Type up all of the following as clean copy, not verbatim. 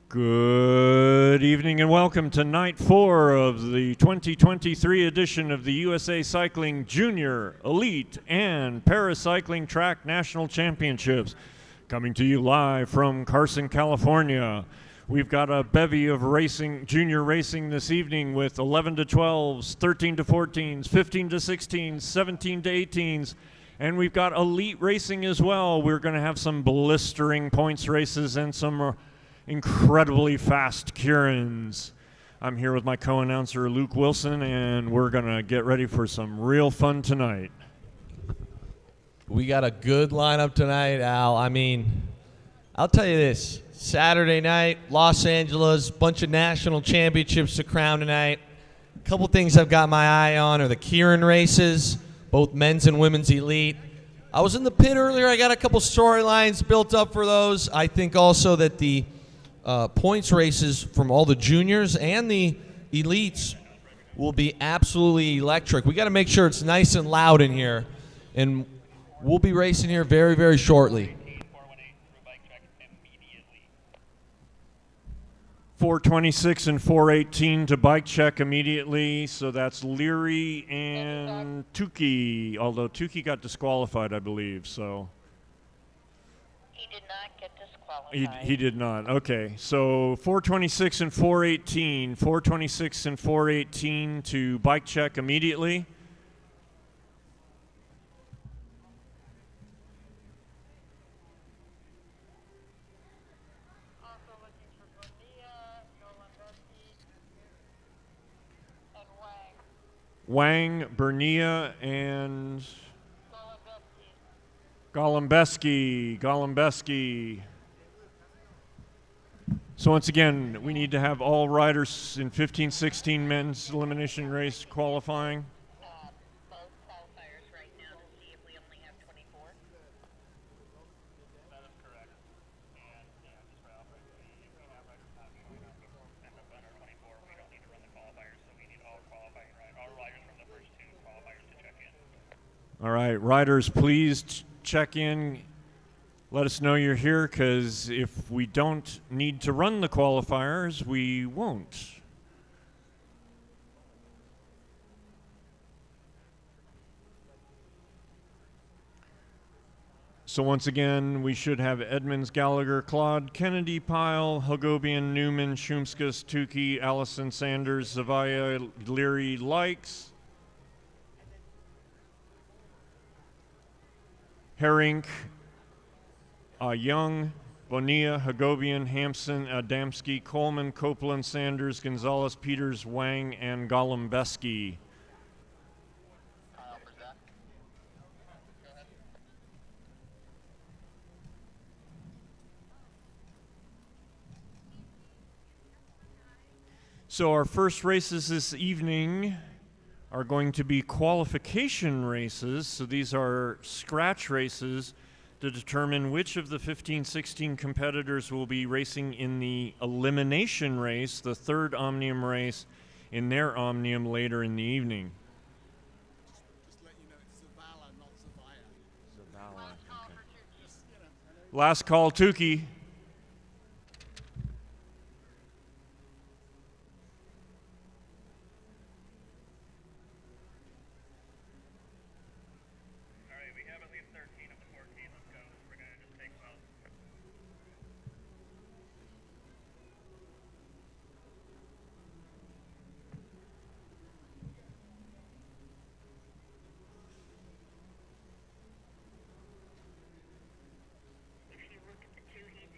Good evening and welcome to night 4 of the 2023 edition of the USA Cycling Junior, Elite, and Paracycling Track National Championships. Coming to you live from Carson, California. We've got a bevy of racing, junior racing this evening with 11 to 12s, 13 to 14s, 15 to 16s, 17 to 18s, and we've got elite racing as well. We're going to have some blistering points races and some incredibly fast keirins. I'm here with my co-announcer Luke Wilson, and we're going to get ready for some real fun tonight. We got a good lineup tonight, Al. I mean, I'll tell you this. Saturday night, Los Angeles, bunch of national championships to crown tonight. A couple things I've got my eye on are the keirin races, both men's and women's elite. I was in the pit earlier. I got a couple storylines built up for those. I think also that the points races from all the juniors and the elites will be absolutely electric. We got to make sure it's nice and loud in here, and we'll be racing here very, very shortly. 426 and 418 to bike check immediately. So that's Leary and Tukey, although Tukey got disqualified, I believe. So he did not get disqualified. He did not. Okay. So 426 and 418, 426 and 418 to bike check immediately. Wang, Bernia, and Golembeski. So once again, we need to have all riders in 15-16 men's elimination race qualifying. Both qualifiers right now to see if we only have 24. That is correct. And just for Alfred, if we have riders not showing up end up under 24, we don't need to run the qualifiers, so we need all qualifying all riders from the first two qualifiers to check in. All right, riders, please check in. Let us know you're here, because if we don't need to run the qualifiers, we won't. So once again, we should have Edmonds, Gallagher, Claude, Kennedy, Pyle, Hagobian, Newman, Shumskas, Tukey, Allison, Sanders, Zavaya, Leary, Likes, Herink, Young, Bonilla, Hagobian, Hampson, Adamski, Coleman, Copeland, Sanders, Gonzalez, Peters, Wang, and Golembeski. So our first races this evening are going to be qualification races. So these are scratch races to determine which of the 15-16 competitors will be racing in the elimination race, the third Omnium race, in their Omnium later in the evening. Just let you know it's Zavala, not Zavaya. Zavala, okay. Last call, Tukey. If you look at the two heats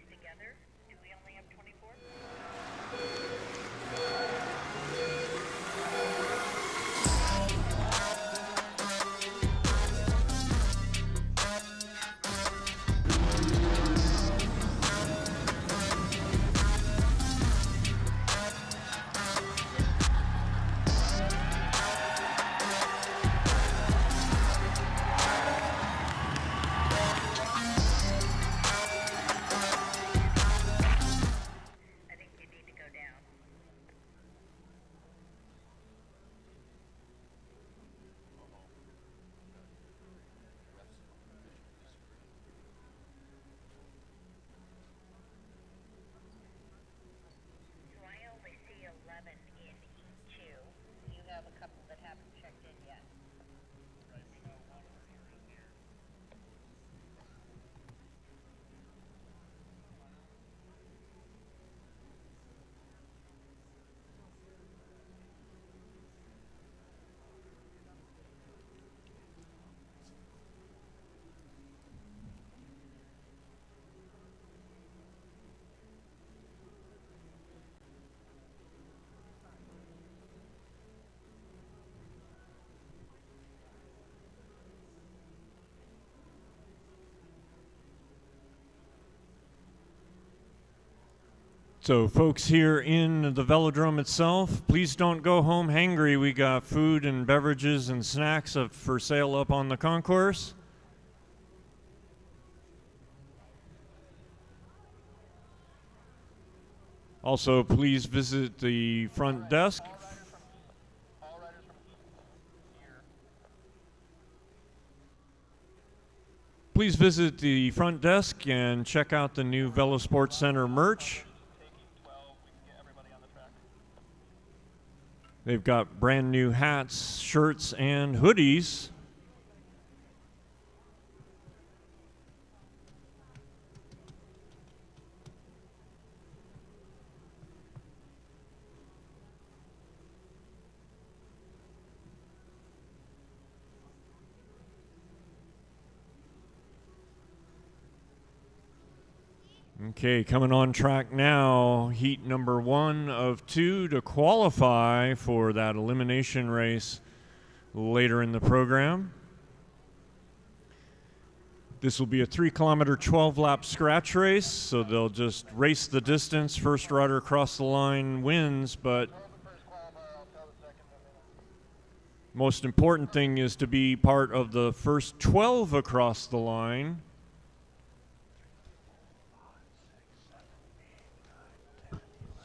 So folks here in the velodrome itself, please don't go home hangry. We got food and beverages and snacks for sale up on the concourse. Also, please visit the front desk. Please visit the front desk and check out the new Velosport Center merch. They've got brand new hats, shirts, and hoodies. Okay, coming on track now, heat number 1 of 2 to qualify for that elimination race later in the program. This will be a 3-kilometer, 12-lap scratch race, so they'll just race the distance. First rider across the line wins, but most important thing is to be part of the first 12 across the line.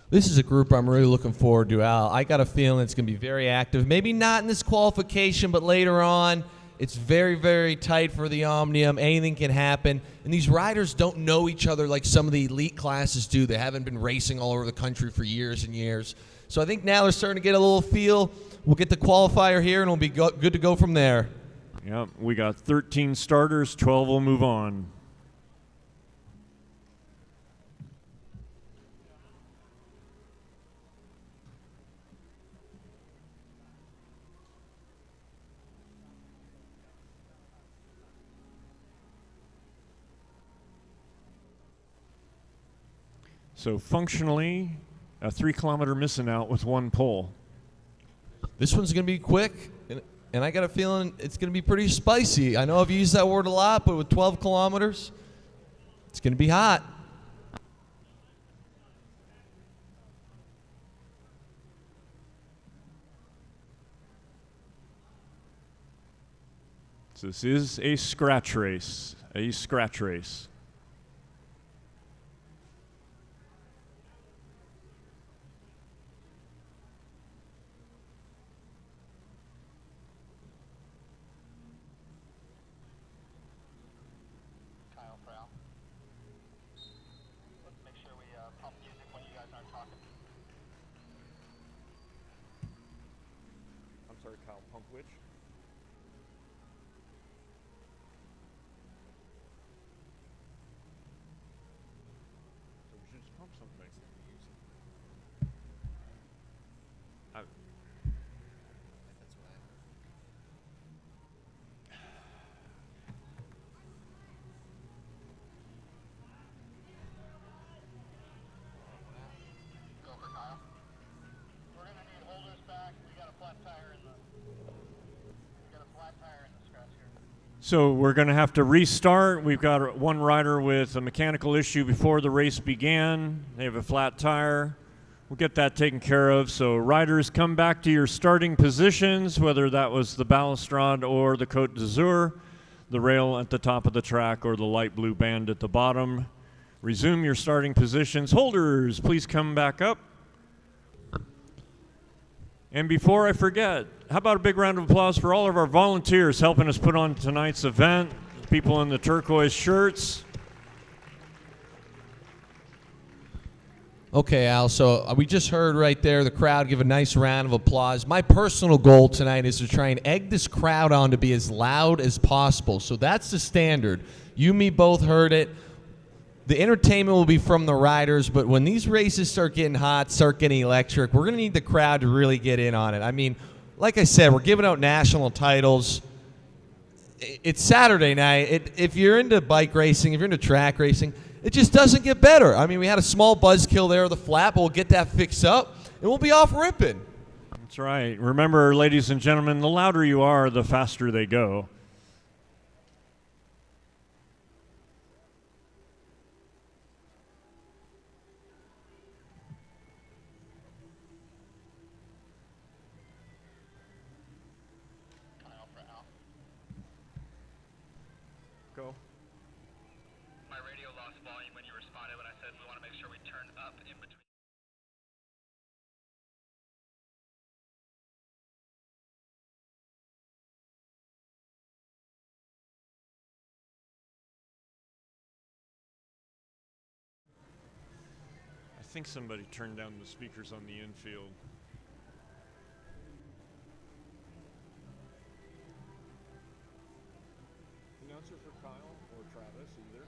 This is a group I'm really looking forward to, Al. I got a feeling it's going to be very active. Maybe not in this qualification, but later on. It's very, very tight for the Omnium. Anything can happen. And these riders don't know each other like some of the elite classes do. They haven't been racing all over the country for years and years. So I think now they're starting to get a little feel. We'll get the qualifier here, and we'll be good to go from there. Yep, we got 13 starters, 12 will move on. So functionally, a 3-kilometer missing out with 1 pole. This one's going to be quick, and I got a feeling it's going to be pretty spicy. I know I've used that word a lot, but with 12 kilometers, it's going to be hot. So this is a scratch race, I'm sorry, Kyle, pump which? So we should just pump something. Go for Kyle. We're gonna need holders back. We got a flat tire in the scratch here. So we're going to have to restart. We've got one rider with a mechanical issue before the race began. They have a flat tire. We'll get that taken care of. So riders, come back to your starting positions, whether that was the balustrade or the Côte d'Azur, the rail at the top of the track or the light blue band at the bottom. Resume your starting positions. Holders, please come back up. And before I forget, how about a big round of applause for all of our volunteers helping us put on tonight's event, people in the turquoise shirts. Okay, Al, so we just heard right there the crowd give a nice round of applause. My personal goal tonight is to try and egg this crowd on to be as loud as possible. So that's the standard. You and me both heard it. The entertainment will be from the riders, but when these races start getting hot, start getting electric, we're going to need the crowd to really get in on it. I mean, like I said, we're giving out national titles. It's Saturday night. If you're into bike racing, if you're into track racing, it just doesn't get better. I mean, we had a small buzzkill there with the flap, but we'll get that fixed up, and we'll be off ripping. That's right. Remember, ladies and gentlemen, the louder you are, the faster they go. volume when you responded when I said we want to make sure we turn up in between. I think somebody turned down the speakers on the infield. Announcer for Kyle or Travis, either.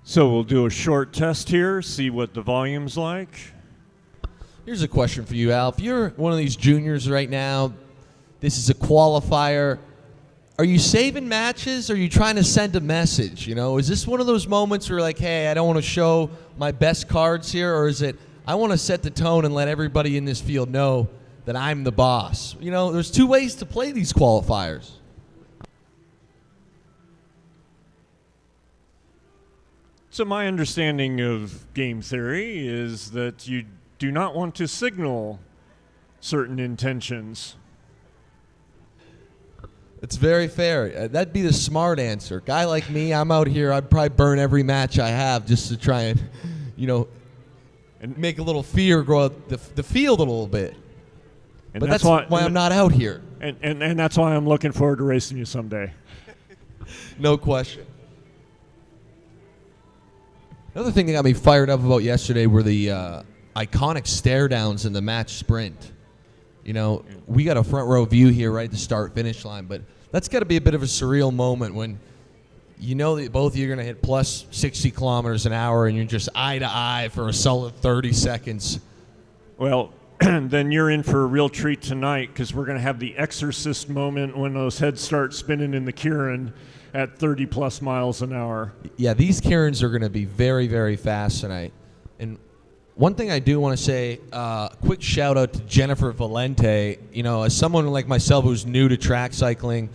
So we'll do a short test here, see what the volume's like. Here's a question for you, Al. If you're one of these juniors right now, this is a qualifier. Are you saving matches? Or are you trying to send a message? You know, is this one of those moments where you're like, hey, I don't want to show my best cards here? Or is it, I want to set the tone and let everybody in this field know that I'm the boss? You know, there's two ways to play these qualifiers. So my understanding of game theory is that you do not want to signal certain intentions. It's very fair. That'd be the smart answer. Guy like me, I'm out here, I'd probably burn every match I have just to try and, you know, and make a little fear grow out the field a little bit. And but that's why I'm not out here. And that's why I'm looking forward to racing you someday. No question. Another thing that got me fired up about yesterday were the iconic stare downs in the match sprint. You know, we got a front row view here right at the start-finish line, but that's got to be a bit of a surreal moment when you know that both of you are going to hit plus 60 kilometers an hour and you're just eye to eye for a solid 30 seconds. Well, then you're in for a real treat tonight because we're going to have the exorcist moment when those heads start spinning in the keirin at 30 plus miles an hour. Yeah, these keirins are going to be very, very fast tonight. And one thing I do want to say, quick shout out to Jennifer Valente. You know, as someone like myself who's new to track cycling,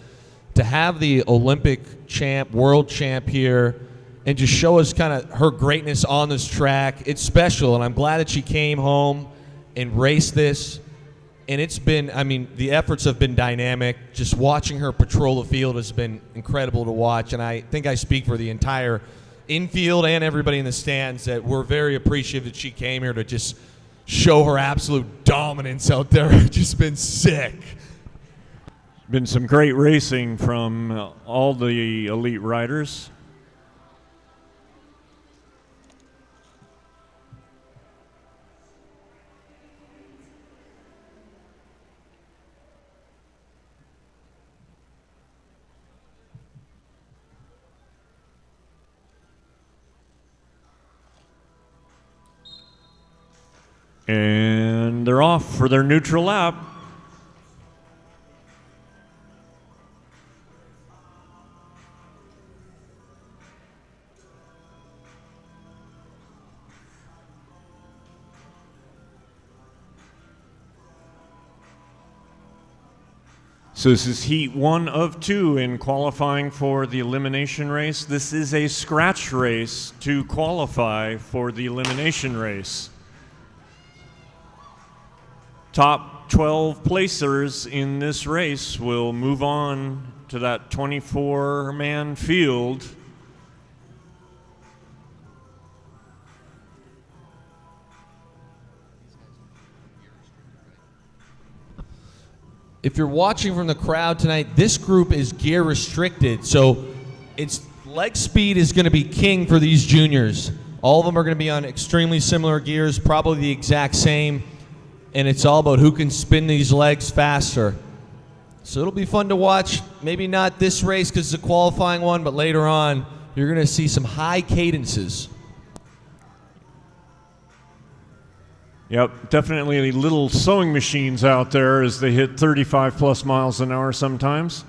to have the Olympic champ, world champ here, and just show us kind of her greatness on this track, it's special. And I'm glad that she came home and raced this. And it's been, I mean, the efforts have been dynamic. Just watching her patrol the field has been incredible to watch. And I think I speak for the entire infield and everybody in the stands that we're very appreciative that she came here to just show her absolute dominance out there. It's just been sick. Been some great racing from all the elite riders. And they're off for their neutral lap. So this is heat 1 of 2 in qualifying for the elimination race. This is a scratch race to qualify for the elimination race. Top 12 placers in this race will move on to that 24-man field. If you're watching from the crowd tonight, this group is gear restricted, so it's leg speed is going to be king for these juniors. All of them are going to be on extremely similar gears, probably the exact same, and it's all about who can spin these legs faster. So it'll be fun to watch. Maybe not this race because it's a qualifying one, but later on you're going to see some high cadences. Yep, definitely little sewing machines out there as they hit 35 plus miles an hour sometimes.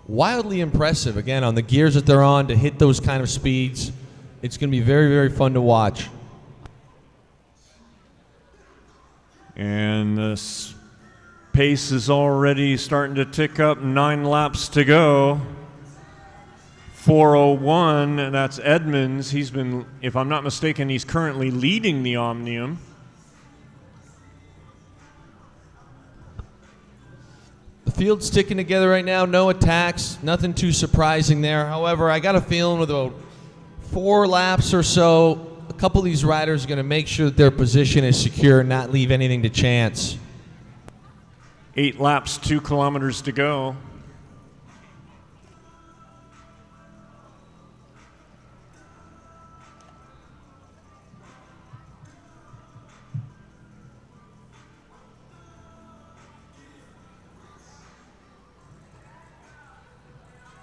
Wildly impressive, again, on the gears that they're on to hit those kind of speeds. It's going to be very, very fun to watch. And the pace is already starting to tick up, 9 laps to go. 4:01, and that's Edmonds. He's been, if I'm not mistaken, he's currently leading the Omnium. The field's sticking together right now, no attacks, nothing too surprising there. However, I got a feeling with about 4 laps or so, a couple of these riders are going to make sure that their position is secure and not leave anything to chance. 8 laps, 2 kilometers to go.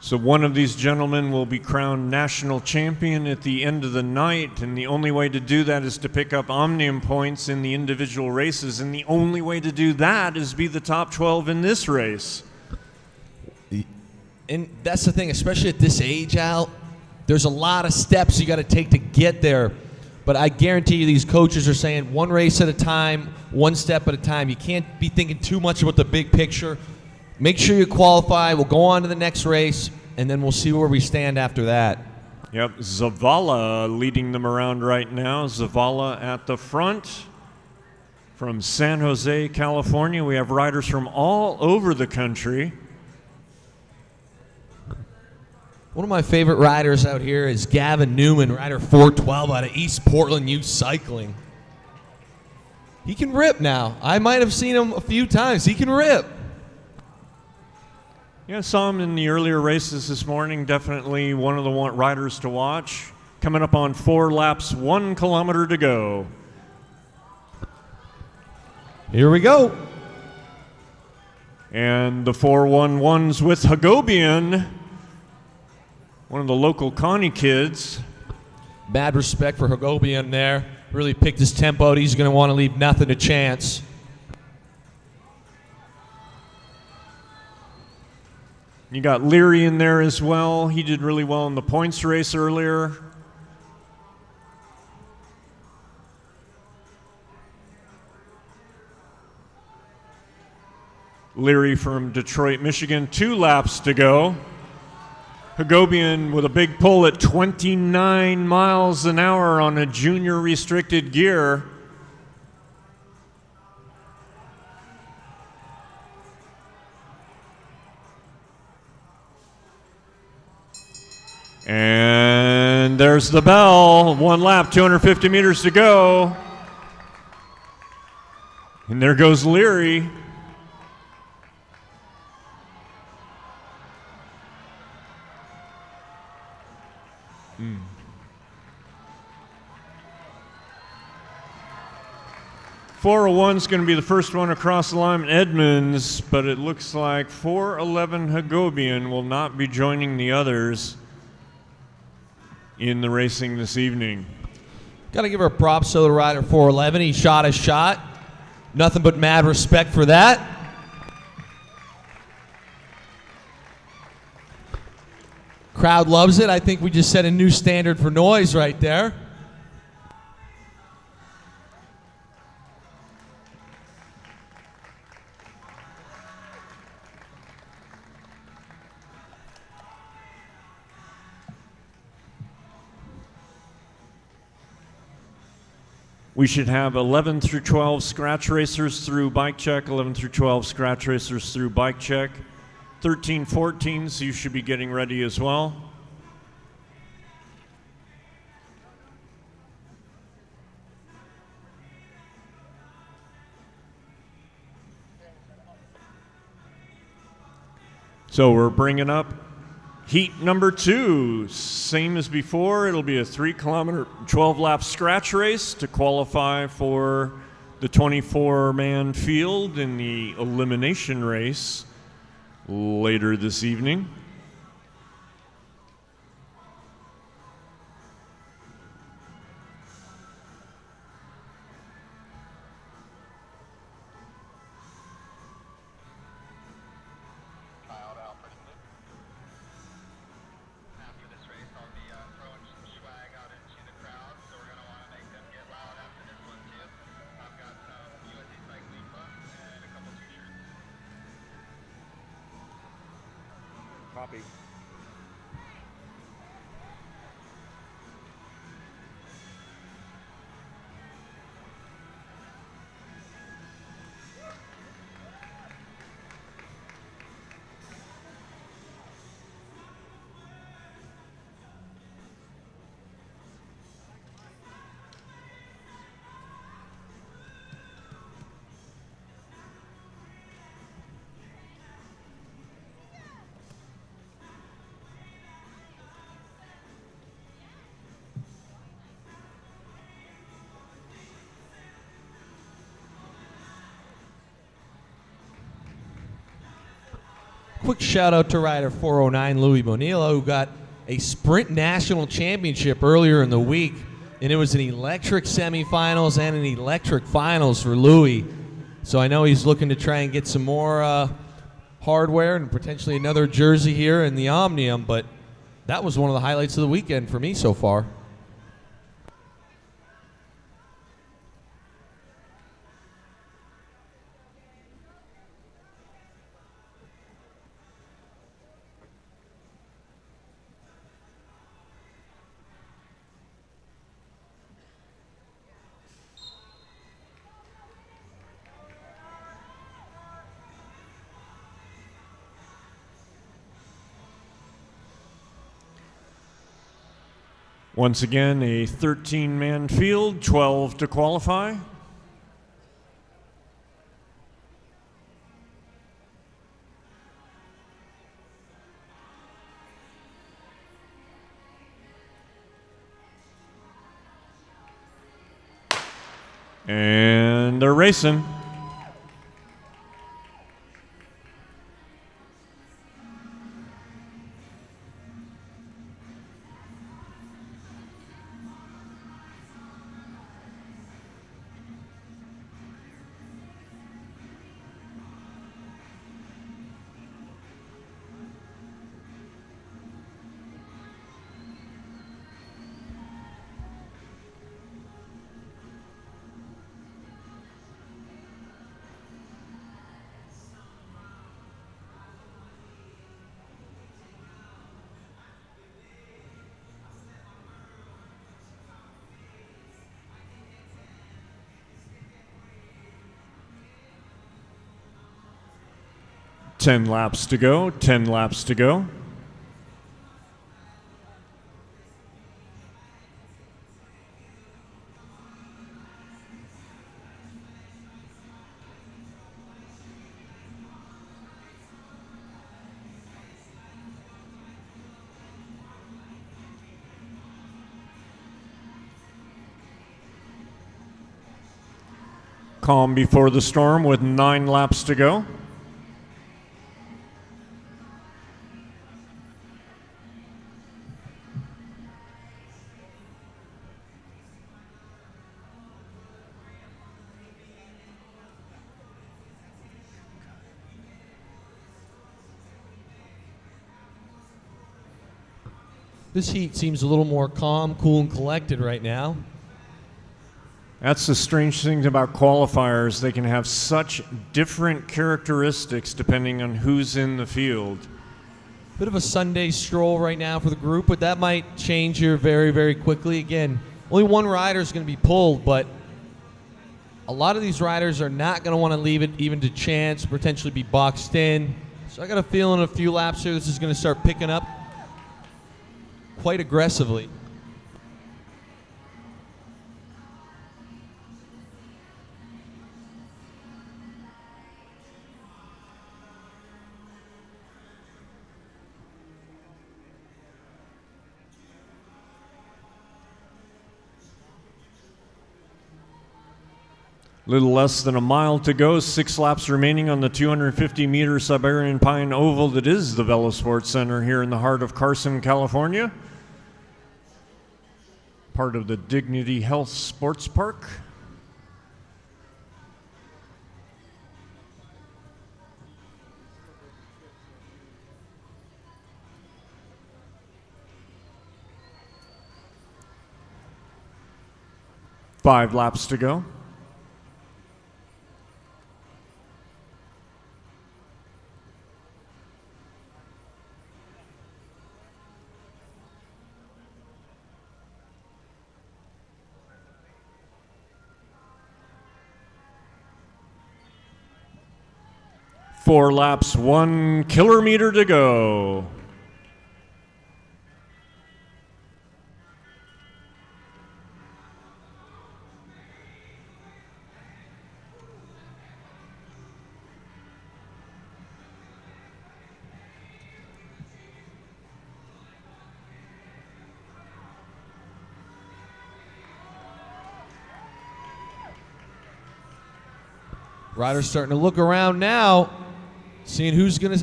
So one of these gentlemen will be crowned national champion at the end of the night, and the only way to do that is to pick up Omnium points in the individual races, and the only way to do that is be the top 12 in this race. And that's the thing, especially at this age, Al, there's a lot of steps you got to take to get there. But I guarantee you these coaches are saying one race at a time, one step at a time. You can't be thinking too much about the big picture. Make sure you qualify. We'll go on to the next race, and then we'll see where we stand after that. Yep, Zavala leading them around right now. Zavala at the front. From San Jose, California, we have riders from all over the country. One of my favorite riders out here is Gavin Newman, rider 412 out of East Portland Youth Cycling. He can rip now. I might have seen him a few times. He can rip. Yeah, I saw him in the earlier races this morning. Definitely one of the riders to watch. Coming up on 4 laps, 1 kilometer to go. Here we go. And the 411's with Hagobian, one of the local Connie kids. Mad respect for Hagobian there. Really picked his tempo out. He's going to want to leave nothing to chance. You got Leary in there as well. He did really well in the points race earlier. Leary from Detroit, Michigan. 2 laps to go. Hagobian with a big pull at 29 miles an hour on a junior restricted gear. And there's the bell. 1 lap, 250 meters to go. And there goes Leary. Mm. .401's going to be the first one across the line, Edmonds, but it looks like 411 Hagobian will not be joining the others in the racing this evening. Got to give her props to the rider 411. He shot his shot. Nothing but mad respect for that. Crowd loves it. I think we just set a new standard for noise right there. We should have 11 through 12 scratch racers through bike check, 11 through 12 scratch racers through bike check. 13, 14s, you should be getting ready as well. So we're bringing up heat number 2. Same as before, it'll be a 3-kilometer, 12-lap scratch race to qualify for the 24-man field in the elimination race later this evening. Copy. Quick shout out to rider 409 Louis Bonilla, who got a sprint national championship earlier in the week, and it was an electric semifinals and an electric finals for Louis. So I know he's looking to try and get some more hardware and potentially another jersey here in the Omnium, but that was one of the highlights of the weekend for me so far. Once again, a 13-man field, 12 to qualify. And they're racing. Ten laps to go, 10 laps to go. Calm before the storm with 9 laps to go. This heat seems a little more calm, cool, and collected right now. That's the strange thing about qualifiers. They can have such different characteristics depending on who's in the field. Bit of a Sunday stroll right now for the group, but that might change here very, very quickly. Again, only one rider is going to be pulled, but a lot of these riders are not going to want to leave it even to chance, potentially be boxed in. So I got a feeling in a few laps here this is going to start picking up quite aggressively. Little less than a mile to go, 6 laps remaining on the 250-meter Siberian Pine Oval that is the Velosport Center here in the heart of Carson, California. Part of the Dignity Health Sports Park. Five laps to go. 4 laps, 1 kilometer to go. Riders starting to look around now, seeing who's gonna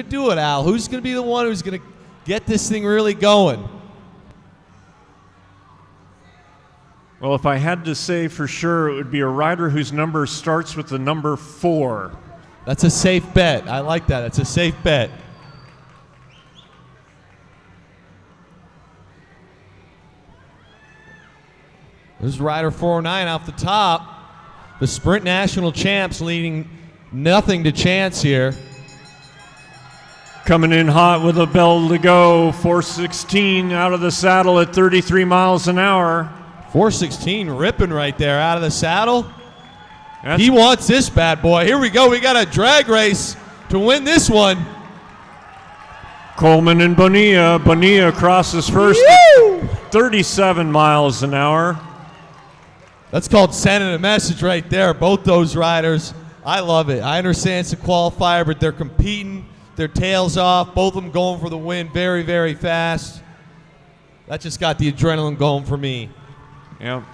do it, Al. Who's gonna be the one who's gonna get this thing really going? Well, if I had to say for sure, it would be a rider whose number starts with the number 4. That's a safe bet. I like that. That's a safe bet. There's rider 409 off the top. The Sprint National Champs leading nothing to chance here. Coming in hot with a bell to go. 416 out of the saddle at 33 miles an hour. 416 ripping right there out of the saddle. That's He wants this bad boy. Here we go. We got a drag race to win this one. Coleman and Bonilla. Bonilla crosses first Woo! at 37 miles an hour. That's called sending a message right there. Both those riders. I love it. I understand it's a qualifier, but they're competing. Their tails off. Both of them going for the win very, very fast. That just got the adrenaline going for me. Yeah.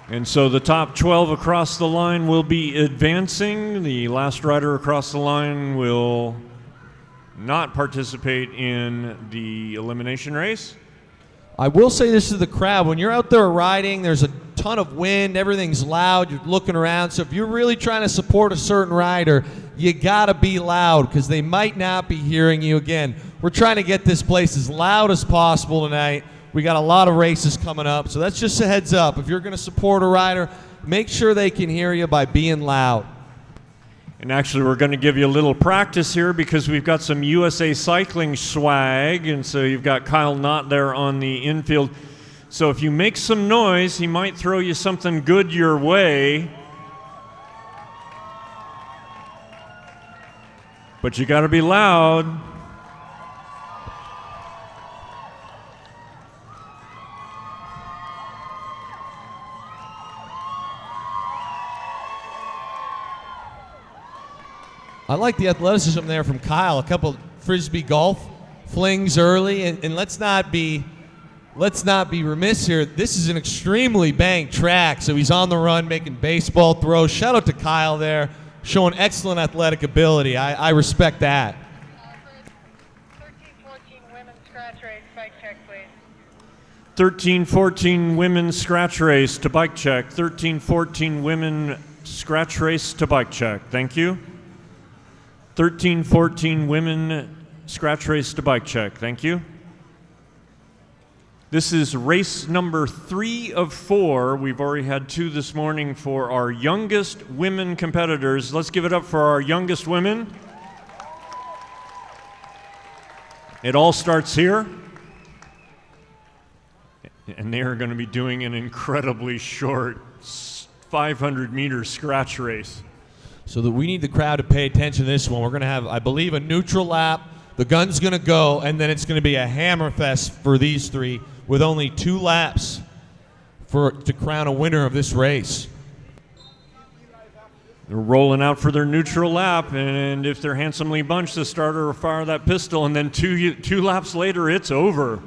And so the top 12 across the line will be advancing. The last rider across the line will not participate in the elimination race. I will say this to the crowd. When you're out there riding, there's a ton of wind. Everything's loud. You're looking around. So if you're really trying to support a certain rider, you got to be loud because they might not be hearing you. Again, we're trying to get this place as loud as possible tonight. We got a lot of races coming up. So that's just a heads up. If you're going to support a rider, make sure they can hear you by being loud. And actually, we're going to give you a little practice here because we've got some USA Cycling swag. And so you've got Kyle Knott there on the infield. So if you make some noise, he might throw you something good your way. But you got to be loud. I like the athleticism there from Kyle. A couple frisbee golf flings early, and let's not be remiss here. This is an extremely banked track, so he's on the run making baseball throws. Shout out to Kyle there, showing excellent athletic ability. I respect that. 13-14 women's scratch race, bike check, please. 13-14 women's scratch race to bike check. 13-14 women scratch race to bike check. Thank you. 13-14 women scratch race to bike check. Thank you. This is race number 3 of 4. We've already had 2 this morning for our youngest women competitors. Let's give it up for our youngest women. It all starts here. And they are going to be doing an incredibly short 500-meter scratch race. So that we need the crowd to pay attention to this one. We're going to have, I believe, a neutral lap. The gun's going to go, and then it's going to be a hammer fest for these 3 with only 2 laps to crown a winner of this race. They're rolling out for their neutral lap, and if they're handsomely bunched, the starter will fire that pistol, and then two laps later, it's over.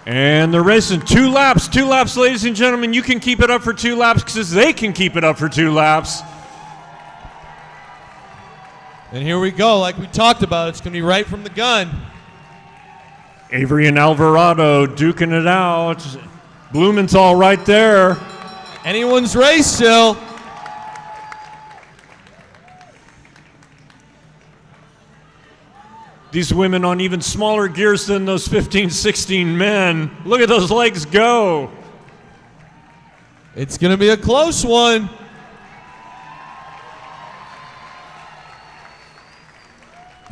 And they're racing 2 laps. 2 laps, ladies and gentlemen. You can keep it up for 2 laps because they can keep it up for 2 laps. And here we go. Like we talked about, it's going to be right from the gun. Avery and Alvarado duking it out. Blumenthal right there. Anyone's race still. These women on even smaller gears than those 15, 16 men. Look at those legs go. It's going to be a close one.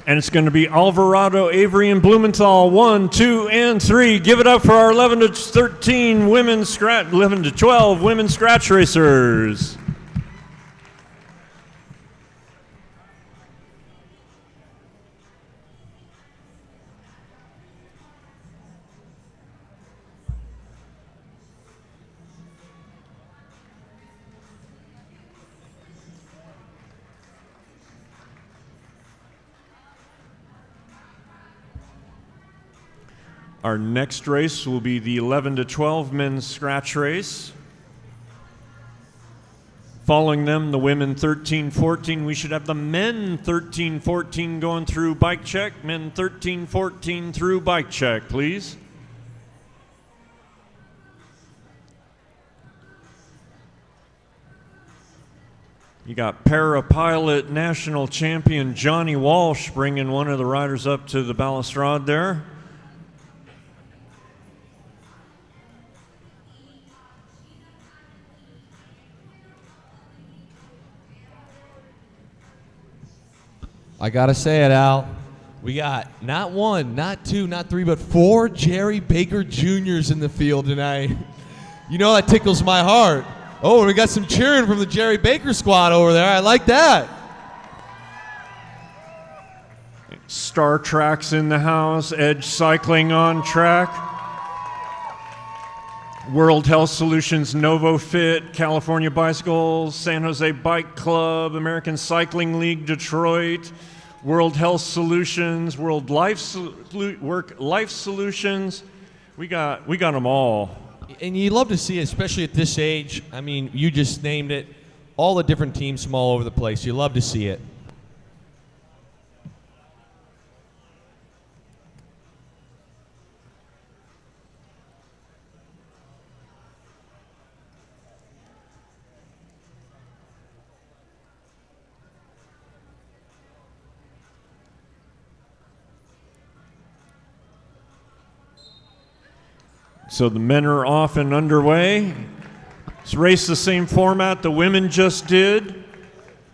And it's going to be Alvarado, Avery, and Blumenthal. 1, 2, and 3. Give it up for our 11 to 13 women's 11 to 12 women's scratch racers. Our next race will be the 11 to 12 men's scratch race. Following them, the women 13-14. We should have the men 13-14 going through bike check. Men 13-14 through bike check, please. You got para-pilot national champion Johnny Walsh bringing one of the riders up to the balustrade there. I got to say it, Al. We got not 1, not 2, not 3, but 4 Jerry Baker Juniors in the field tonight. You know that tickles my heart. Oh, we got some cheering from the Jerry Baker squad over there. I like that. Star Track's in the house. Edge Cycling on track. World Health Solutions, Novo Fit, California Bicycles, San Jose Bike Club, American Cycling League Detroit, World Health Solutions, World Life Solutions. We got them all. And you love to see it, especially at this age. I mean, you just named it. All the different teams from all over the place. You love to see it. So the men are off and underway. This race the same format the women just did.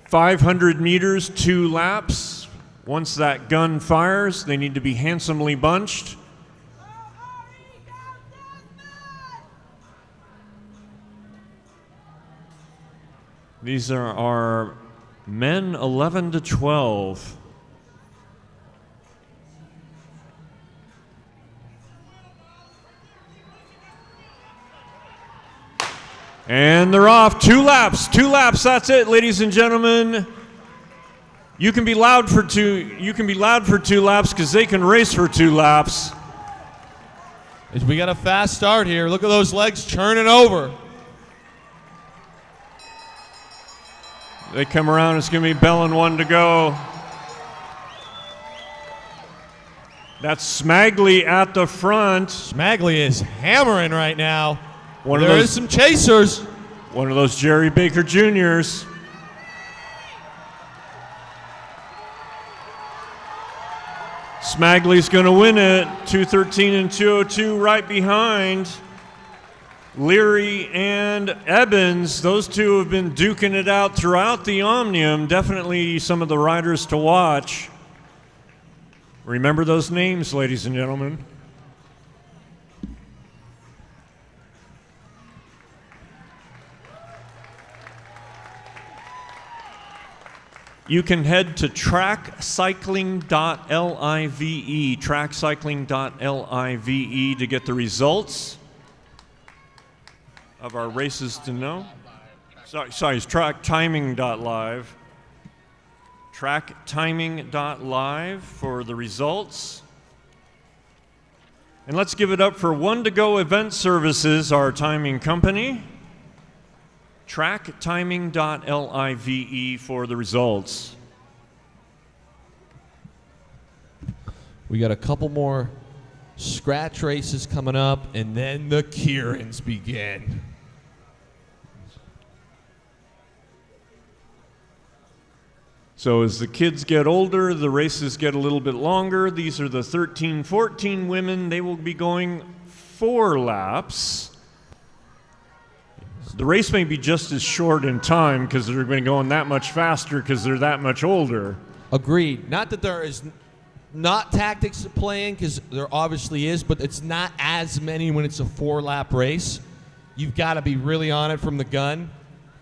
500 meters, 2 laps. Once that gun fires, they need to be handsomely bunched. These are our men 11 to 12. And they're off. 2 laps. 2 laps. That's it, ladies and gentlemen. You can be loud for 2. You can be loud for 2 laps because they can race for 2 laps. As we got a fast start here. Look at those legs churning over. They come around. It's going to be Bell and 1 to go. That's Smagley at the front. Smagley is hammering right now. There is some chasers. One of those Jerry Baker Juniors. Smagley's going to win it. 2:13 and 2:02 right behind. Leary and Evans, those two have been duking it out throughout the Omnium. Definitely some of the riders to watch. Remember those names, ladies and gentlemen. You can head to trackcycling.live, trackcycling.live to get the results of our races to know. Sorry, it's tracktiming.live. Tracktiming.live for the results. And let's give it up for One to Go Event Services, our timing company. Tracktiming.live for the results. We got a couple more scratch races coming up, and then the keirins begin. So as the kids get older, the races get a little bit longer. These are the 13, 14 women. They will be going 4 laps. The race may be just as short in time because they're going to go that much faster because they're that much older. Agreed. Not that there is not tactics to play in, because there obviously is, but it's not as many when it's a 4-lap race. You've got to be really on it from the gun,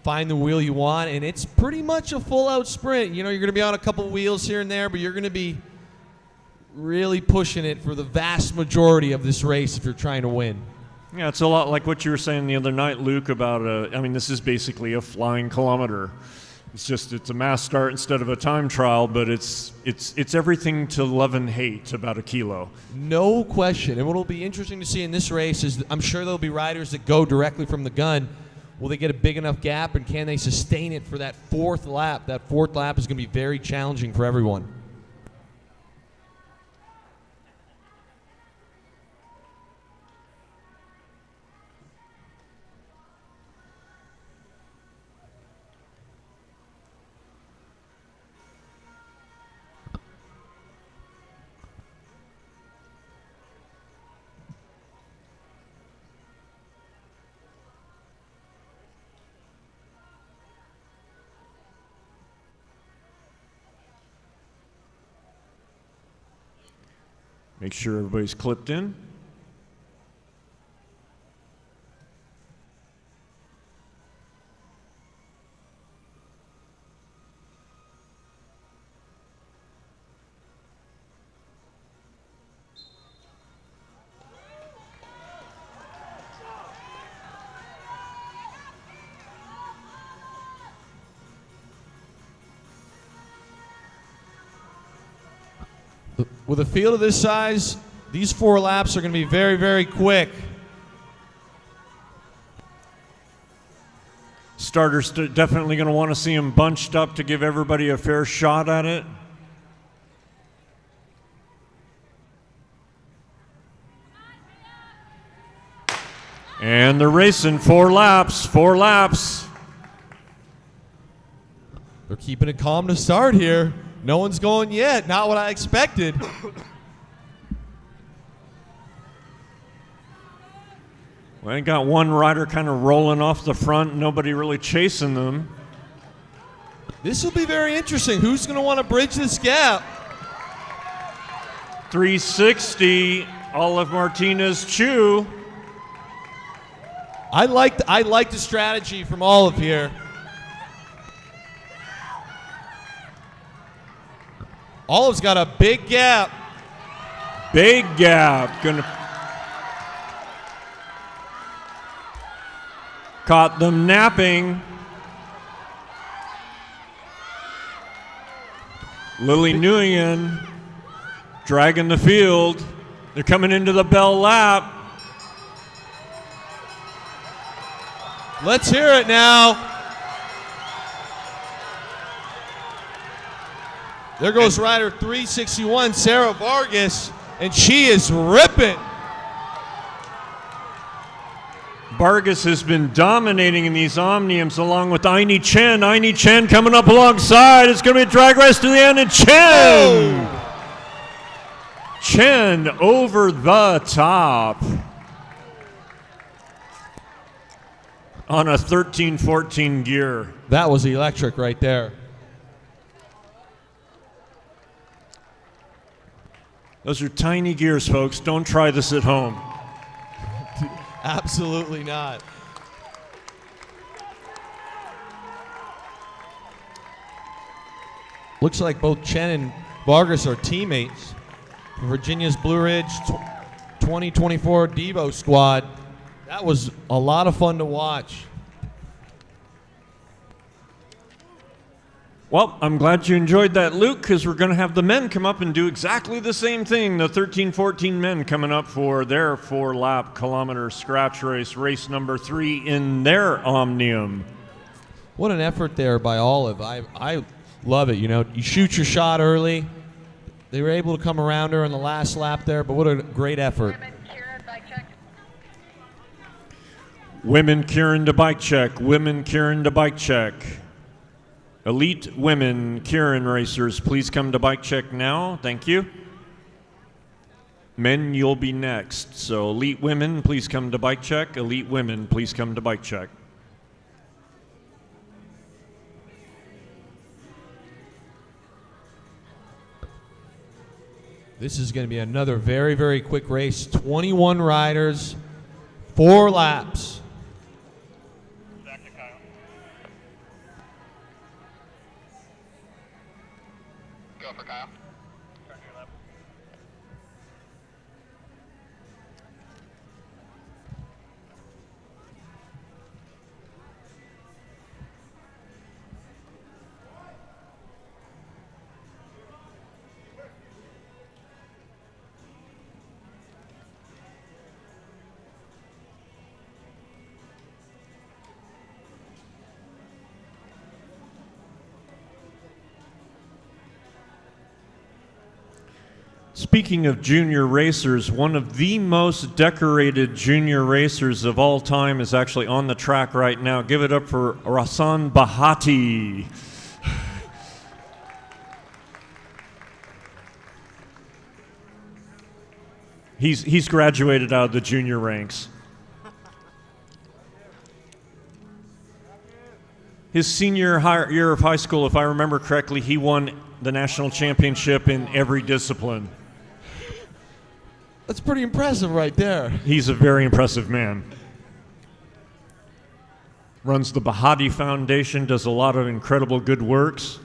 find the wheel you want, and it's pretty much a full-out sprint. You know, you're going to be on a couple wheels here and there, but you're going to be really pushing it for the vast majority of this race if you're trying to win. Yeah, it's a lot like what you were saying the other night, Luke, about this is basically a flying kilometer. It's a mass start instead of a time trial, but it's everything to love and hate about a kilo. No question. And what will be interesting to see in this race is I'm sure there'll be riders that go directly from the gun. Will they get a big enough gap, and can they sustain it for that 4th lap? That 4th lap is going to be very challenging for everyone. Make sure everybody's clipped in. With a field of this size, these 4 laps are going to be very, very quick. Starters definitely going to want to see them bunched up to give everybody a fair shot at it. And they're racing 4 laps, 4 laps. They're keeping it calm to start here. No one's going yet. Not what I expected. Well, I got one rider kind of rolling off the front, nobody really chasing them. This will be very interesting. Who's going to want to bridge this gap? 360, Olive Martinez Chu. I like the strategy from Olive here. Olive's got a big gap. Big gap. Caught them napping. Lily Nguyen dragging the field. They're coming into the bell lap. Let's hear it now. There goes rider 361, Sarah Vargas, and she is ripping. Vargas has been dominating in these Omniums along with Aini Chen. Aini Chen coming up alongside. It's going to be a drag race to the end, and Chen! Oh. Chen over the top on a 13-14 gear. That was electric right there. Those are tiny gears, folks. Don't try this at home. Absolutely not. Looks like both Chen and Vargas are teammates for Virginia's Blue Ridge 2024 Devo squad. That was a lot of fun to watch. Well, I'm glad you enjoyed that, Luke, because we're going to have the men come up and do exactly the same thing. The 13-14 men coming up for their 4-lap kilometer scratch race, race number 3 in their Omnium. What an effort there by Olive. I love it. You know, you shoot your shot early. They were able to come around her in the last lap there, but what a great effort. Women Keirin to bike check. Women Keirin to bike check. Elite women keirin racers, please come to bike check now. Thank you. Men, you'll be next. So elite women, please come to bike check. Elite women, please come to bike check. This is going to be another very, very quick race. 21 riders, 4 laps. Back to Kyle. Go for Kyle. Turn to your left. Speaking of junior racers, one of the most decorated junior racers of all time is actually on the track right now. Give it up for Rasan Bahati. He's graduated out of the junior ranks. His senior year of high school, if I remember correctly, he won the national championship in every discipline. That's pretty impressive right there. He's a very impressive man. Runs the Bahati Foundation, does a lot of incredible good works.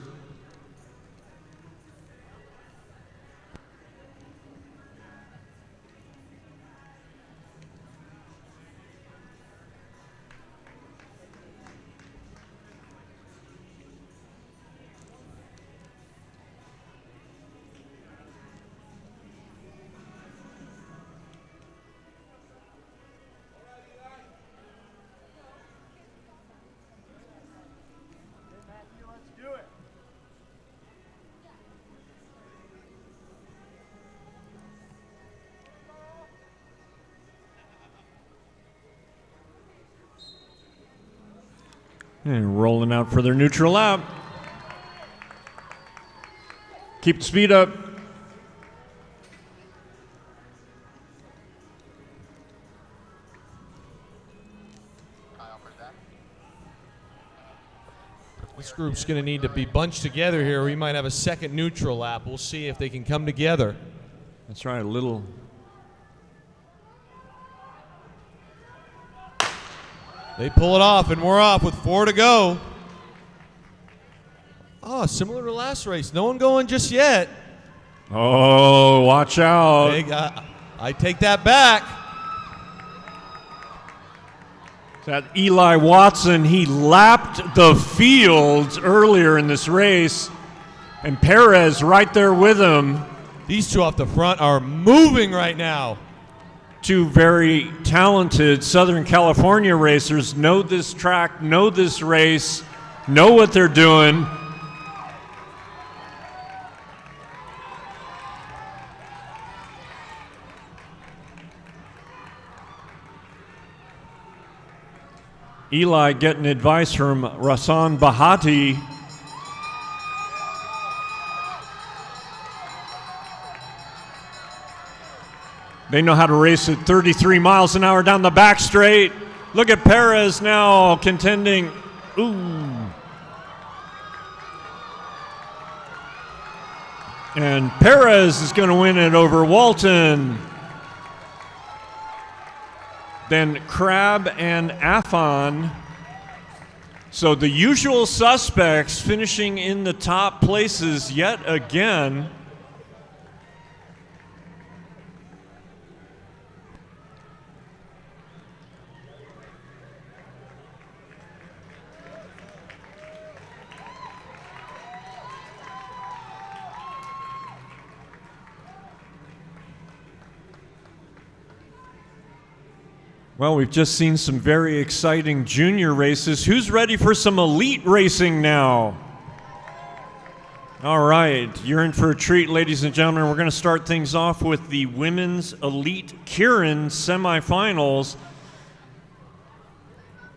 And rolling out for their neutral lap. Keep the speed up. This group's going to need to be bunched together here. We might have a second neutral lap. We'll see if they can come together. That's right, a little. They pull it off, and we're off with 4 to go. Oh, similar to last race. No one going just yet. Oh, watch out. I take that back. That Eli Watson, he lapped the field earlier in this race, and Perez right there with him. These two off the front are moving right now. Two very talented Southern California racers know this track, know this race, know what they're doing. Eli getting advice from Rasan Bahati. They know how to race at 33 miles an hour down the back straight. Look at Perez now contending. Ooh. And Perez is going to win it over Walton. Then Crab and Afon. So the usual suspects finishing in the top places yet again. Well, we've just seen some very exciting junior races. Who's ready for some elite racing now? All right, you're in for a treat, ladies and gentlemen. We're going to start things off with the women's elite keirin semifinals.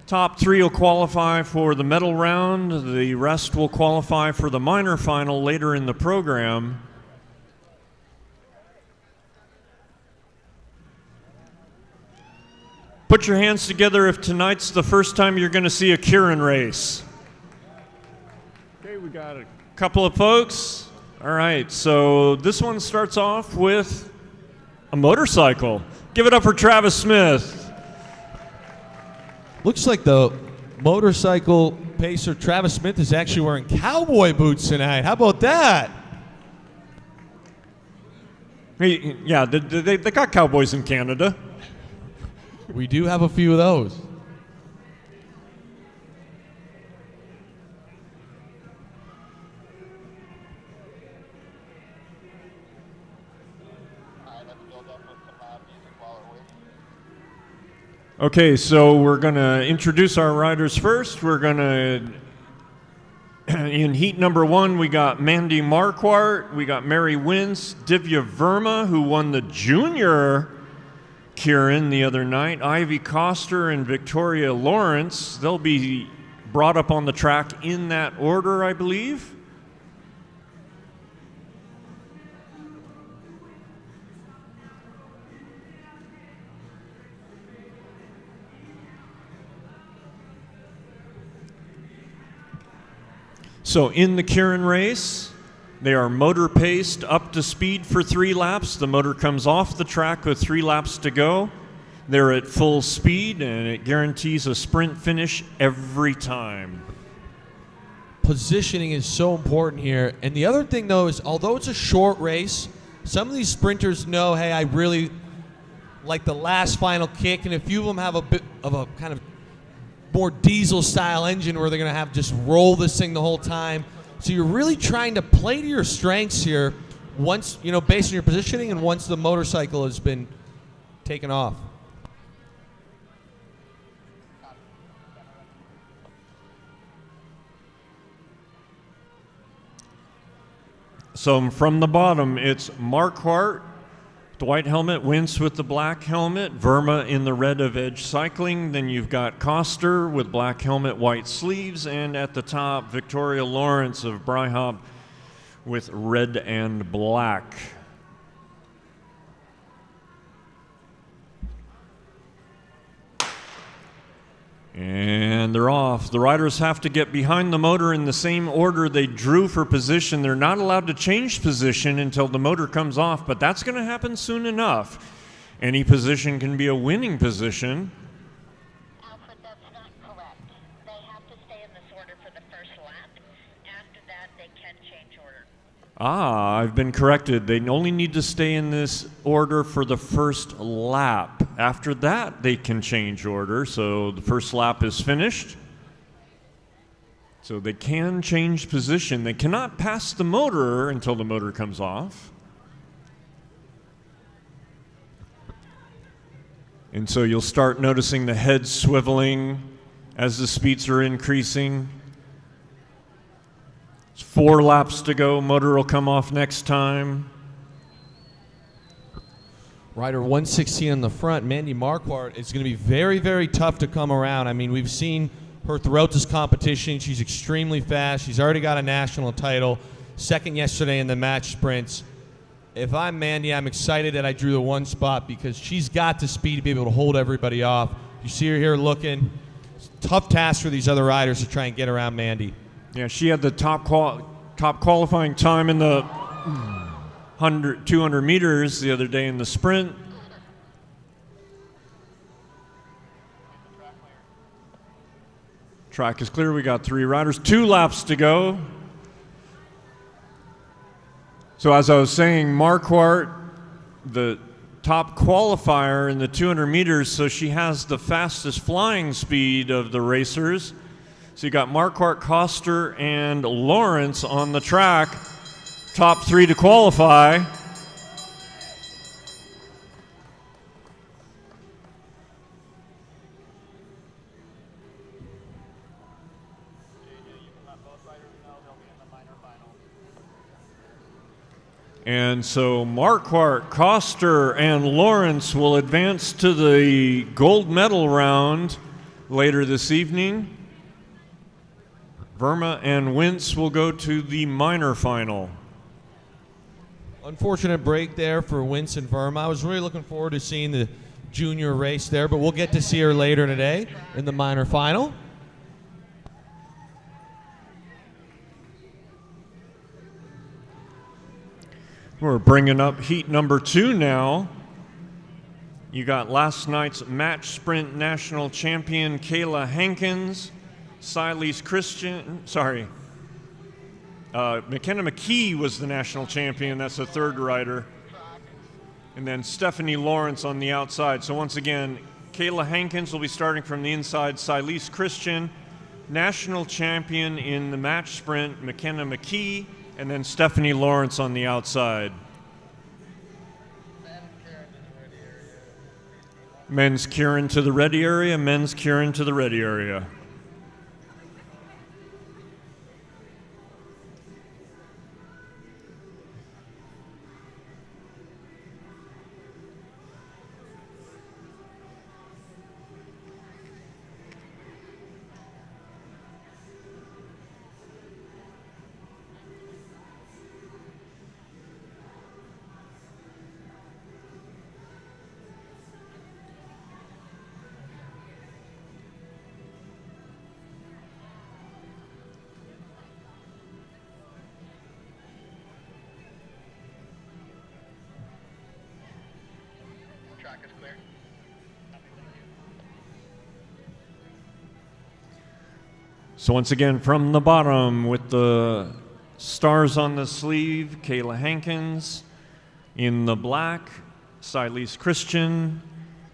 Top 3 will qualify for the medal round. The rest will qualify for the minor final later in the program. Put your hands together if tonight's the first time you're going to see a keirin race. Okay, we got a couple of folks. All right, so this one starts off with a motorcycle. Give it up for Travis Smith. Looks like the motorcycle pacer Travis Smith is actually wearing cowboy boots tonight. How about that? Hey, yeah, they got cowboys in Canada. We do have a few of those. Okay, so we're going to introduce our riders first. We're going to, in heat number 1, we got Mandy Marquardt, we got Mary Wins, Divya Verma, who won the junior keirin the other night, Ivy Coster and Victoria Lawrence. They'll be brought up on the track in that order, I believe. So in the keirin race, they are motor paced up to speed for 3 laps. The motor comes off the track with 3 laps to go. They're at full speed, and it guarantees a sprint finish every time. Positioning is so important here. And the other thing, though, is although it's a short race, some of these sprinters know, hey, I really like the last final kick, and a few of them have a bit of a kind of more diesel-style engine where they're going to have just roll this thing the whole time. So you're really trying to play to your strengths here once, based on your positioning and once the motorcycle has been taken off. So from the bottom, it's Marquardt, the white helmet, Wins with the black helmet, Verma in the red of Edge Cycling. Then you've got Coster with black helmet, white sleeves, and at the top, Victoria Lawrence of Bryhob with red and black. And they're off. The riders have to get behind the motor in the same order they drew for position. They're not allowed to change position until the motor comes off, but that's going to happen soon enough. Any position can be a winning position. Alfred, that's not correct. They have to stay in this order for the first lap. After that, they can change order. Ah, I've been corrected. They only need to stay in this order for the first lap. After that, they can change order. So the first lap is finished. So they can change position. They cannot pass the motor until the motor comes off. And so you'll start noticing the head swiveling as the speeds are increasing. 4 laps to go. Motor will come off next time. Rider 116 on the front, Mandy Marquardt, is going to be very, very tough to come around. I mean, we've seen her throughout this competition. She's extremely fast. She's already got a national title. Second yesterday in the match sprints. If I'm Mandy, I'm excited that I drew the 1 spot because she's got the speed to be able to hold everybody off. You see her here looking. It's a tough task for these other riders to try and get around Mandy. Yeah, she had the top qualifying time in the 200 meters the other day in the sprint. Track is clear. We got 3 riders, 2 laps to go. So as I was saying, Marquardt, the top qualifier in the 200 meters, so she has the fastest flying speed of the racers. So you got Marquardt, Coster, and Lawrence on the track. Top 3 to qualify. And so Marquardt, Coster, and Lawrence will advance to the gold medal round Later this evening, Verma and Wince will go to the minor final. Unfortunate break there for Wince and Verma. I was really looking forward to seeing the junior race there, but we'll get to see her later today in the minor final. We're bringing up heat number 2 now. You got last night's match sprint national champion Kayla Hankins, McKenna McKee was the national champion. That's the third rider. And then Stephanie Lawrence on the outside. So once again, Kayla Hankins will be starting from the inside. Silease Christian, national champion in the match sprint, McKenna McKee, and then Stephanie Lawrence on the outside. Men's keirin to the ready area, men's keirin to the ready area. Track is clear. So once again, from the bottom with the stars on the sleeve, Kayla Hankins. In the black, Silease Christian.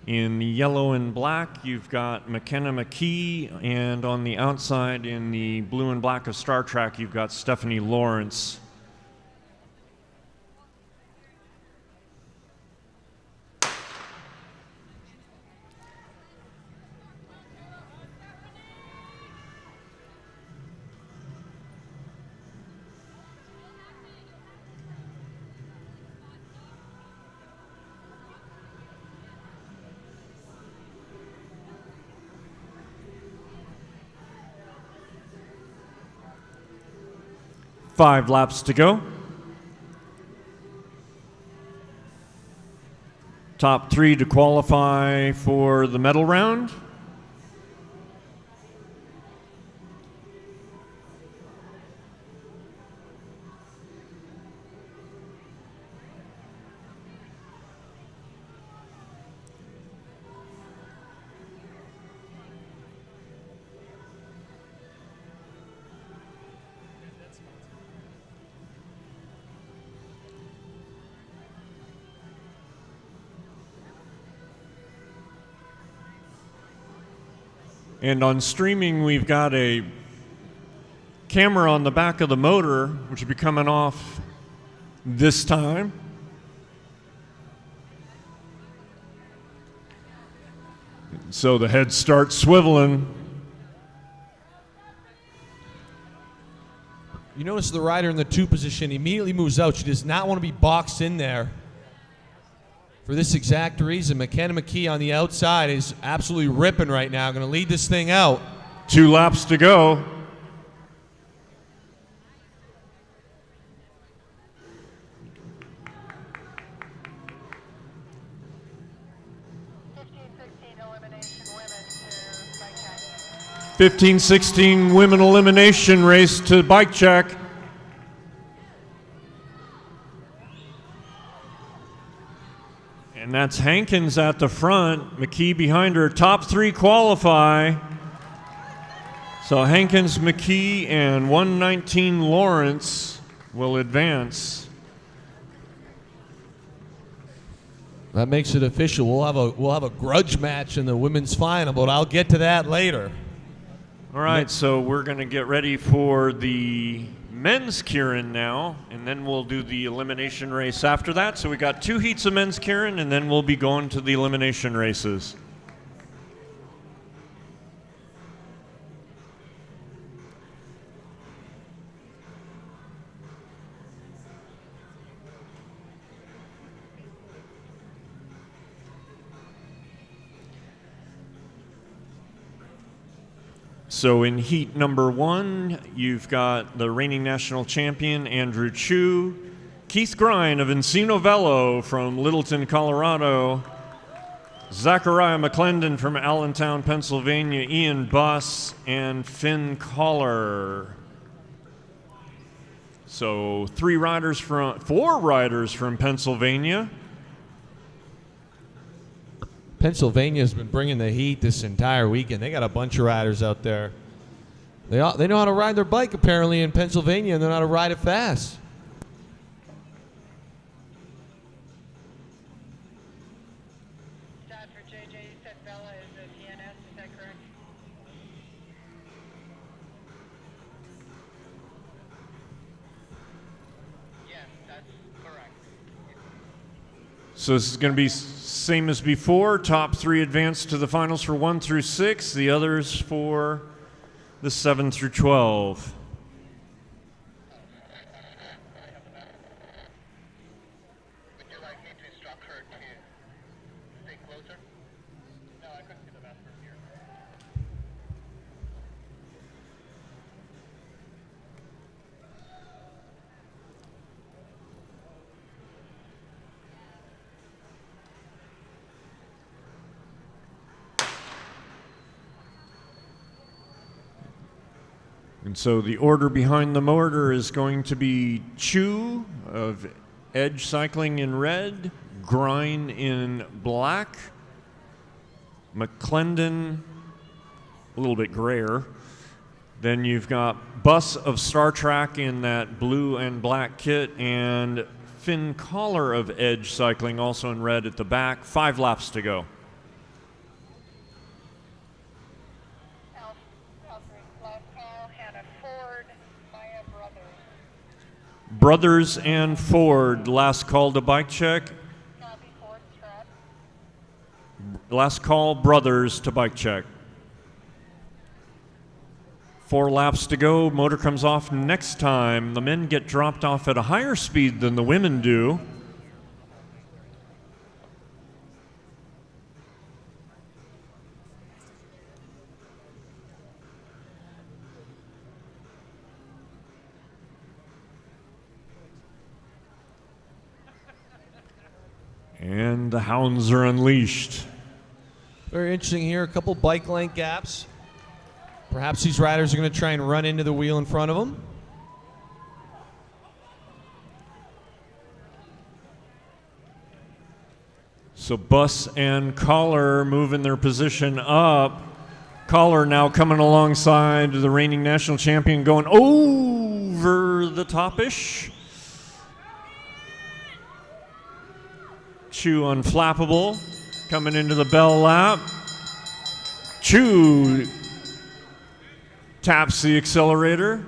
In the yellow and black, you've got McKenna McKee. And on the outside, in the blue and black of Star Trek, you've got Stephanie Lawrence. Five laps to go. Top 3 to qualify for the medal round. And on streaming, we've got a camera on the back of the motor, which will be coming off this time. So the head starts swiveling. You notice the rider in the 2 position immediately moves out. She does not want to be boxed in there. For this exact reason, McKenna McKee on the outside is absolutely ripping right now. Going to lead this thing out. 2 laps to go. Fifteen, 16 15-16 women women elimination elimination race to bike check. And that's Hankins at the front, McKee behind her. Top 3 qualify. So Hankins, McKee, and 119 Lawrence will advance. That makes it official. We'll have a grudge match in the women's final, but I'll get to that later. All right, so we're going to get ready for the men's keirin now, and then we'll do the elimination race after that. So we got 2 heats of men's keirin, and then we'll be going to the elimination races. So in heat number 1, you've got the reigning national champion, Andrew Chu, Keith Grine of Encino Velo from Littleton, Colorado, Zachariah McClendon from Allentown, Pennsylvania, Ian Buss, and Finn Collar. So 4 riders from Pennsylvania. Pennsylvania's been bringing the heat this entire weekend. They got a bunch of riders out there. They know how to ride their bike apparently in Pennsylvania, and they know how to ride it fast. Dad, for JJ, you said Bella is a PNS, is that correct? Yes, that's correct. So this is going to be same as before. Top 3 advance to the finals for 1 through 6. The others for the 7 through 12. Would you like me to instruct her to stay closer? No, I couldn't see the map from here. And so the order behind the mortar is going to be Chu of Edge Cycling in red, Grine in black, McClendon a little bit grayer. Then you've got Buss of Star Trek in that blue and black kit, and Finn Collar of Edge Cycling also in red at the back. 5 laps to go. Alfred, last call, Hannah Ford, Maya Brothers. Brothers and Ford, last call to bike check. Copy, Ford, Strat. Last call, Brothers to bike check. 4 laps to go. Motor comes off next time. The men get dropped off at a higher speed than the women do. And the hounds are unleashed. Very interesting here. A couple bike length gaps. Perhaps these riders are going to try and run into the wheel in front of them. So Buss and Collar moving their position up. Collar now coming alongside the reigning national champion, going over the top-ish. Chu unflappable coming into the bell lap. Chu taps the accelerator.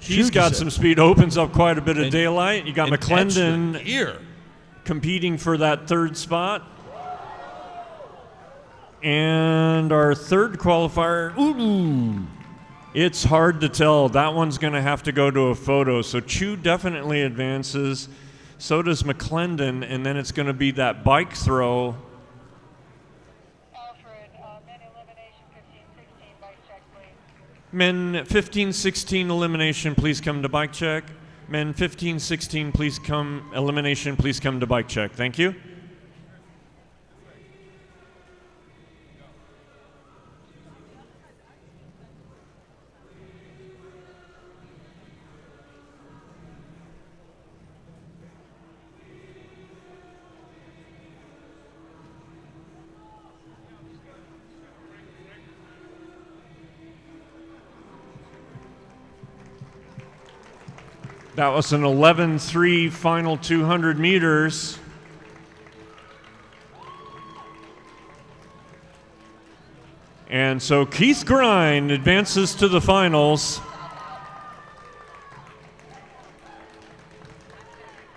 He's got some speed, opens up quite a bit of daylight. You got McClendon here competing for that 3rd spot. And our 3rd qualifier, ooh, it's hard to tell. That one's going to have to go to a photo. So Chu definitely advances. So does McClendon. And then it's going to be that bike throw. Alfred, men elimination 15-16, bike check, please. Men 15-16 elimination, please come to bike check. Men 15-16, please come, elimination, please come to bike check. Thank you. That was an 11-3 final 200 meters. And so Keith Grine advances to the finals.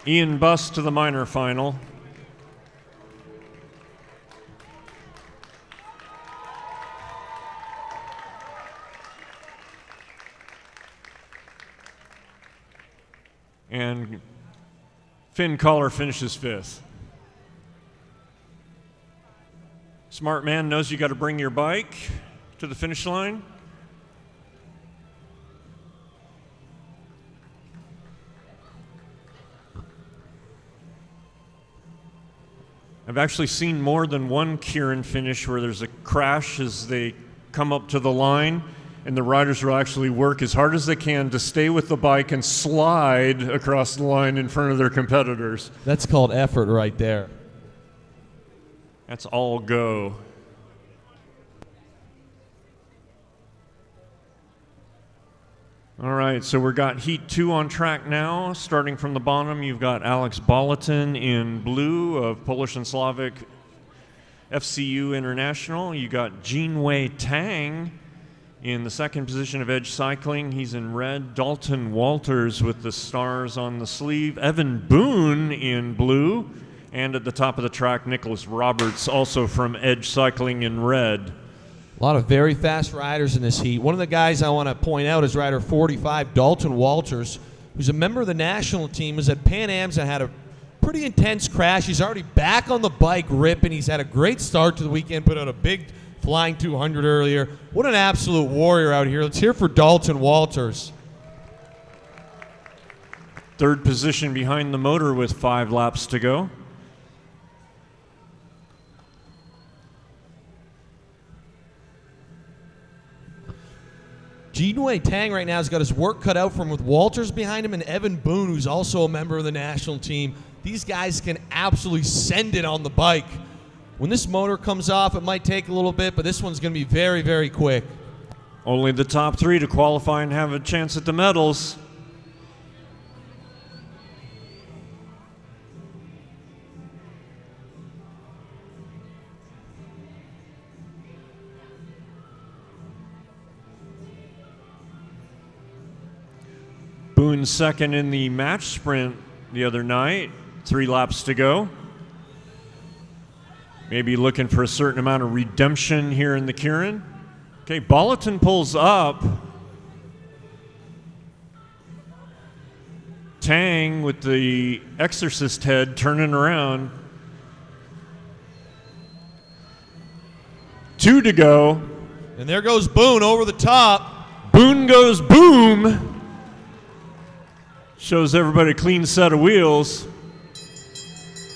Ian Buss to the minor final. And Finn Collar finishes 5th. Smart man knows you got to bring your bike to the finish line. I've actually seen more than one keirin finish where there's a crash as they come up to the line, and the riders will actually work as hard as they can to stay with the bike and slide across the line in front of their competitors. That's called effort right there. That's all go. All right, so we've got Heat 2 on track now. Starting from the bottom, you've got Alex Bolotin in blue of Polish and Slavic FCU International. You got Jinwei Tang in the second position of Edge Cycling. He's in red. Dalton Walters with the stars on the sleeve. Evan Boone in blue. And at the top of the track, Nicholas Roberts, also from Edge Cycling in red. A lot of very fast riders in this heat. One of the guys I want to point out is rider 45, Dalton Walters, who's a member of the national team, was at Pan Am's and had a pretty intense crash. He's already back on the bike ripping. He's had a great start to the weekend, put out a big flying 200 earlier. What an absolute warrior out here. Let's hear for Dalton Walters. Third position behind the motor with 5 laps to go. Jinwei Tang right now has got his work cut out from with Walters behind him and Evan Boone, who's also a member of the national team. These guys can absolutely send it on the bike. When this motor comes off, it might take a little bit, but this one's going to be very, very quick. Only the top 3 to qualify and have a chance at the medals. Boone second in the match sprint the other night. 3 laps to go. Maybe looking for a certain amount of redemption here in the keirin. Okay, Bolotin pulls up. Tang with the exorcist head turning around. 2 to go. And there goes Boone over the top. Boone goes boom. Shows everybody a clean set of wheels.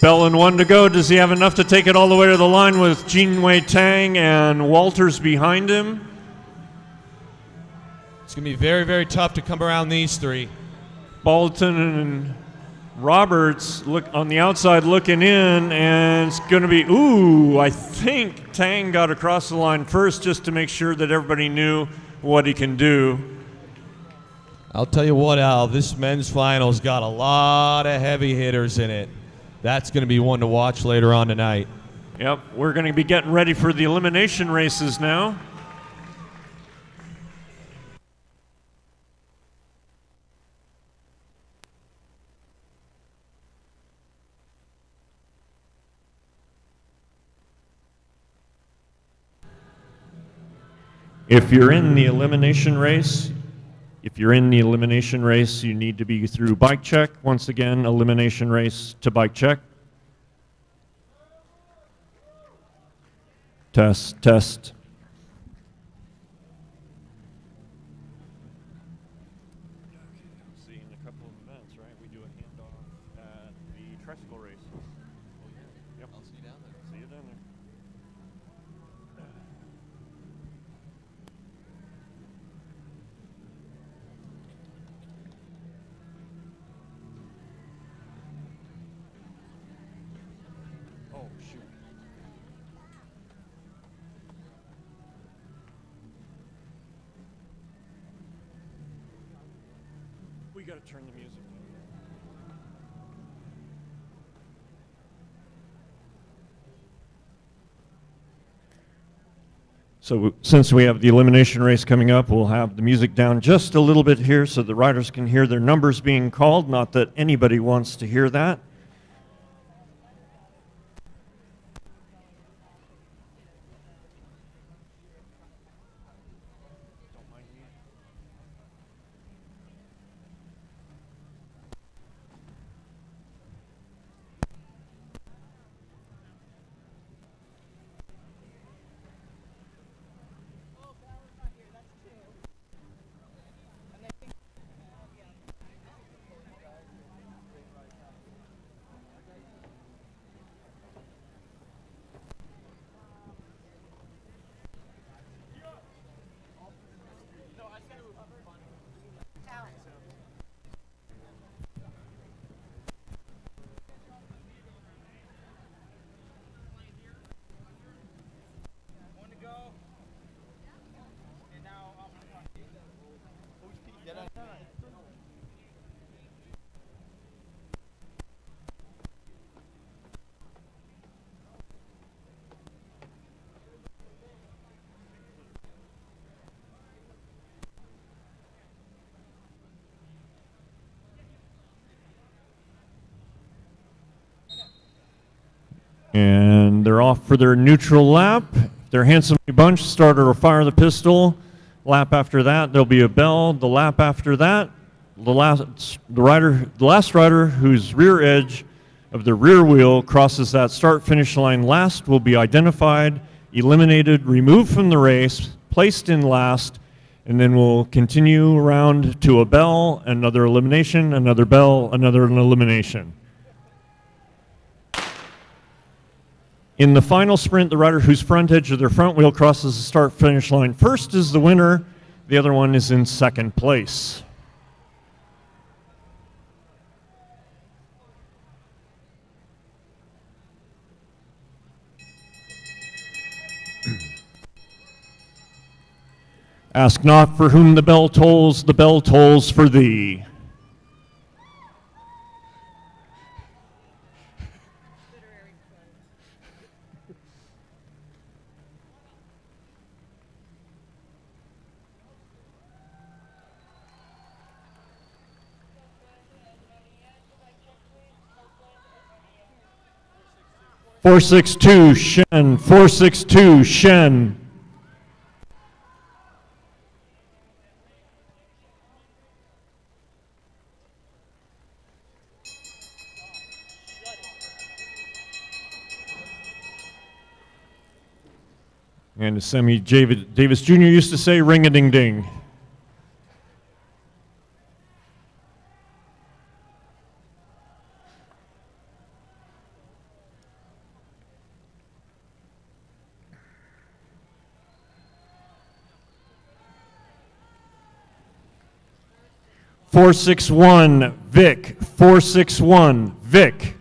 Bellin 1 to go. Does he have enough to take it all the way to the line with Jinwei Tang and Walters behind him? It's going to be very, very tough to come around these 3. Bolotin and Roberts look on the outside looking in, and it's going to be, I think Tang got across the line first just to make sure that everybody knew what he can do. I'll tell you what, Al, this men's final's got a lot of heavy hitters in it. That's going to be one to watch later on tonight. Yep, we're going to be getting ready for the elimination races now. If you're in the elimination race, you need to be through bike check. Once again, elimination race to bike check. Test, test. See, in a couple of events, right, we do a handoff at the Tricycle race. Yep. I'll see you down there. See you down there. Oh, shoot. We gotta turn the music down. So since we have the elimination race coming up, we'll have the music down just a little bit here so the riders can hear their numbers being called. Not that anybody wants to hear that. And they're off for their neutral lap. They're handsomely bunched. Starter will fire the pistol. Lap after that, there'll be a bell. The lap after that, the last rider whose rear edge of the rear wheel crosses that start-finish line last will be identified, eliminated, removed from the race, placed in last, and then we'll continue around to a bell, another elimination, another bell, another elimination. In the final sprint, the rider whose front edge of their front wheel crosses the start-finish line first is the winner. The other one is in second place. Ask not for whom the bell tolls for thee. Four 462 Shen, 462 Shen. And as Sammy Davis Jr. used to say, ring-a-ding-ding. Four 6-1 Vic, 461 Vic.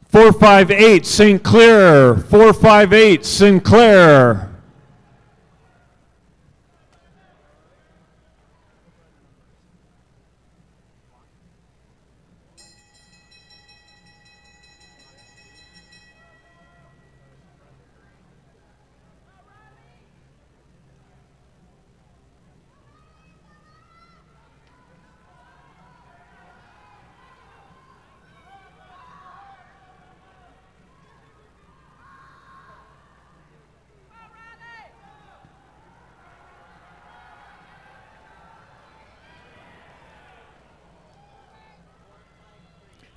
Four 5-8 St. Clair, 458 Sinclair.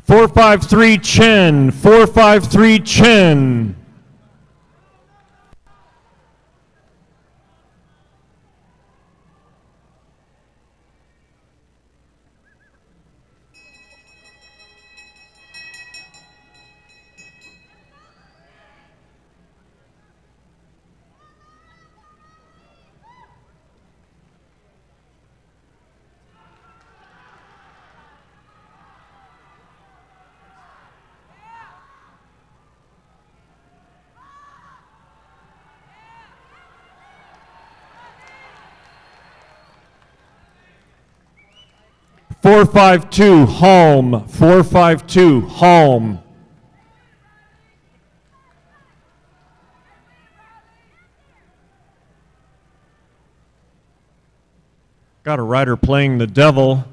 Four 5-3 Chen, 453 Chen. Four 5-2 Holm, 452 Holm. Got a rider playing the devil.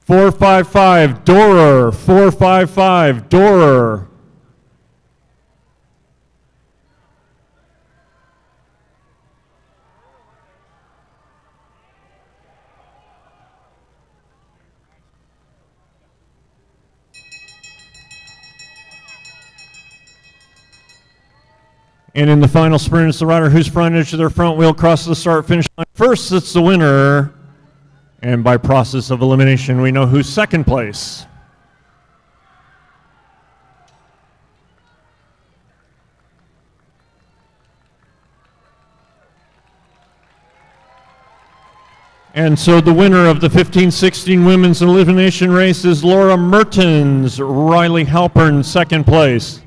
455, Dorer. 455, Dorer. And in the final sprint, it's the rider whose front edge of their front wheel crosses the start-finish line first. It's the winner. And by process of elimination, we know who's second place. And so the winner of the 15-16 women's elimination race is Laura Mertens. Riley Halpern, second place.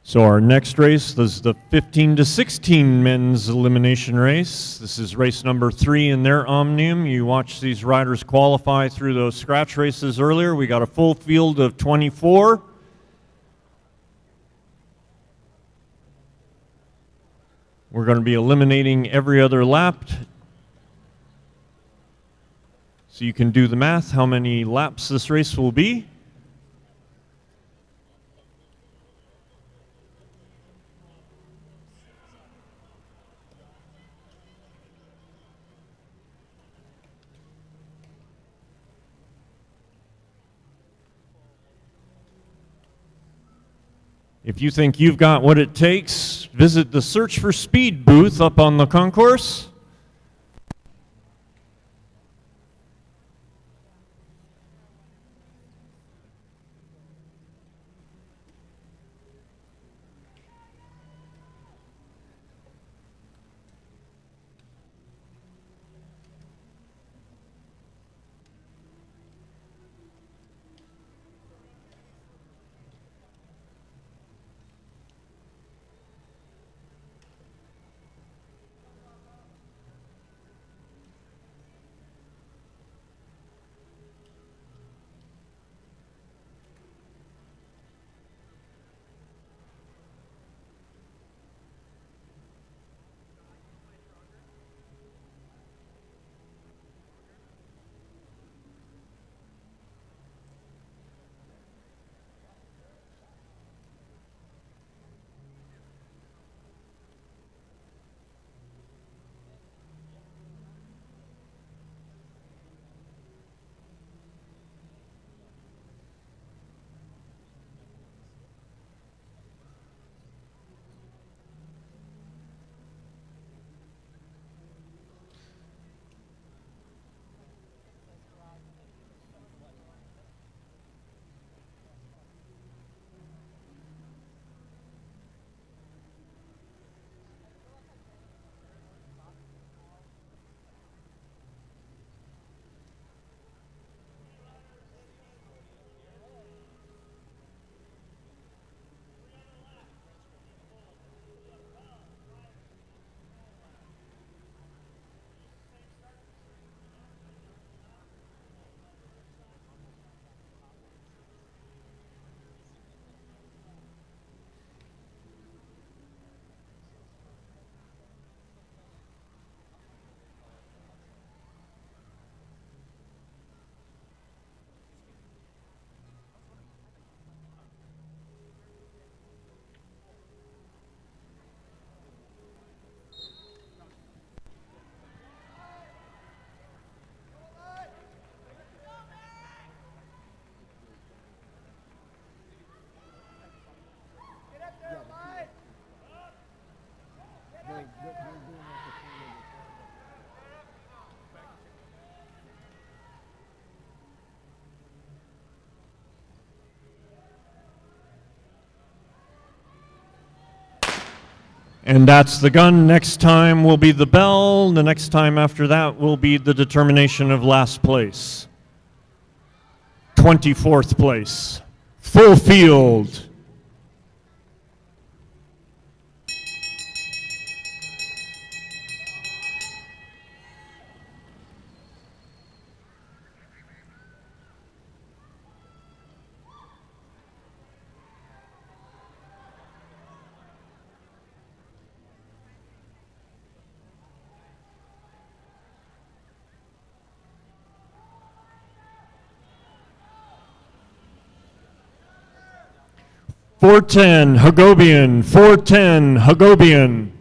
So our next race is the 15-16 men's elimination race. This is race number 3 in their Omnium. You watched these riders qualify through those scratch races earlier. We got a full field of 24. We're going to be eliminating every other lap. So you can do the math, how many laps this race will be. If you think you've got what it takes, visit the Search for Speed booth up on the concourse. And that's the gun. Next time will be the bell. The next time after that will be the determination of last place. 24th place. Full field. .410 Hagobian, 410 Hagobian.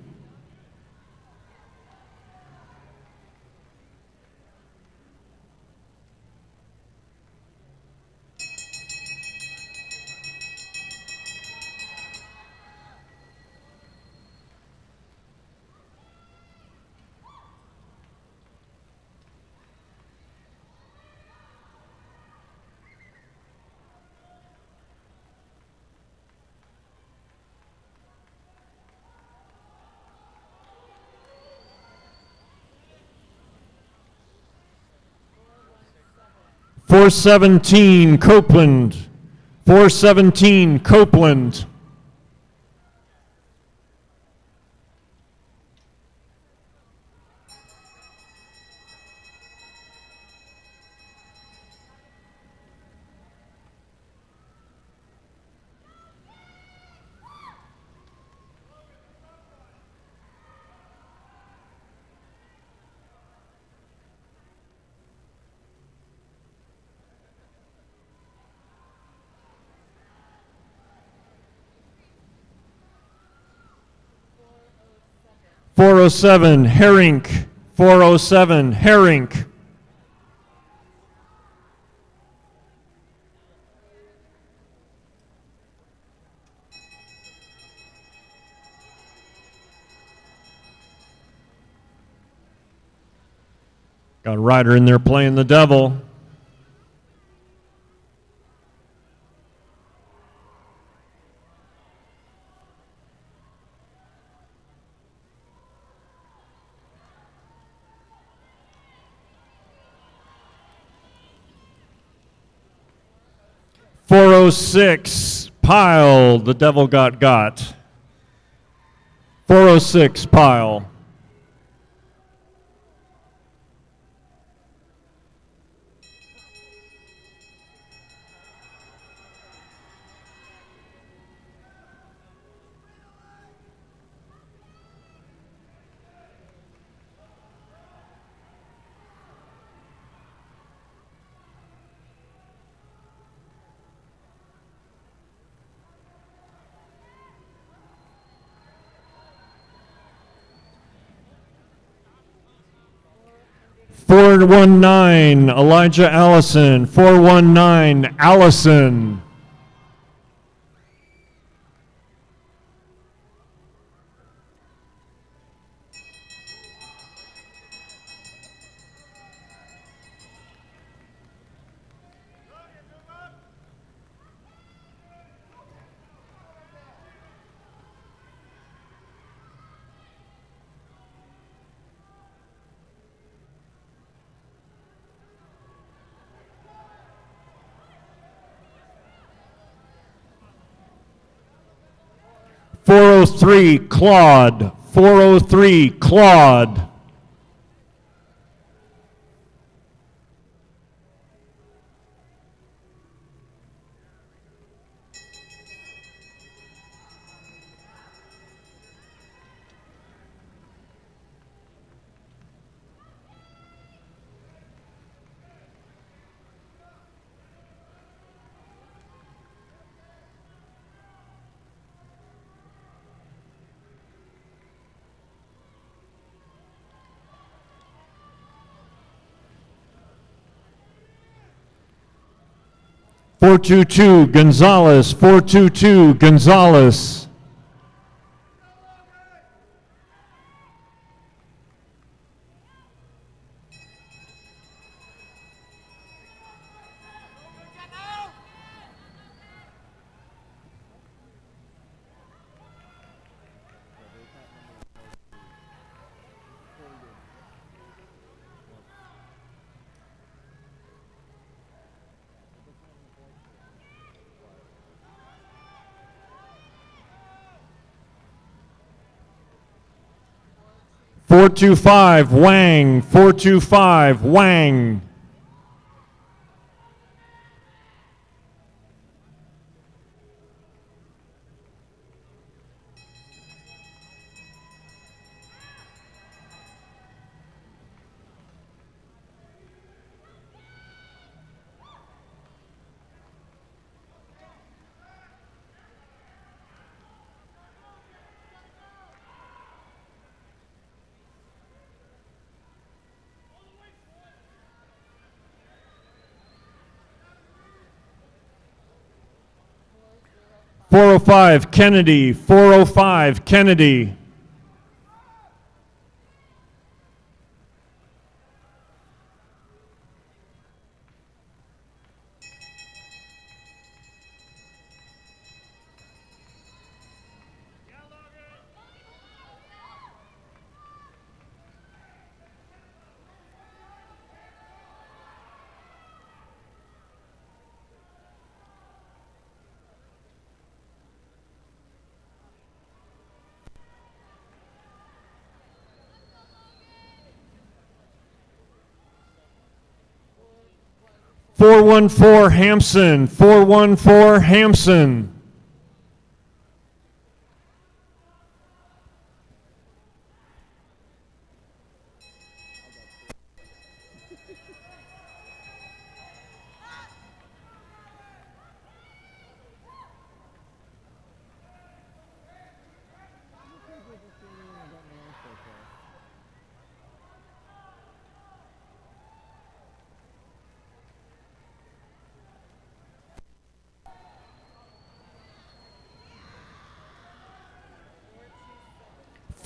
.417 Copeland, 417 Copeland. .407 Herink, 407 Herink. Got a rider in there playing the devil. .406 Pile, the devil got. .406 Pile. .419 Elijah Allison, .419 Allison. .403 Claude, .403 Claude. .422 Gonzalez, .422 Gonzalez. 425, Wang. 425, Wang. .405 Kennedy, 405 Kennedy. .414 Hampson, 414 Hampson.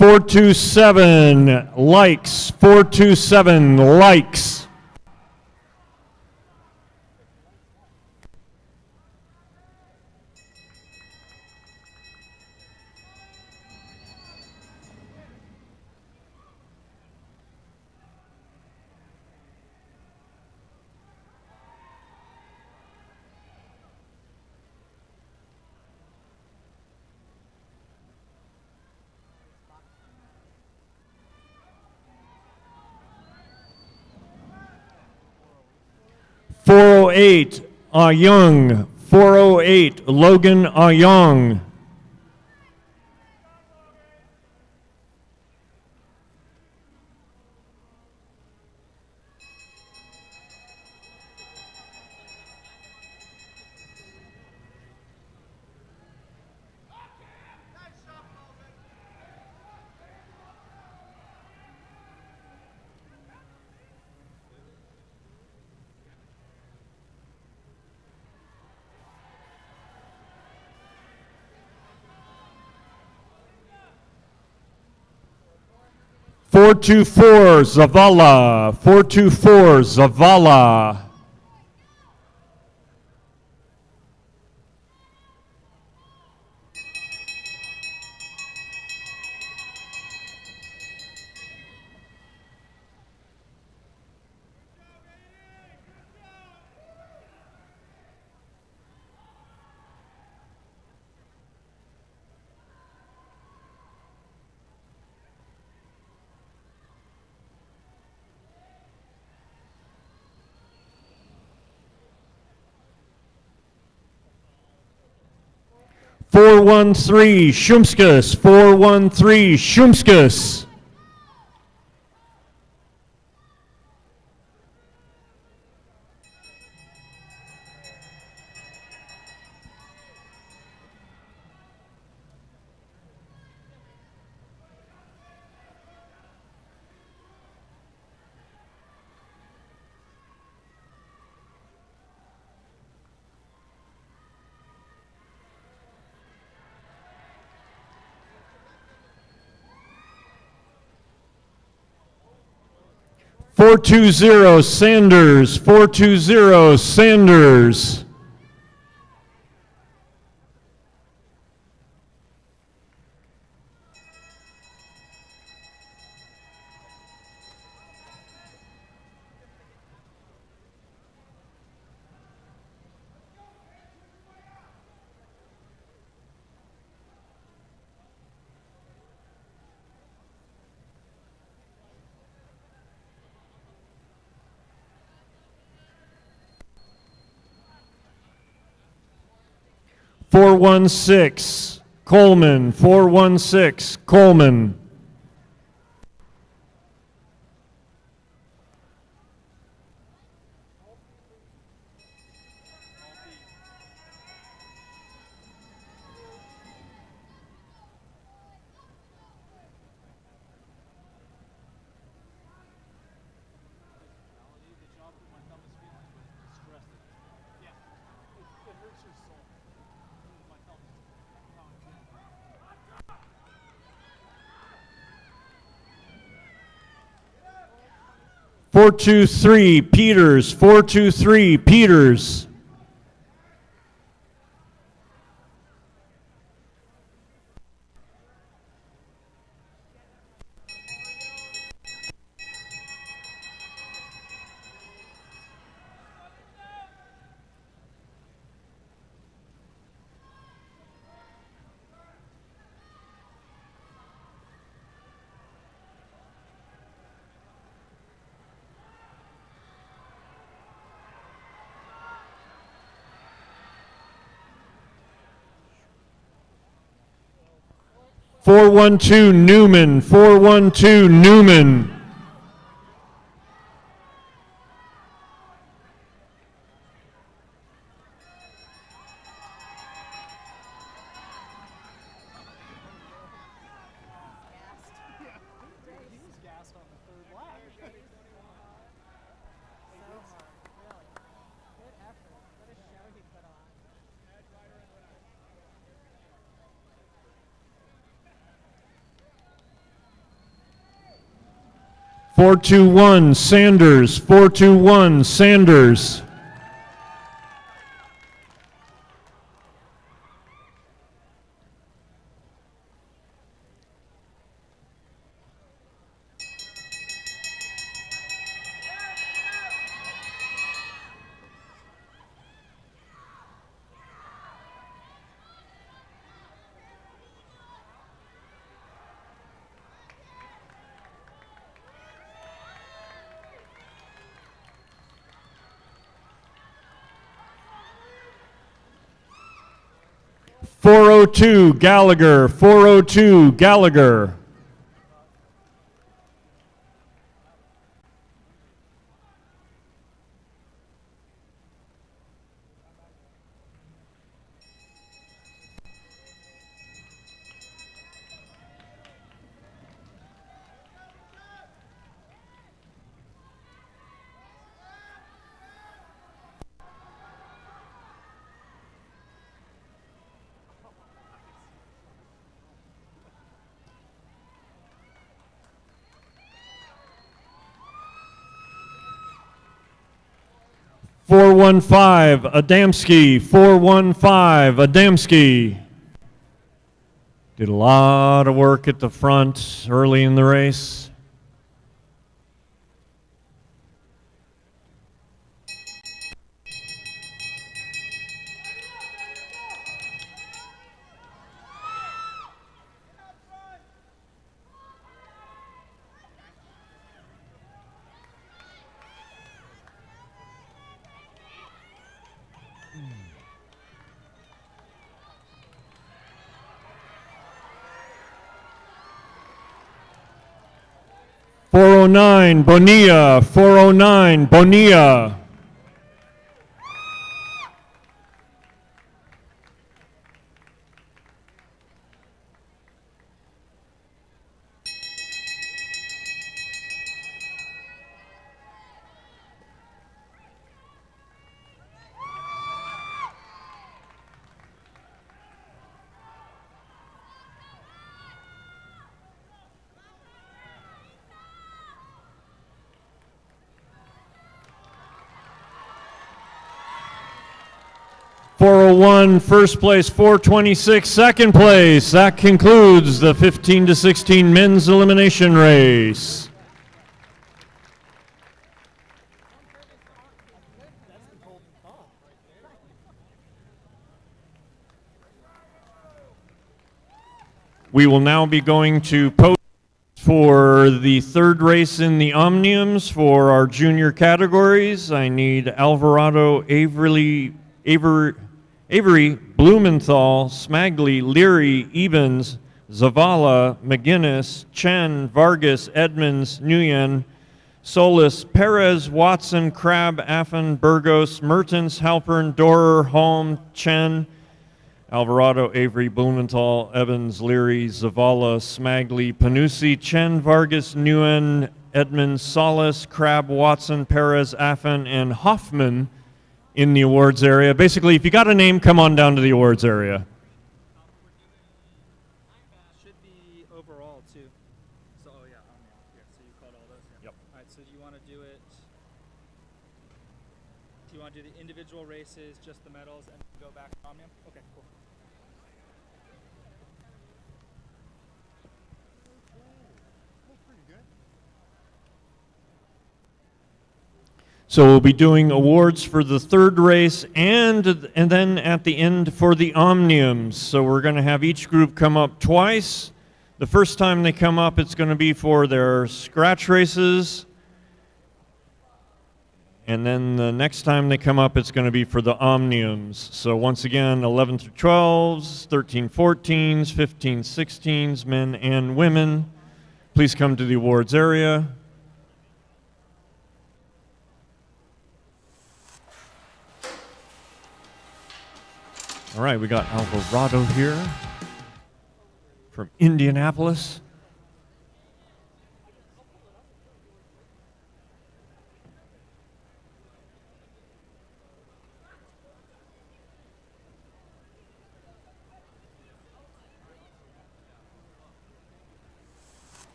.427 likes, 427 likes. .408 Young, 408 Logan Young. .424 Zavala, 424 Zavala. .413 Shumskus, 413 Shumskus. .420 Sanders, 420 Sanders. 416, Coleman. 416, Coleman. Four, 2, 3, Peters. 4, 2, 3, Peters. Four, 1, 2, Newman. 4, 1, 2, Newman. Four, 2, 1, Sanders. 4, 2, 1, Sanders. Four, 02, Gallagher. 4, 02, Gallagher. Four, 1, 5, Adamski. 4, 1, 5, Adamski. Did a lot of work at the front early in the race. .409 Bonilla. 409 Bonilla. .401 first place, 426 second place. That concludes the 15 to 16 men's elimination race. We will now be going to post for the third race in the Omniums for our junior categories. I need Alvarado Avery, Blumenthal, Smagli, Leary, Evans, Zavala, McGinnis, Chen, Vargas, Edmonds, Nguyen, Solis, Perez, Watson, Crabb, Affan, Burgos, Mertens, Halpern, Dorer, Holm, Chen, Alvarado, Avery, Blumenthal, Evans, Leary, Zavala, Smagli, Panusi, Chen, Vargas, Nguyen, Edmonds, Solis, Crabb, Watson, Perez, Affan, and Hoffman in the awards area. Basically, if you got a name, come on down to the awards area. Should be overall too. So oh yeah, Omnium. Here, so you called all those. Yeah. Yep. All right. So do you want to do it? Do you want to do the individual races, just the medals, and go back to Omnium? Okay, cool. So we'll be doing awards for the third race and then at the end for the Omniums. So we're going to have each group come up twice. The first time they come up, it's going to be for their scratch races. And then the next time they come up, it's going to be for the Omniums. So once again, 11 through 12s, 13, 14s, 15, 16s, men and women. Please come to the awards area. All right, we got Alvarado here from Indianapolis.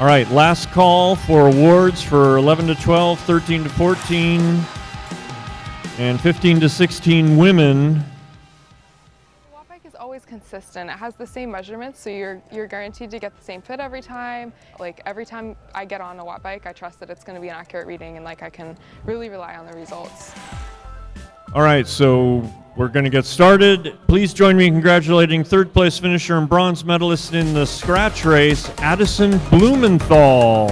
All right, last call for awards for 11 to 12, 13 to 14, and 15 to 16 women. The watt bike is always consistent. It has the same measurements, so you're guaranteed to get the same fit every time. Like every time I get on a watt bike, I trust that it's going to be an accurate reading and like I can really rely on the results. All right, so we're going to get started. Please join me in congratulating third place finisher and bronze medalist in the scratch race, Addison Blumenthal.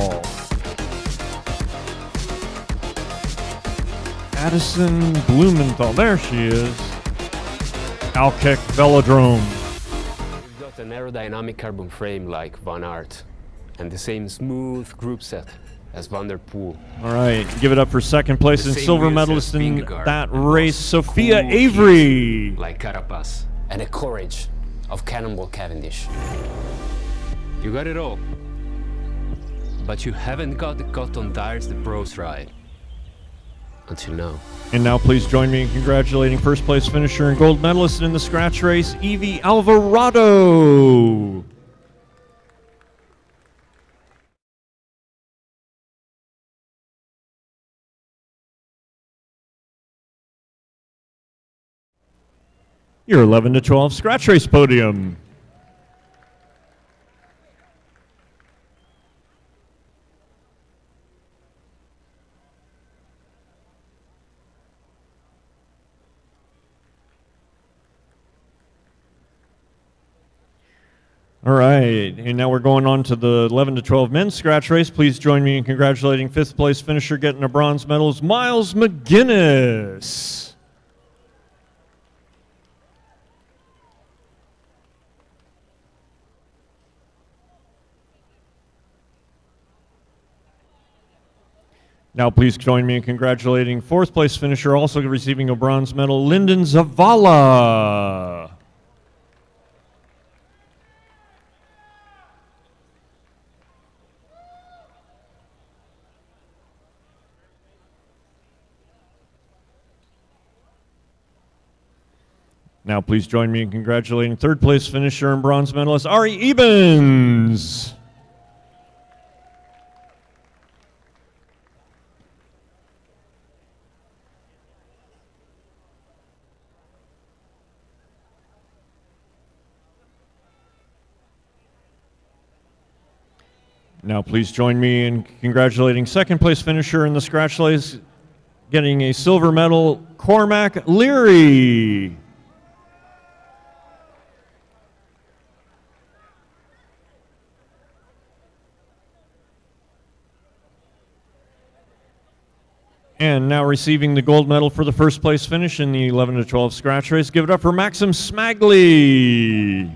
Addison Blumenthal, there she is. Alkek Velodrome. We've got an aerodynamic carbon frame like Van Aert and the same smooth group set as Van der Poel. All right, give it up for second place The and same silver wheels medalist as in Vingegaard that and race, those Sophia cool Avery. kids like Carapaz and the courage of Cannonball Cavendish. You got it all, but you haven't got the cotton tires the pros ride. Until now. And now please join me in congratulating first place finisher and gold medalist in the scratch race, Evie Alvarado. Your 11 to 12 scratch race podium. All right, and now we're going on to the 11 to 12 men's scratch race. Please join me in congratulating fifth place finisher getting a bronze medal is Miles McGinnis. Now please join me in congratulating fourth place finisher also receiving a bronze medal, Lyndon Zavala. Now please join me in congratulating third place finisher and bronze medalist, Ari Ebens. Now please join me in congratulating second place finisher in the scratch race, getting a silver medal, Cormac Leary. And now receiving the gold medal for the first place finish in the 11 to 12 scratch race. Give it up for Maxim Smagli.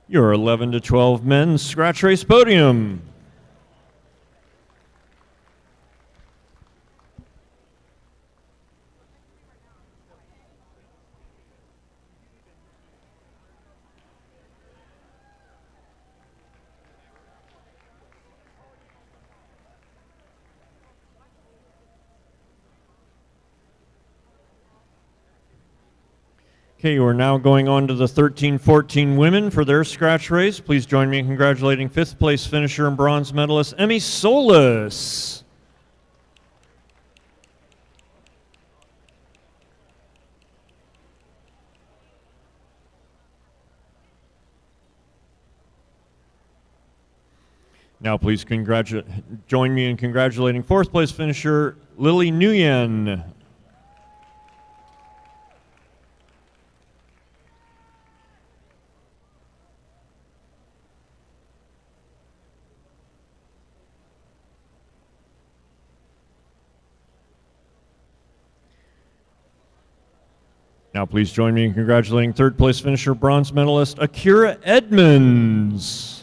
Your 11 to 12 men's scratch race podium. Okay, we're now going on to the 13-14 women for their scratch race. Please join me in congratulating fifth place finisher and bronze medalist Emmy Solis. Now please join me in congratulating fourth place finisher Lily Nguyen. Now please join me in congratulating third place finisher bronze medalist Akira Edmonds.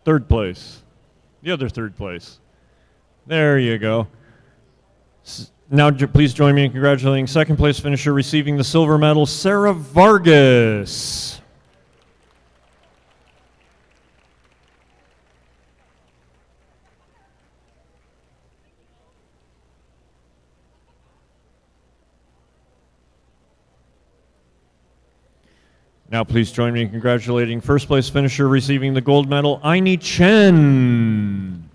Third place. The other third place. There you go. Now please join me in congratulating second place finisher receiving the silver medal, Sarah Vargas. Now please join me in congratulating first place finisher receiving the gold medal, Aini Chen.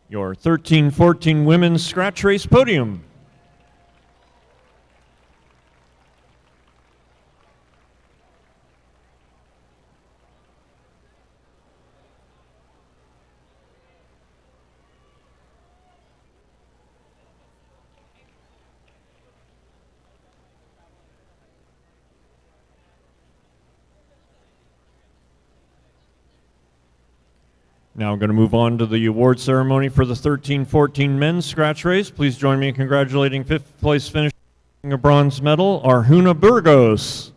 Your 13-14 women's scratch race podium. Now I'm going to move on to the award ceremony for the 13-14 men's scratch race. Please join me in congratulating fifth place finishing a bronze medal, Arjuna Burgos.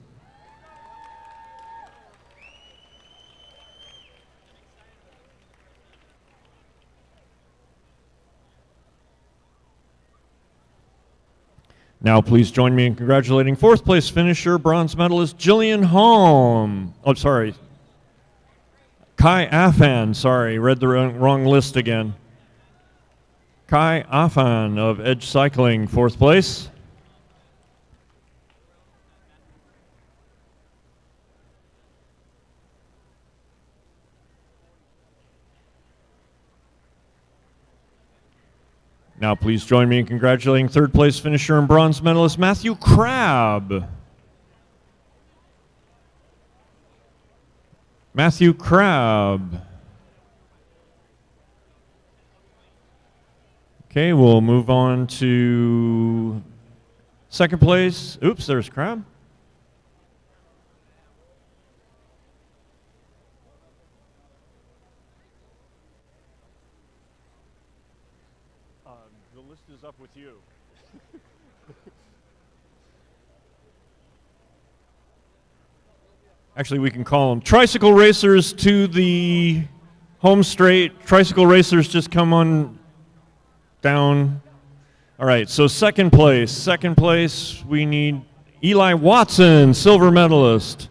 Now please join me in congratulating fourth place finisher, bronze medalist Jillian Holm. Oh, sorry. Kai Afan, sorry, read the wrong list again. Kai Afan of Edge Cycling, fourth place. Now please join me in congratulating third place finisher and bronze medalist Matthew Crabb. Matthew Crabb. Okay, we'll move on to second place. Oops, there's Crabb. The list is up with you. Actually, we can call them Tricycle Racers to the home straight. Tricycle Racers, just come on down. All right, so second place, we need Eli Watson, silver medalist.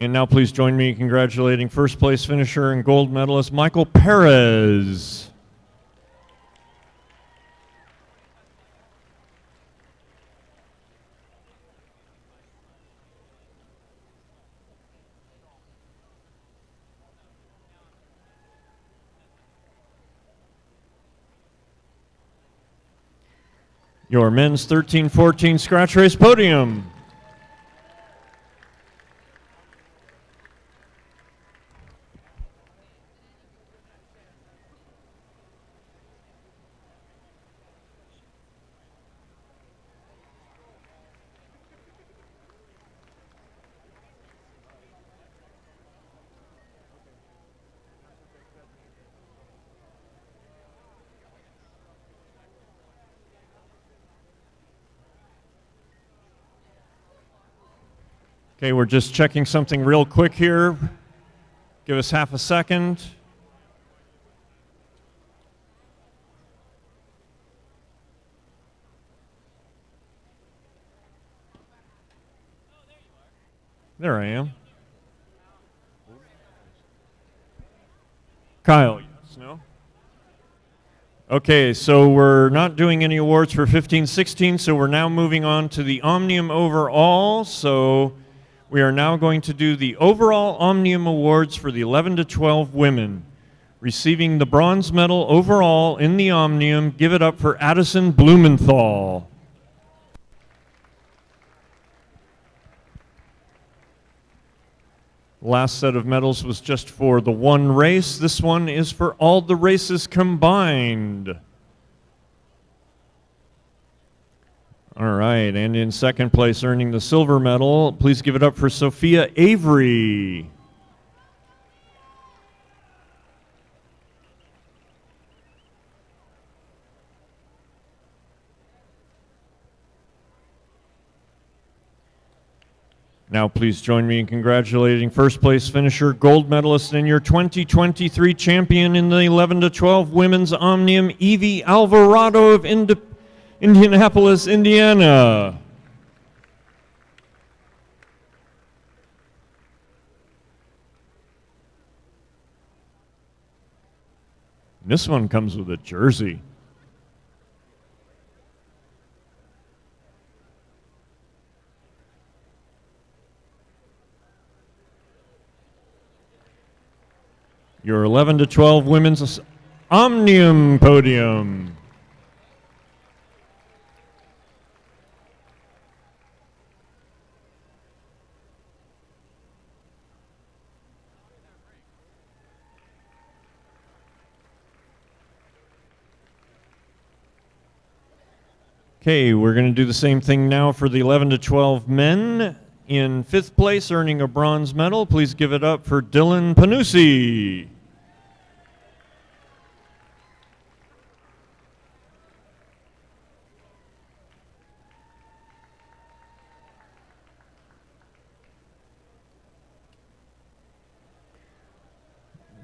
And now please join me in congratulating first place finisher and gold medalist Michael Perez. Your men's 13-14 scratch race podium. Okay, we're just checking something real quick here. Give us half a second. There I am. Kyle, yes, no? Okay, so we're not doing any awards for 15-16, so we're now moving on to the Omnium overall. So we are now going to do the overall Omnium awards for the 11-12 women. Receiving the bronze medal overall in the Omnium, give it up for Addison Blumenthal. Last set of medals was just for the one race. This one is for all the races combined. All right, and in second place, earning the silver medal, please give it up for Sophia Avery. Now please join me in congratulating first place finisher, gold medalist, and your 2023 champion in the 11-12 women's Omnium, Evie Alvarado of Indianapolis, Indiana. This one comes with a jersey. Your 11-12 women's Omnium podium. Okay, we're going to do the same thing now for the 11-12 men. In fifth place, earning a bronze medal, please give it up for Dylan Panucci.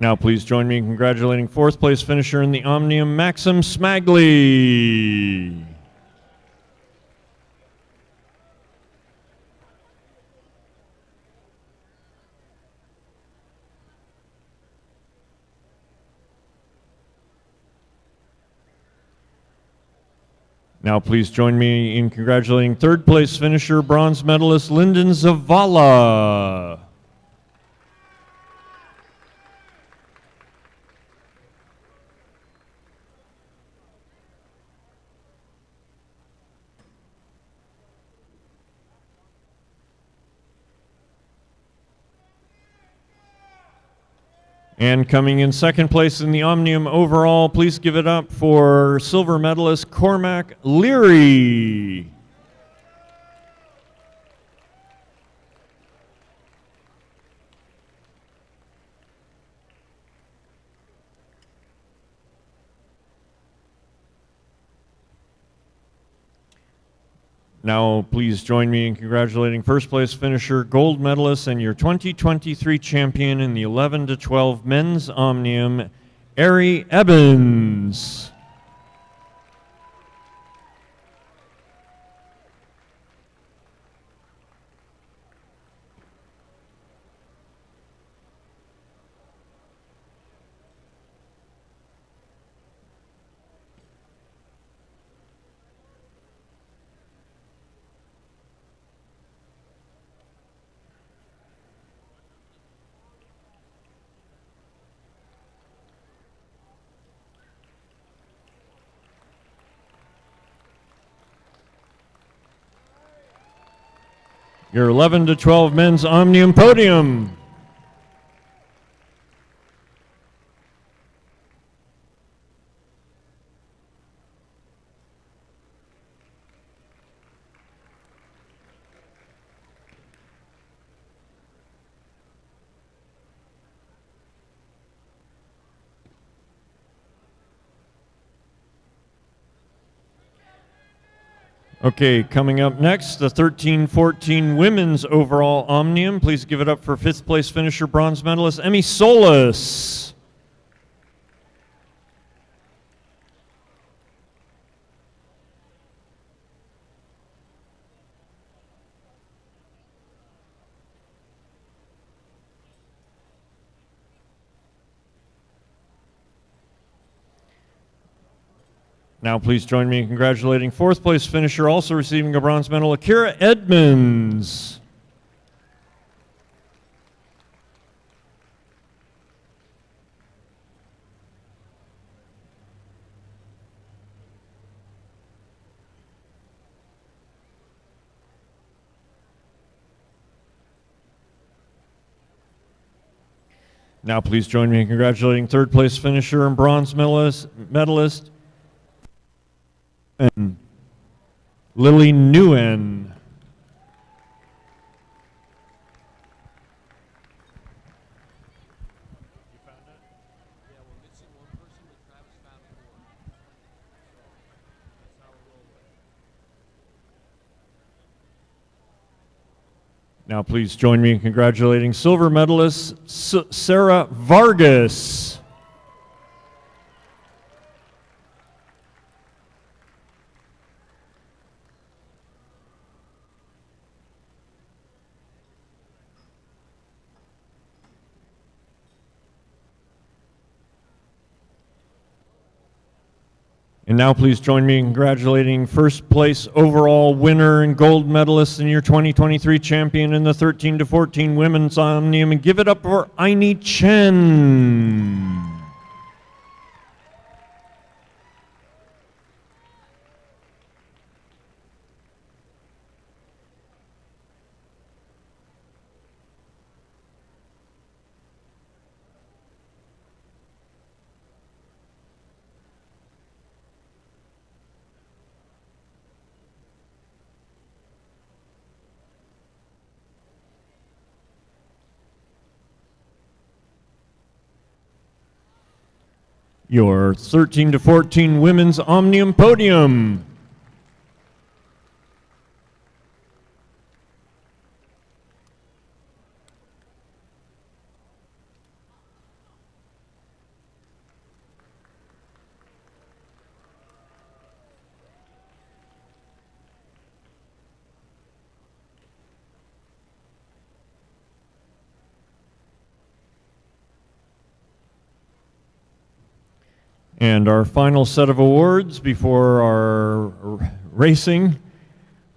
Now please join me in congratulating fourth place finisher in the Omnium, Maxim Smagli. Now please join me in congratulating third place finisher, bronze medalist Lyndon Zavala. And coming in second place in the Omnium overall, please give it up for silver medalist Cormac Leary. Now, please join me in congratulating first place finisher, gold medalist, and your 2023 champion in the 11-12 men's Omnium, Ari Evans. your 11 to 12 men's Omnium podium. Okay, coming up next, the 13-14 women's overall Omnium. Please give it up for 5th place finisher, bronze medalist Emmy Solis. Now please join me in congratulating 4th place finisher, also receiving a bronze medal, Akira Edmonds. Now please join me in congratulating 3rd place finisher and bronze medalist and Lily Nguyen. Now please join me in congratulating silver medalist Sarah Vargas. And now please join me in congratulating 1st place overall winner and gold medalist and your 2023 champion in the 13-14 women's Omnium, and give it up for Aini Chen. Your 13-14 women's Omnium podium. And our final set of awards before our racing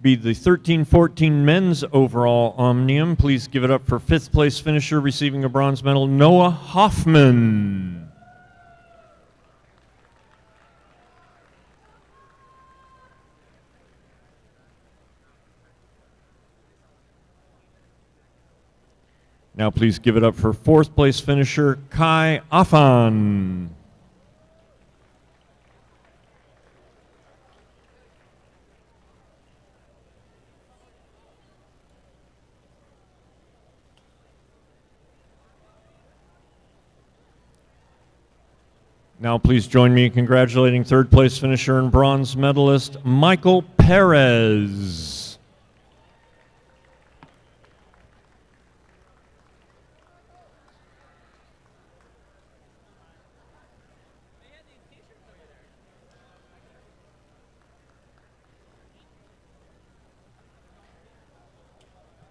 be the 13-14 men's overall Omnium. Please give it up for 5th place finisher receiving a bronze medal, Noah Hoffman. Now please give it up for 4th place finisher, Kai Afan. Now please join me in congratulating 3rd place finisher and bronze medalist, Michael Perez.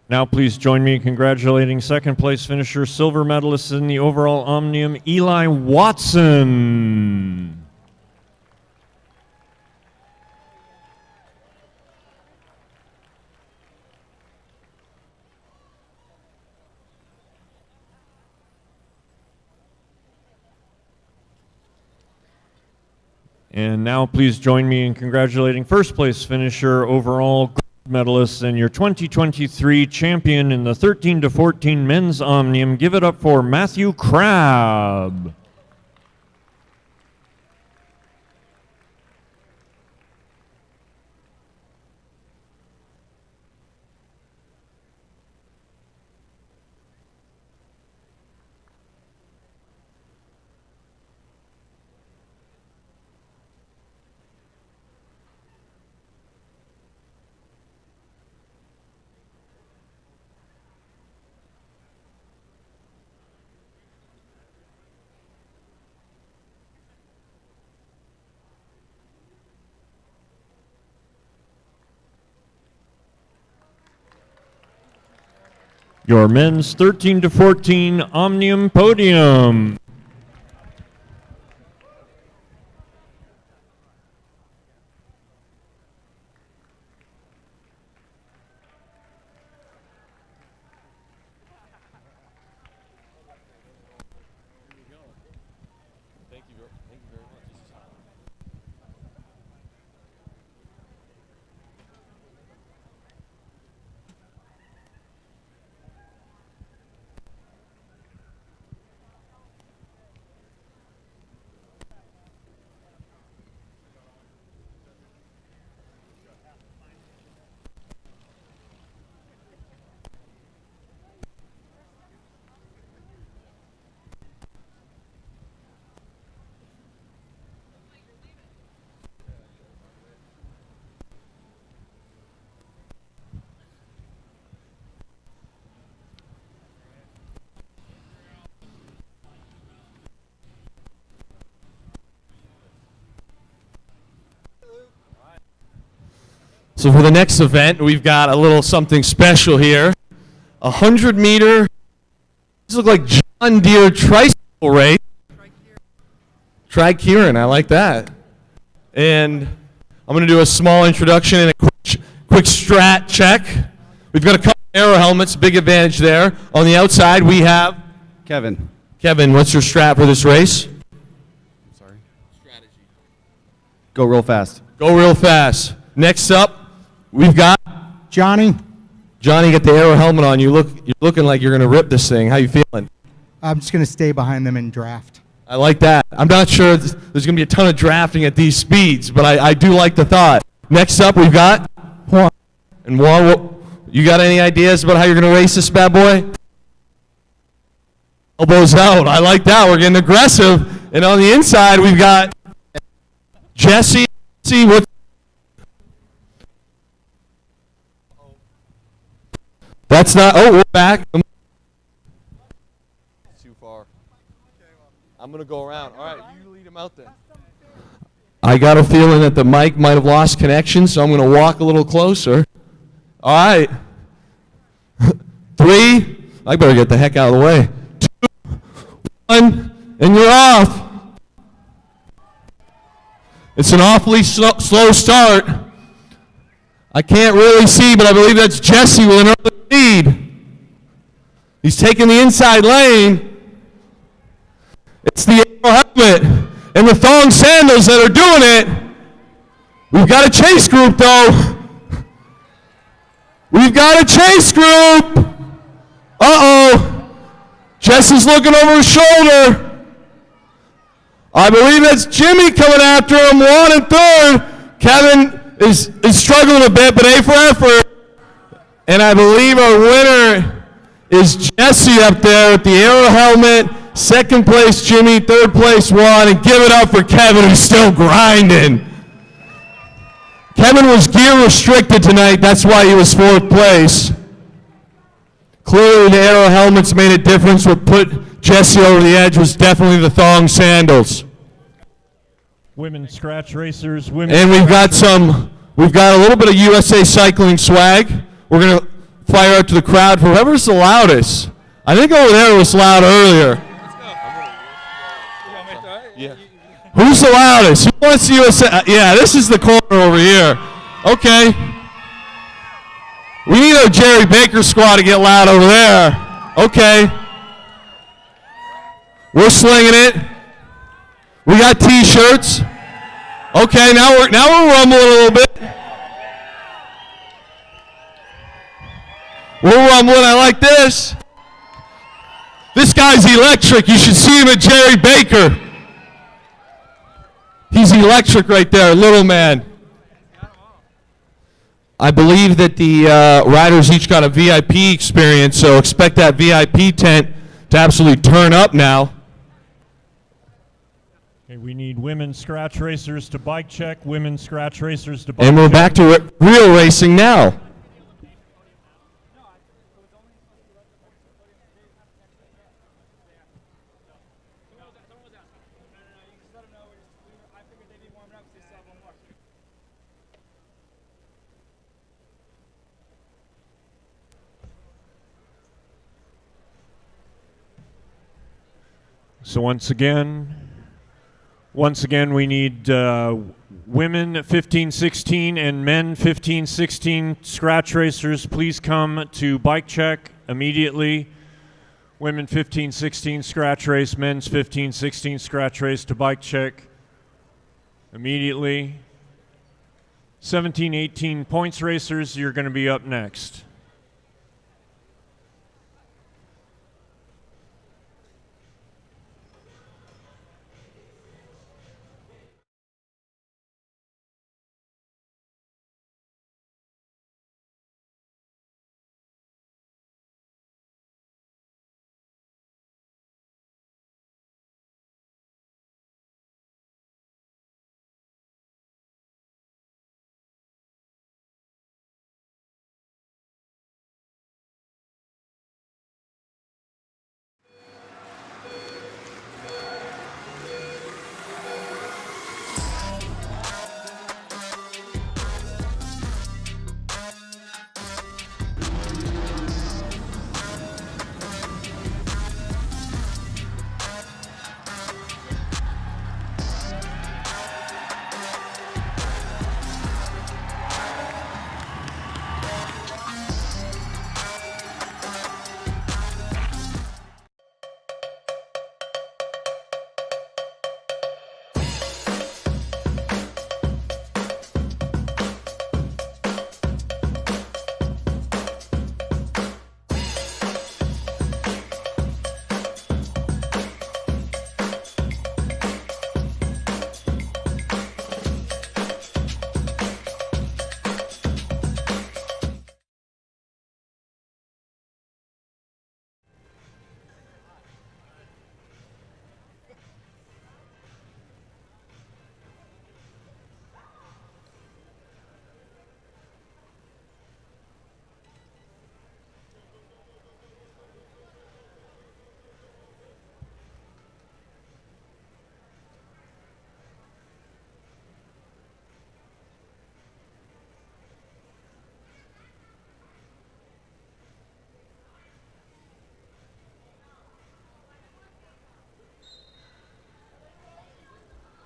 Now please join me in congratulating 2nd place finisher, silver medalist in the overall Omnium, Eli Watson. And now please join me in congratulating 1st place finisher overall, medalists and your 2023 champion in the 13 to 14 men's Omnium. Give it up for Matthew Crabb. Your men's 13 to 14 Omnium podium. So for the next event, we've got a little something special here. 100-meter, these look like John Deere Tricycle race. Keirin, I like that. And I'm going to do a small introduction and a quick strat check. We've got a couple aero helmets, big advantage there. On the outside, we have Kevin. Kevin, what's your strat for this race? I'm sorry. Strategy. Go real fast. Go real fast. Next up, we've got Johnny. Johnny, get the aero helmet on. You're looking like you're going to rip this thing. How you feeling? I'm just going to stay behind them and draft. I like that. I'm not sure there's going to be a ton of drafting at these speeds, but I do like the thought. Next up, we've got Juan. And Juan, you got any ideas about how you're going to race this bad boy? Elbows out. I like that. We're getting aggressive. And on the inside, we've got Jesse. See what? That's not. Oh, we're back. Too far. I'm going to go around. All right, you lead him out there. I got a feeling that the mic might have lost connection, so I'm going to walk a little closer. All right. 3. I better get the heck out of the way. 2, 1, and you're off. It's an awfully slow start. I can't really see, but I believe that's Jesse with an early lead. He's taking the inside lane. It's the aero helmet and the thong sandals that are doing it. We've got a chase group, though. We've got a chase group. Uh-oh. Jesse's looking over his shoulder. I believe that's Jimmy coming after him, 1 and 3rd. Kevin is struggling a bit, but A for effort. And I believe our winner is Jesse up there with the aero helmet. 2nd place, Jimmy. 3rd place, Juan. And give it up for Kevin, who's still grinding. Kevin was gear restricted tonight. That's why he was 4th place. Clearly, the aero helmets made a difference. What put Jesse over the edge was definitely the thong sandals. Women scratch racers. And we've got a little bit of USA Cycling swag. We're going to fire out to the crowd for whoever's the loudest. I think over there was loud earlier. Yeah. Who's the loudest? Who wants the USA? Yeah, this is the corner over here. Okay. We need a Jerry Baker squad to get loud over there. Okay. We're slinging it. We got T-shirts. Okay, now we're rumbling a little bit. We'll run one. I like this. This guy's electric. You should see him at Jerry Baker. He's electric right there, little man. I believe that the riders each got a VIP experience, so expect that VIP tent to absolutely turn up now. Okay, we need women scratch racers to bike check, women scratch racers to bike check. And we're back to real racing now. So once again, we need women 15-16 and men 15-16 scratch racers. Please come to bike check immediately. Women 15-16 scratch race, men's 15-16 scratch race to bike check immediately. 17-18 points racers, you're going to be up next.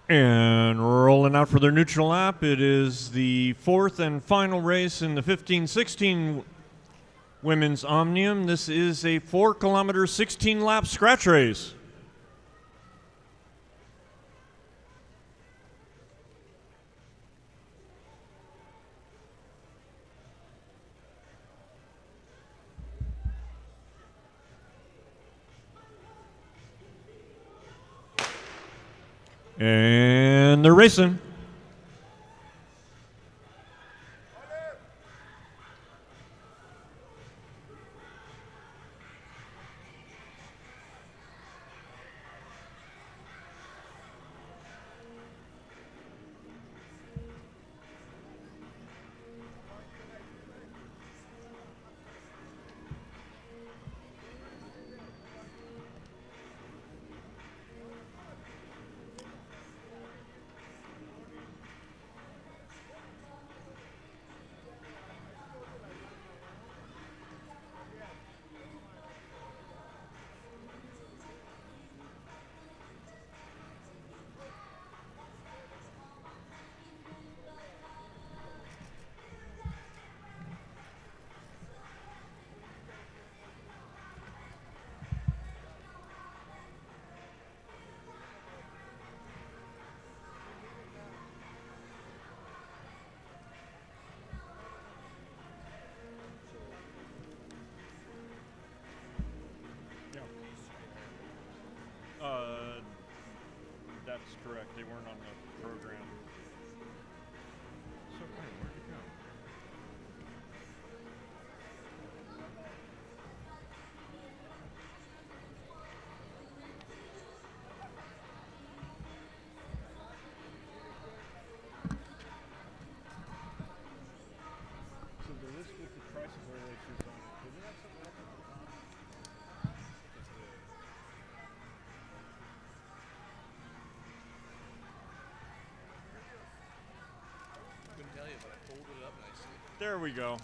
And rolling out for their neutral lap, it is the fourth and final race in the 15-16 women's Omnium. This is a 4-kilometer, 16-lap scratch race. And they're racing. correct. They weren't on the program. So, wait, where'd it go? So the list with the tricycle racers on it, does it have something else at the top? Couldn't tell you, but I folded it up nicely. There we go.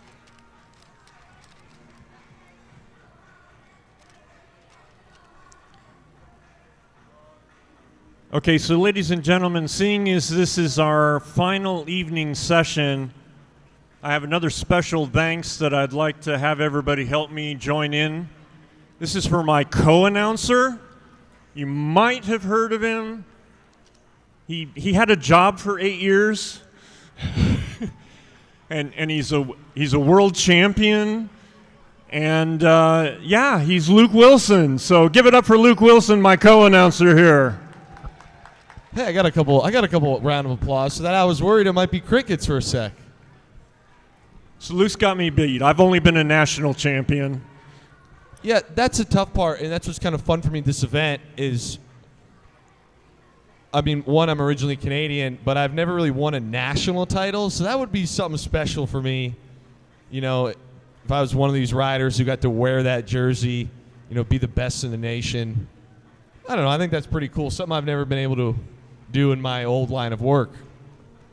Okay, so ladies and gentlemen, seeing as this is our final evening session, I have another special thanks that I'd like to have everybody help me join in. This is for my co-announcer. You might have heard of him. He had a job for 8 years, and he's a world champion. And yeah, he's Luke Wilson. So give it up for Luke Wilson, my co-announcer here. Hey, I got a couple round of applause. So that I was worried it might be crickets for a sec. So Luke's got me beat. I've only been a national champion. Yeah, that's a tough part, and that's what's kind of fun for me. This event is, I mean, one, I'm originally Canadian, but I've never really won a national title, so that would be something special for me. You know, if I was one of these riders who got to wear that jersey, you know, be the best in the nation. I don't know. I think that's pretty cool. Something I've never been able to do in my old line of work.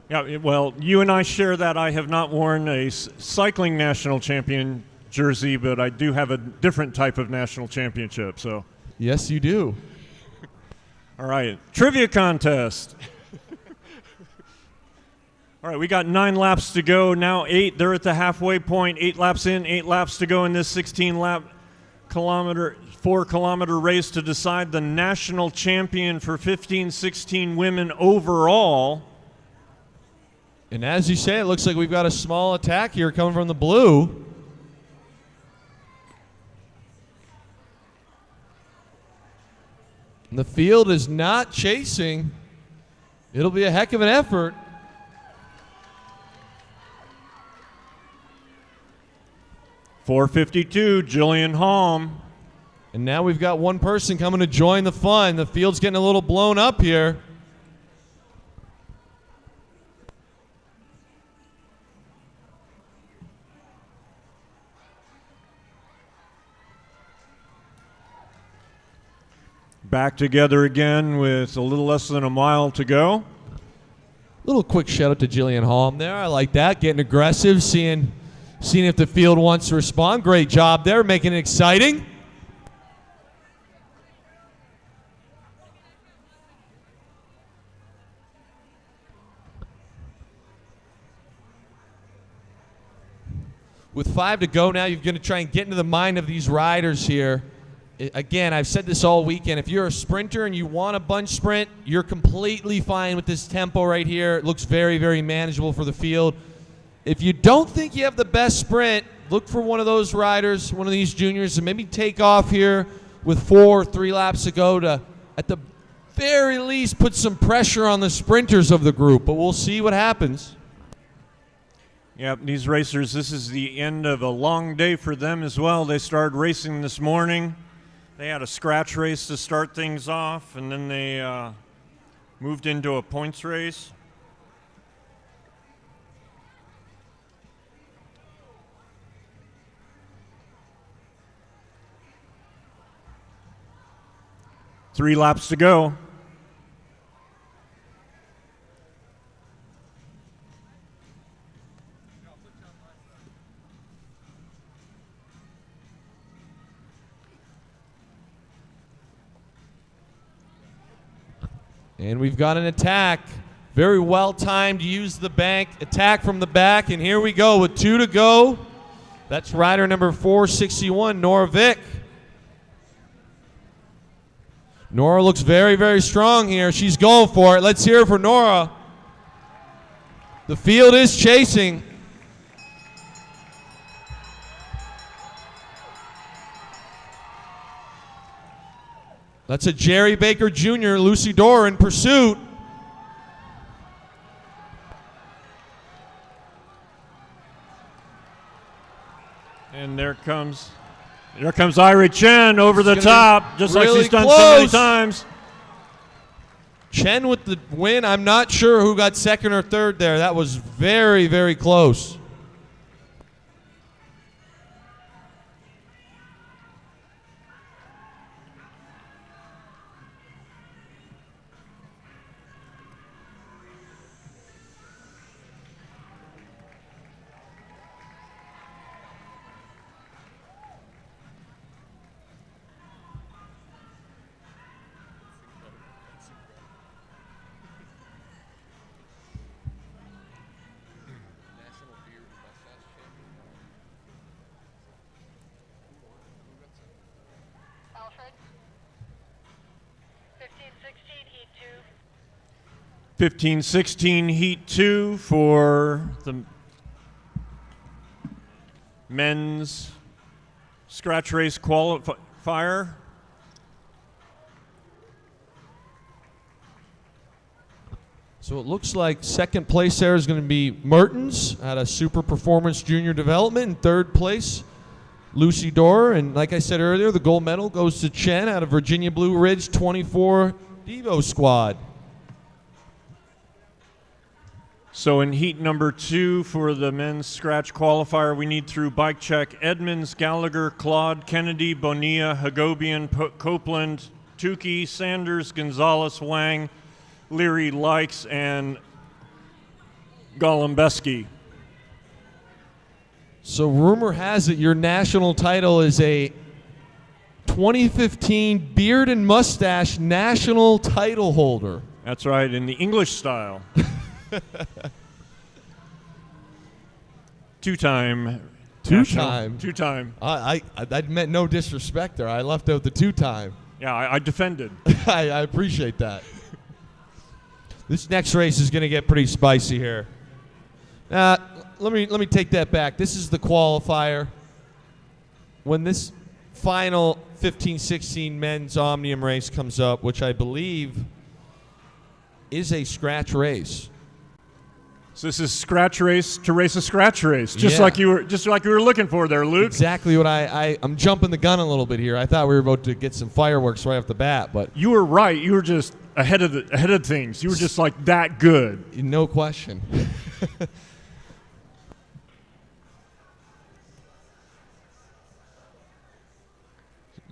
Yeah, well, you and I share that. I have not worn a cycling national champion jersey, but I do have a different type of national championship. So, yes, you do. All right, trivia contest. All right, we got 9 laps to go. Now 8. They're at the halfway point. 8 laps in, 8 laps to go in this 4-kilometer race to decide the national champion for 15-16 women overall. And as you say, it looks like we've got a small attack here coming from the blue. The field is not chasing. It'll be a heck of an effort. .452, Jillian Halm. And now we've got one person coming to join the fun. The field's getting a little blown up here. Back together again with a little less than a mile to go. Little quick shout out to Jillian Halm there. I like that. Getting aggressive, seeing if the field wants to respond. Great job there, making it exciting. With 5 to go now, you're going to try and get into the mind of these riders here. Again, I've said this all weekend. If you're a sprinter and you want a bunch sprint, you're completely fine with this tempo right here. It looks very, very manageable for the field. If you don't think you have the best sprint, look for one of those riders, one of these juniors, and maybe take off here with 4 or 3 laps to go to, at the very least, put some pressure on the sprinters of the group. But we'll see what happens. Yep, these racers, this is the end of a long day for them as well. They started racing this morning. They had a scratch race to start things off, and then they moved into a points race. Three laps to go. And we've got an attack. Very well timed to use the bank. Attack from the back, and here we go with 2 to go. That's rider number 461, Nora Vick. Nora looks very, very strong here. She's going for it. Let's hear it for Nora. The field is chasing. That's a Jerry Baker Jr., Lucy Dorr in pursuit. And there comes Ira Chen over the top, just like really she's done so many close. times. Chen with the win. I'm not sure who got second or third there. That was very, very close. Alfred? 15-16, heat 2. 15-16 Heat 2 for the men's scratch race qualifier. So it looks like second place there is going to be Mertens at a Super Performance Junior Development. In third place, Lucy Dorr. And like I said earlier, the gold medal goes to Chen out of Virginia Blue Ridge 24 Devo squad. So in heat number 2 for the men's scratch qualifier, we need through bike check Edmonds, Gallagher, Claude, Kennedy, Bonilla, Hagobian, Copeland, Tukey, Sanders, Gonzalez, Wang, Leary, Likes, and Golembeski. So rumor has it your national title is a 2015 beard and mustache national title holder. That's right, in the English style. Two-time. Two-time. I meant no disrespect there. I left out the two-time. Yeah, I defended. I appreciate that. This next race is going to get pretty spicy here. Let me take that back. This is the qualifier. When this final 15-16 men's Omnium race comes up, which I believe is a scratch race. So this is scratch race to race a scratch race, just Yeah. like you were looking for there, Luke. Exactly what I'm jumping the gun a little bit here. I thought we were about to get some fireworks right off the bat, but You were right. You were just ahead of things. You were just like that good. no question.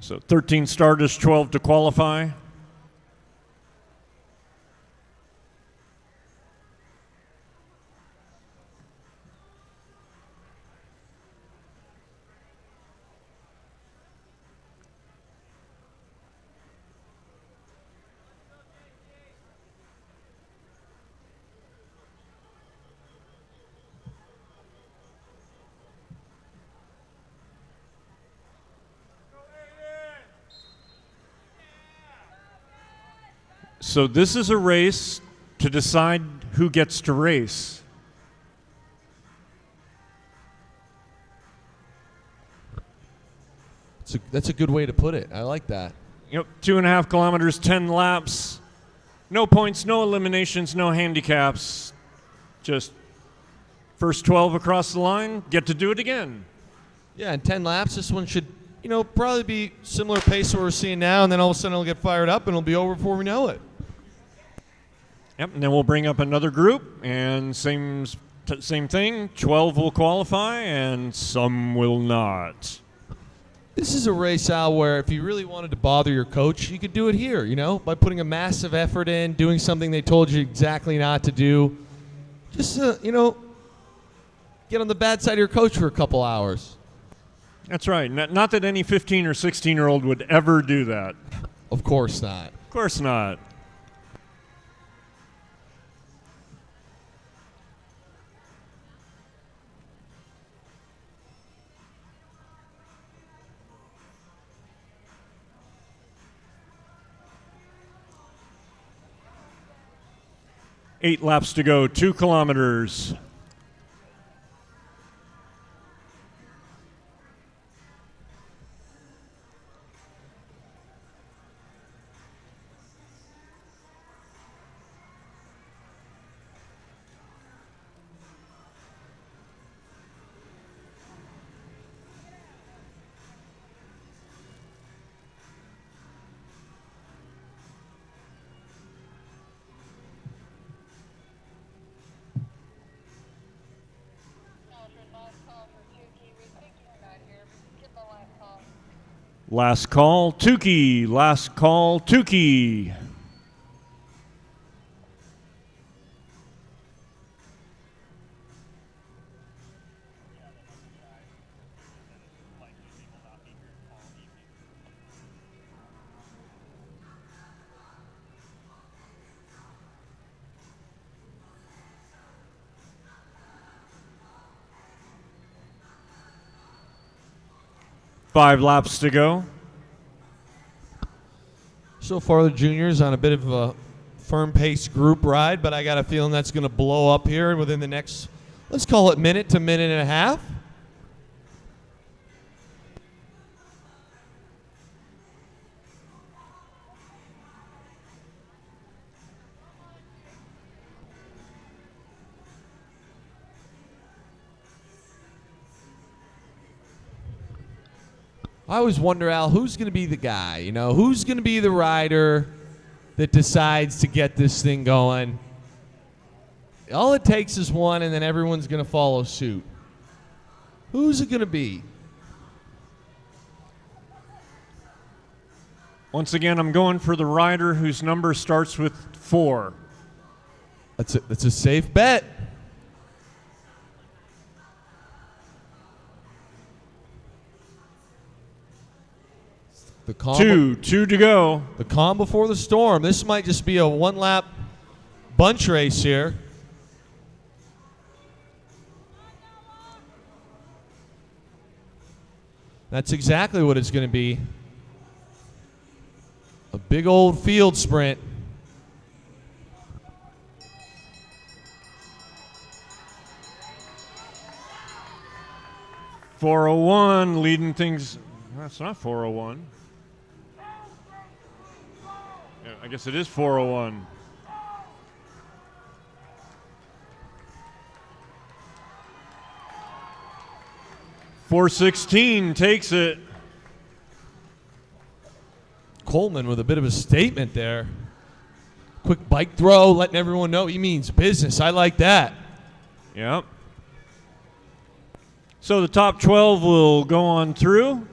So 13 starters, 12 to qualify. So this is a race to decide who gets to race. That's a good way to put it. I like that. Yep, 2.5 kilometers, 10 laps. No points, no eliminations, no handicaps. Just first 12 across the line, get to do it again. Yeah, in 10 laps, this one should, probably be similar pace to what we're seeing now, and then all of a sudden it'll get fired up and it'll be over before we know it. Yep, and then we'll bring up another group, and same thing. 12 will qualify, and some will not. This is a race, Al, where if you really wanted to bother your coach, you could do it here, by putting a massive effort in, doing something they told you exactly not to do. Just, get on the bad side of your coach for a couple hours. That's right. Not that any 15 or 16-year-old would ever do that. Of course not. Of course not. Eight laps to go, 2 kilometers. Last call, Tukey. Last call, Tukey. Five laps to go. So far, the juniors on a bit of a firm pace group ride, but I got a feeling that's going to blow up here within the next, let's call it minute to minute and a half. I always wonder, Al, who's going to be the guy? You know, who's going to be the rider that decides to get this thing going? All it takes is one, and then everyone's going to follow suit. Who's it going to be? Once again, I'm going for the rider whose number starts with 4. That's a safe bet. The calm, Two to go. The calm before the storm. This might just be a one-lap bunch race here. That's exactly what it's going to be. A big old field sprint. .401 leading things. That's not 401. Yeah, I guess it is 401. .416 takes it. Coleman with a bit of a statement there. Quick bike throw, letting everyone know he means business. I like that. Yep. So the top 12 will go on through.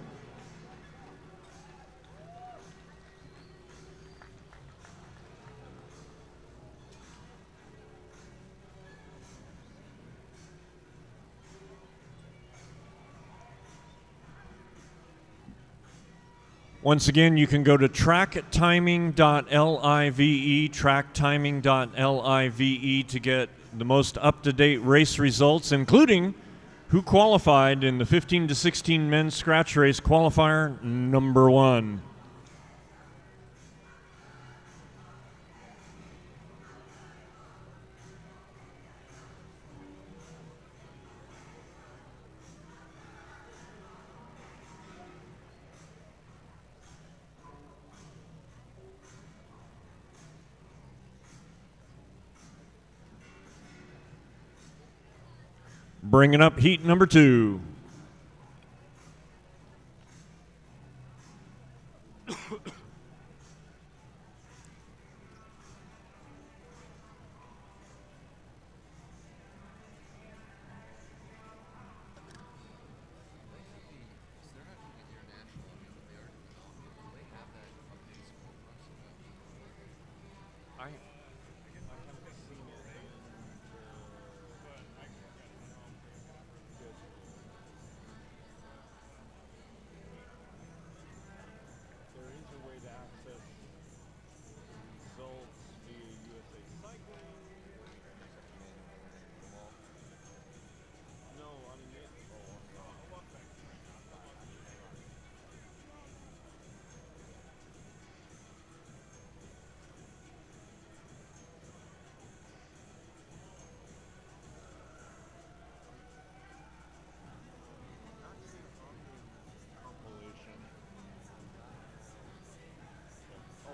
Once again, you can go to tracktiming.live, tracktiming.live to get the most up-to-date race results, including who qualified in the 15 to 16 men's scratch race qualifier number 1. Bringing up heat number 2.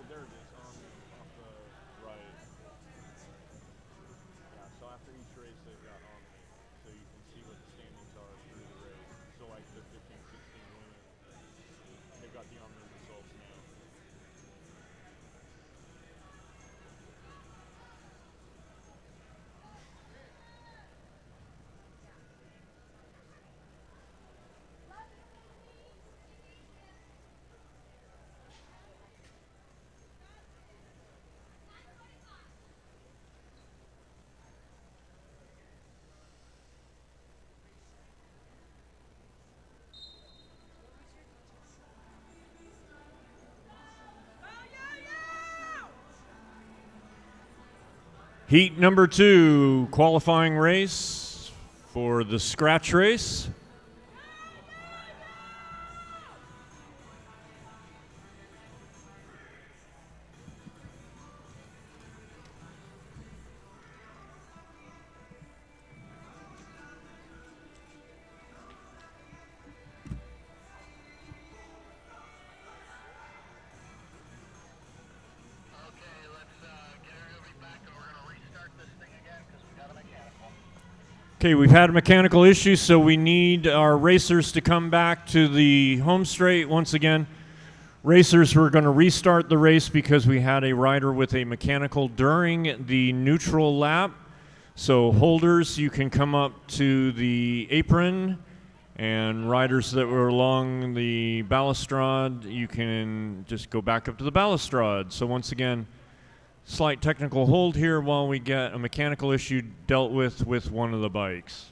There it is, off the right. Yeah, so after each race they've got Omnium, so you can see what the standings are through the race. So like the 15, 16 women, they've got the Omnium results now. Heat number 2, qualifying race for the scratch race. Okay, we've had a mechanical issue, so we need our racers to come back to the home straight once again. Racers, we're going to restart the race because we had a rider with a mechanical during the neutral lap. So holders, you can come up to the apron, and riders that were along the balustrade, you can just go back up to the balustrade. So once again, slight technical hold here while we get a mechanical issue dealt with one of the bikes.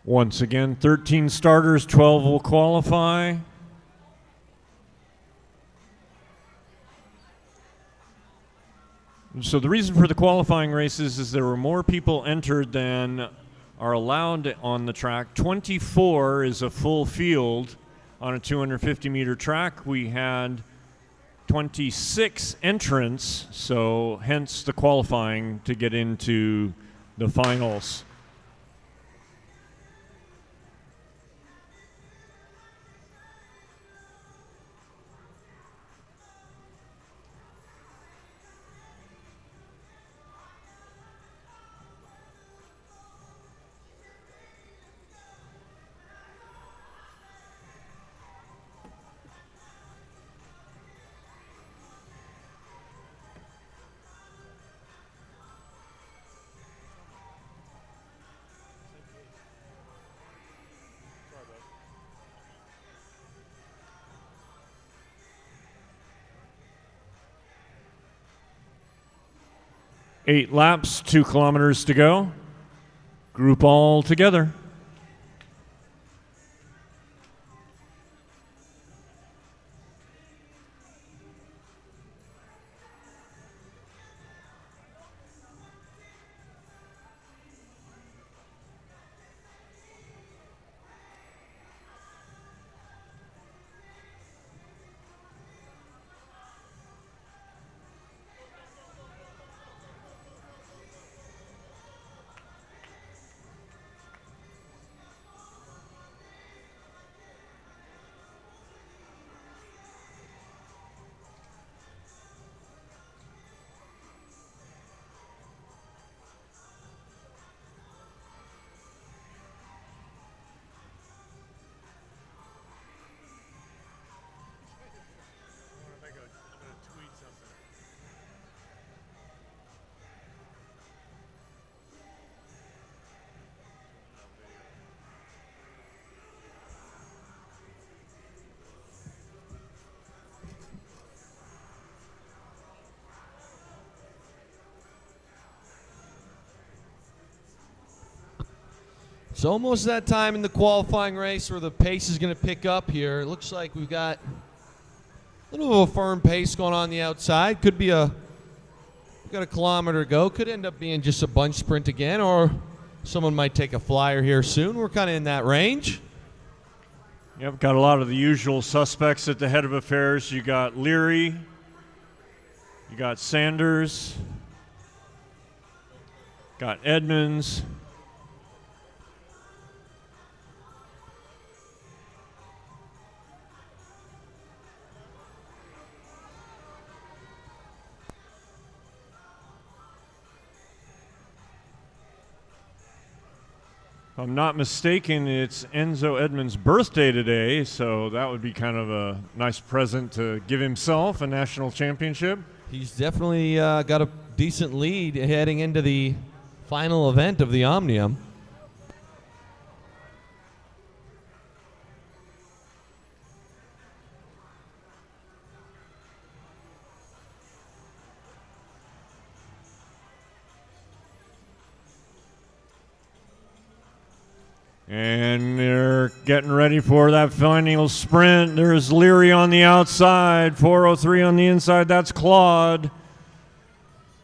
Once again, 13 starters, 12 will qualify. So the reason for the qualifying races is there were more people entered than are allowed on the track. 24 is a full field on a 250-meter track. We had 26 entrants, so hence the qualifying to get into the finals. Eight laps, 2 kilometers to go. Group all together. It's almost that time in the qualifying race where the pace is going to pick up here. It looks like we've got a little of a firm pace going on the outside. Could be we've got a kilometer to go. Could end up being just a bunch sprint again, or someone might take a flyer here soon. We're kind of in that range. Yep, got a lot of the usual suspects at the head of affairs. You got Leary, you got Sanders, got Edmonds. If I'm not mistaken, it's Enzo Edmonds' birthday today, so that would be kind of a nice present to give himself, a national championship. He's definitely got a decent lead heading into the final event of the Omnium. And they're getting ready for that final sprint. There's Leary on the outside, 4:03 on the inside. That's Claude.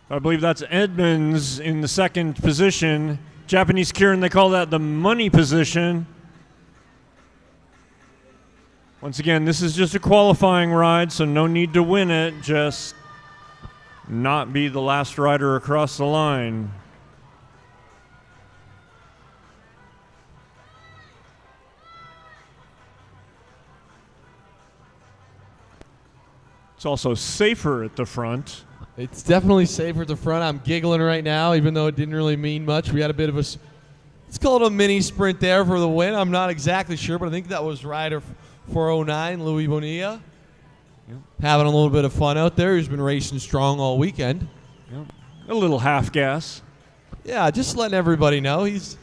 I believe that's Edmonds in the second position. Japanese keirin, they call that the money position. Once again, this is just a qualifying ride, so no need to win it. Just not be the last rider across the line. It's also safer at the front. It's definitely safer at the front. I'm giggling right now, even though it didn't really mean much. We had a bit of a, let's call it a mini sprint there for the win. I'm not exactly sure, but I think that was rider 409, Louis Bonilla. Yep. Having a little bit of fun out there. He's been racing strong all weekend. Yep. A little half gas. Yeah, just letting everybody know. He's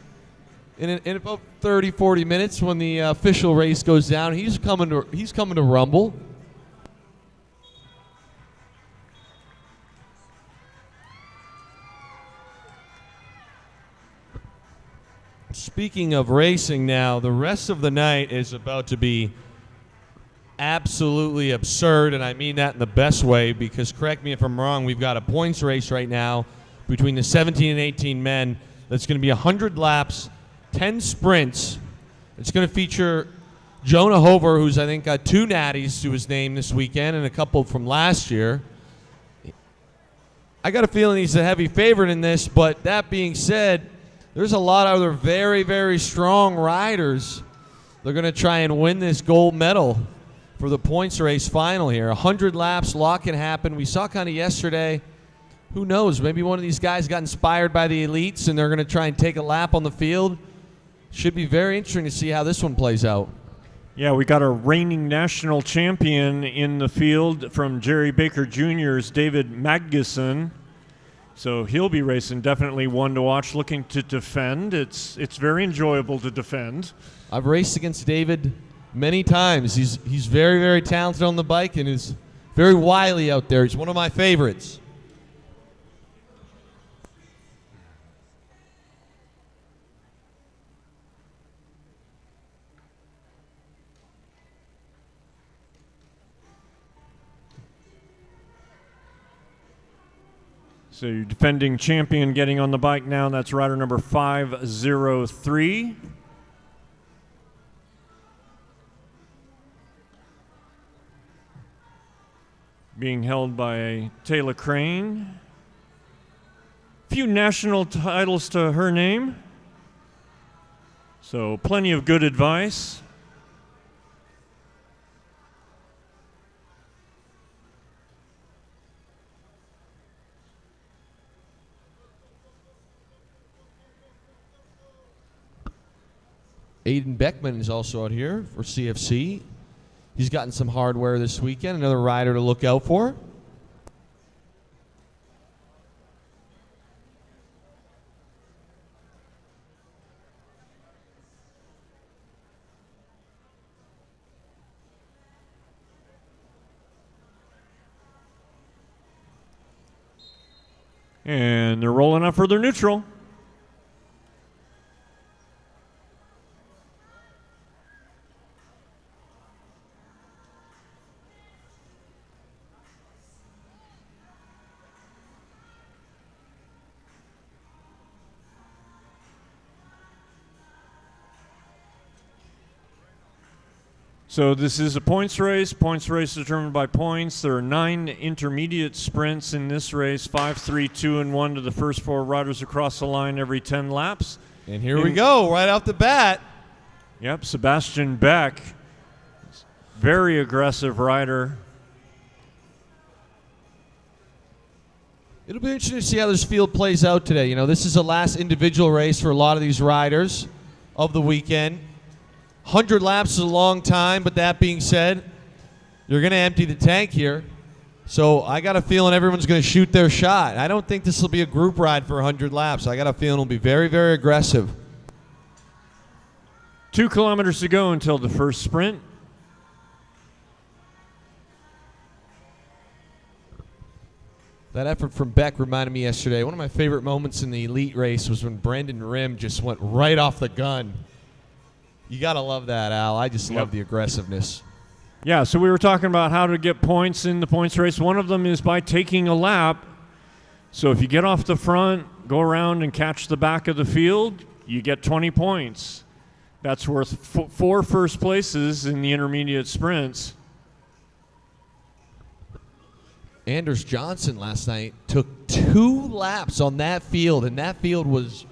in about 30, 40 minutes when the official race goes down. He's coming to Rumble. Speaking of racing now, the rest of the night is about to be absolutely absurd, and I mean that in the best way because, correct me if I'm wrong, we've got a points race right now between the 17 and 18 men that's going to be 100 laps, 10 sprints. It's going to feature Jonah Hover, who's I think got 2 natties to his name this weekend and a couple from last year. I got a feeling he's a heavy favorite in this, but that being said, there's a lot of other very, very strong riders. They're going to try and win this gold medal for the points race final here. 100 laps, a lot can happen. We saw kind of yesterday, who knows, maybe one of these guys got inspired by the elites and they're going to try and take a lap on the field. Should be very interesting to see how this one plays out. Yeah, we got a reigning national champion in the field from Jerry Baker Jr.'s David Magnuson. So he'll be racing, definitely one to watch, looking to defend. It's very enjoyable to defend. I've raced against David many times. He's very, very talented on the bike and is very wily out there. He's one of my favorites. So your defending champion getting on the bike now, that's rider number 503. Being held by Taylor Crane. Few national titles to her name. So plenty of good advice. Aiden Beckman is also out here for CFC. He's gotten some hardware this weekend. Another rider to look out for. And they're rolling up for their neutral. So this is a points race. Points race determined by points. There are 9 intermediate sprints in this race. 5, 3, 2, and 1 to the first 4 riders across the line every 10 laps. And here we go, right off the bat. Yep, Sebastian Beck, very aggressive rider. It'll be interesting to see how this field plays out today. You know, this is the last individual race for a lot of these riders of the weekend. 100 laps is a long time, but that being said, you're going to empty the tank here. So I got a feeling everyone's going to shoot their shot. I don't think this will be a group ride for 100 laps. I got a feeling it'll be very, very aggressive. 2 kilometers to go until the first sprint. That effort from Beck reminded me yesterday. One of my favorite moments in the elite race was when Brendan Rim just went right off the gun. You got to love that, Al. I just love the aggressiveness. Yeah, so we were talking about how to get points in the points race. One of them is by taking a lap. So if you get off the front, go around and catch the back of the field, you get 20 points. That's worth 4 first places in the intermediate sprints. Anders Johnson last night took 2 laps on that field, and that field was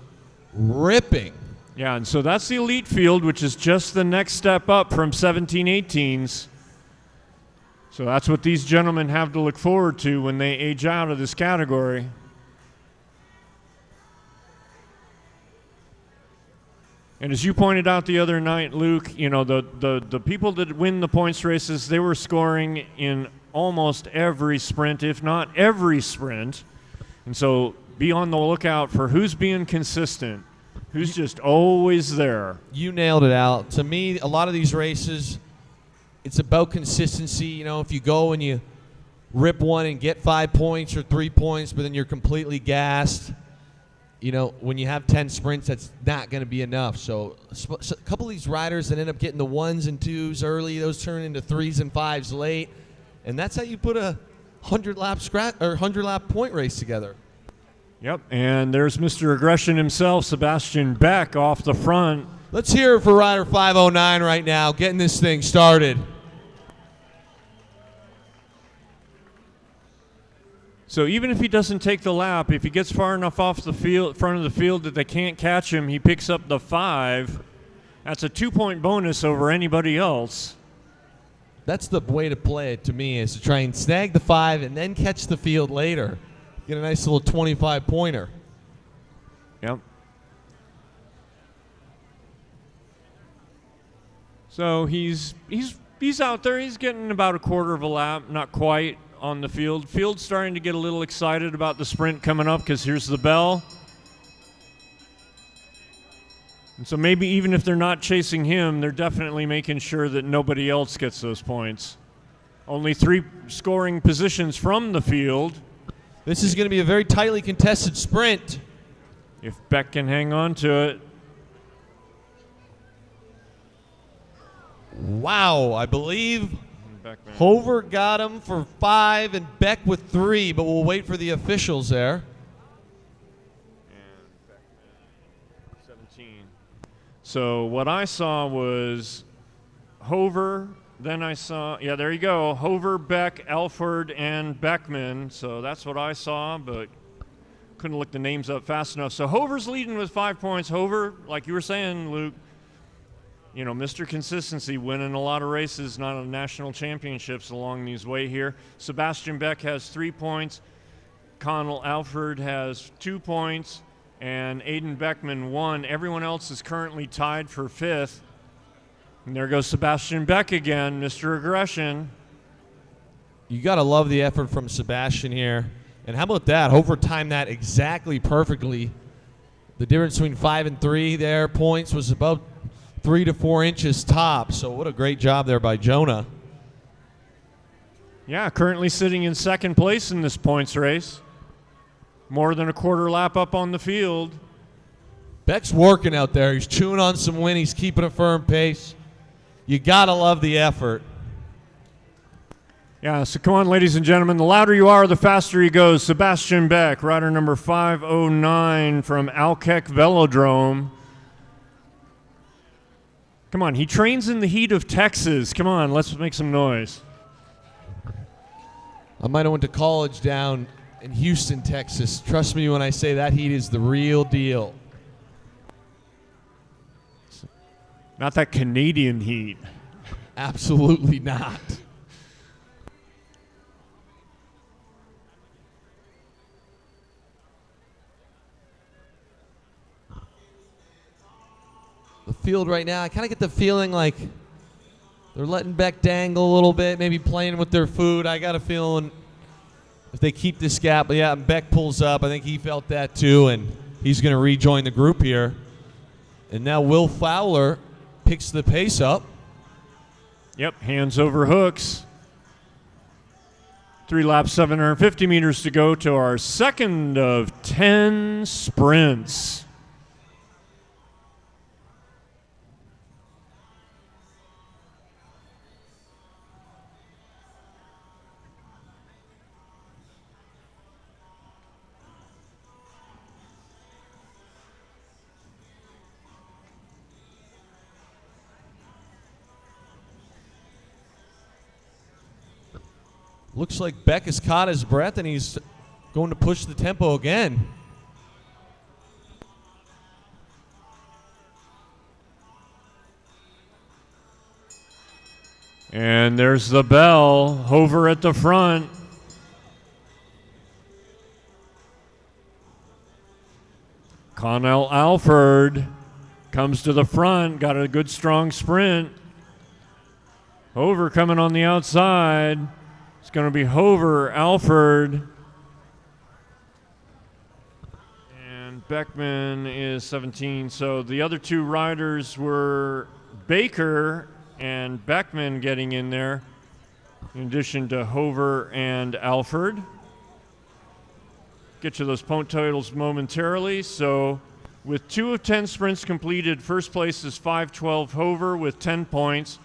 ripping. Yeah, and so that's the elite field, which is just the next step up from 17-18s. So that's what these gentlemen have to look forward to when they age out of this category. And as you pointed out the other night, Luke, you know, the people that win the points races, they were scoring in almost every sprint, if not every sprint. And so be on the lookout for who's being consistent. Who's just always there? You nailed it, Al. To me, a lot of these races, it's about consistency. You know, if you go and you rip one and get 5 points or 3 points, but then you're completely gassed, you know, when you have 10 sprints, that's not going to be enough. So a couple of these riders that end up getting the 1s and 2s early, those turn into 3s and 5s late, and that's how you put a 100-lap point race together. Yep, and there's Mr. Aggression himself, Sebastian Beck, off the front. Let's hear it for rider 509 right now, getting this thing started. So even if he doesn't take the lap, if he gets far enough off the field, front of the field that they can't catch him, he picks up the 5. That's a 2-point bonus over anybody else. That's the way to play it to me, is to try and snag the 5 and then catch the field later. Get a nice little 25-pointer. Yep. So he's out there. He's getting about a quarter of a lap, not quite, on the field. Field's starting to get a little excited about the sprint coming up because here's the bell. And so maybe even if they're not chasing him, they're definitely making sure that nobody else gets those points. Only 3 scoring positions from the field. This is going to be a very tightly contested sprint. If Beck can hang on to it. Wow, I believe Hover got him for 5 and Beck with 3, but we'll wait for the officials there. And Beckman, 17. So what I saw was Hover. Then I saw, yeah, there you go, Hover, Beck, Alford, and Beckman. So that's what I saw, but couldn't look the names up fast enough. So Hover's leading with 5 points. Hover, like you were saying, Luke, you know, Mr. Consistency, winning a lot of races, not on national championships along his way here. Sebastian Beck has 3 points. Connell Alford has 2 points. And Aiden Beckman 1. Everyone else is currently tied for 5th. And there goes Sebastian Beck again, Mr. Aggression. You got to love the effort from Sebastian here. And how about that? Hover timed that exactly perfectly. The difference between 5 and 3 there, points, was about 3 to 4 inches top. So what a great job there by Jonah. Yeah, currently sitting in 2nd place in this points race. More than a quarter lap up on the field. Beck's working out there. He's chewing on some wind. He's keeping a firm pace. You got to love the effort. Yeah, so come on, ladies and gentlemen. The louder you are, the faster he goes. Sebastian Beck, rider number 509 from Alkek Velodrome. Come on, he trains in the heat of Texas. Come on, let's make some noise. I might have went to college down in Houston, Texas. Trust me when I say that heat is the real deal. Not that Canadian heat. Absolutely not. The field right now, I kind of get the feeling like they're letting Beck dangle a little bit, maybe playing with their food. I got a feeling if they keep this gap, but yeah, Beck pulls up. I think he felt that too, and he's going to rejoin the group here. And now Will Fowler picks the pace up. Yep, hands over hooks. 3 laps, 750 meters to go to our second of 10 sprints. Looks like Beck has caught his breath, and he's going to push the tempo again. And there's the bell. Hover at the front. Connell Alford comes to the front, got a good strong sprint. Hover coming on the outside. It's going to be Hover, Alford. And Beckman is 17. So the other two riders were Baker and Beckman getting in there, in addition to Hover and Alford. Get you those point totals momentarily. So with 2 of 10 sprints completed, first place is 512 Hover with 10 points.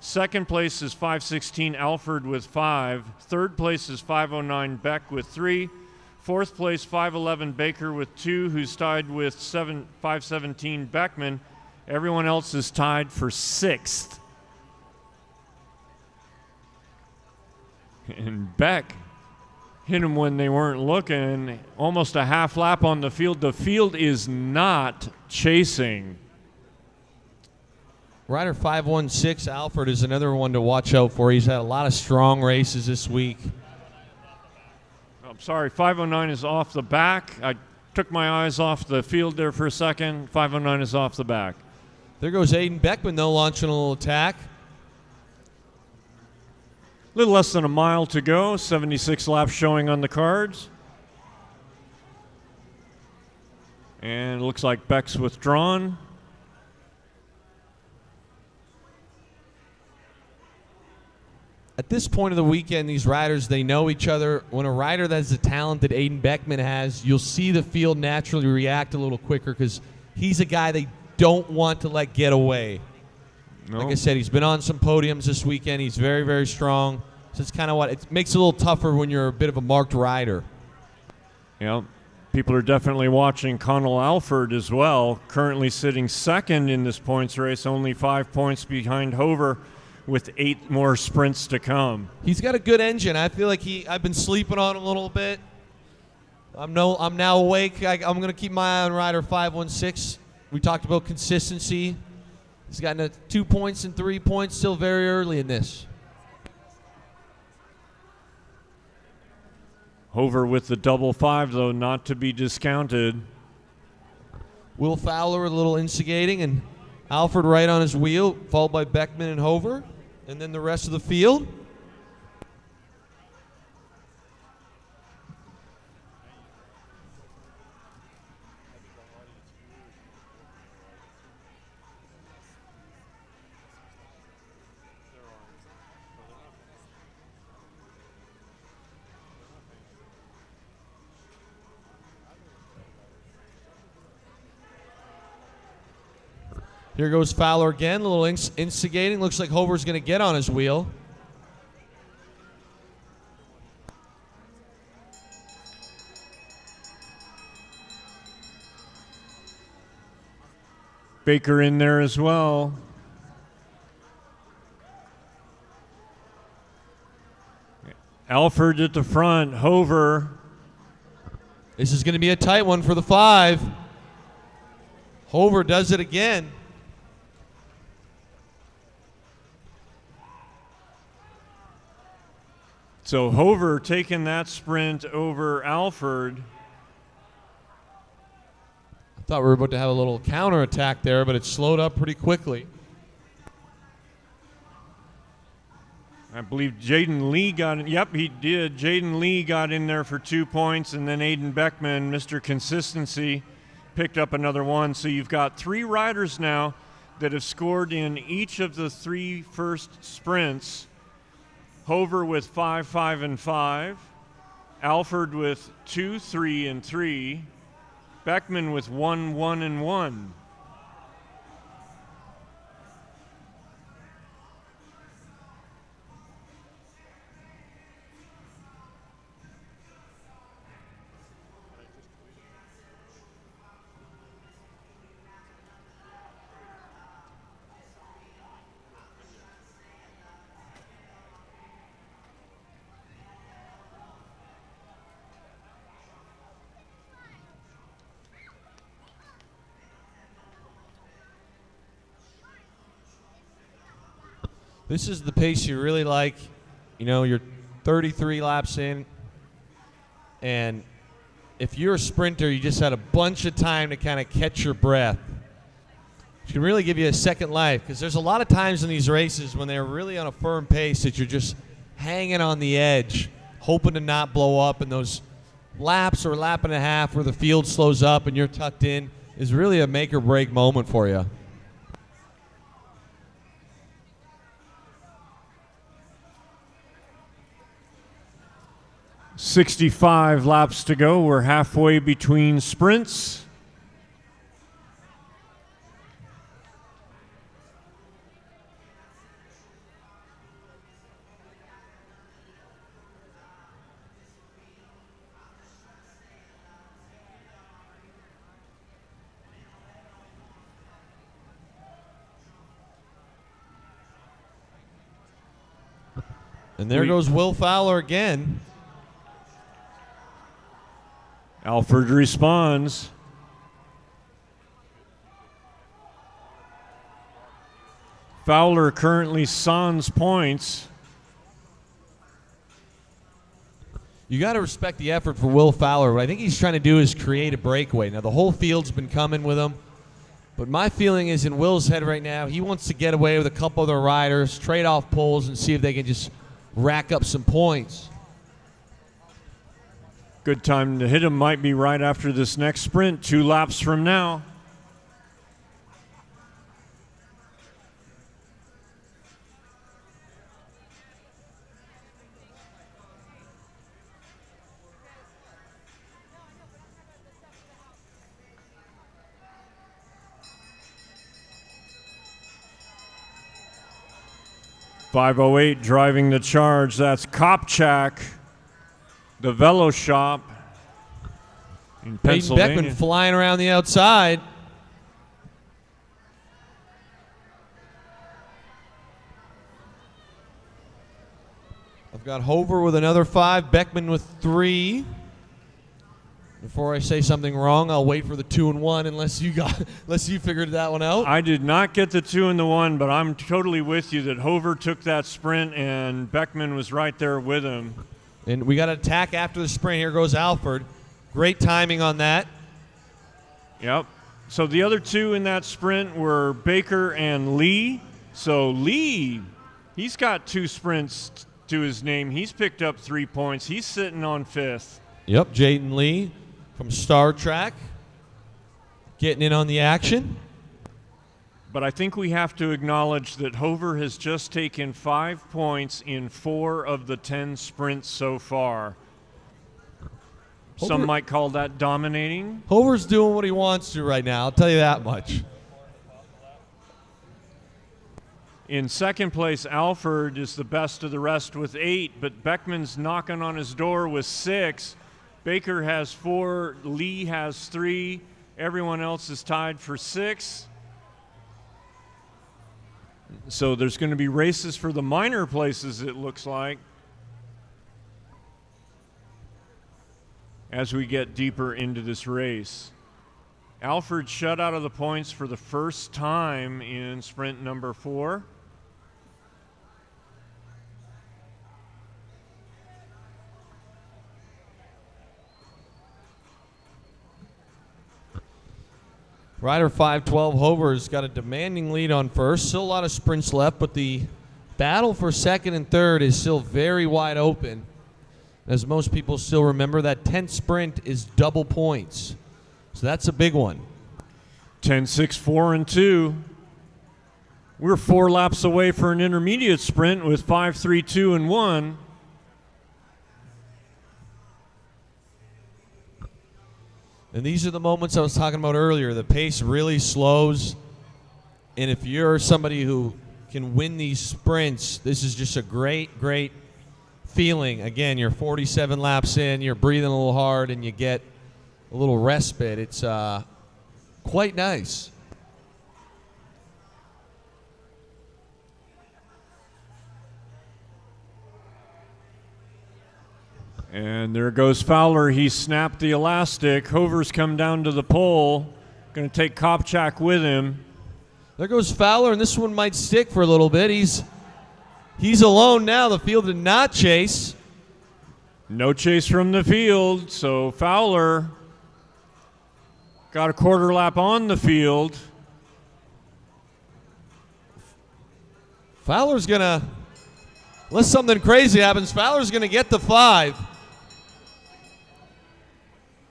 Second place is 516 Alford with 5. Third place is 509 Beck with 3. Fourth place 511 Baker with 2, who's tied with 517 Beckman. Everyone else is tied for 6th. And Beck hit him when they weren't looking. Almost a half lap on the field. The field is not chasing. Rider 516, Alford, is another one to watch out for. He's had a lot of strong races this week. I'm sorry, 509 is off the back. I took my eyes off the field there for a second. 509 is off the back. There goes Aiden Beckman, though, launching a little attack. A little less than a mile to go. 76 laps showing on the cards. And it looks like Beck's withdrawn. At this point of the weekend, these riders, they know each other. When a rider that's the talent that Aiden Beckman has, you'll see the field naturally react a little quicker because he's a guy they don't want to let get away. No. Like I said, he's been on some podiums this weekend. He's very, very strong. So it's kind of what it makes it a little tougher when you're a bit of a marked rider. Yeah, people are definitely watching Connell Alford as well, currently sitting second in this points race, only 5 points behind Hover, with 8 more sprints to come. He's got a good engine. I feel like I've been sleeping on him a little bit. I'm now awake. I'm going to keep my eye on rider 516. We talked about consistency. He's gotten 2 points and 3 points still very early in this. Hover with the double 5, though, not to be discounted. Will Fowler a little instigating, and Alford right on his wheel, followed by Beckman and Hover, and then the rest of the field. Here goes Fowler again, a little instigating. Looks like Hover's going to get on his wheel. Baker in there as well. Alford at the front. Hover. This is going to be a tight one for the 5. Hover does it again. So Hover taking that sprint over Alford. I thought we were about to have a little counterattack there, but it slowed up pretty quickly. I believe Jaden Lee got in. Yep, he did. Jaden Lee got in there for 2 points, and then Aiden Beckman, Mr. Consistency, picked up another one. So you've got 3 riders now that have scored in each of the 3 first sprints. Hover with 5, 5, and 5. Alford with 2, 3, and 3. Beckman with 1, 1, and 1. This is the pace you really like. You know, you're 33 laps in, and if you're a sprinter, you just had a bunch of time to kind of catch your breath. It can really give you a second life, because there's a lot of times in these races when they're really on a firm pace that you're just hanging on the edge, hoping to not blow up, and those laps or lap and a half where the field slows up and you're tucked in is really a make or break moment for you. 65 laps to go. We're halfway between sprints. And there goes Will Fowler again. Alford responds. Fowler currently sans points. You got to respect the effort for Will Fowler. What I think he's trying to do is create a breakaway. Now, the whole field's been coming with him, but my feeling is in Will's head right now, he wants to get away with a couple other riders, trade off poles, and see if they can just rack up some points. Good time to hit him might be right after this next sprint, 2 laps from now. .508 driving the charge. That's Kopchak, the Velo Shop in Pennsylvania. Beckman flying around the outside. I've got Hover with another 5, Beckman with 3. Before I say something wrong, I'll wait for the 2 and 1 unless you figured that one out. I did not get the 2 and the 1, but I'm totally with you that Hover took that sprint and Beckman was right there with him. And we got an attack after the sprint. Here goes Alford. Great timing on that. Yep. So the other 2 in that sprint were Baker and Lee. So Lee, he's got 2 sprints to his name. He's picked up 3 points. He's sitting on 5th. Yep, Jaden Lee from Star Trek getting in on the action. But I think we have to acknowledge that Hover has just taken 5 points in 4 of the 10 sprints so far. Some might call that dominating. Hover's doing what he wants to right now, I'll tell you that much. In second place, Alford is the best of the rest with 8, but Beckman's knocking on his door with 6. Baker has 4, Lee has 3, everyone else is tied for 6. So there's going to be races for the minor places, it looks like. as we get deeper into this race. Alfred shut out of the points for the first time in sprint number 4. Rider 512 Hover's got a demanding lead on first. Still a lot of sprints left, but the battle for second and third is still very wide open. As most people still remember, that 10th sprint is double points. So that's a big one. 10-6, 4 and 2. We're 4 laps away for an intermediate sprint with 5-3, 2 and 1. And these are the moments I was talking about earlier. The pace really slows. And if you're somebody who can win these sprints, this is just a great, great feeling. Again, you're 47 laps in, you're breathing a little hard, and you get a little respite. It's quite nice. And there goes Fowler. He snapped the elastic. Hover's come down to the pole. Going to take Kopchak with him. There goes Fowler, and this one might stick for a little bit. He's alone now. The field did not chase. No chase from the field, so Fowler got a quarter lap on the field. Fowler's going to, unless something crazy happens, Fowler's going to get the 5.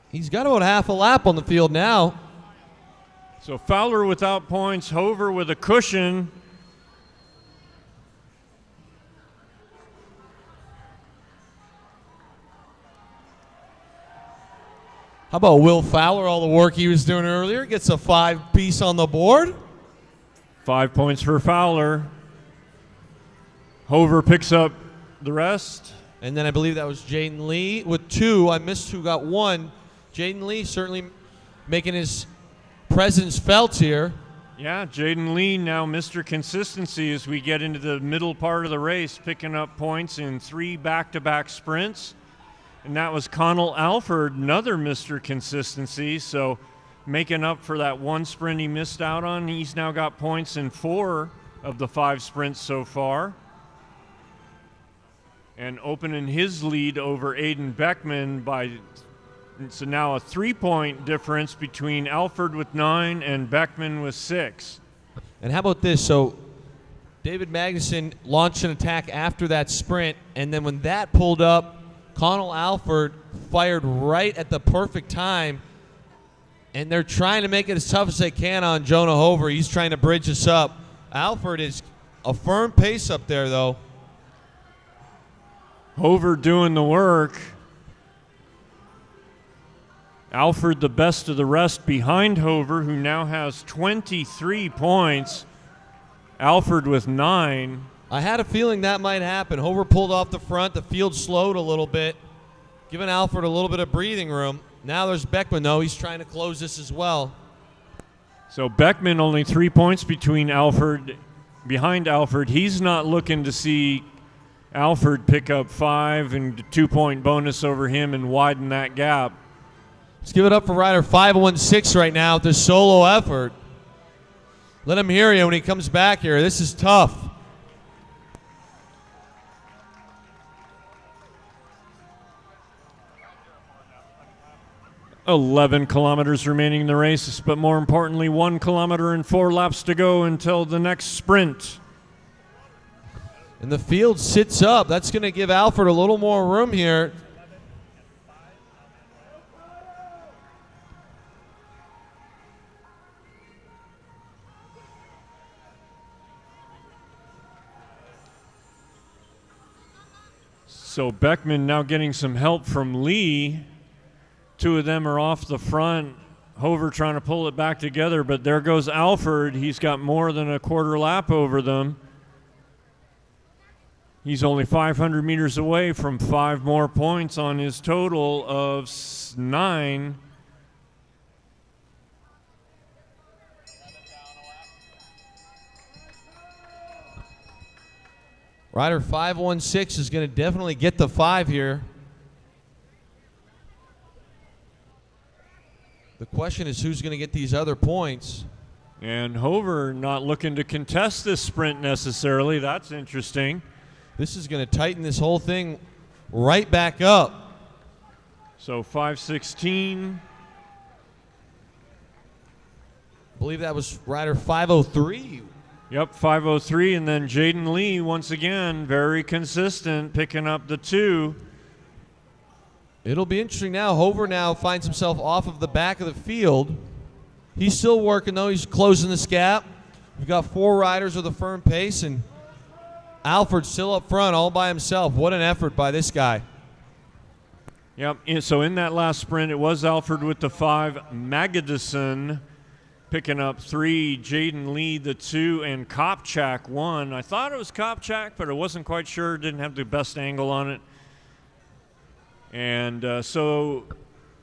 He's got about half a lap on the field now. So Fowler without points, Hover with a cushion. How about Will Fowler, all the work he was doing earlier, gets a 5-piece on the board. 5 points for Fowler. Hover picks up the rest. And then I believe that was Jaden Lee with 2. I missed who got 1. Jaden Lee certainly making his presence felt here. Yeah, Jaden Lee now Mr. Consistency as we get into the middle part of the race, picking up points in 3 back-to-back sprints. And that was Connell Alford, another Mr. Consistency. So making up for that one sprint he missed out on, he's now got points in 4 of the 5 sprints so far. And opening his lead over Aiden Beckman by, so now a 3-point difference between Alford with 9 and Beckman with 6. And how about this? So David Magnuson launched an attack after that sprint, and then when that pulled up, Connell Alford fired right at the perfect time, and they're trying to make it as tough as they can on Jonah Hover. He's trying to bridge us up. Alford is a firm pace up there, though. Hover doing the work. Alford the best of the rest behind Hover, who now has 23 points. Alford with 9. I had a feeling that might happen. Hover pulled off the front. The field slowed a little bit, giving Alford a little bit of breathing room. Now there's Beckman, though. He's trying to close this as well. So Beckman only 3 points behind Alford. He's not looking to see Alford pick up 5 and a 2-point bonus over him and widen that gap. Let's give it up for rider 516 right now with this solo effort. Let him hear you when he comes back here. This is tough. 11 kilometers remaining in the race, but more importantly, 1 kilometer and 4 laps to go until the next sprint. And the field sits up. That's going to give Alford a little more room here. So Beckman now getting some help from Lee. 2 of them are off the front. Hover trying to pull it back together, but there goes Alford. He's got more than a quarter lap over them. He's only 500 meters away from 5 more points on his total of 9. Rider 516 is going to definitely get the 5 here. The question is who's going to get these other points. And Hover not looking to contest this sprint necessarily. That's interesting. This is going to tighten this whole thing right back up. So 5:16. I believe that was rider 503. Yep, 5:03, and then Jaden Lee once again very consistent, picking up the 2. It'll be interesting now. Hover now finds himself off of the back of the field. He's still working though. He's closing this gap. We've got 4 riders with a firm pace, and Alfred's still up front all by himself. What an effort by this guy. Yep, so in that last sprint, it was Alfred with the 5, Magadison picking up 3, Jaden Lee the 2, and Kopchak 1. I thought it was Kopchak, but I wasn't quite sure. Didn't have the best angle on it. And so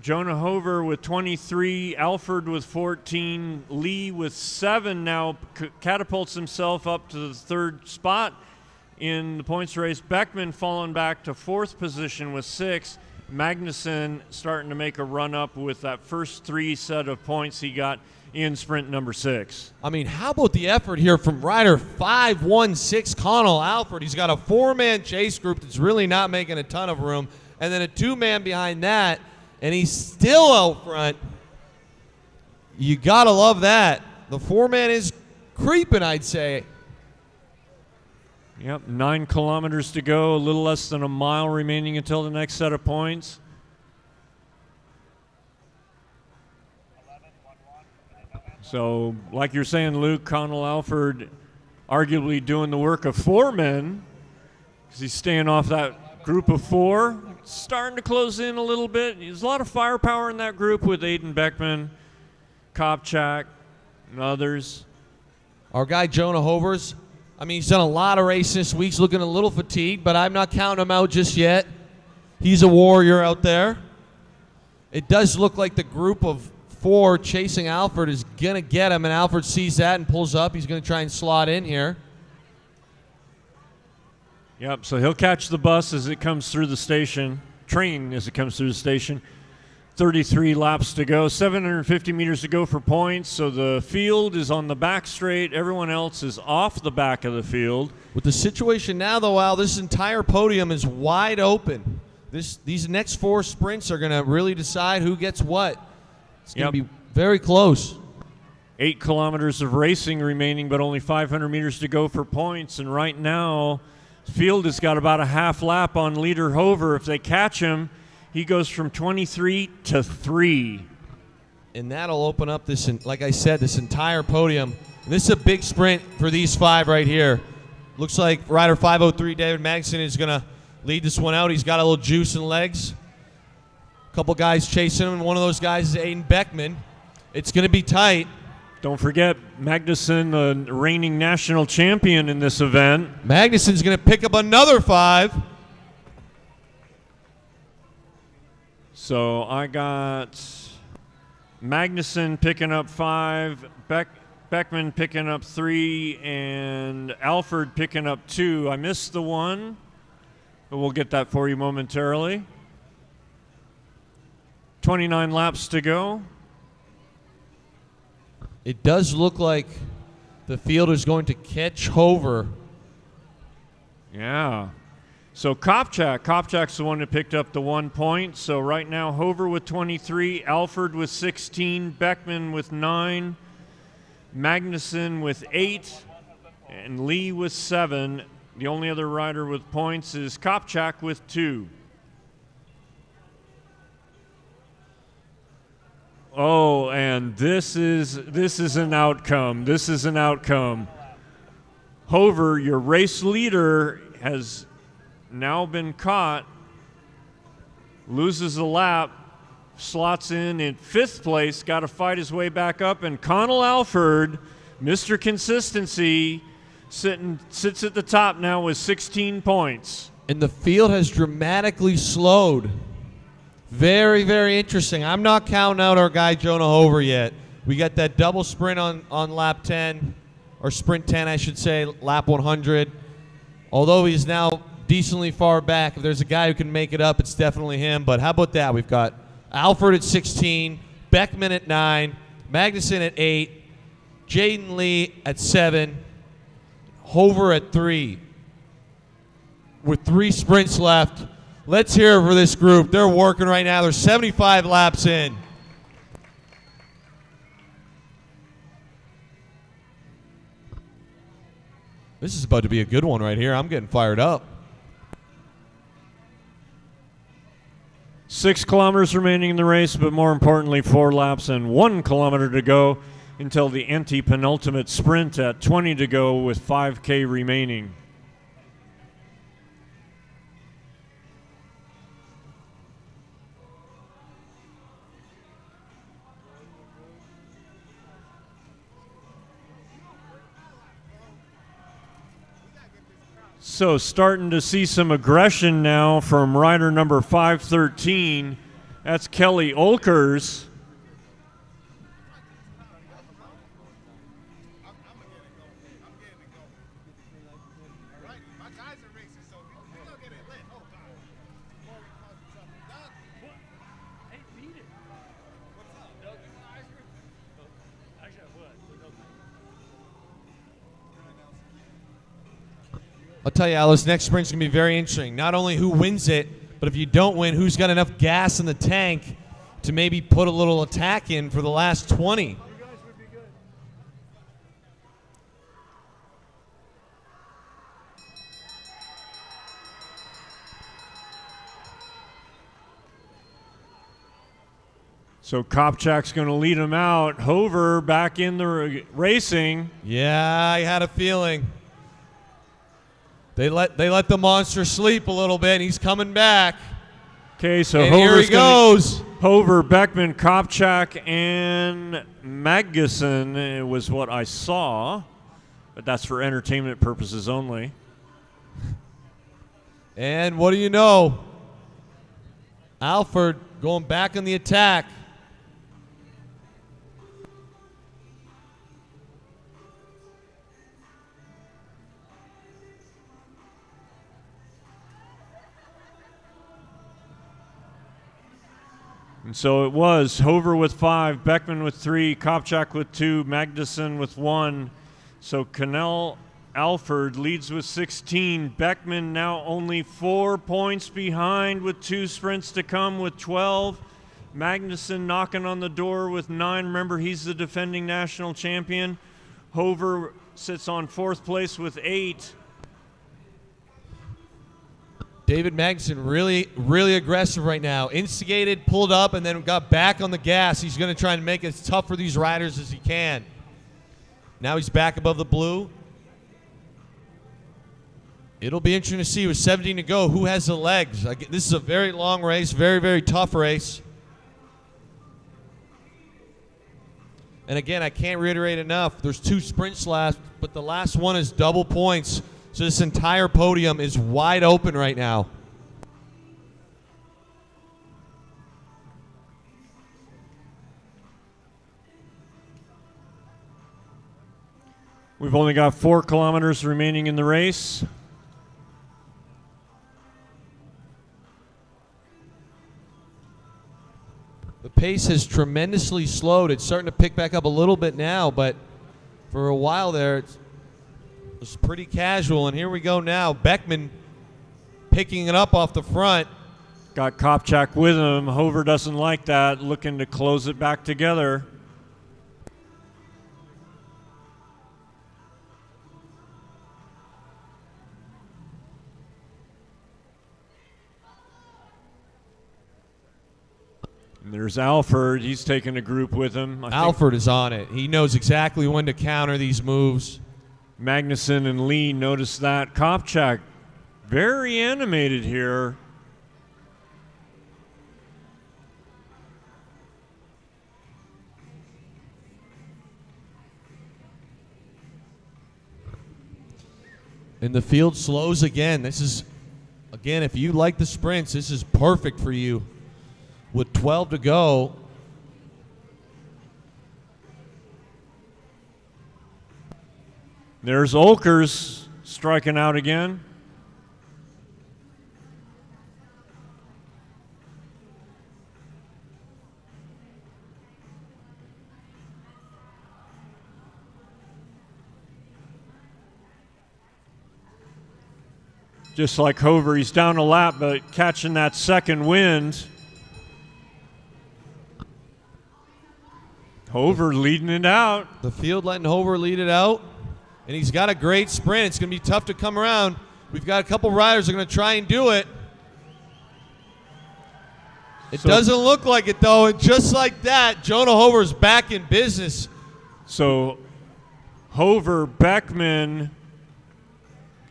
Jonah Hover with 23, Alfred with 14, Lee with 7 now catapults himself up to the 3rd spot in the points race. Beckman falling back to 4th position with 6. Magnuson starting to make a run up with that first 3 set of points he got in sprint number 6. I mean, how about the effort here from rider 516, Connell Alfred? He's got a 4-man chase group that's really not making a ton of room, and then a 2-man behind that, and he's still out front. You got to love that. The 4-man is creeping, I'd say. Yep, 9 kilometers to go, a little less than a mile remaining until the next set of points. So, like you're saying, Luke, Connell Alford arguably doing the work of 4 men because he's staying off that group of 4. Starting to close in a little bit. There's a lot of firepower in that group with Aiden Beckman, Kopchak, and others. Our guy Jonah Hovers, I mean, he's done a lot of races this week. He's looking a little fatigued, but I'm not counting him out just yet. He's a warrior out there. It does look like the group of 4 chasing Alfred is going to get him, and Alfred sees that and pulls up. He's going to try and slot in here. Yep, so he'll catch the bus as it comes through the station, train as it comes through the station. 33 laps to go, 750 meters to go for points. So the field is on the back straight. Everyone else is off the back of the field. With the situation now, though, Al, this entire podium is wide open. These next 4 sprints are going to really decide who gets what. It's going to be very close. 8 kilometers of racing remaining, but only 500 meters to go for points. And right now, the field has got about a half lap on leader Hover. If they catch him, he goes from 23 to 3. And that'll open up this, like I said, this entire podium. And this is a big sprint for these 5 right here. Looks like rider 503, David Magnuson, is going to lead this one out. He's got a little juice in legs. A couple guys chasing him, and one of those guys is Aiden Beckman. It's going to be tight. Don't forget Magnuson, the reigning national champion in this event. Magnuson's going to pick up another 5. So I got Magnuson picking up 5, Beckman picking up 3, and Alfred picking up 2. I missed the 1, but we'll get that for you momentarily. 29 laps to go. It does look like the field is going to catch Hover. Yeah. So Kopchak's the one who picked up the 1 point. So right now Hover with 23, Alfred with 16, Beckman with 9, Magnuson with 8, and Lee with 7. The only other rider with points is Kopchak with 2. Oh, and this is an outcome. This is an outcome. Hover, your race leader, has now been caught, loses a lap, slots in 5th place, got to fight his way back up, and Connell Alford, Mr. Consistency, sits at the top now with 16 points. And the field has dramatically slowed. Very, very interesting. I'm not counting out our guy Jonah Hover yet. We got that double sprint on lap 10, or sprint 10, I should say, lap 100. Although he's now decently far back, if there's a guy who can make it up, it's definitely him. But how about that? We've got Alfred at 16, Beckman at 9, Magnuson at 8, Jaden Lee at 7, Hover at 3. With 3 sprints left, let's hear it for this group. They're working right now. They're 75 laps in. This is about to be a good one right here. I'm getting fired up. 6 kilometers remaining in the race, but more importantly, 4 laps and 1 kilometer to go until the anti-penultimate sprint at 20 to go with 5K remaining. So starting to see some aggression now from rider number 513. That's Kelly Olkers. I'll tell you, Alice, next sprint's going to be very interesting. Not only who wins it, but if you don't win, who's got enough gas in the tank to maybe put a little attack in for the last 20. So Kopchak's going to lead him out. Hover back in the racing. Yeah, I had a feeling. They let the monster sleep a little bit. He's coming back. Okay, so and here he goes. Hover, Beckman, Kopchak, and Magnuson was what I saw, but that's for entertainment purposes only. And what do you know? Alford going back on the attack. And so it was Hover with 5, Beckman with 3, Kopchak with 2, Magnuson with 1. So Cannell Alford leads with 16. Beckman now only 4 points behind with 2 sprints to come with 12. Magnuson knocking on the door with 9. Remember, he's the defending national champion. Hover sits on 4th place with 8. David Magnuson really aggressive right now. Instigated, pulled up, and then got back on the gas. He's going to try and make it as tough for these riders as he can. Now he's back above the blue. It'll be interesting to see with 17 to go who has the legs. This is a very long race, very, very tough race. And again, I can't reiterate enough. There's 2 sprints left, but the last one is double points. So this entire podium is wide open right now. We've only got 4 kilometers remaining in the race. The pace has tremendously slowed. It's starting to pick back up a little bit now, but for a while there, it was pretty casual. And here we go now. Beckman picking it up off the front. Got Kopchak with him. Hover doesn't like that, looking to close it back together. And there's Alford. He's taking a group with him. Alford is on it. He knows exactly when to counter these moves. Magnuson and Lee noticed that. Kopchak very animated here. And the field slows again. This is, again, if you like the sprints, this is perfect for you. With 12 to go, there's Olkers striking out again. Just like Hover, he's down a lap, but catching that second wind. Hover leading it out. The field letting Hover lead it out. And he's got a great sprint. It's going to be tough to come around. We've got a couple riders that are going to try and do it. It doesn't look like it, though. And just like that, Jonah Hover's back in business. So Hover, Beckman,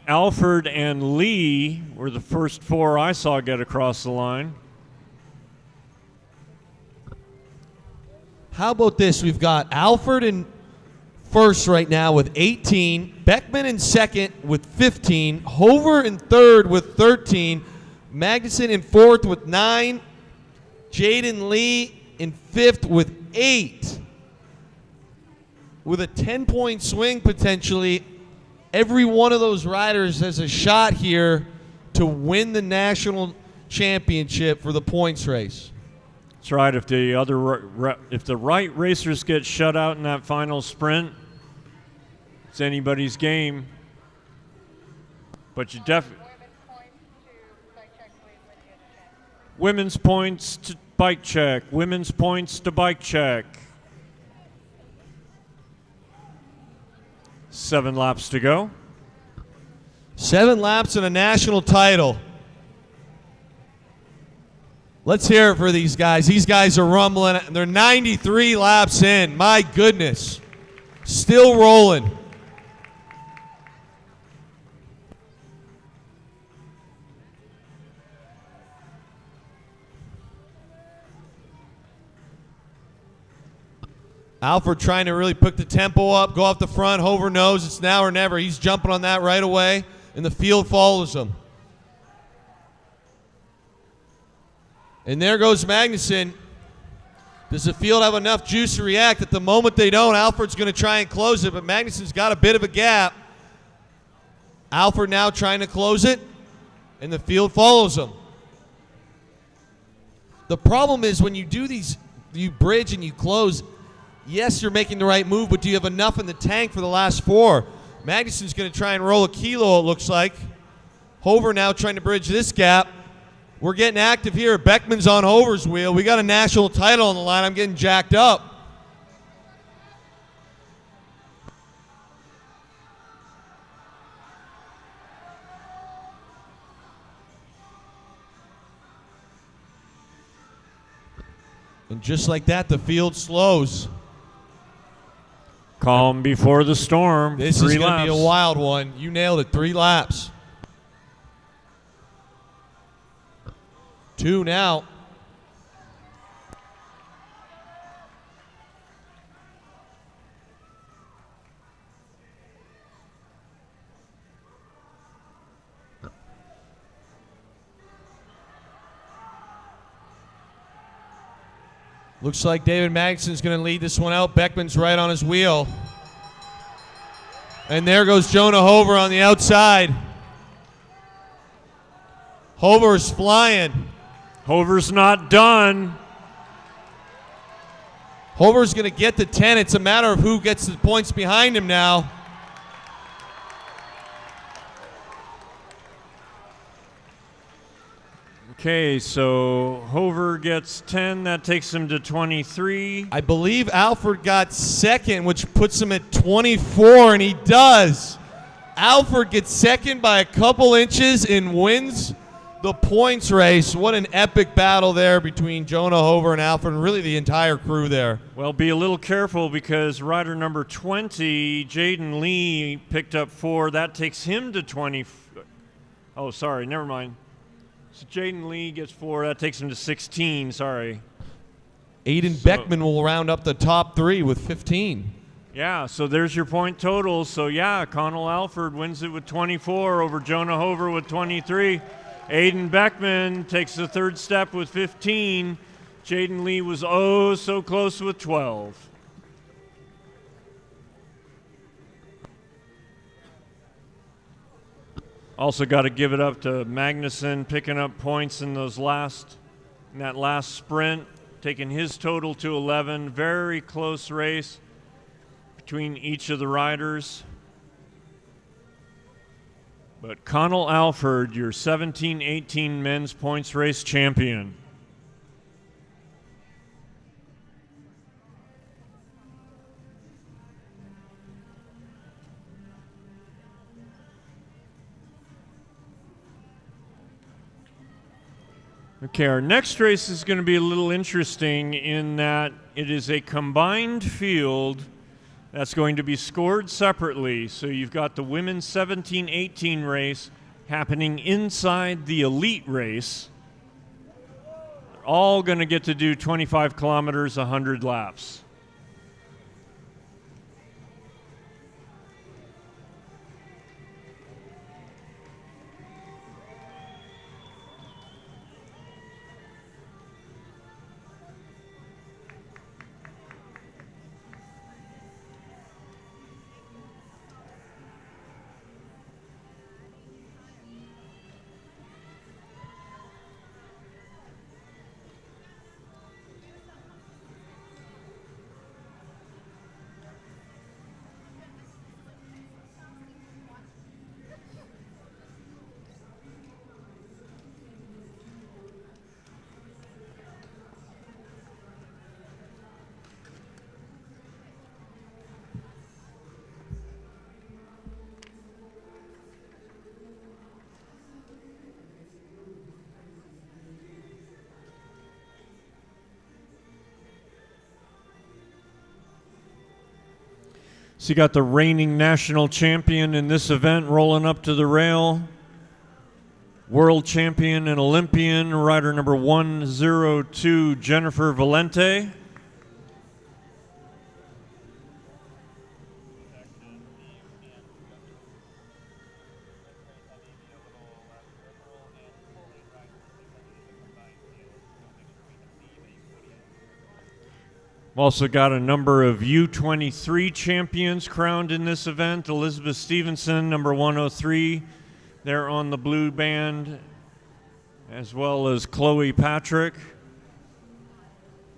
Alford, and Lee were the first four I saw get across the line. How about this? We've got Alford in first right now with 18, Beckman in second with 15, Hover in third with 13, Magnuson in fourth with 9, Jaden Lee in fifth with 8. With a 10-point swing potentially, every one of those riders has a shot here to win the national championship for the points race. That's right. If the right racers get shut out in that final sprint, it's anybody's game. But you definitely women's points to bike check. Women's points to bike check. 7 laps to go. 7 laps and a national title. Let's hear it for these guys. These guys are rumbling. They're 93 laps in. My goodness. Still rolling. Alfred trying to really pick the tempo up, go off the front. Hover knows it's now or never. He's jumping on that right away, and the field follows him. And there goes Magnuson. Does the field have enough juice to react? At the moment they don't. Alfred's going to try and close it, but Magnuson's got a bit of a gap. Alfred now trying to close it, and the field follows him. The problem is when you do these, you bridge and you close, yes, you're making the right move, but do you have enough in the tank for the last 4? Magnuson's going to try and roll a kilo, it looks like. Hover now trying to bridge this gap. We're getting active here. Beckman's on Hover's wheel. We got a national title on the line. I'm getting jacked up. And just like that, the field slows. Calm before the storm. This is going to be a wild one. You nailed it. 3 laps. 2 now. Looks like David Magnuson's going to lead this one out. Beckman's right on his wheel. And there goes Jonah Hover on the outside. Hover's flying. Hover's not done. Hover's going to get to 10. It's a matter of who gets the points behind him now. Okay, so Hover gets 10. That takes him to 23. I believe Alfred got second, which puts him at 24, and he does. Alfred gets second by a couple inches and wins the points race. What an epic battle there between Jonah Hover and Alfred, and really the entire crew there. Well, be a little careful because rider number 20, Jaden Lee, picked up 4. That takes him to 20. Oh, sorry, never mind. So Jaden Lee gets 4. That takes him to 16. Sorry. Aiden Beckman will round up the top 3 with 15. Yeah, so there's your point total. So, yeah, Connell Alford wins it with 24 over Jonah Hover with 23. Aiden Beckman takes the 3rd step with 15. Jaden Lee was oh so close with 12. Also got to give it up to Magnuson picking up points in that last sprint, taking his total to 11. Very close race between each of the riders. but Connell Alford, your 17-18 men's points race champion. Okay, our next race is going to be a little interesting in that it is a combined field that's going to be scored separately. So you've got the women's 17-18 race happening inside the elite race. They're all going to get to do 25 kilometers, 100 laps. So you got the reigning national champion in this event rolling up to the rail. World champion and Olympian, rider number 102, Jennifer Valente. We've also got a number of U23 champions crowned in this event. Elizabeth Stevenson, number 103, there on the blue band, as well as Chloe Patrick,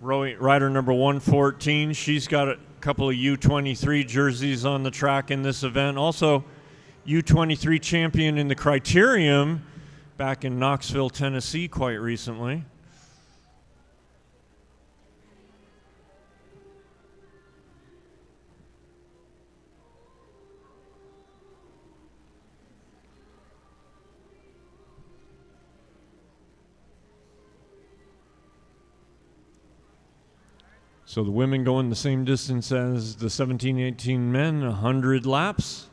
rider number 114. She's got a couple of U23 jerseys on the track in this event. Also, U23 champion in the Criterium back in Knoxville, Tennessee quite recently. So the women going the same distance as the 17-18 men, 100 laps.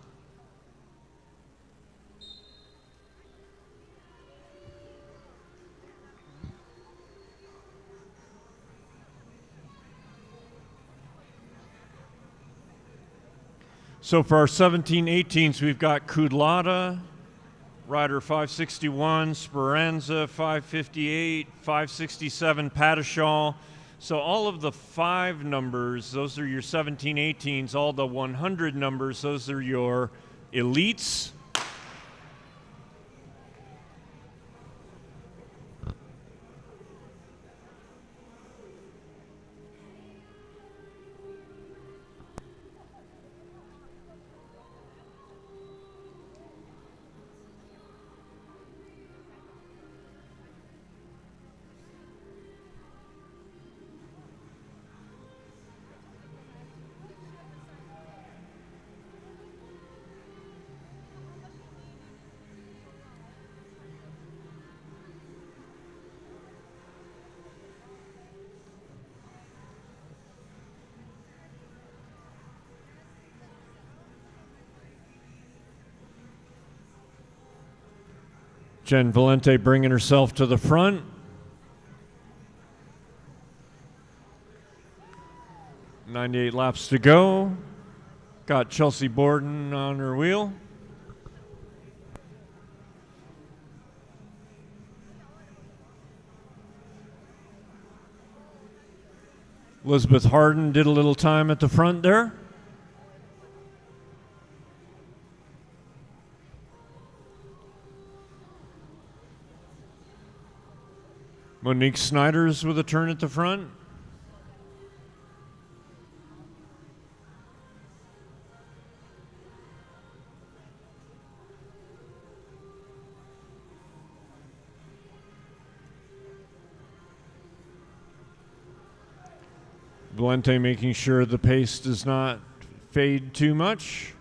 So for our 17-18s, we've got Kudlata, rider 561, Speranza 558, 567 Padishal. So all of the 5 numbers, those are your 17-18s. All the 100 numbers, those are your elites. Jen Valente bringing herself to the front. .98 laps to go. Got Chelsea Borden on her wheel. Elizabeth Harden did a little time at the front there. Monique Snyder's with a turn at the front. Valente making sure the pace does not fade too much.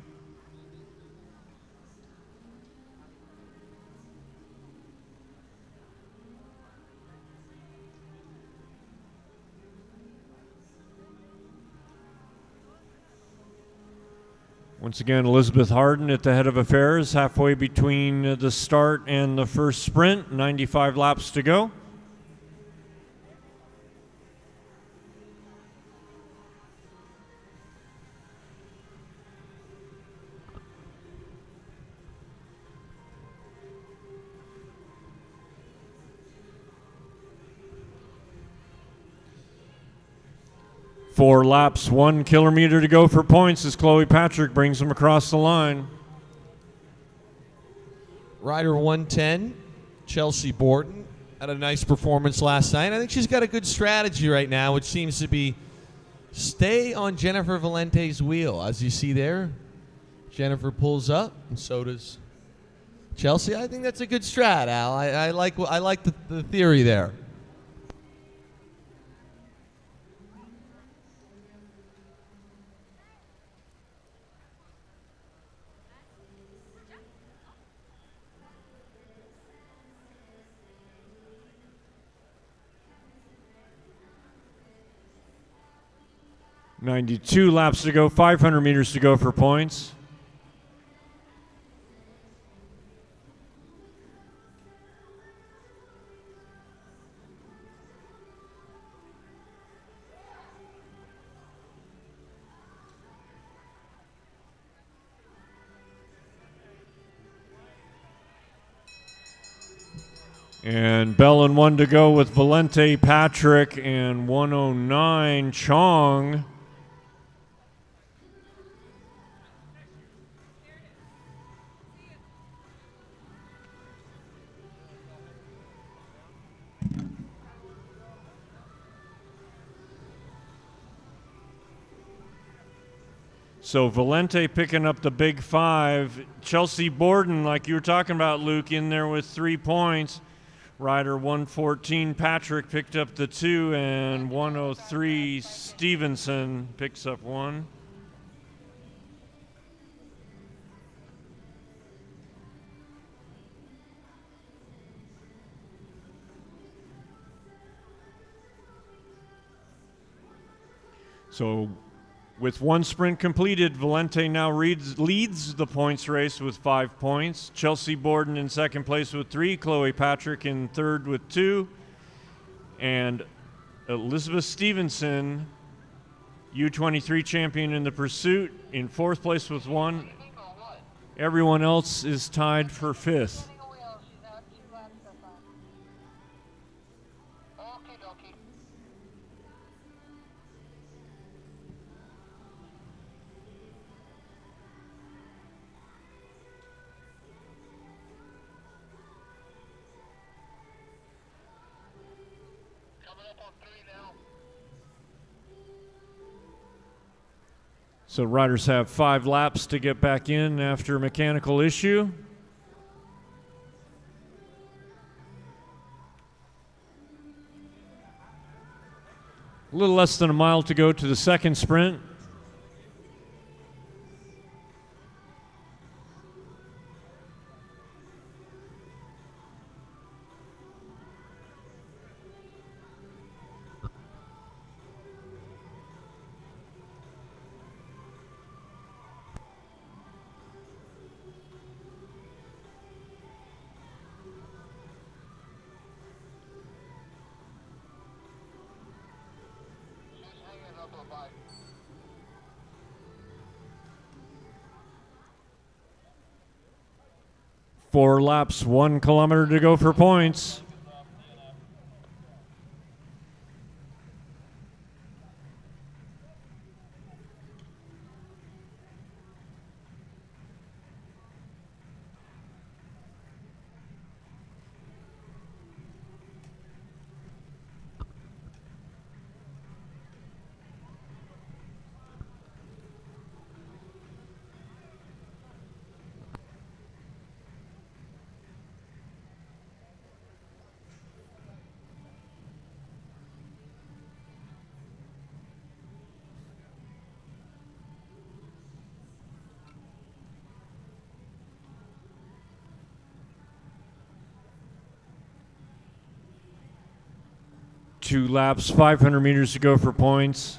Once again, Elizabeth Harden at the head of affairs, halfway between the start and the first sprint, 95 laps to go. Four laps, 1 kilometer to go for points as Chloe Patrick brings them across the line. Rider 110, Chelsea Borden, had a nice performance last night. I think she's got a good strategy right now, which seems to be stay on Jennifer Valente's wheel. As you see there, Jennifer pulls up, and so does Chelsea. I think that's a good strat, Al. I like the theory there. .92 laps to go, 500 meters to go for points. And Bell in 1 to go with Valente, Patrick, and 109 Chong. So Valente picking up the big 5. Chelsea Borden, like you were talking about, Luke, in there with 3 points. Rider 114 Patrick picked up the 2, and 103 Stevenson picks up 1. So with 1 sprint completed, Valente now leads the points race with 5 points. Chelsea Borden in second place with 3. Chloe Patrick in third with 2. And Elizabeth Stevenson, U23 champion in the pursuit, in fourth place with 1. Everyone else is tied for 5th. So riders have 5 laps to get back in after a mechanical issue. A little less than a mile to go to the second sprint. Four laps, 1 kilometer to go for points. 2 laps, 500 meters to go for points.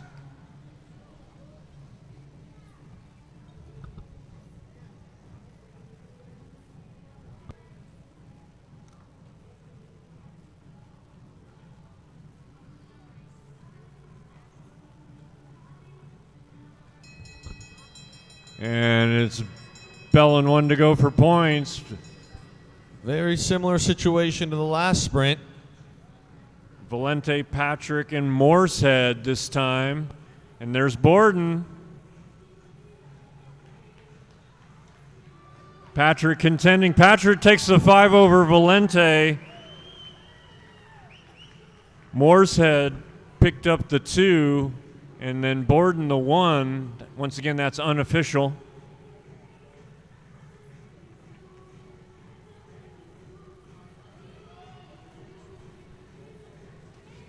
And it's Bell and 1 to go for points. Very similar situation to the last sprint. Valente, Patrick, and Morsehead this time. And there's Borden. Patrick contending. Patrick takes the 5 over Valente. Morsehead picked up the 2, and then Borden the 1. Once again, that's unofficial.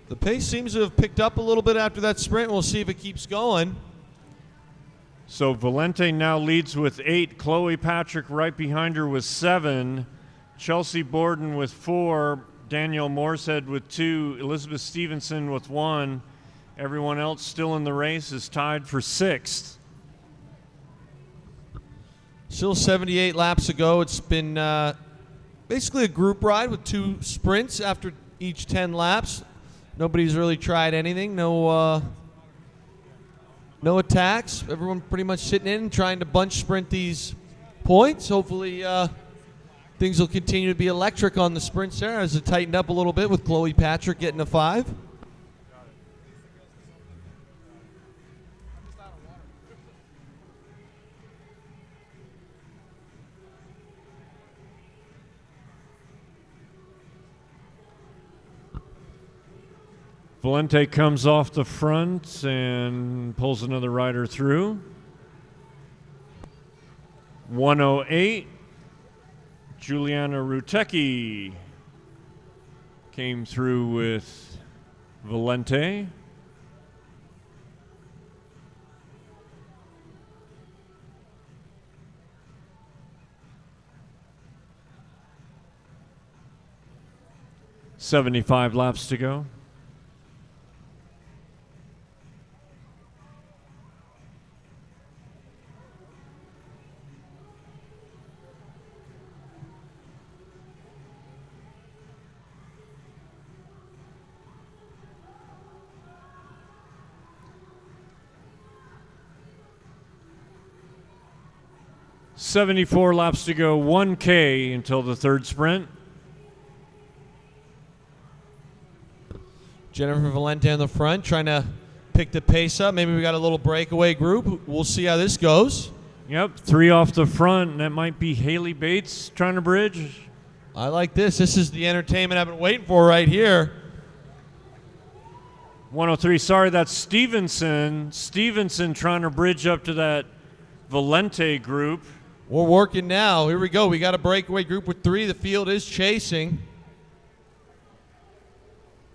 The pace seems to have picked up a little bit after that sprint. We'll see if it keeps going. So Valente now leads with 8. Chloe Patrick right behind her with 7. Chelsea Borden with 4. Danielle Morsehead with 2. Elizabeth Stevenson with 1. Everyone else still in the race is tied for 6th. Still 78 laps ago. It's been basically a group ride with 2 sprints after each 10 laps. Nobody's really tried anything. No attacks. Everyone pretty much sitting in, trying to bunch sprint these points. Hopefully things will continue to be electric on the sprints there as it tightened up a little bit with Chloe Patrick getting a 5. Valente comes off the front and pulls another rider through. 108, Juliana Rutecki came through with Valente. "75 laps to go. "74 laps to go, 1K until the 3rd sprint. Jennifer Valente on the front, trying to pick the pace up. Maybe we got a little breakaway group. We'll see how this goes. Yep, 3 off the front, and that might be Haley Bates trying to bridge. I like this. This is the entertainment I've been waiting for right here. 103, sorry, that's Stevenson. Stevenson trying to bridge up to that Valente group. We're working now. Here we go. We got a breakaway group with 3. The field is chasing.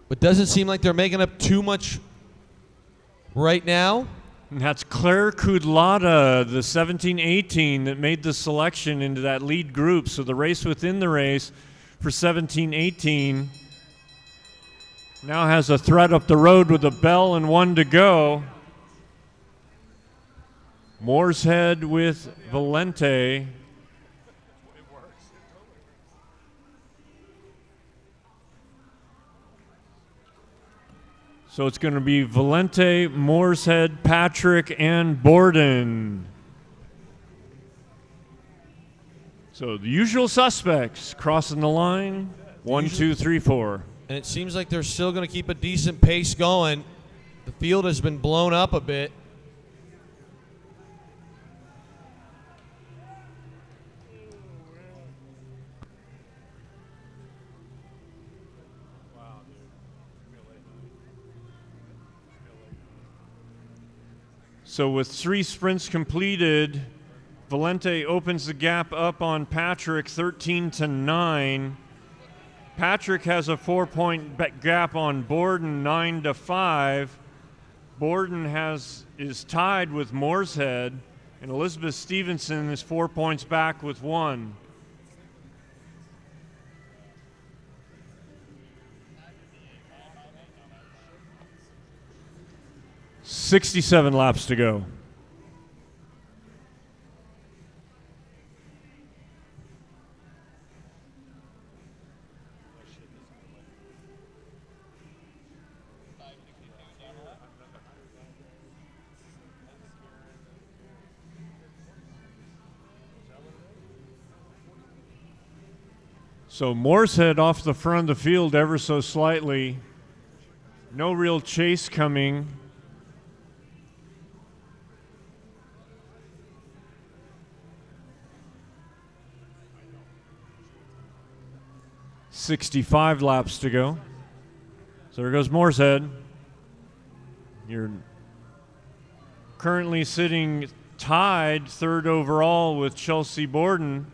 But doesn't seem like they're making up too much right now. And that's Claire Kudlata, the 17-18 that made the selection into that lead group. So the race within the race for 17-18 now has a threat up the road with a bell and 1 to go. Mooreshead with Valente. So it's going to be Valente, Mooreshead, Patrick, and Borden. So the usual suspects crossing the line. 1, 2, 3, 4. And it seems like they're still going to keep a decent pace going. The field has been blown up a bit. So with 3 sprints completed, Valente opens the gap up on Patrick 13-9. Patrick has a 4-point gap on Borden 9-5. Borden is tied with Mooreshead, and Elizabeth Stevenson is 4 points back with 1. 67 laps to go. So Moorehead off the front of the field ever so slightly. No real chase coming. .65 laps to go. So there goes Moorehead. You're currently sitting tied third overall with Chelsea Borden.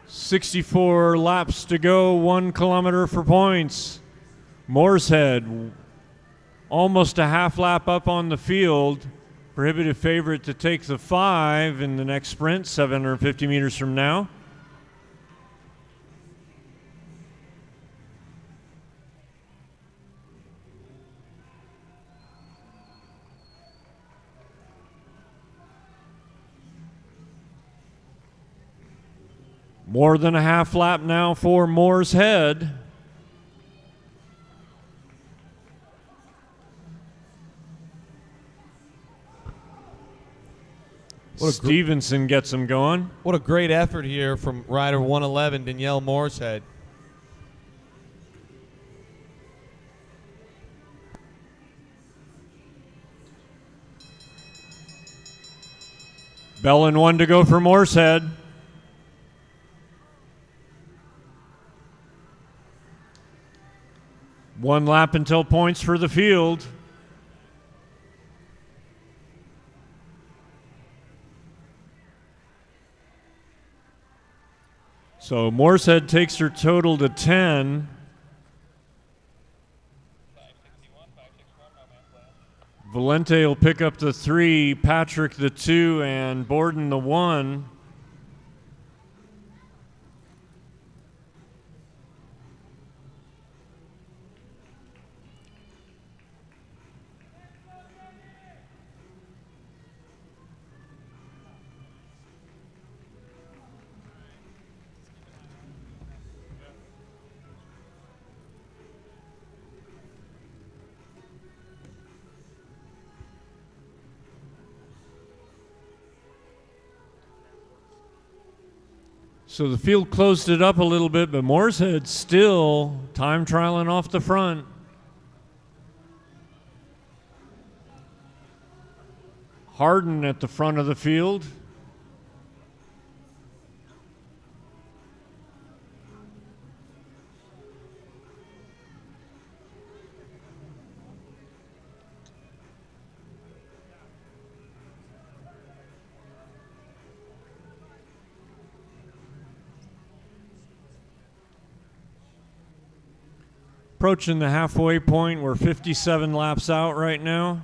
.64 laps to go, 1 kilometer for points. Moorehead almost a half lap up on the field. Prohibitive favorite to take the 5 in the next sprint, 750 meters from now. More than a half lap now for Moorehead. Stevenson gets him going. What a great effort here from rider 111, Danielle Moorehead. Bellin 1 to go for Moorehead. One lap until points for the field. So Moorehead takes her total to 10. Valente will pick up the 3, Patrick the 2, and Borden the 1. So the field closed it up a little bit, but Moorehead still time trialing off the front. Harden at the front of the field. Approaching the halfway point. We're 57 laps out right now.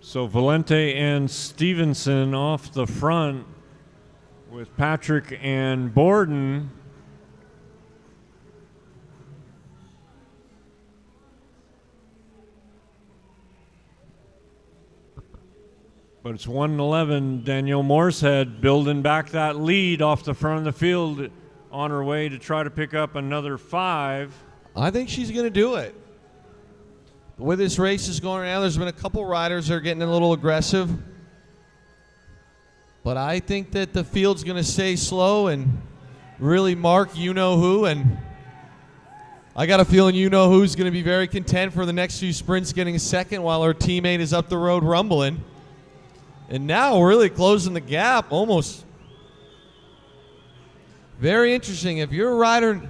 So Valente and Stevenson off the front with Patrick and Borden. But it's 1:11. Danielle Moorehead building back that lead off the front of the field on her way to try to pick up another 5. I think she's going to do it. The way this race is going right now, there's been a couple riders that are getting a little aggressive. But I think that the field's going to stay slow and really mark you-know-who. And I got a feeling you-know-who's going to be very content for the next few sprints getting a second while her teammate is up the road rumbling. And now we're really closing the gap almost. Very interesting. If you're a rider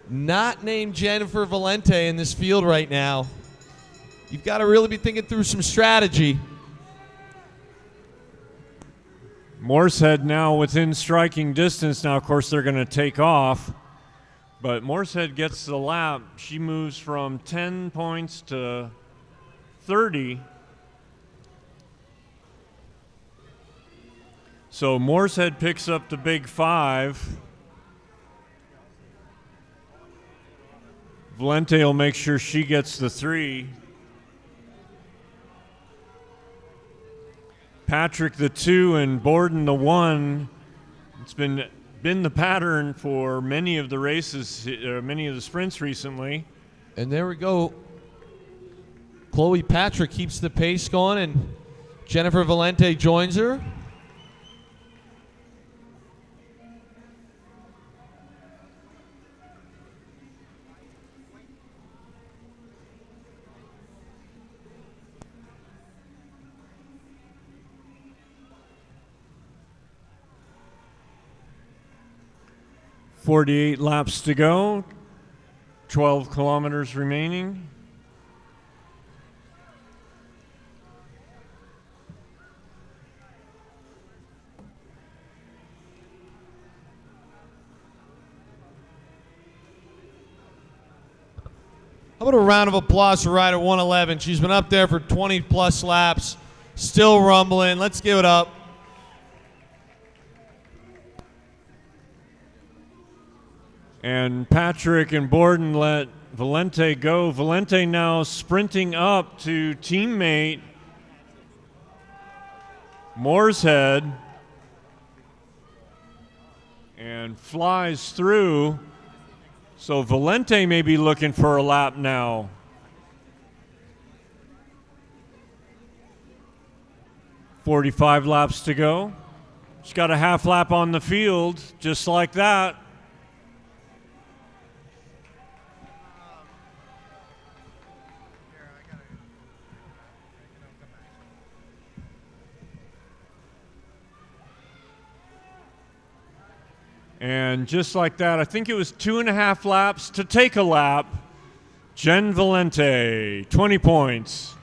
not named Jennifer Valente in this field right now, you've got to really be thinking through some strategy. Moorshead now within striking distance. Now, of course, they're going to take off. But Moorshead gets the lap. She moves from 10 points to 30. So Moorshead picks up the big 5. Valente will make sure she gets the 3. Patrick the 2 and Borden the 1. It's been the pattern for many of the races, many of the sprints recently. And there we go. Chloe Patrick keeps the pace going, and Jennifer Valente joins her. .48 laps to go, 12 kilometers remaining. How about a round of applause for rider 111? She's been up there for 20 plus laps, still rumbling. Let's give it up. And Patrick and Borden let Valente go. Valente now sprinting up to teammate Moorshead and flies through. So Valente may be looking for a lap now. .45 laps to go. She's got a half lap on the field, just like that. And just like that, I think it was 2.5 laps to take a lap. Jen Valente, 20 points.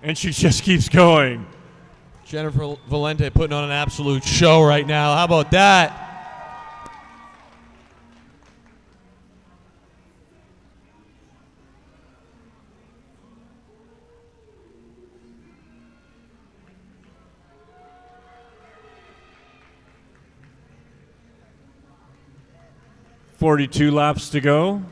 And she just keeps going. Jennifer Valente putting on an absolute show right now. How about that? .42 laps to go.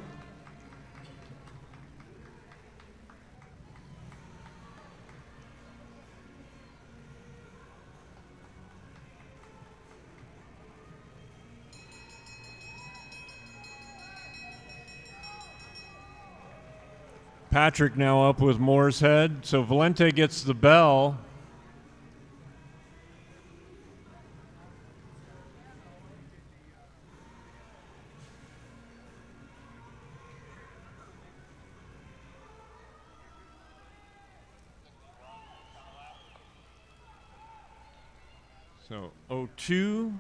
Patrick now up with Moorshead. So Valente gets the bell. So 02.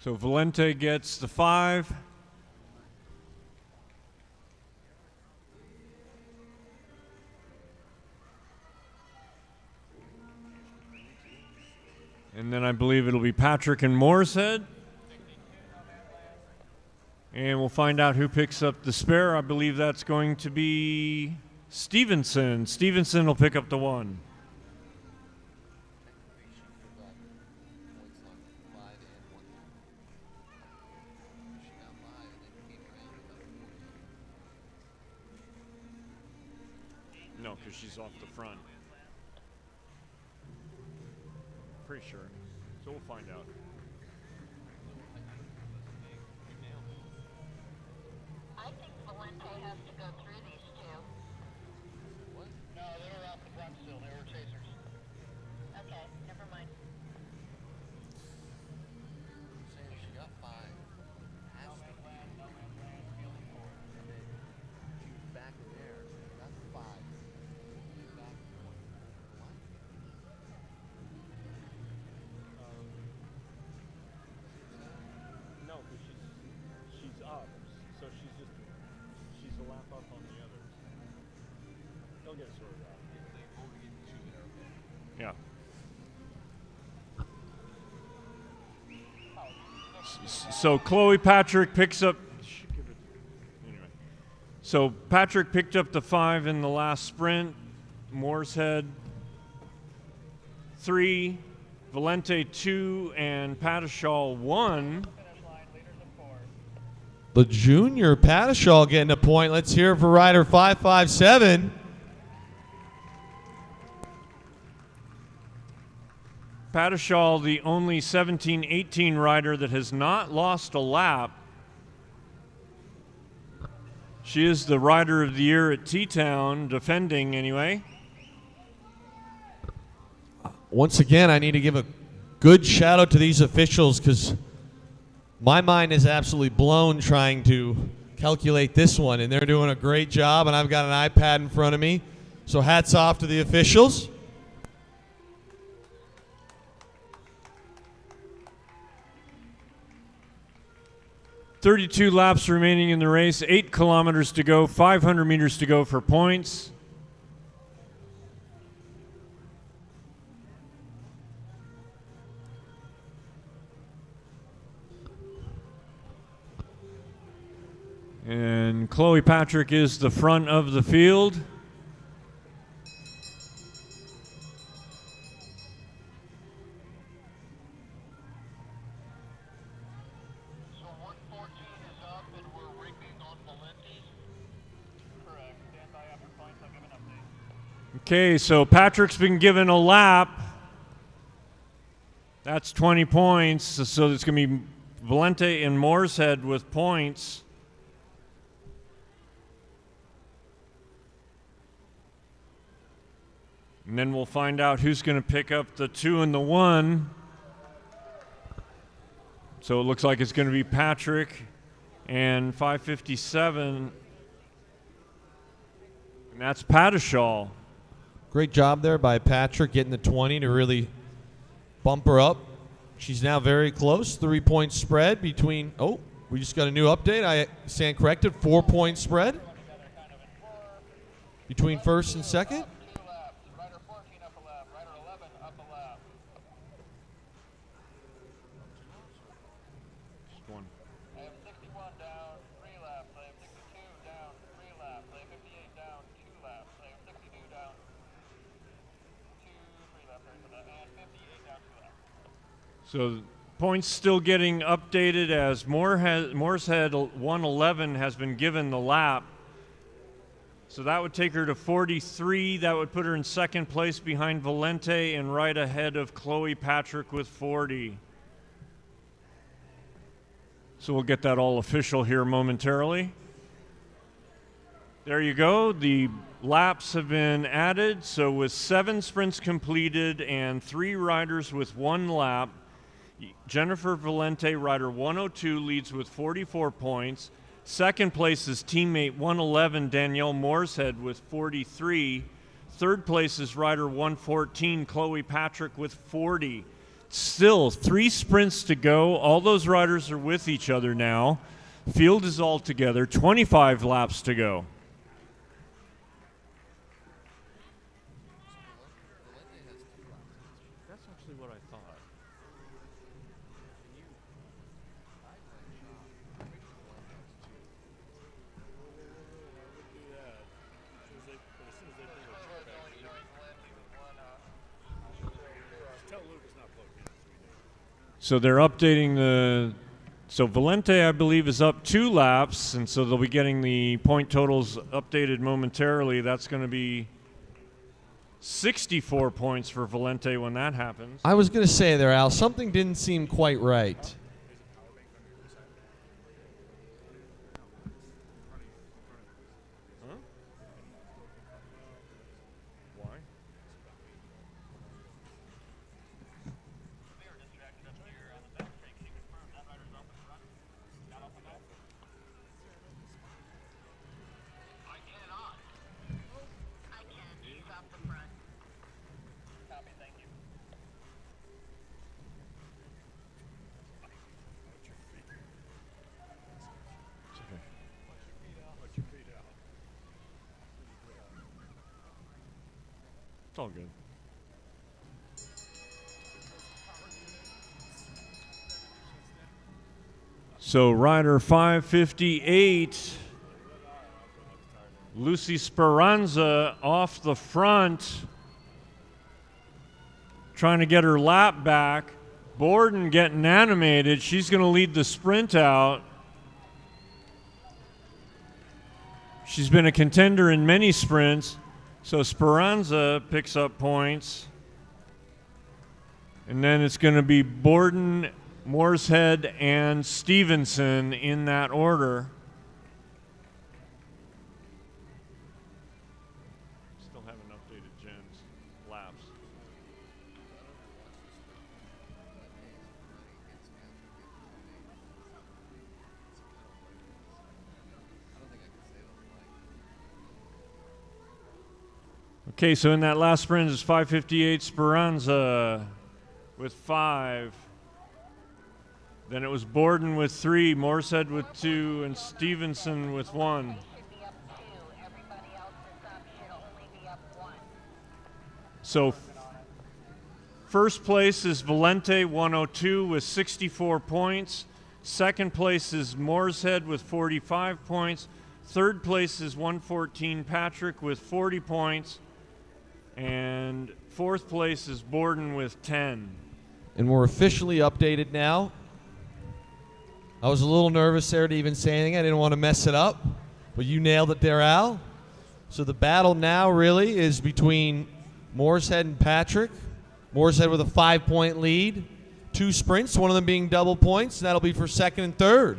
So Valente gets the 5. And then I believe it'll be Patrick and Moorshead. And we'll find out who picks up the spare. I believe that's going to be Stevenson. Stevenson will pick up the 1. No, because she's off the front. Pretty sure. So we'll find out. up, so she's a lap up on the others. They'll get it sorted out. Yeah. So Chloe Patrick picks up. Anyway. So Patrick picked up the 5 in the last sprint. Mooreshead 3, Valente 2, and Patashal 1. The junior Patashal getting a point. Let's hear it for rider 557. Patashal, the only 17-18 rider that has not lost a lap. She is the rider of the year at T-Town, defending anyway. Once again, I need to give a good shout out to these officials because my mind is absolutely blown trying to calculate this one, and they're doing a great job, and I've got an iPad in front of me. So hats off to the officials. .32 laps remaining in the race, 8 kilometers to go, 500 meters to go for points. And Chloe Patrick is the front of the field. So 114 is up and we're rigging on Valente? Correct. Stand by after points, I'll give an update. Okay, so Patrick's been given a lap. That's 20 points. So it's going to be Valente and Mooreshead with points. And then we'll find out who's going to pick up the 2 and the 1. So it looks like it's going to be Patrick and 557. And that's Patashal. Great job there by Patrick getting the 20 to really bump her up. She's now very close. 3-point spread between, oh, we just got a new update. I stand corrected. 4-point spread between first and second. Rider 14 up a lap, Rider 11 up a lap. I have 61 down, 3 laps. I have 62 down, 3 laps. I have 58 down, 2 laps. I have 62 down, 3 laps, sorry for that, and 58 down, 2 laps. So points still getting updated as Mooreshead 111 has been given the lap. So that would take her to 43. That would put her in second place behind Valente and right ahead of Chloe Patrick with 40. So we'll get that all official here momentarily. There you go. The laps have been added. So with 7 sprints completed and 3 riders with 1 lap, Jennifer Valente, rider 102, leads with 44 points. Second place is teammate 111, Danielle Mooreshead, with 43. Third place is rider 114, Chloe Patrick, with 40. Still 3 sprints to go. All those riders are with each other now. Field is all together. 25 laps to go. That's actually what I thought. So they're updating the. So Valente, I believe, is up 2 laps, and so they'll be getting the point totals updated momentarily. That's going to be 64 points for Valente when that happens. I was going to say there, Al, something didn't seem quite right. Why? I can. He's up the front. Copy, thank you. It's all good. So rider 558, Lucy Speranza off the front, trying to get her lap back. Borden getting animated. She's going to lead the sprint out. She's been a contender in many sprints, so Speranza picks up points. And then it's going to be Borden, Mooreshead, and Stevenson in that order. Still haven't updated Jen's laps. Okay, so in that last sprint is 5:58 Speranza with 5. Then it was Borden with 3, Mooreshead with 2, and Stevenson with 1. Should be up 2. Everybody else is up, should only be up 1. So first place is Valente 102 with 64 points. Second place is Mooreshead with 45 points. Third place is 114 Patrick with 40 points. And fourth place is Borden with 10. And we're officially updated now. I was a little nervous there to even say anything. I didn't want to mess it up, but you nailed it there, Al. So the battle now really is between Mooreshead and Patrick. Mooreshead with a 5-point lead. 2 sprints, one of them being double points, and that'll be for second and third.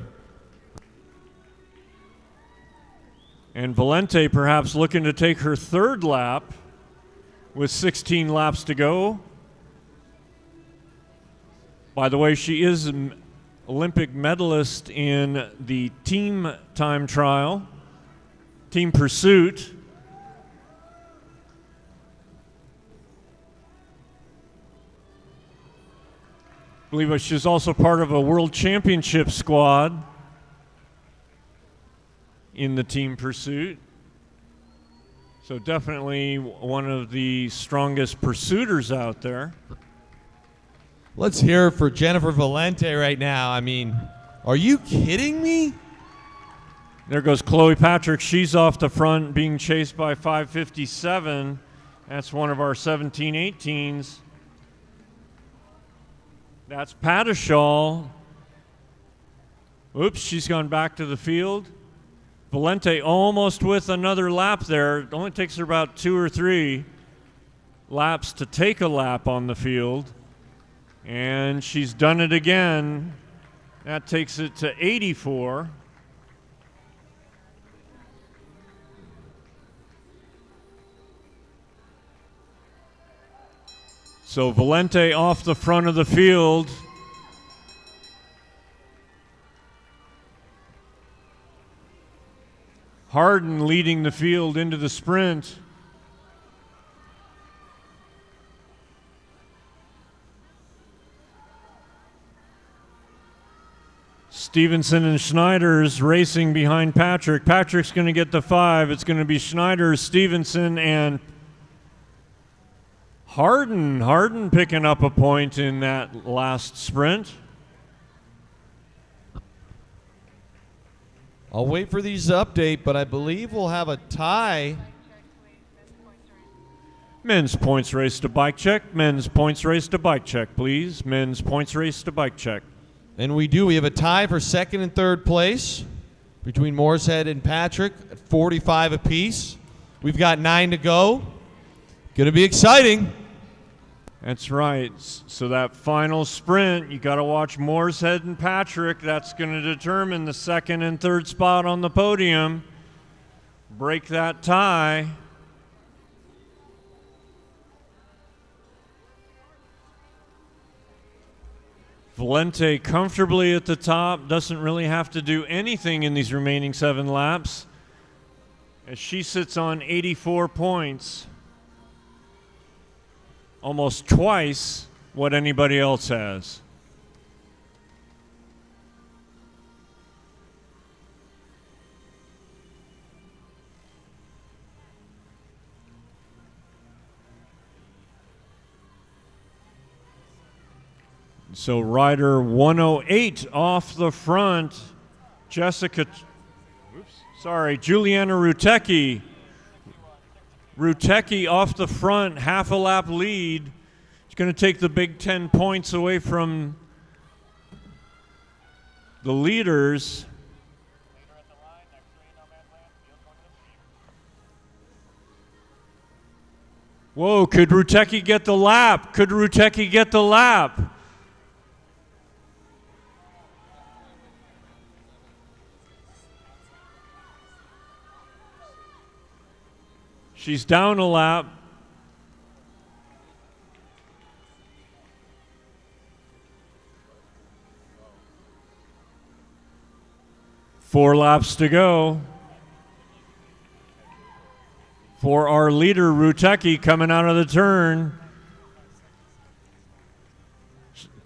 And Valente perhaps looking to take her third lap with 16 laps to go. By the way, she is an Olympic medalist in the team time trial, team pursuit. I believe she's also part of a world championship squad in the team pursuit. So definitely one of the strongest pursuiters out there. Let's hear it for Jennifer Valente right now. I mean, are you kidding me? There goes Chloe Patrick. She's off the front being chased by 557. That's one of our 17-18s. That's Padishal. Oops, she's gone back to the field. Valente almost with another lap there. It only takes her about 2 or 3 laps to take a lap on the field. And she's done it again. That takes it to 84. So Valente off the front of the field. Harden leading the field into the sprint. Stevenson and Schneider's racing behind Patrick. Patrick's going to get the 5. It's going to be Schneider, Stevenson, and Harden. Harden picking up a point in that last sprint. I'll wait for these to update, but I believe we'll have a tie. Men's points race to bike check. Men's points race to bike check, please. Men's points race to bike check. And we do. We have a tie for second and third place between Mooreshead and Patrick at 45 apiece. We've got 9 to go. Going to be exciting. That's right. So that final sprint, you got to watch Mooreshead and Patrick. That's going to determine the second and third spot on the podium. Break that tie. Valente comfortably at the top, doesn't really have to do anything in these remaining 7 laps, as she sits on 84 points, almost twice what anybody else has. So rider 108 off the front, Juliana Rutecki. Rutecki off the front, half a lap lead. It's going to take the big 10 points away from the leaders. Whoa, could Rutecki get the lap? Could Rutecki get the lap? She's down a lap. Four laps to go for our leader, Rutecki, coming out of the turn.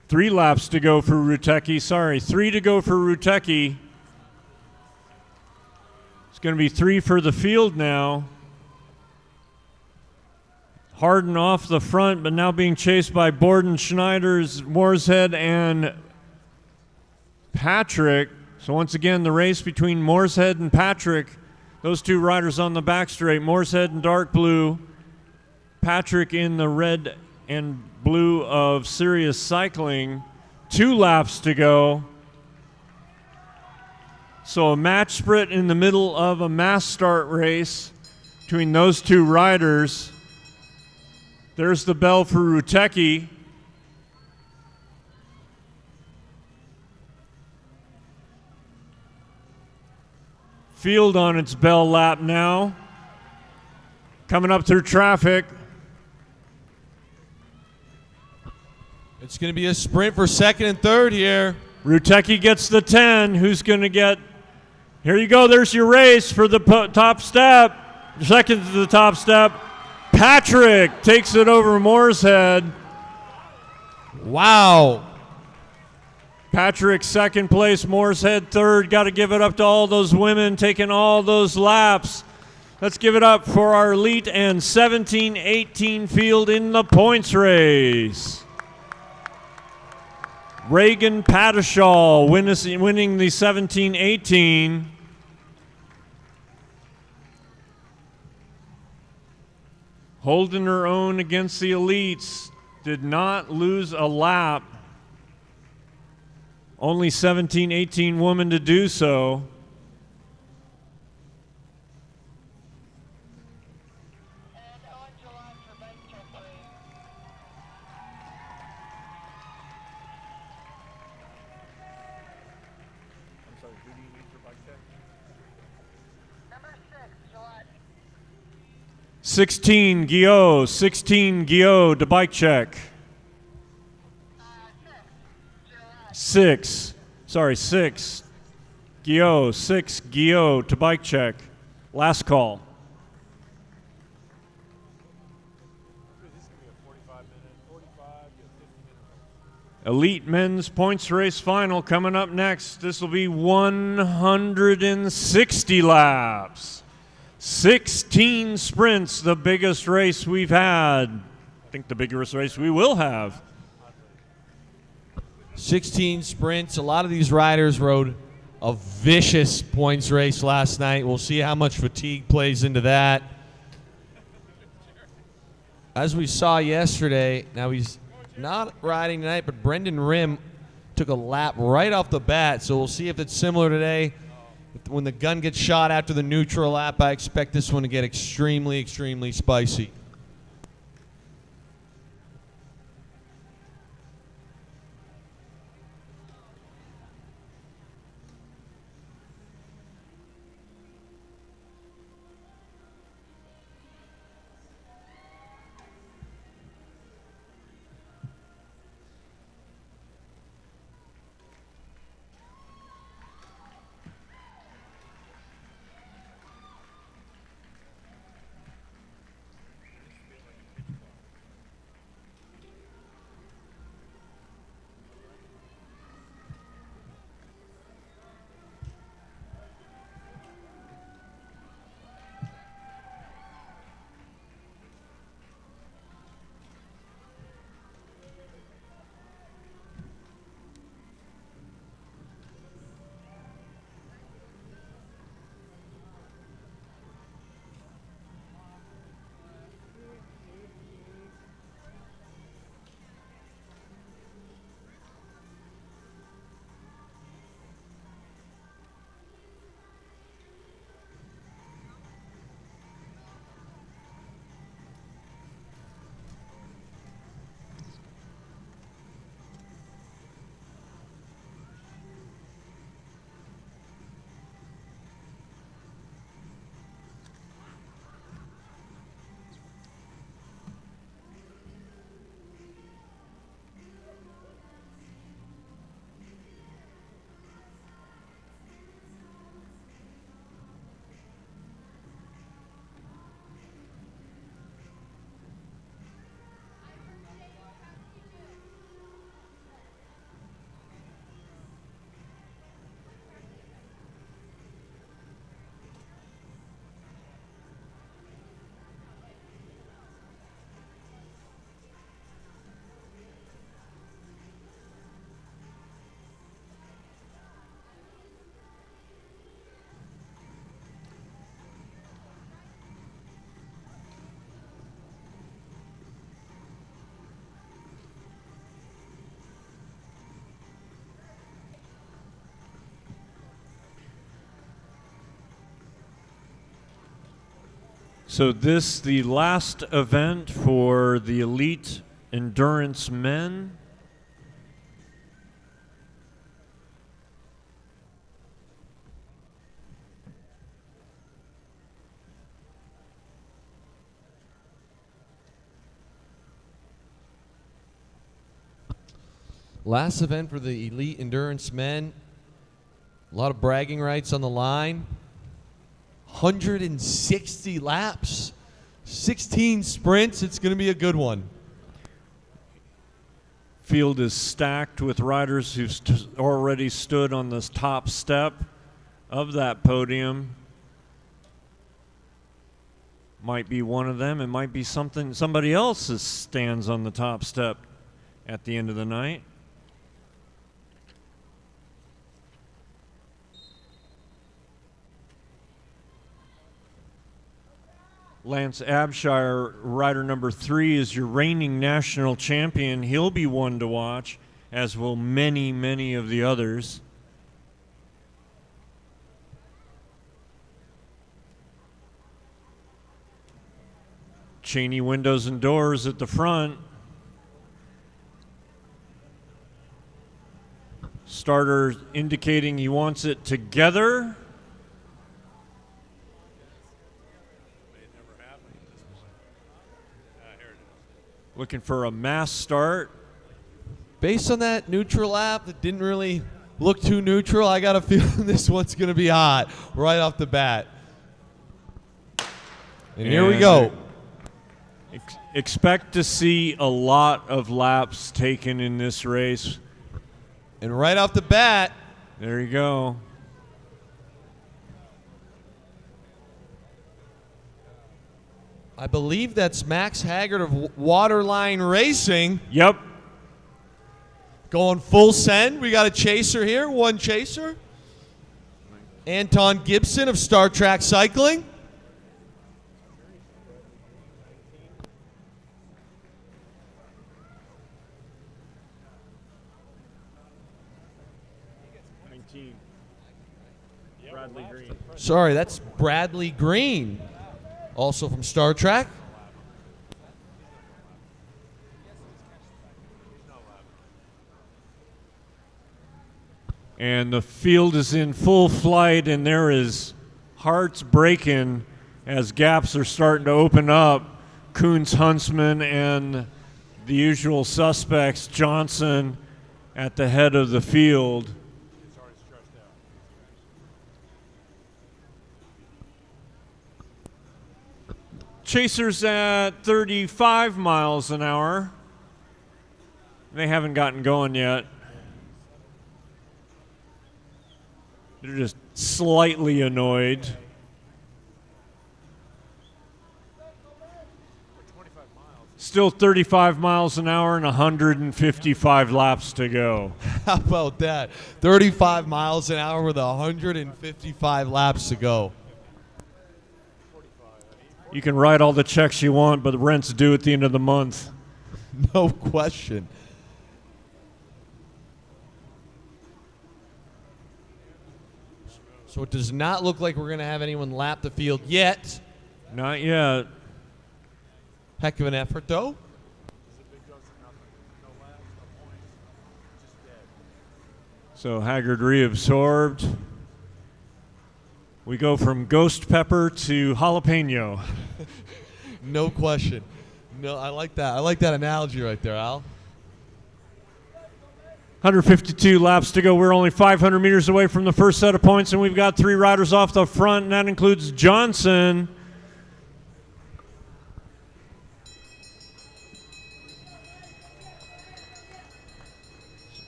3 laps to go for Rutecki. Sorry, 3 to go for Rutecki. It's going to be 3 for the field now. Harden off the front, but now being chased by Borden, Schneiders, Moorshead, and Patrick. So once again, the race between Moorshead and Patrick. Those 2 riders on the back straight. Moorshead in dark blue. Patrick in the red and blue of Sirius Cycling. 2 laps to go. So a match sprint in the middle of a mass start race between those 2 riders. There's the bell for Rutecki. Field on its bell lap now. Coming up through traffic. It's going to be a sprint for second and third here. Rutecki gets the 10. Who's going to get? Here you go. There's your race for the top step. Second to the top step. Patrick takes it over Moorshead. Wow. Patrick second place, Moorshead third. Got to give it up to all those women taking all those laps. Let's give it up for our elite and 17-18 field in the points race. Reagan Padishall winning the 17-18. Holding her own against the elites. Did not lose a lap. Only 17-18 woman to do so. Number 6, Gillette. 16 Guillot to bike check. 6 Guillot to bike check. Last call. Elite men's points race final coming up next. This will be 160 laps. 16 sprints, the biggest race we've had. I think the biggest race we will have. 16 sprints. A lot of these riders rode a vicious points race last night. We'll see how much fatigue plays into that. As we saw yesterday, now he's not riding tonight, but Brendan Rim took a lap right off the bat, so we'll see if it's similar today. When the gun gets shot after the neutral lap, I expect this one to get extremely, extremely spicy. So this the last event for the elite endurance men. Last event for the elite endurance men. A lot of bragging rights on the line. 160 laps, 16 sprints. It's going to be a good one. Field is stacked with riders who've already stood on this top step of that podium. Might be one of them. It might be somebody else that stands on the top step at the end of the night. Lance Abshire, rider number 3, is your reigning national champion. He'll be one to watch, as will many, many of the others. Cheney windows and doors at the front. Starter indicating he wants it together. Looking for a mass start. Based on that neutral lap that didn't really look too neutral, I got a feeling this one's going to be hot right off the bat. And here we go. Expect to see a lot of laps taken in this race. And right off the bat, there you go. I believe that's Max Haggard of Waterline Racing. Yep. Going full send. We got a chaser here, one chaser. Anton Gibson of Star Trek Cycling. Bradley Green. Sorry, that's Bradley Green, also from Star Trek. And the field is in full flight, and there is hearts breaking as gaps are starting to open up. Kuntz, Huntsman, and the usual suspects, Johnson at the head of the field. Chasers at 35 miles an hour. They haven't gotten going yet. They're just slightly annoyed. Still 35 miles an hour and 155 laps to go. How about that? 35 miles an hour with 155 laps to go. You can write all the checks you want, but the rent's due at the end of the month. No question. So it does not look like we're going to have anyone lap the field yet. Not yet. Heck of an effort, though. So Haggard reabsorbed. We go from ghost pepper to jalapeno. No question. No, I like that. I like that analogy right there, Al. 152 laps to go. We're only 500 meters away from the first set of points, and we've got 3 riders off the front, and that includes Johnson.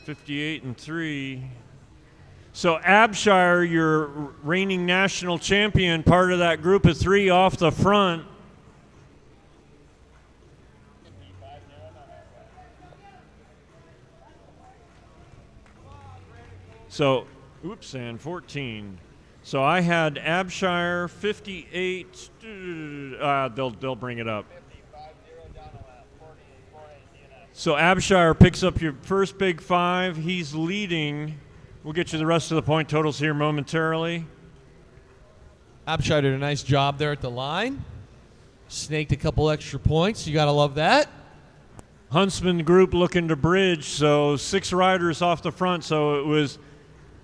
$58 and 3. So Abshire, your reigning national champion, part of that group of 3 off the front. So, oops, and 14. So I had Abshire 58. They'll bring it up. So Abshire picks up your first big 5. He's leading. We'll get you the rest of the point totals here momentarily. Abshire did a nice job there at the line. snaked a couple extra points. You got to love that. Huntsman group looking to bridge, so 6 riders off the front. So it was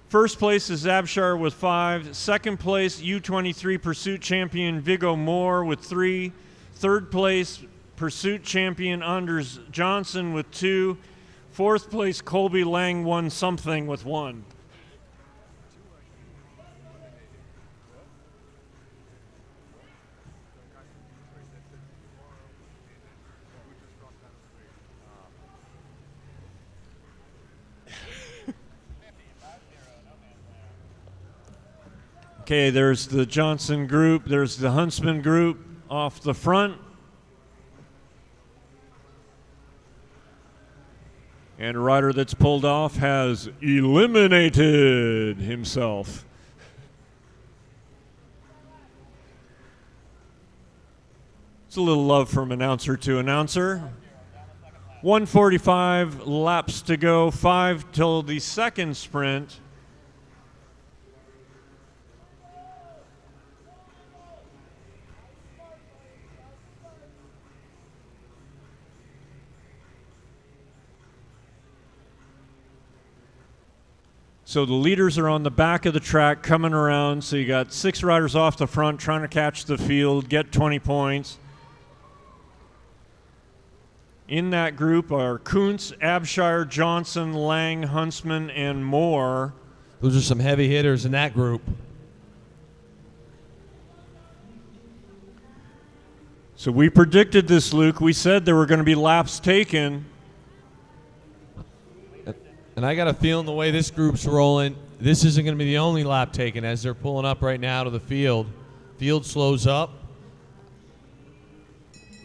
first place is Abshire with 5. Second place, U23 Pursuit Champion Viggo Moore with 3. Third place, Pursuit Champion Anders Johnson with 2. Fourth place, Colby Lang won something with 1. Okay, there's the Johnson group. There's the Huntsman group off the front. And a rider that's pulled off has eliminated himself. It's a little love from announcer to announcer. 145 laps to go, 5 till the second sprint. So the leaders are on the back of the track coming around. So you got 6 riders off the front trying to catch the field, get 20 points. In that group are Kuntz, Abshire, Johnson, Lang, Huntsman, and Moore. Those are some heavy hitters in that group. So we predicted this, Luke. We said there were going to be laps taken. And I got a feeling the way this group's rolling, this isn't going to be the only lap taken as they're pulling up right now to the field. Field slows up.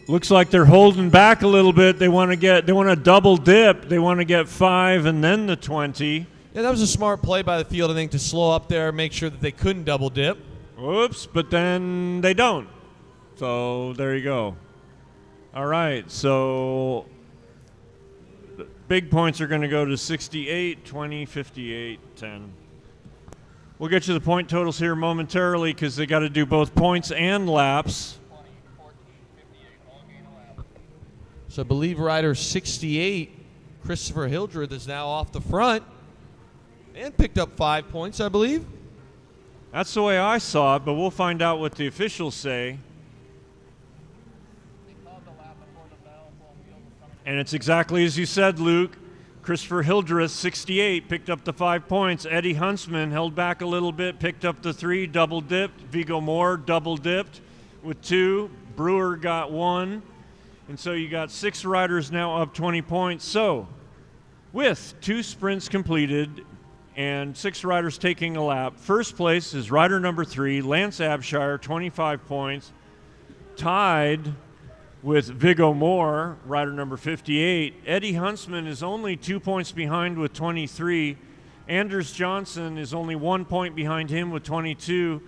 Looks like they're holding back a little bit. They want to double dip. They want to get 5 and then the 20. Yeah, that was a smart play by the field, I think, to slow up there, make sure that they couldn't double dip. Whoops, but then they don't. So there you go. All right, so the big points are going to go to 68, 20, 58, 10. We'll get you the point totals here momentarily because they got to do both points and laps. So I believe rider 68, Christopher Hildreth, is now off the front and picked up 5 points, I believe. That's the way I saw it, but we'll find out what the officials say. And it's exactly as you said, Luke. Christopher Hildreth, 68, picked up the 5 points. Eddie Huntsman held back a little bit, picked up the 3, double dipped. Viggo Moore double dipped with 2. Brewer got 1. And so you got 6 riders now up 20 points. So with 2 sprints completed and 6 riders taking a lap, first place is rider number 3, Lance Abshire, 25 points. Tied with Viggo Moore, rider number 58. Eddie Huntsman is only 2 points behind with 23. Anders Johnson is only 1 point behind him with 22.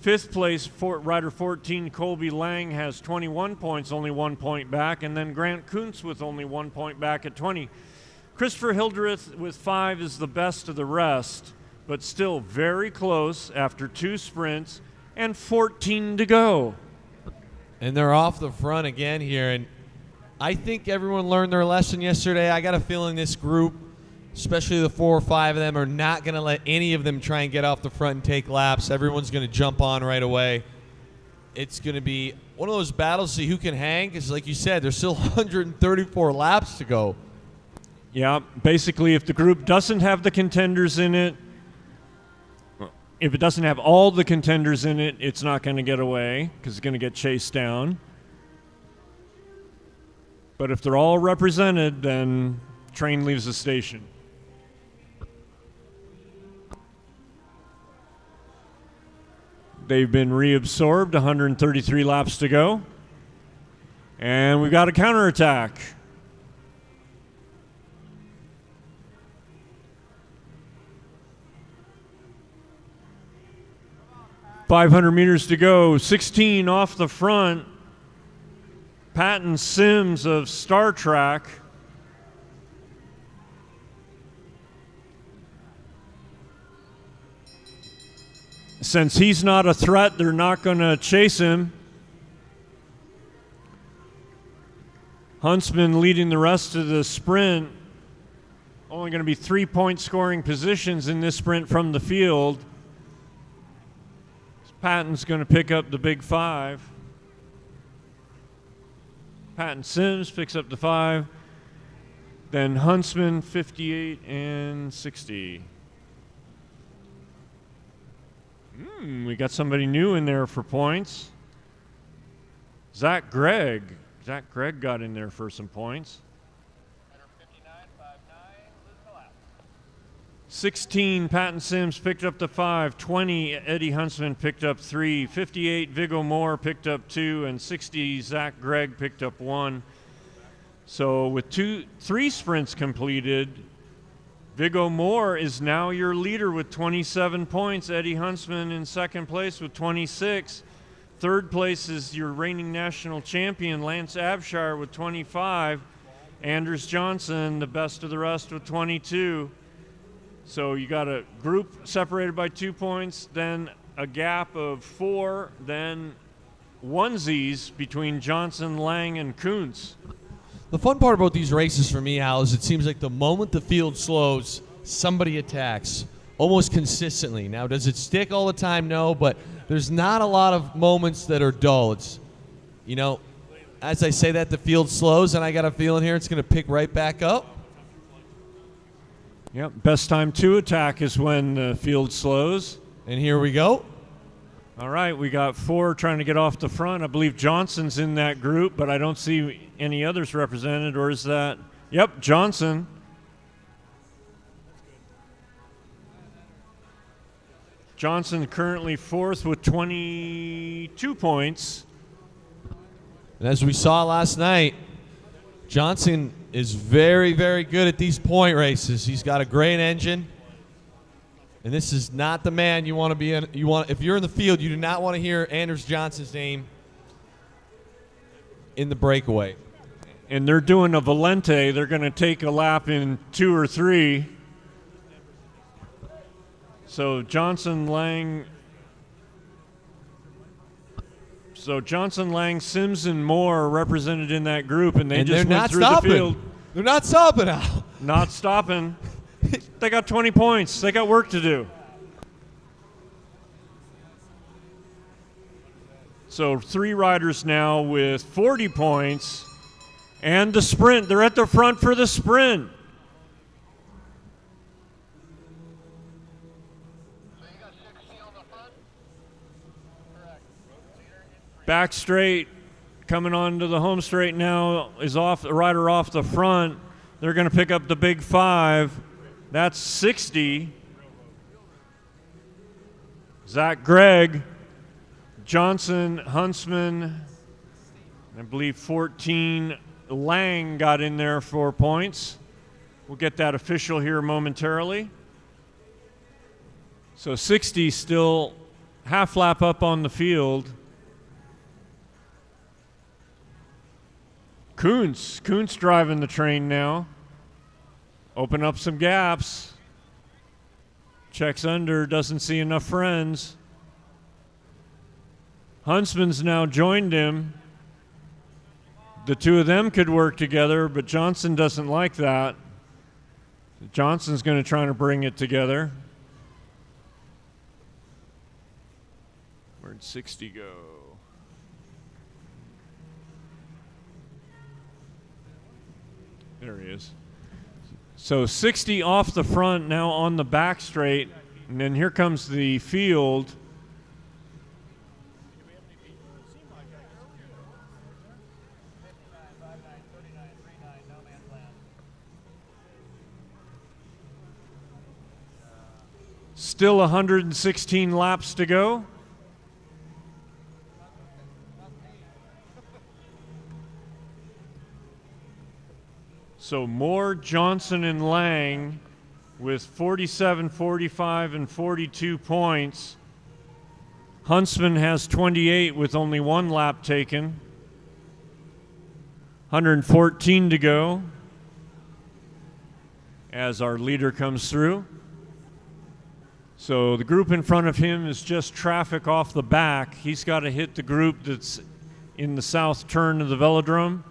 Fifth place, rider 14, Colby Lang, has 21 points, only 1 point back. And then Grant Kuntz with only 1 point back at 20. Christopher Hildreth with 5 is the best of the rest, but still very close after 2 sprints and 14 to go. And they're off the front again here. And I think everyone learned their lesson yesterday. I got a feeling this group, especially the 4 or 5 of them, are not going to let any of them try and get off the front and take laps. Everyone's going to jump on right away. It's going to be one of those battles to see who can hang, because like you said, there's still 134 laps to go. Yeah, basically if the group doesn't have the contenders in it, if it doesn't have all the contenders in it, it's not going to get away because it's going to get chased down. But if they're all represented, then train leaves the station. They've been reabsorbed, 133 laps to go. And we've got a counterattack. .500 meters to go, 16 off the front. Patton Sims of Star Trek. Since he's not a threat, they're not going to chase him. Huntsman leading the rest of the sprint. Only going to be 3-point scoring positions in this sprint from the field. Patton's going to pick up the big 5. Patton Sims picks up the 5. Then Huntsman, 58 and 60. We got somebody new in there for points. Zach Gregg. Zach Gregg got in there for some points. 16, Patton Sims picked up the 5. 20, Eddie Huntsman picked up 3. 58, Viggo Moore picked up 2. And 60, Zach Gregg picked up 1. So with 3 sprints completed, Viggo Moore is now your leader with 27 points. Eddie Huntsman in second place with 26. Third place is your reigning national champion, Lance Abshire, with 25. Anders Johnson, the best of the rest, with 22. So you got a group separated by 2 points, then a gap of 4, then onesies between Johnson, Lang, and Kuntz. The fun part about these races for me, Al, is it seems like the moment the field slows, somebody attacks almost consistently. Now, does it stick all the time? No, but there's not a lot of moments that are dull. It's, you know, as I say that, the field slows, and I got a feeling here it's going to pick right back up. Yep, best time to attack is when the field slows. And here we go. All right, we got 4 trying to get off the front. I believe Johnson's in that group, but I don't see any others represented, or is that? Yep, Johnson. Johnson currently 4th with 22 points. And as we saw last night, Johnson is very, very good at these point races. He's got a great engine. And this is not the man you want to be in. If you're in the field, you do not want to hear Anders Johnson's name in the breakaway. And they're doing a Valente. They're going to take a lap in 2 or 3. So Johnson, Lang, Sims, and Moore are represented in that group, and they just went through the field. They're not stopping now. Not stopping. They got 20 points. They got work to do. So 3 riders now with 40 points. And the sprint. They're at the front for the sprint. Back straight, coming onto the home straight now is off the rider off the front. They're going to pick up the big 5. That's 60. Zach Gregg, Johnson, Huntsman, I believe 14. Lang got in there for points. We'll get that official here momentarily. So 60 still half lap up on the field. Kuntz driving the train now. Open up some gaps. Checks under, doesn't see enough friends. Huntsman's now joined him. The 2 of them could work together, but Johnson doesn't like that. Johnson's going to try to bring it together. Where'd 60 go? There he is. So 60 off the front, now on the back straight, and then here comes the field. Still 116 laps to go. So Moore, Johnson, and Lang with 47, 45, and 42 points. Huntsman has 28 with only 1 lap taken. 114 to go as our leader comes through. So the group in front of him is just traffic off the back. He's got to hit the group that's in the south turn of the velodrome.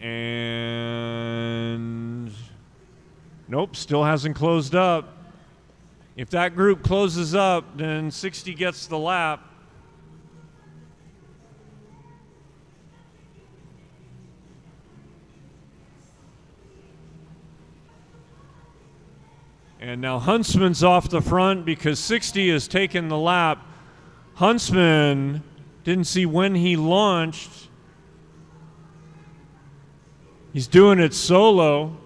And nope, still hasn't closed up. If that group closes up, then 60 gets the lap. And now Huntsman's off the front because 60 has taken the lap. Huntsman didn't see when he launched. He's doing it solo.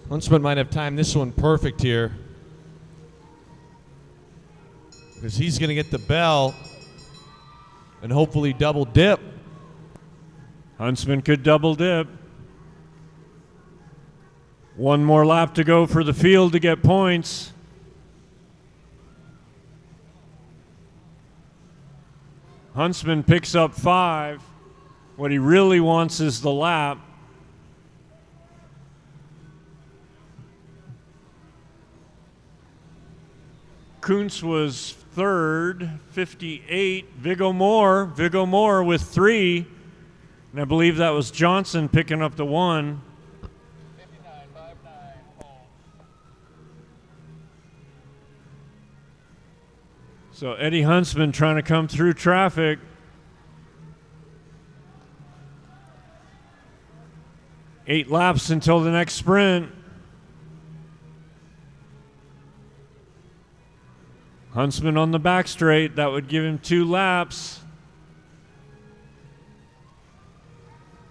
Huntsman might have timed this one perfect here, because he's going to get the bell and hopefully double dip. Huntsman could double dip. One more lap to go for the field to get points. Huntsman picks up 5. What he really wants is the lap. Kuntz was third, 58. Viggo Moore with 3. And I believe that was Johnson picking up the 1. So Eddie Huntsman trying to come through traffic. Eight laps until the next sprint. Huntsman on the back straight. That would give him 2 laps.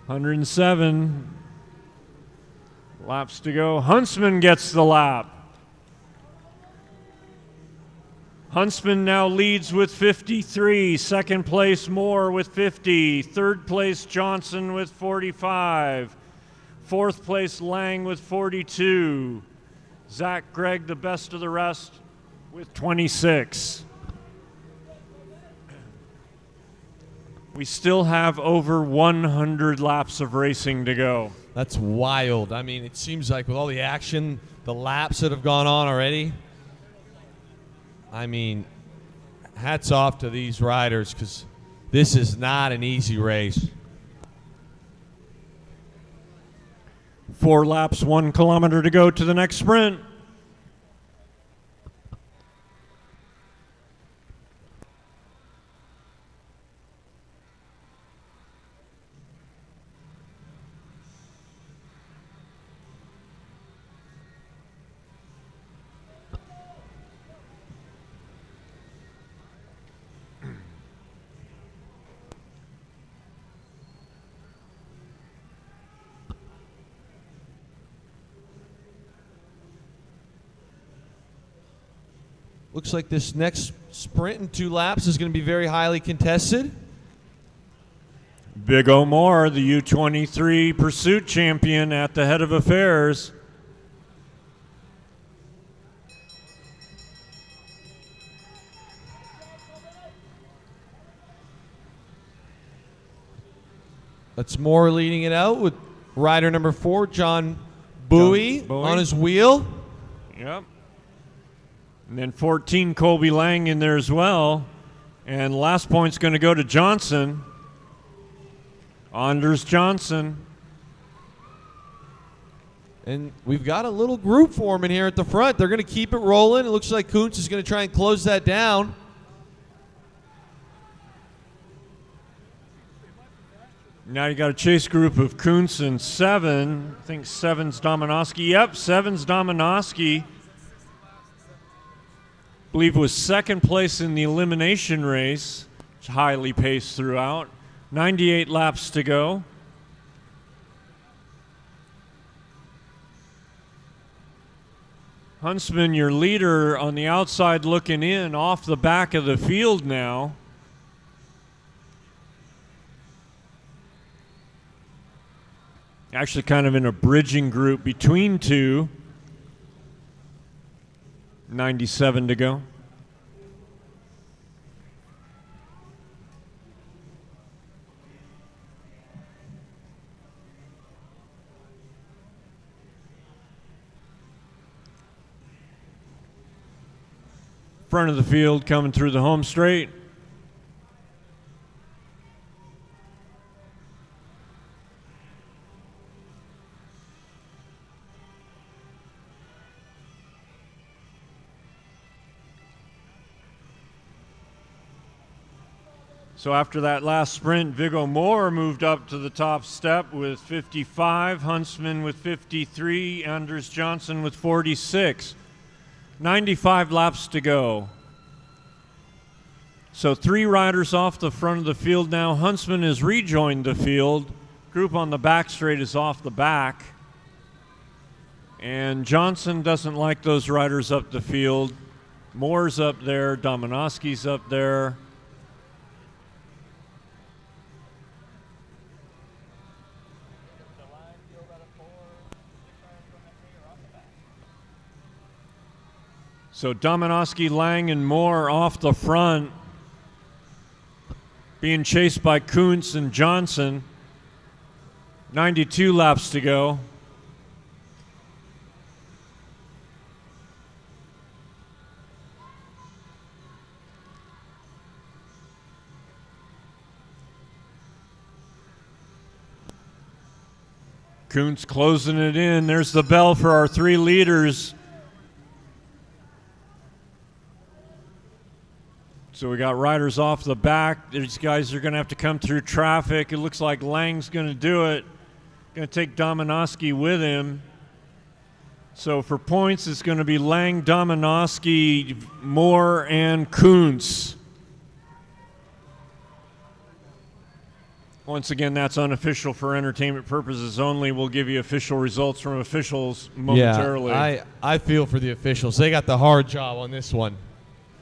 107 laps to go. Huntsman gets the lap. Huntsman now leads with 53. Second place, Moore with 50. Third place, Johnson with 45. Fourth place, Lang with 42. Zach Gregg, the best of the rest, with 26. We still have over 100 laps of racing to go. That's wild. I mean, it seems like with all the action, the laps that have gone on already, I mean, hats off to these riders, because this is not an easy race. 4 laps, 1 kilometer to go to the next sprint. Looks like this next sprint in 2 laps is going to be very highly contested. Viggo Moore, the U23 pursuit champion, at the head of affairs. That's Moore leading it out with rider number 4, John Bowie, on his wheel. Yep. And then 14, Colby Lang in there as well. And last point's going to go to Johnson. Anders Johnson. And we've got a little group forming here at the front. They're going to keep it rolling. It looks like Kuntz is going to try and close that down. Now you got a chase group of Kuntz and 7. I think 7's Dominowski. Yep, 7's Dominowski. I believe was second place in the elimination race. It's highly paced throughout. 98 laps to go. Huntsman, your leader, on the outside looking in, off the back of the field now. Actually kind of in a bridging group between 2. 97 to go. Front of the field coming through the home straight. So after that last sprint, Viggo Moore moved up to the top step with 55, Huntsman with 53, Anders Johnson with 46. 95 laps to go. So 3 riders off the front of the field now. Huntsman has rejoined the field. Group on the back straight is off the back. And Johnson doesn't like those riders up the field. Moore's up there, Dominowski's up there. So Dominowski, Lang, and Moore off the front, being chased by Kuntz and Johnson. 92 laps to go. Kuntz closing it in. There's the bell for our 3 leaders. So we got riders off the back. These guys are going to have to come through traffic. It looks like Lang's going to do it. Going to take Dominowski with him. So for points, it's going to be Lang, Dominowski, Moore, and Kuntz. Once again, that's unofficial for entertainment purposes only. We'll give you official results from officials momentarily. Yeah, I feel for the officials. They got the hard job on this one.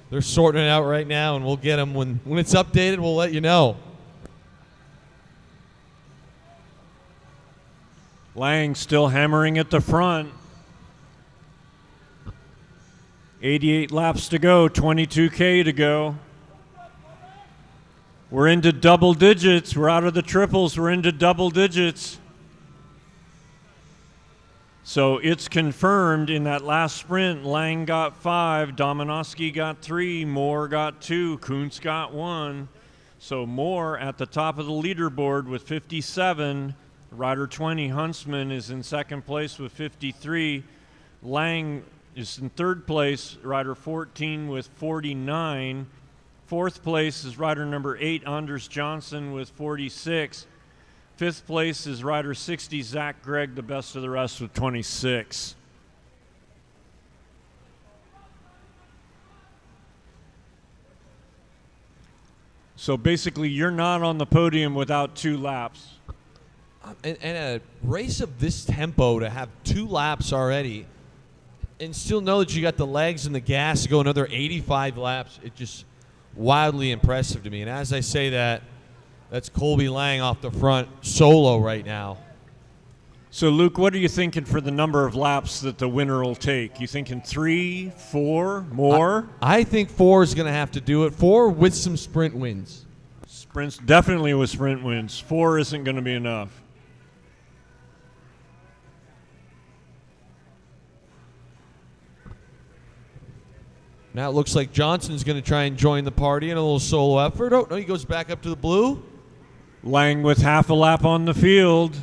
They're sorting it out right now, and we'll get them when it's updated. We'll let you know. Lang still hammering at the front. 88 laps to go, 22K to go. We're into double digits. We're out of the triples. We're into double digits. So it's confirmed in that last sprint, Lang got 5, Dominowski got 3, Moore got 2, Kuntz got 1. So Moore at the top of the leaderboard with 57. Rider 20, Huntsman, is in second place with 53. Lang is in third place, rider 14 with 49. Fourth place is rider number 8, Anders Johnson, with 46. Fifth place is rider 60, Zach Gregg, the best of the rest, with 26. So basically, you're not on the podium without 2 laps. And a race of this tempo, to have 2 laps already and still know that you got the legs and the gas to go another 85 laps, it's just wildly impressive to me. And as I say that, that's Colby Lang off the front solo right now. So, Luke, what are you thinking for the number of laps that the winner will take? You thinking 3, 4, more? I think 4 is going to have to do it. 4 with some sprint wins. Sprints definitely with sprint wins. 4 isn't going to be enough. Now it looks like Johnson's going to try and join the party in a little solo effort. Oh, no, he goes back up to the blue. Lang with half a lap on the field.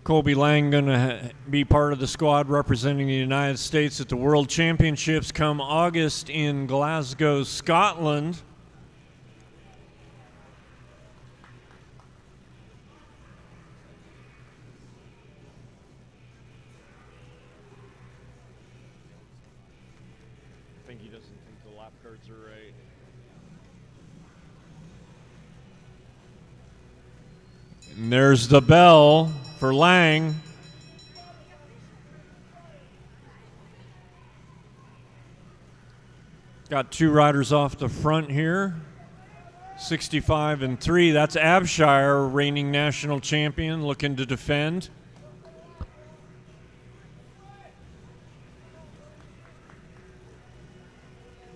Colby Lang going to be part of the squad representing the United States at the World Championships come August in Glasgow, Scotland. I think he doesn't think the lap cards are right. And there's the bell for Lang. Got 2 riders off the front here. 65 and 3. That's Abshire, reigning national champion, looking to defend.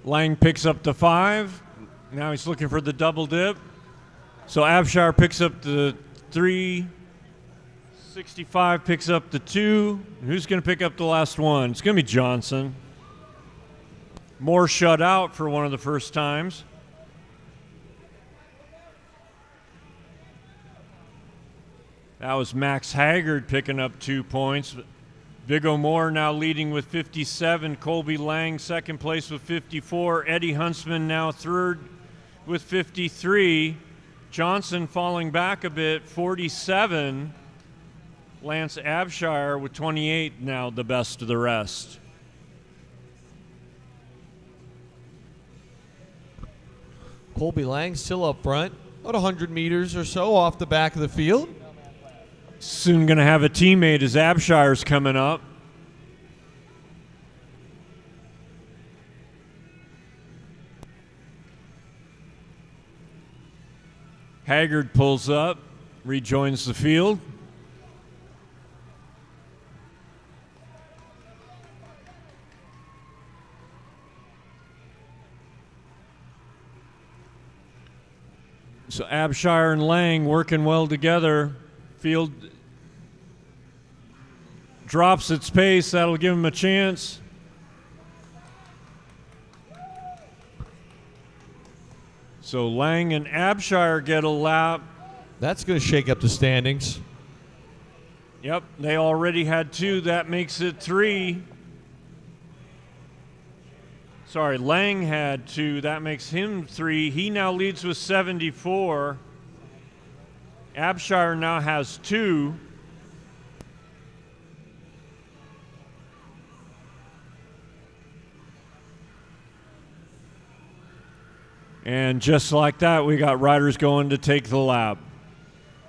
Lang picks up the 5. Now he's looking for the double dip. So Abshire picks up the 3. 65 picks up the 2. Who's going to pick up the last one? It's going to be Johnson. Moore shut out for one of the first times. That was Max Haggard picking up 2 points. Viggo Moore now leading with 57. Colby Lang second place with 54. Eddie Huntsman now third with 53. Johnson falling back a bit, 47. Lance Abshire with 28, now the best of the rest. Colby Lang still up front, about 100 meters or so off the back of the field. Soon going to have a teammate as Abshire's coming up. Haggard pulls up, rejoins the field. So Abshire and Lang working well together. Field drops its pace. That'll give him a chance. So Lang and Abshire get a lap. That's going to shake up the standings. Yep, they already had 2. That makes it 3. Sorry, Lang had 2. That makes him 3. He now leads with 74. Abshire now has 2. And just like that, we got riders going to take the lap.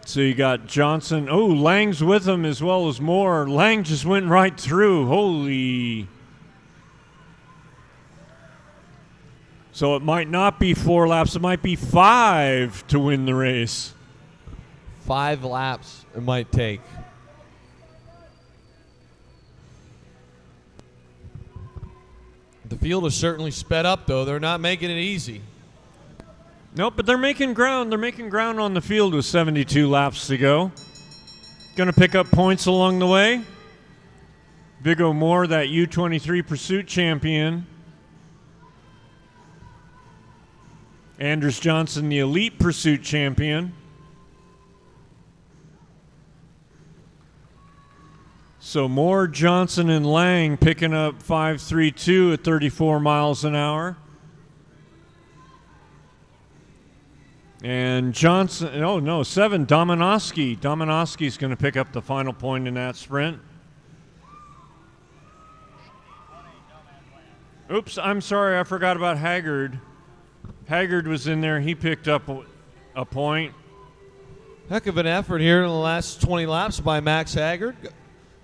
So you got Johnson. Oh, Lang's with him as well as Moore. Lang just went right through. Holy. So it might not be 4 laps. It might be 5 to win the race. 5 laps it might take. The field is certainly sped up, though. They're not making it easy. Nope, but they're making ground. They're making ground on the field with 72 laps to go. Going to pick up points along the way. Viggo Moore, that U23 Pursuit champion. Anders Johnson, the Elite Pursuit champion. So Moore, Johnson, and Lang picking up 5.32 at 34 miles an hour. And Johnson, oh no, 7, Dominowski. Dominowski's going to pick up the final point in that sprint. Oops, I'm sorry, I forgot about Haggard. Haggard was in there. He picked up a point. Heck of an effort here in the last 20 laps by Max Haggard.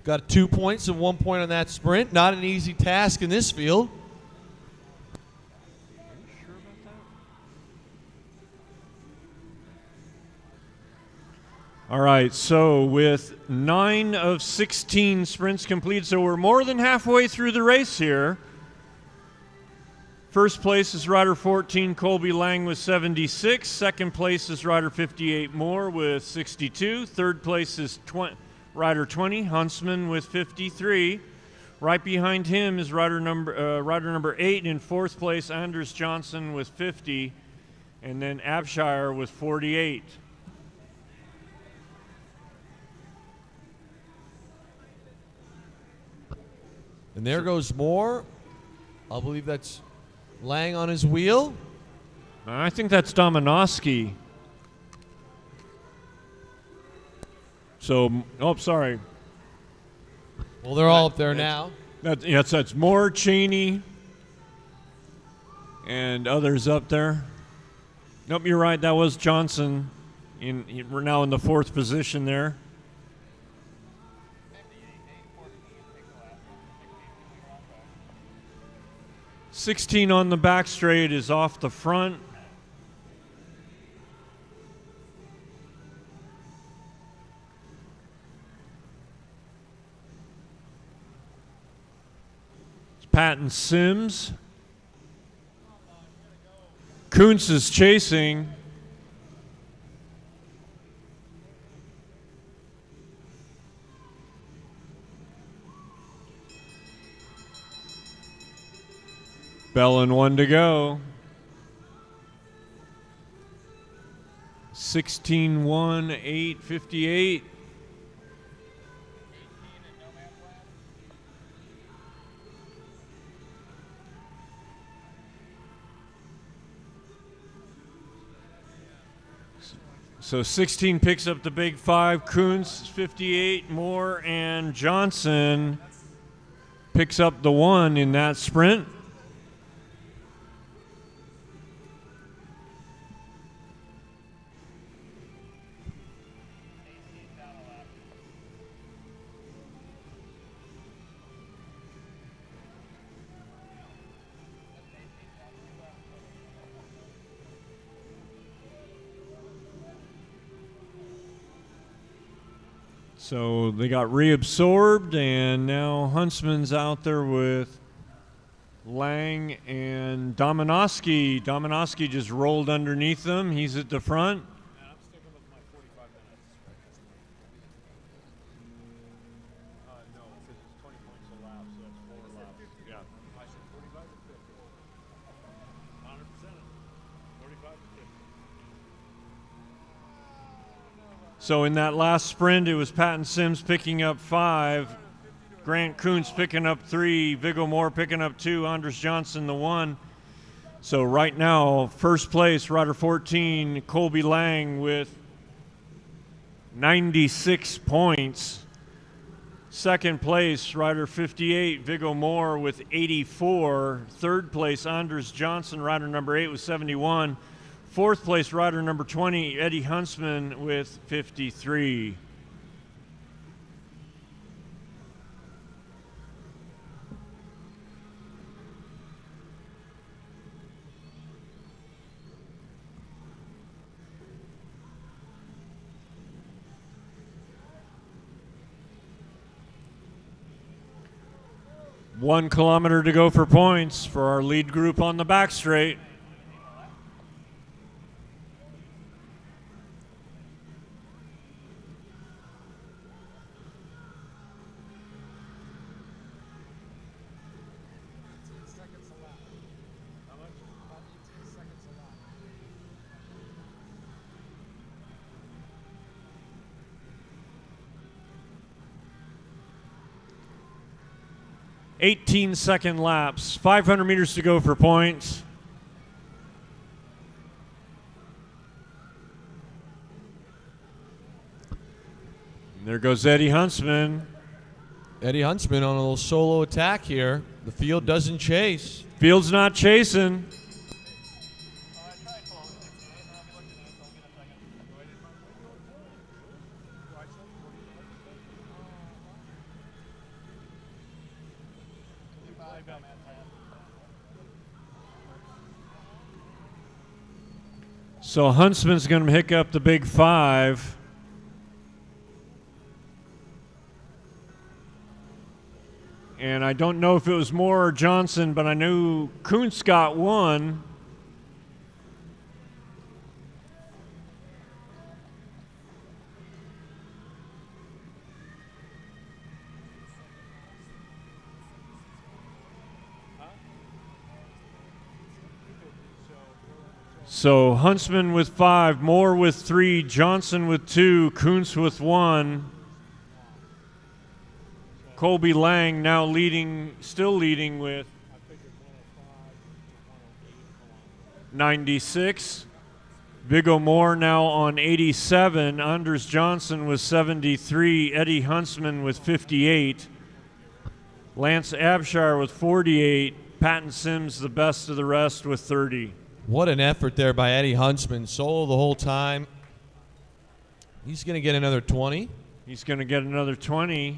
Got 2 points and 1 point on that sprint. Not an easy task in this field. All right, so with 9 of 16 sprints complete, so we're more than halfway through the race here. First place is rider 14, Colby Lang with 76. Second place is rider 58, Moore with 62. Third place is rider 20, Huntsman with 53. Right behind him is rider number 8. In fourth place, Anders Johnson with 50. And then Abshire with 48. And there goes Moore. I believe that's Lang on his wheel. I think that's Dominowski. So, oh, sorry. Well, they're all up there now. That's Moore, Cheney, and others up there. Nope, you're right. That was Johnson. We're now in the 4th position there. 16 on the back straight is off the front. It's Patton Sims. Kuntz is chasing. Bell and 1 to go. 16-1, 8:58. So 16 picks up the big 5. Kuntz 58, Moore, and Johnson picks up the 1 in that sprint. So they got reabsorbed, and now Huntsman's out there with Lang and Dominowski. Dominowski just rolled underneath them. He's at the front. I'm sticking with my 45 minutes. No, because it's 20 points a lap, so that's 4 laps. Yeah. I said 45 to 50. 100%. 45 to 50. So in that last sprint, it was Patton Sims picking up 5, Grant Kuntz picking up 3, Viggo Moore picking up 2, Anders Johnson the 1. So right now, first place, rider 14, Colby Lang with 96 points. Second place, rider 58, Viggo Moore with 84. Third place, Anders Johnson, rider number 8 with 71. Fourth place, rider number 20, Eddie Huntsman with 53. One kilometer to go for points for our lead group on the back straight. Seconds a lap. How much? About 18 seconds a lap. 18-second laps, 500 meters to go for points. And there goes Eddie Huntsman. Eddie Huntsman on a little solo attack here. The field doesn't chase. Field's not chasing. So Huntsman's going to pick up the big 5. And I don't know if it was Moore or Johnson, but I knew Kuntz got 1. So Huntsman with 5, Moore with 3, Johnson with 2, Kuntz with 1. Colby Lang now leading, still leading with 96. Viggo Moore now on 87. Anders Johnson with 73. Eddie Huntsman with 58. Lance Abshire with 48. Patton Sims, the best of the rest, with 30. What an effort there by Eddie Huntsman. Solo the whole time. He's going to get another 20. He's going to get another 20.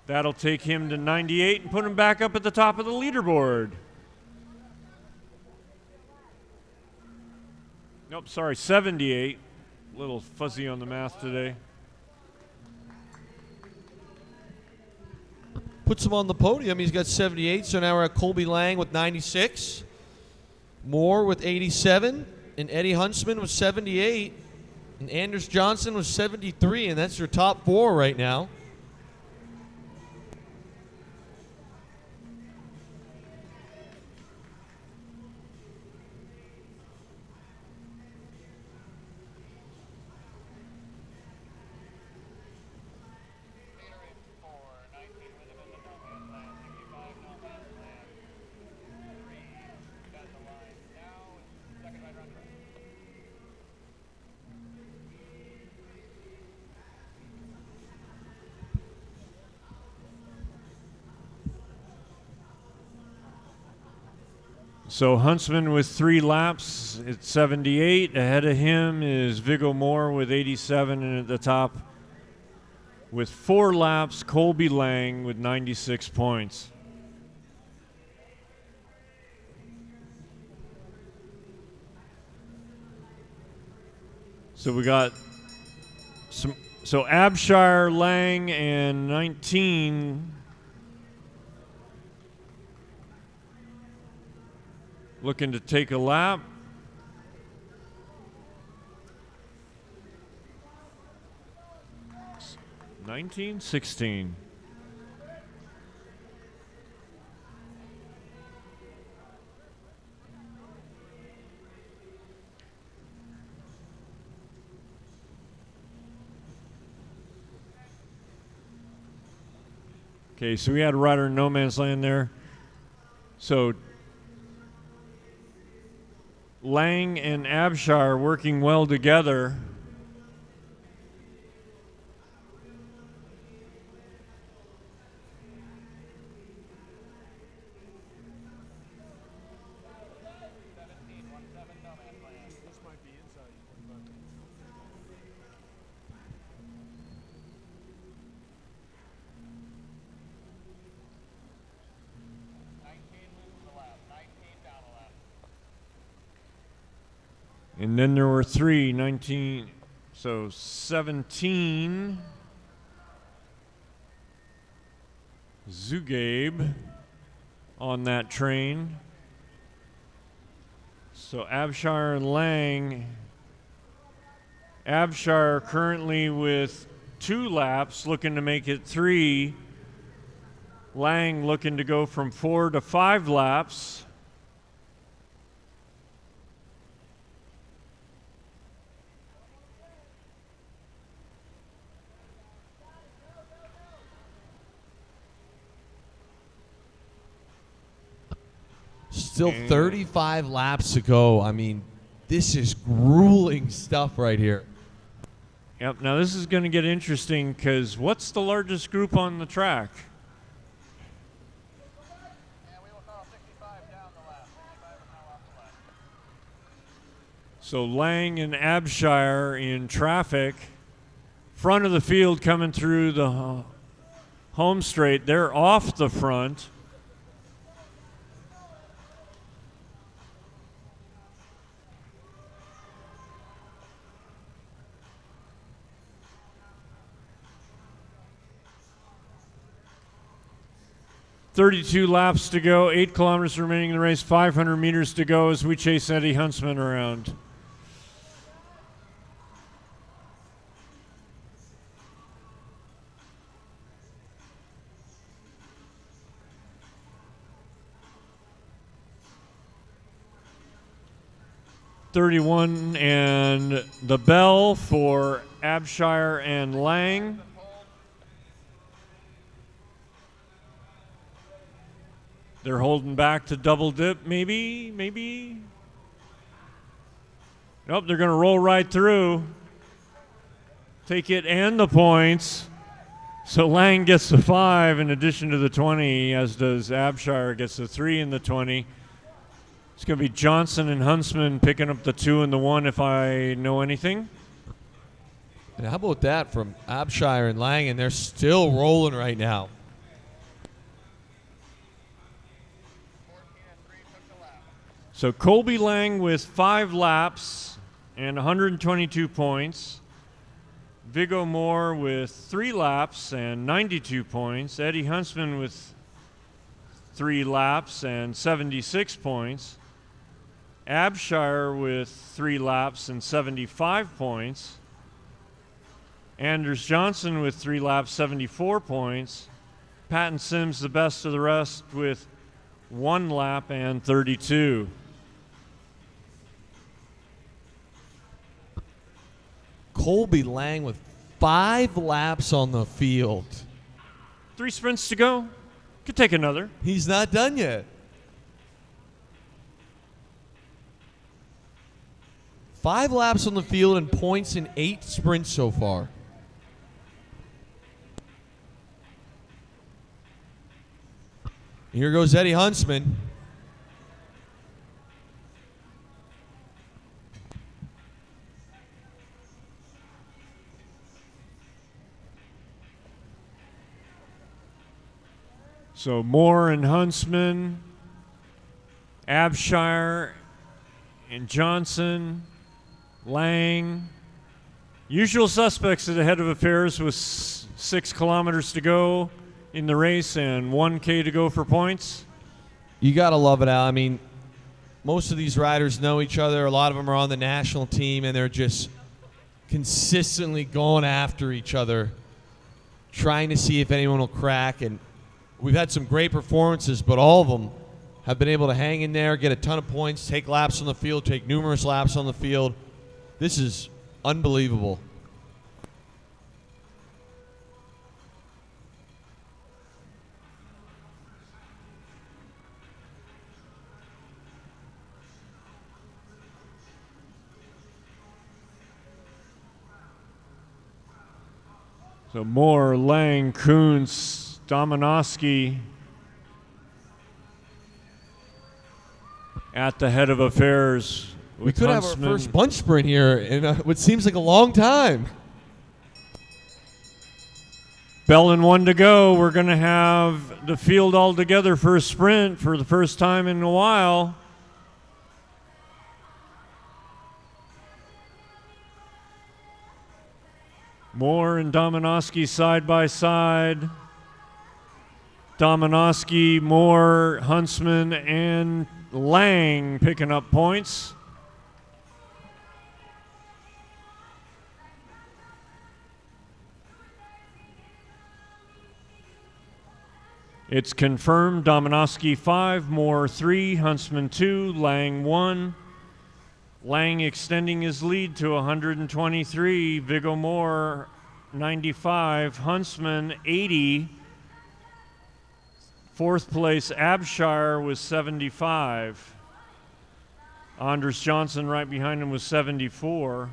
That'll take him to 98 and put him back up at the top of the leaderboard. Nope, sorry, 78. A little fuzzy on the math today. Puts him on the podium. He's got 78, so now we're at Colby Lang with 96. Moore with 87, and Eddie Huntsman with 78, and Anders Johnson with 73, and that's your top 4 right now. So Huntsman with 3 laps at 78. Ahead of him is Viggo Moore with 87, and at the top with 4 laps, Colby Lang with 96 points. So we got some. So Abshire, Lang, and 19 looking to take a lap. Nineteen, 16. Okay, so we had a rider in no man's land there. So Lang and Abshire working well together. And then there were 3, 19, so 17. Zugabe on that train. So Abshire and Lang. Abshire currently with 2 laps, looking to make it 3. Lang looking to go from 4 to 5 laps. Still 35 laps to go. I mean, this is grueling stuff right here. Yep, now this is going to get interesting because what's the largest group on the track? So Lang and Abshire in traffic. Front of the field coming through the home straight. They're off the front. .32 laps to go, 8 kilometers remaining in the race, 500 meters to go as we chase Eddie Huntsman around. .31 and the bell for Abshire and Lang. They're holding back to double dip, maybe. Nope, they're going to roll right through. Take it and the points. So Lang gets the 5 in addition to the 20, as does Abshire gets the 3 and the 20. It's going to be Johnson and Huntsman picking up the 2 and the 1 if I know anything. And how about that from Abshire and Lang, and they're still rolling right now. So Colby Lang with 5 laps and 122 points. Viggo Moore with 3 laps and 92 points. Eddie Huntsman with 3 laps and 76 points. Abshire with 3 laps and 75 points. Anders Johnson with 3 laps, 74 points. Patton Sims the best of the rest with 1 lap and 32. Colby Lang with 5 laps on the field. 3 sprints to go. Could take another. He's not done yet. 5 laps on the field and points in 8 sprints so far. Here goes Eddie Huntsman. So Moore and Huntsman, Abshire and Johnson, Lang. Usual suspects at the head of affairs with 6 kilometers to go in the race and 1K to go for points. You got to love it, Al. I mean, most of these riders know each other. A lot of them are on the national team, and they're just consistently going after each other, trying to see if anyone will crack. And we've had some great performances, but all of them have been able to hang in there, get a ton of points, take laps on the field, take numerous laps on the field. This is unbelievable. So Moore, Lang, Kuntz, Dominowski at the head of affairs. We could have our first bunch sprint here in what seems like a long time. Bell and 1 to go. We're going to have the field all together for a sprint for the first time in a while. Moore and Dominowski side by side. Dominowski, Moore, Huntsman, and Lang picking up points. It's confirmed. Dominowski 5, Moore 3, Huntsman 2, Lang 1. Lang extending his lead to 123. Viggo Moore 95. Huntsman 80. Fourth place Abshire was 75. Anders Johnson right behind him was 74.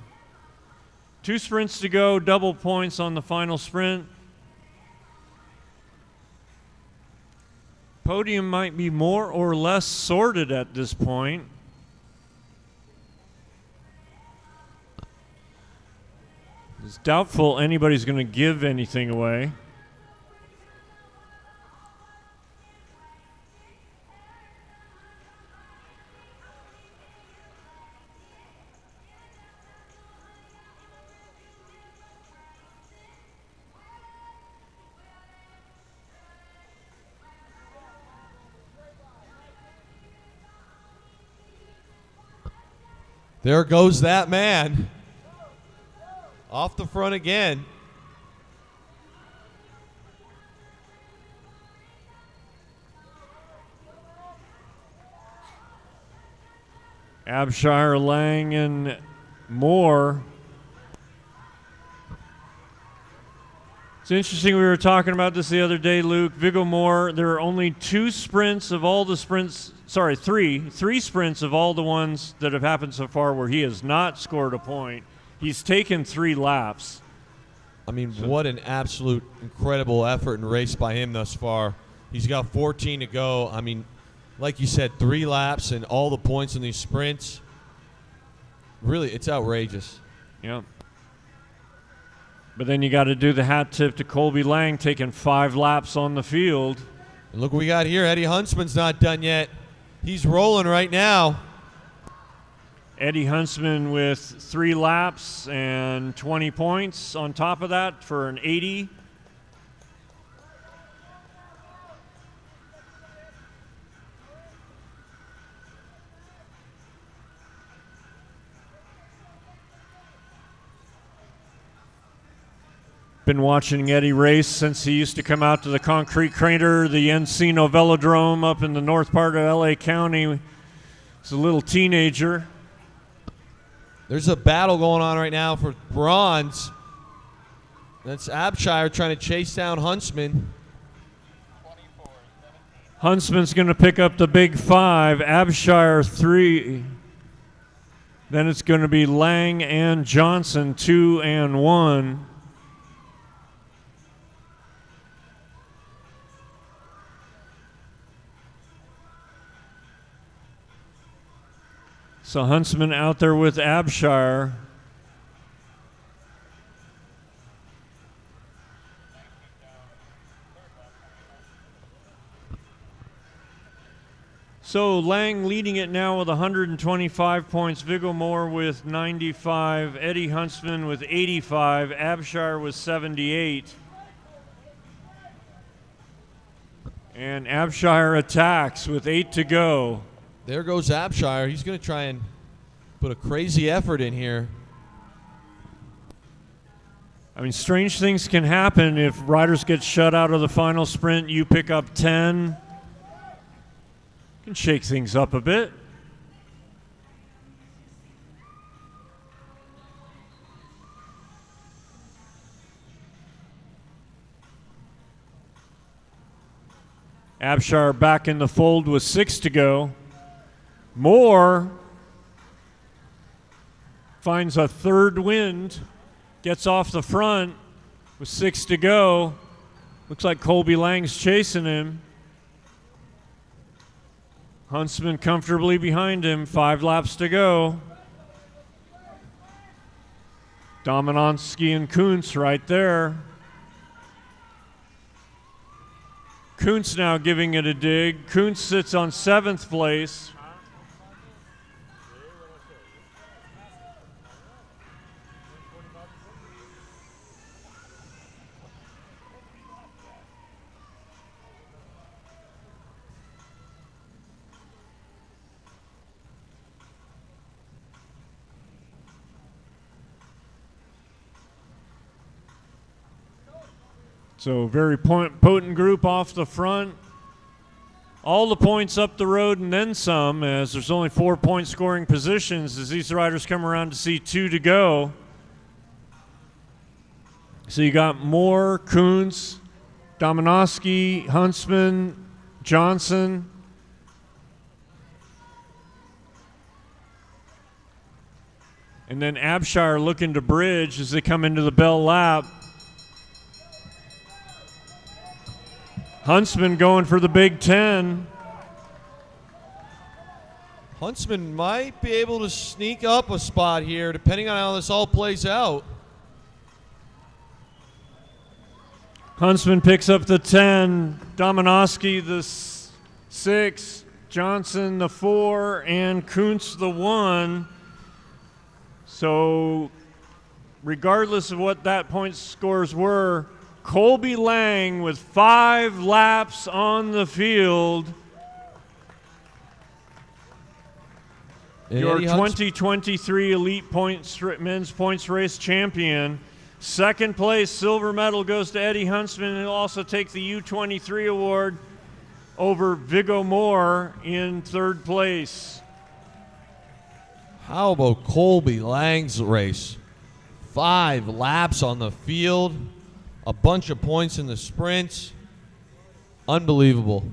2 sprints to go, double points on the final sprint. Podium might be more or less sorted at this point. It's doubtful anybody's going to give anything away. There goes that man. Off the front again. Abshire, Lang, and Moore. It's interesting, we were talking about this the other day, Luke. Viggo Moore, there are only 2 sprints of all the sprints, sorry, three sprints of all the ones that have happened so far where he has not scored a point. He's taken 3 laps. I mean, what an absolute incredible effort and race by him thus far. He's got 14 to go. I mean, like you said, 3 laps and all the points in these sprints. Really, it's outrageous. Yeah. But then you got to do the hat tip to Colby Lang, taking 5 laps on the field. And look what we got here. Eddie Huntsman's not done yet. He's rolling right now. Eddie Huntsman with 3 laps and 20 points on top of that for an 80. Been watching Eddie race since he used to come out to the concrete crater, the Encino Velodrome up in the north part of LA County. He's a little teenager. There's a battle going on right now for bronze. That's Abshire trying to chase down Huntsman. Huntsman's going to pick up the big 5. Abshire 3. Then it's going to be Lang and Johnson 2 and 1. So Huntsman out there with Abshire. So Lang leading it now with 125 points, Viggo Moore with 95, Eddie Huntsman with 85, Abshire with 78. And Abshire attacks with 8 to go. There goes Abshire. He's going to try and put a crazy effort in here. I mean, strange things can happen if riders get shut out of the final sprint. You pick up 10. Can shake things up a bit. Abshire back in the fold with 6 to go. Moore finds a third wind, gets off the front with 6 to go. Looks like Colby Lang's chasing him. Huntsman comfortably behind him, 5 laps to go. Dominonsky and Kuntz right there. Kuntz now giving it a dig. Kuntz sits on 7th place. So very potent group off the front. All the points up the road and then some, as there's only 4-point scoring positions as these riders come around to see 2 to go. So you got Moore, Kuntz, Dominowski, Huntsman, Johnson. And then Abshire looking to bridge as they come into the bell lap. Huntsman going for the Big Ten. Huntsman might be able to sneak up a spot here, depending on how this all plays out. Huntsman picks up the 10, Dominowski the 6, Johnson the 4, and Kuntz the 1. So regardless of what that point scores were, Colby Lang with 5 laps on the field. Your 2023 Elite Men's Points Race champion. Second place, silver medal goes to Eddie Huntsman, and he'll also take the U23 award over Viggo Moore in third place. How about Colby Lang's race? 5 laps on the field, a bunch of points in the sprints. Unbelievable.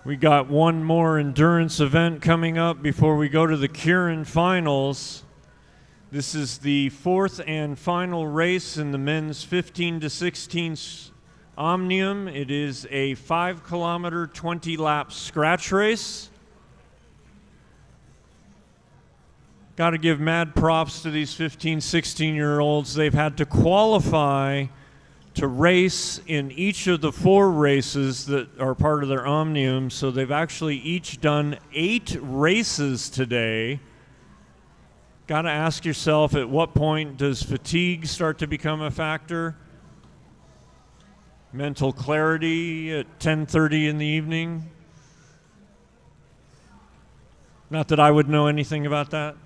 We got one more endurance event coming up before we go to the keirin finals. This is the fourth and final race in the men's 15 to 16 Omnium. It is a 5-kilometer, 20-lap scratch race. Got to give mad props to these 15, 16-year-olds. They've had to qualify to race in each of the 4 races that are part of their Omnium. So they've actually each done 8 races today. got to ask yourself, at what point does fatigue start to become a factor? Mental clarity at 10:30 in the evening? Not that I would know anything about that.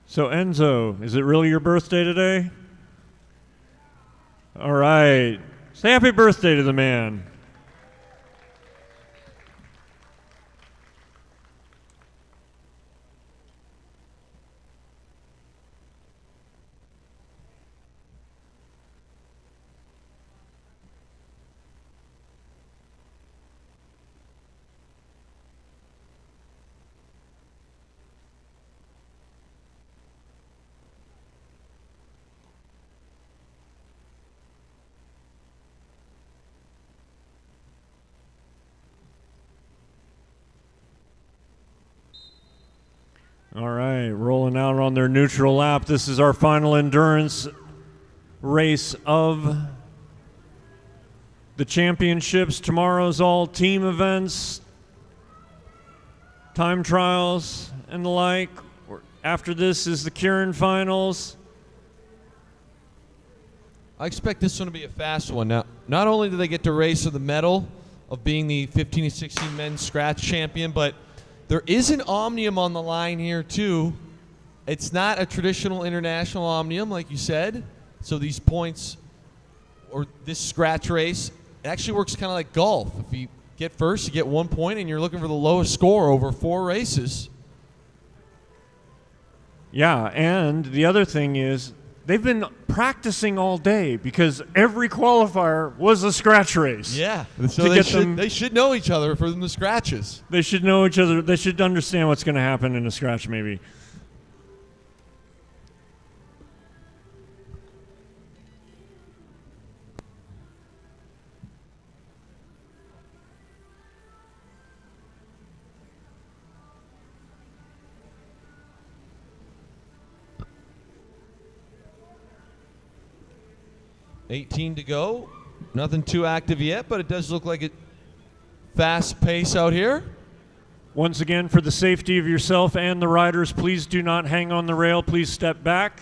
So Enzo, is it really your birthday today? All right. Say happy birthday to the man. All right, rolling out on their neutral lap. This is our final endurance race of the championships. Tomorrow's all team events, time trials, and the like. After this is the keirin finals. I expect this one to be a fast one. Now, not only do they get to race for the medal of being the 15 and 16 men's scratch champion, but there is an Omnium on the line here, too. It's not a traditional international Omnium, like you said. So these points, or this scratch race, it actually works kind of like golf. If you get first, you get 1 point, and you're looking for the lowest score over 4 races. Yeah, and the other thing is, they've been practicing all day because every qualifier was a scratch race. Yeah, so they should know each other for the scratches. They should know each other. They should understand what's going to happen in a scratch, maybe. $18 to go. Nothing too active yet, but it does look like a fast pace out here. Once again, for the safety of yourself and the riders, please do not hang on the rail. Please step back.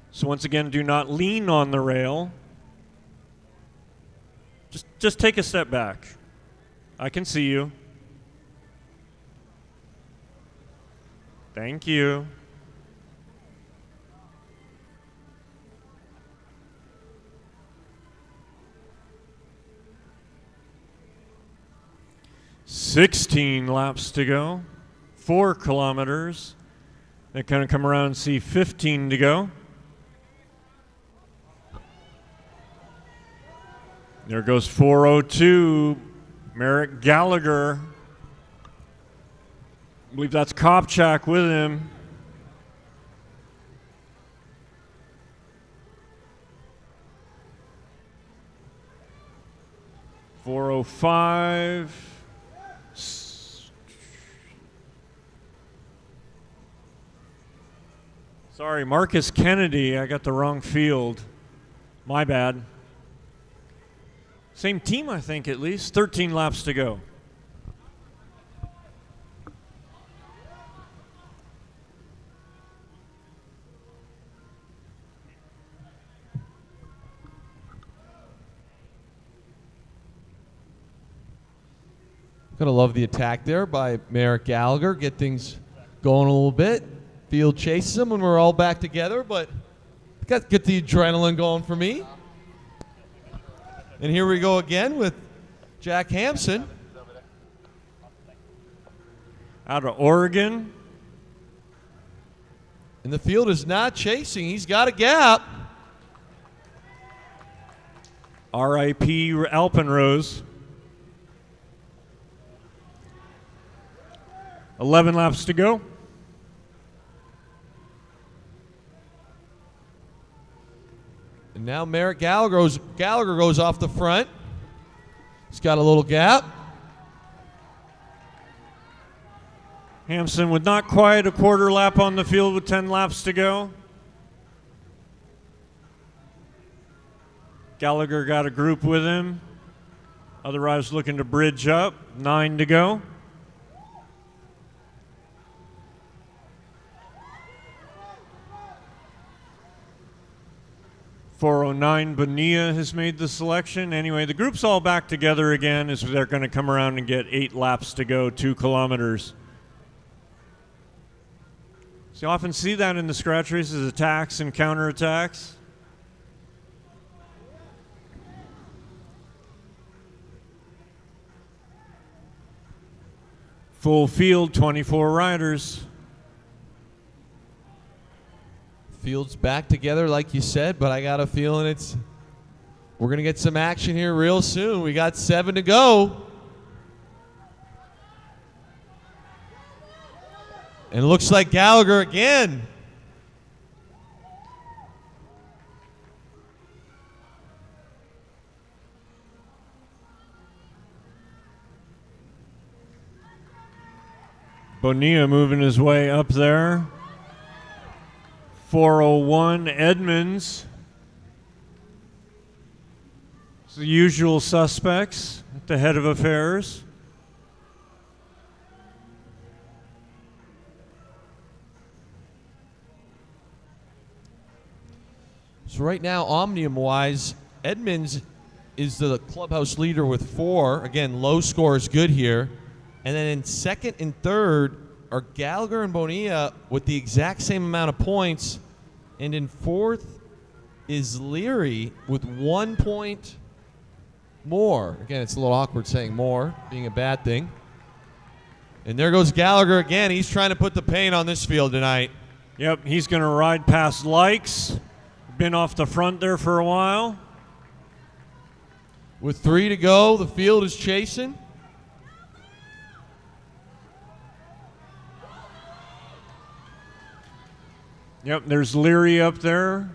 So once again, do not lean on the rail. Just take a step back. I can see you. Thank you. $16 laps to go. 4 kilometers. They kind of come around and see 15 to go. There goes 4:02, Merrick Gallagher. I believe that's Kopchak with him. 4:05. Sorry, Marcus Kennedy. I got the wrong field. My bad. Same team, I think, at least. 13 laps to go. Gonna love the attack there by Merrick Gallagher. Get things going a little bit. Field chases him when we're all back together, but get the adrenaline going for me. And here we go again with Jack Hampson. Out of Oregon. And the field is not chasing. He's got a gap. R.I.P. Alpenrose. 11 laps to go. And now Merrick Gallagher goes off the front. He's got a little gap. Hampson with not quite a quarter lap on the field with 10 laps to go. Gallagher got a group with him. Otherwise looking to bridge up. 9 to go. .409 Bonilla has made the selection. Anyway, the group's all back together again as they're going to come around and get 8 laps to go, 2 kilometers. So you often see that in the scratch races, attacks and counterattacks. Full field, 24 riders. Field's back together, like you said, but I got a feeling we're going to get some action here real soon. We got 7 to go. And it looks like Gallagher again. Bonilla moving his way up there. 401 Edmonds. It's the usual suspects at the head of affairs. So right now, Omnium-wise, Edmonds is the clubhouse leader with 4. Again, low score is good here. And then in second and third are Gallagher and Bonilla with the exact same amount of points. And in fourth is Leary with 1 point more. Again, it's a little awkward saying more, being a bad thing. And there goes Gallagher again. He's trying to put the paint on this field tonight. Yep, he's going to ride past Likes. Been off the front there for a while. With 3 to go, the field is chasing. Yep, there's Leary up there.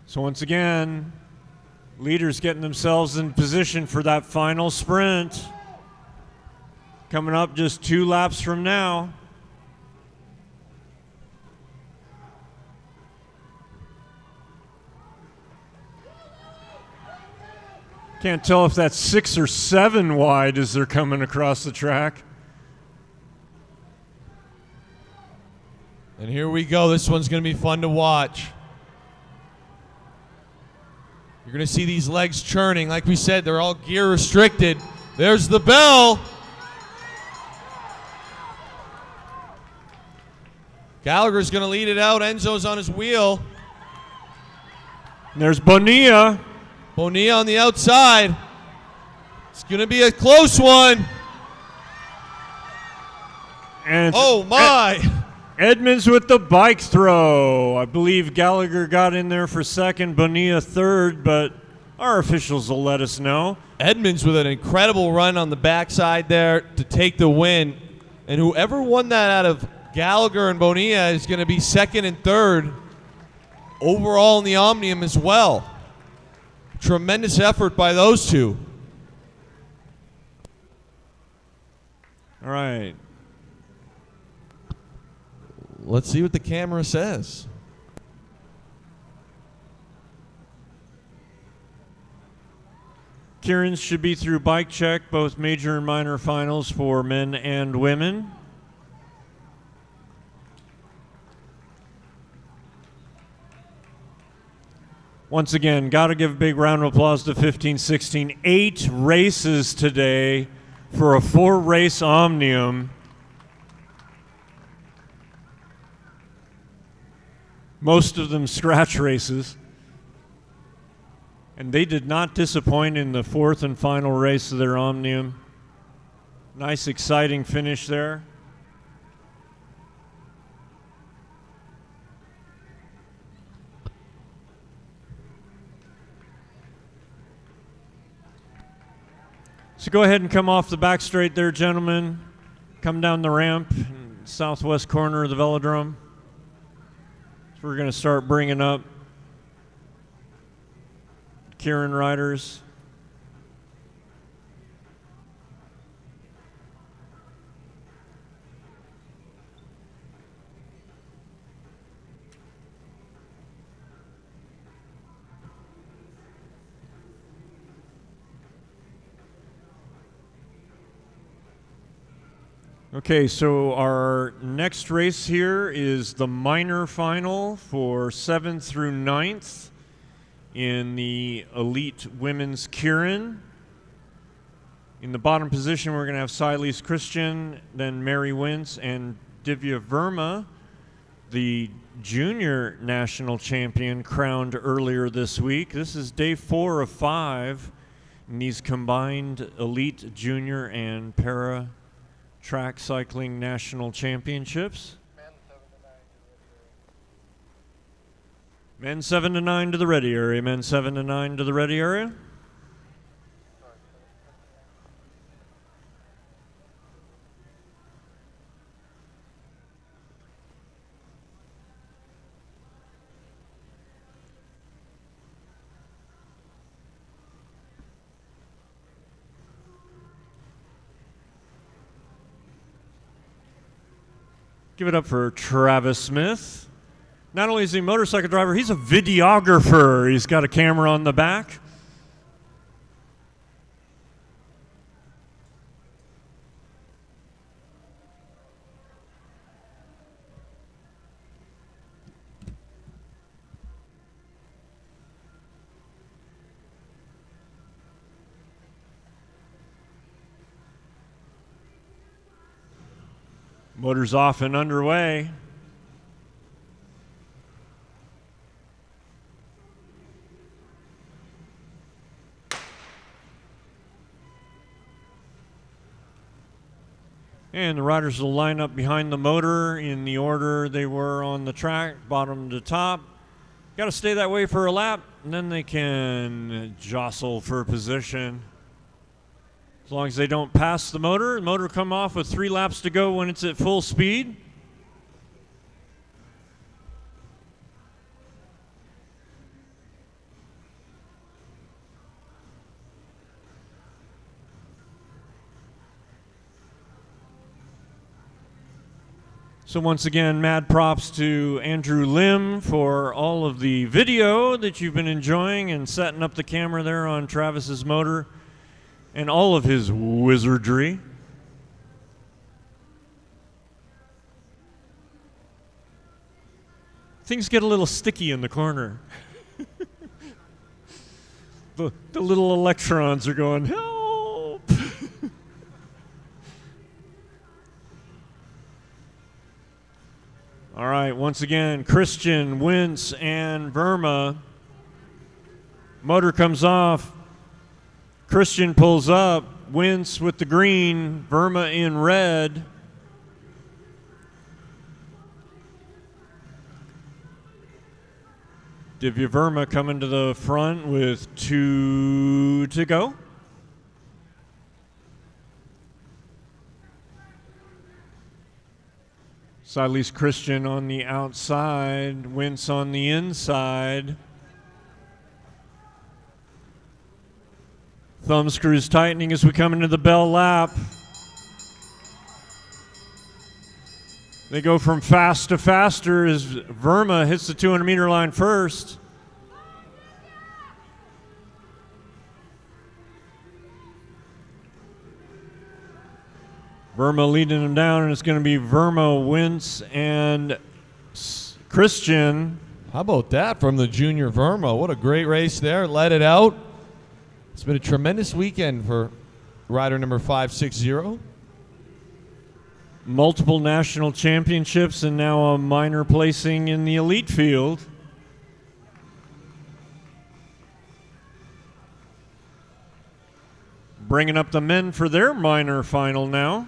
So once again, leaders getting themselves in position for that final sprint. Coming up just 2 laps from now. Can't tell if that's 6 or 7 wide as they're coming across the track. And here we go. This one's going to be fun to watch. You're going to see these legs churning. Like we said, they're all gear restricted. There's the bell. Gallagher's going to lead it out. Enzo's on his wheel. There's Bonilla. Bonilla on the outside. It's going to be a close one. And oh, my. Edmonds with the bike throw. I believe Gallagher got in there for second, Bonilla third, but our officials will let us know. Edmonds with an incredible run on the backside there to take the win. And whoever won that out of Gallagher and Bonilla is going to be second and third overall in the Omnium as well. Tremendous effort by those two. All right. Let's see what the camera says. Keirin should be through bike check, both major and minor finals for men and women. Once again, got to give a big round of applause to 15-16. 8 races today for a 4-race Omnium. Most of them scratch races. And they did not disappoint in the 4th and final race of their Omnium. Nice, exciting finish there. So go ahead and come off the back straight there, gentlemen. Come down the ramp, southwest corner of the velodrome. So we're going to start bringing up keirin riders. Okay, so our next race here is the minor final for 7th through 9th in the elite women's keirin. In the bottom position, we're going to have Silas Christian, then Mary Wintz, and Divya Verma, the junior national champion crowned earlier this week. This is day 4 of 5 in these combined elite junior and para track cycling national championships. Men 7 to 9 to the ready area. Men 7 to 9 to the ready area. Give it up for Travis Smith. Not only is he a motorcycle driver, he's a videographer. He's got a camera on the back. Motor's off and underway. And the riders will line up behind the motor in the order they were on the track, bottom to top. Got to stay that way for a lap, and then they can jostle for position. As long as they don't pass the motor will come off with 3 laps to go when it's at full speed. So once again, mad props to Andrew Lim for all of the video that you've been enjoying and setting up the camera there on Travis's motor and all of his wizardry. Things get a little sticky in the corner. The little electrons are going, help! All right, once again, Christian, Wintz, and Verma. Motor comes off. Christian pulls up. Wintz with the green, Verma in red. Divya Verma coming to the front with 2 to go. Silas Christian on the outside, Wintz on the inside. Thumb screws tightening as we come into the bell lap. They go from fast to faster as Verma hits the 200-meter line first. Verma leading them down, and it's going to be Verma, Wentz, and Christian. How about that from the junior Verma? What a great race there. Let it out. It's been a tremendous weekend for rider number 560. Multiple national championships and now a minor placing in the elite field. Bringing up the men for their minor final now.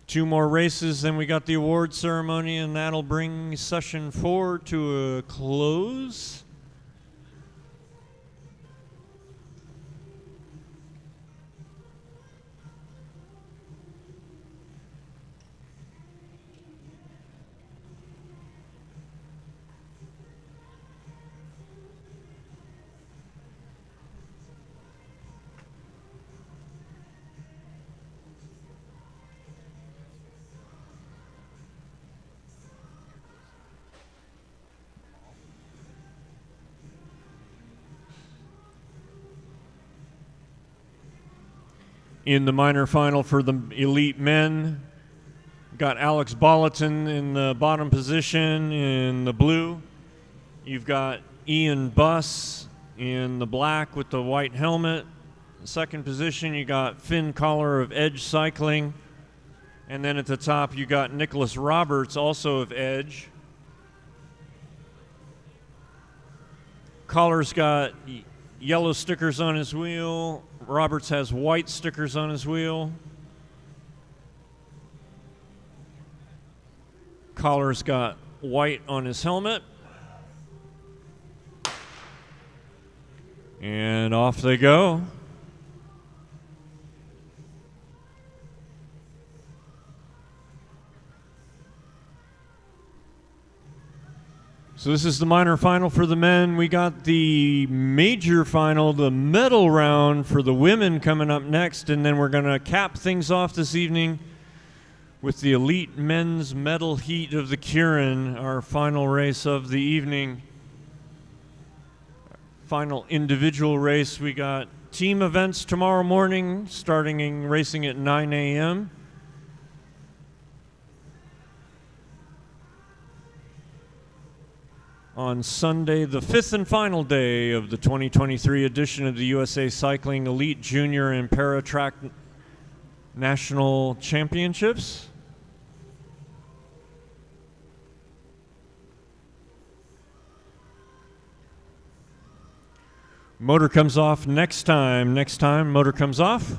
Two more races, then we got the award ceremony, and that'll bring session 4 to a close. In the minor final for the elite men, got Alex Bolleton in the bottom position in the blue. You've got Ian Buss in the black with the white helmet. Second position, you got Finn Collar of Edge Cycling. And then at the top, you got Nicholas Roberts, also of Edge. Collar's got yellow stickers on his wheel. Roberts has white stickers on his wheel. Collar's got white on his helmet. And off they go. So this is the minor final for the men. We got the major final, the medal round for the women coming up next, and then we're going to cap things off this evening with the elite men's medal heat of the keirin, our final race of the evening. Final individual race. We got team events tomorrow morning, starting racing at 9 a.m. On Sunday, the 5th and final day of the 2023 edition of the USA Cycling Elite Junior and Para Track National Championships. Motor comes off next time. Next time, motor comes off.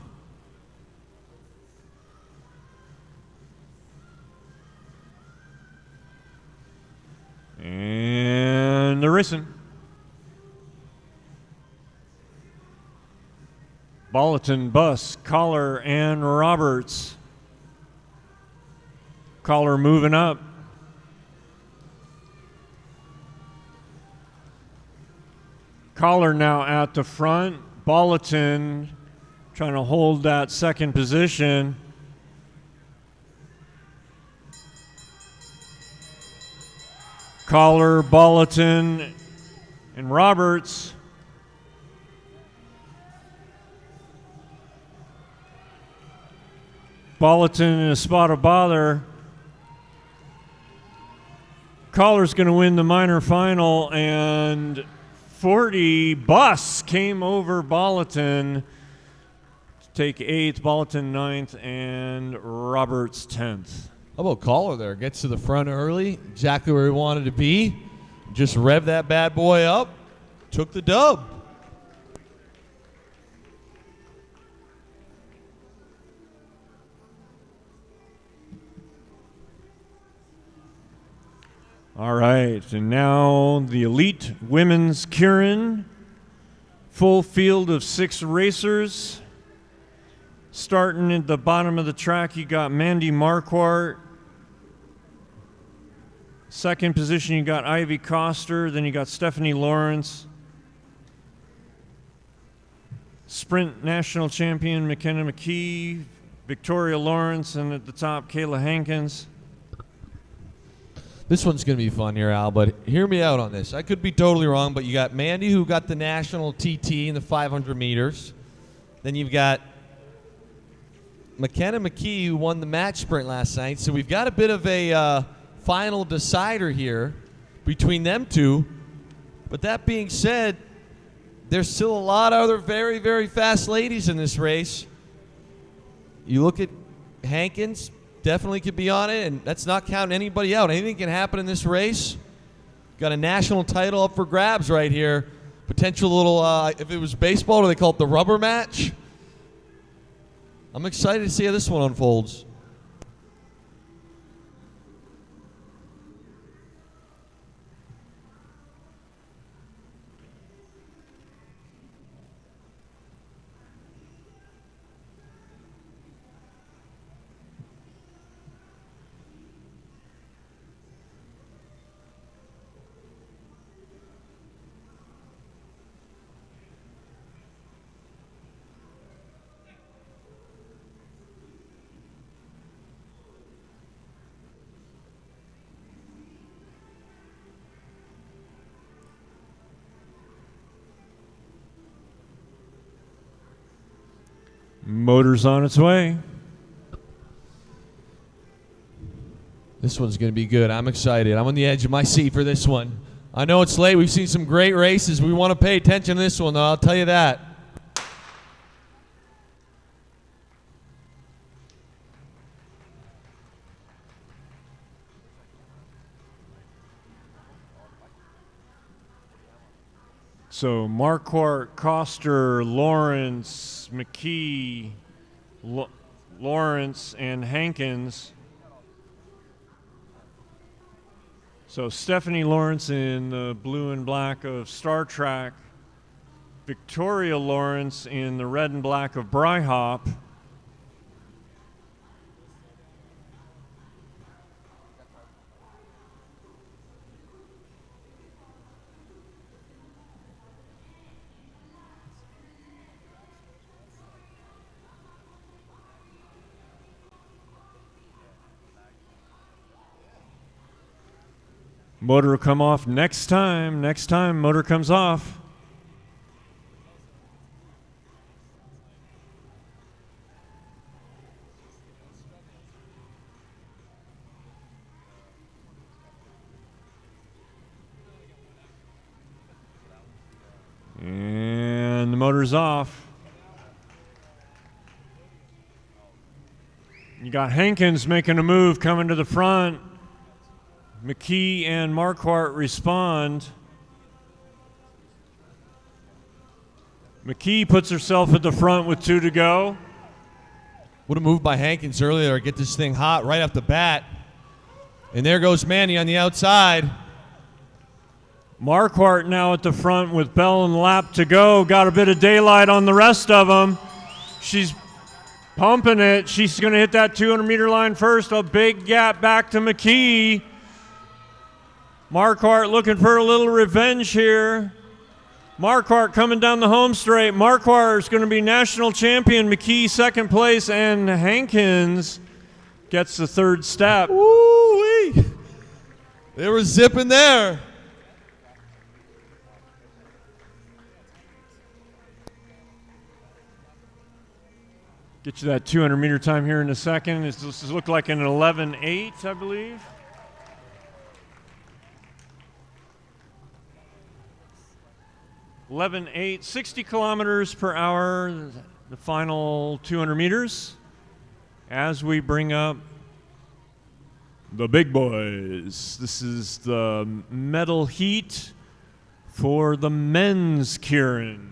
And they're racing. Bolleton, Buss, Collar, and Roberts. Collar moving up. Collar now at the front. Bolleton trying to hold that second position. Collar, Bolleton, and Roberts. Bolleton in a spot of bother. Collar's going to win the minor final, and 40 Buss came over Bolleton to take 8th, Bolleton 9th, and Roberts 10th. How about Collar there? Gets to the front early, exactly where he wanted to be. Just revved that bad boy up, took the dub. All right, and now the elite women's keirin, full field of 6 racers. Starting at the bottom of the track, you got Mandy Marquardt, Second position, you got Ivy Coster. Then you got Stephanie Lawrence. Sprint national champion McKenna McKee, Victoria Lawrence, and at the top, Kayla Hankins. This one's going to be fun here, Al, but hear me out on this. I could be totally wrong, but you got Mandy, who got the national TT in the 500 meters. Then you've got McKenna McKee, who won the match sprint last night. So we've got a bit of a final decider here between them two. But that being said, there's still a lot of other very, very fast ladies in this race. You look at Hankins, definitely could be on it, and that's not counting anybody out. Anything can happen in this race. Got a national title up for grabs right here. Potential little, if it was baseball, do they call it the rubber match? I'm excited to see how this one unfolds. Motor's on its way. This one's going to be good. I'm excited. I'm on the edge of my seat for this one. I know it's late. We've seen some great races. We want to pay attention to this one, though. I'll tell you that. So Marquardt, Coster, Lawrence, McKee, Lawrence, and Hankins. So Stephanie Lawrence in the blue and black of Star Trek, Victoria Lawrence in the red and black of Bryhop, motor will come off next time. Next time, motor comes off. And the motor's off. You got Hankins making a move, coming to the front. McKee and Marquardt respond. McKee puts herself at the front with 2 to go. What a move by Hankins earlier. Get this thing hot right off the bat. And there goes Mandy on the outside. Marquardt now at the front with bell and lap to go. Got a bit of daylight on the rest of them. She's pumping it. She's going to hit that 200-meter line first. A big gap back to McKee. Marquardt looking for a little revenge here. Marquardt coming down the home straight. Marquardt is going to be national champion. McKee second place, and Hankins gets the third step. Woo-wee. They were zipping there. Get you that 200-meter time here in a second. This look like an 11.8, I believe. 11.8, 60 kilometers per hour, the final 200 meters. As we bring up the big boys, this is the medal heat for the men's keirin.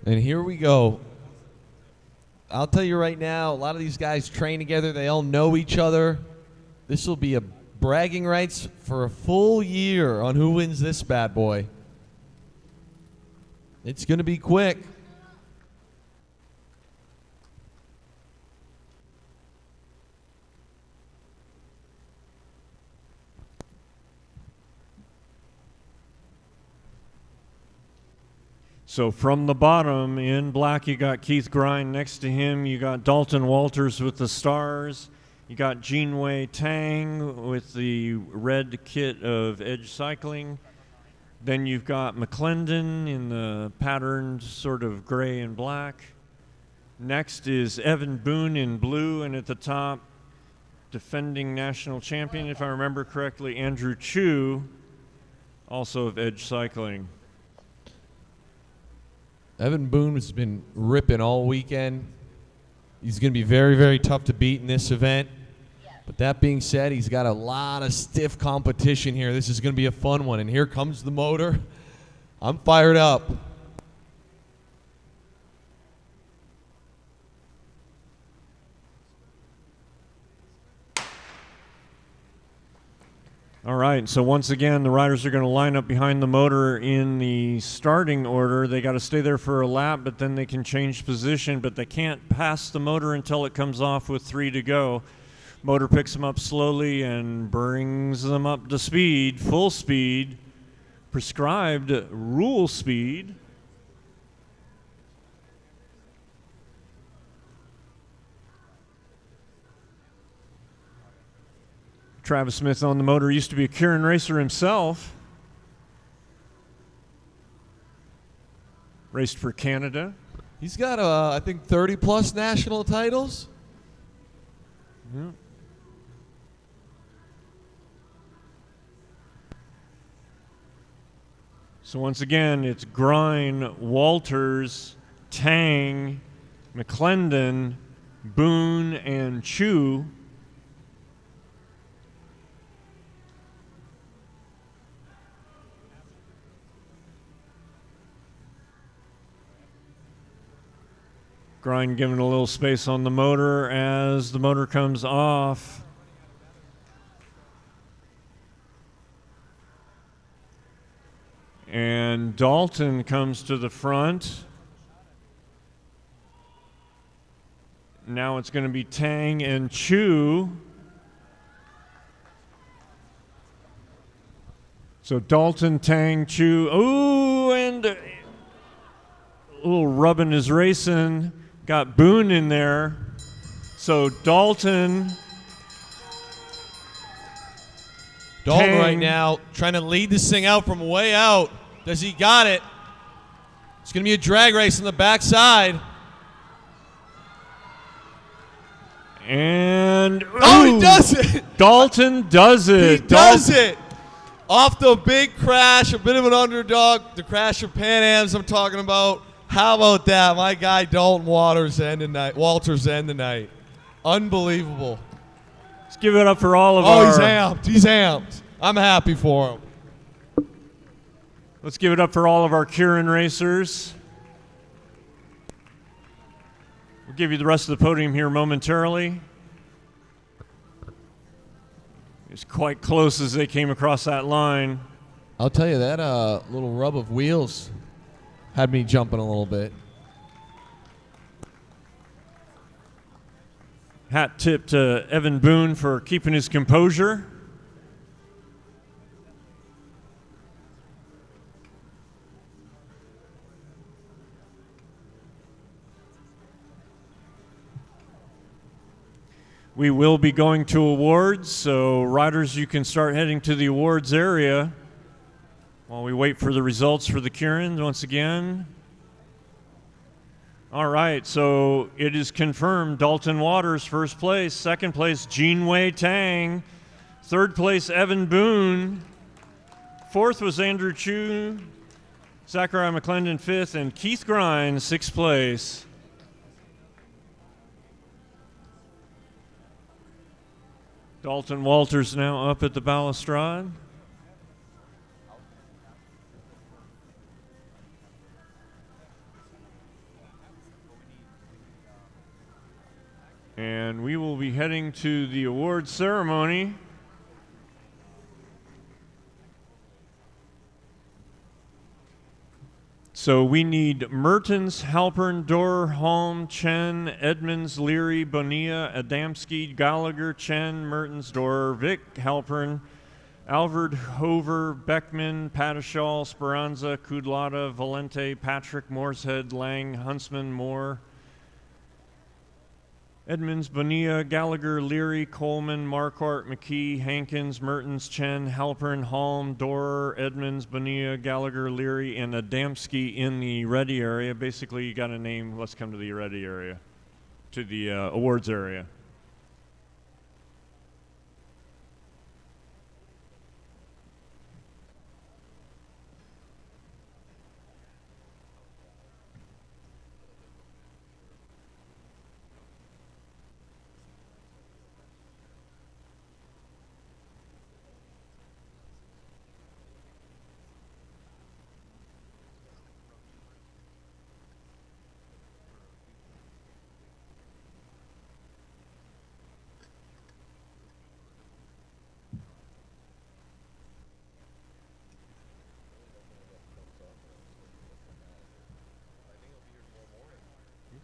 And here we go. I'll tell you right now, a lot of these guys train together. They all know each other. This will be a bragging rights for a full year on who wins this bad boy. It's going to be quick. So from the bottom, in black, you got Keith Grind. Next to him, you got Dalton Walters with the stars. You got Jinwei Tang with the red kit of Edge Cycling. Then you've got McClendon in the patterned sort of gray and black. Next is Evan Boone in blue, and at the top, defending national champion, if I remember correctly, Andrew Chu, also of Edge Cycling. Evan Boone has been ripping all weekend. He's going to be very, very tough to beat in this event. But that being said, he's got a lot of stiff competition here. This is going to be a fun one. And here comes the motor. I'm fired up. All right, so once again, the riders are going to line up behind the motor in the starting order. They got to stay there for a lap, but then they can change position, but they can't pass the motor until it comes off with 3 to go. Motor picks them up slowly and brings them up to speed, full speed, prescribed rule speed. Travis Smith on the motor, used to be a Keirin racer himself. Raced for Canada. He's got, I think, 30-plus national titles. Yeah. So once again, it's Grind, Walters, Tang, McClendon, Boone, and Chu. Grind giving a little space on the motor as the motor comes off. And Dalton comes to the front. Now it's going to be Tang and Chu. So Dalton, Tang, Chu. Ooh, and a little rubbing is racing. Got Boone in there. So Dalton Tang. Right now trying to lead this thing out from way out. Does he got it? It's going to be a drag race on the backside. And he does it. Dalton does it. He does it. Off the big crash, a bit of an underdog. The crash of Pan Am's I'm talking about. How about that? My guy Dalton Walters end the night. Unbelievable. Let's give it up for all of our... he's amped. He's amped. I'm happy for him. Let's give it up for all of our Keirin racers. We'll give you the rest of the podium here momentarily. It's quite close as they came across that line. I'll tell you, that little rub of wheels had me jumping a little bit. Hat tip to Evan Boone for keeping his composure. We will be going to awards, so riders, you can start heading to the awards area while we wait for the results for the Keirins once again. All right, so it is confirmed. Dalton Waters, first place. Second place, Jinwei Tang. Third place, Evan Boone. Fourth was Andrew Chu. Zachariah McClendon, fifth. And Keith Grind, sixth place. Dalton Walters now up at the balustrade. And we will be heading to the award ceremony. So we Mertens, Halpern, Dorr, Holm, Chen, Edmonds, Leary, Bonilla, Adamski, Gallagher, Chen, Mertens, Dorr, Vic, Halpern, Alvord, Hover, Beckman, Patashal, Speranza, Kudlata, Valente, Patrick, Moorshead, Lang, Huntsman, Moore, Edmonds, Bonilla, Gallagher, Leary, Coleman, Marquardt, McKee, Hankins, Mertens, Chen, Halpern, Holm, Dorer, Edmonds, Bonilla, Gallagher, Leary, and Adamski in the ready area. Basically, you got a name. Let's come to the ready area, to the awards area.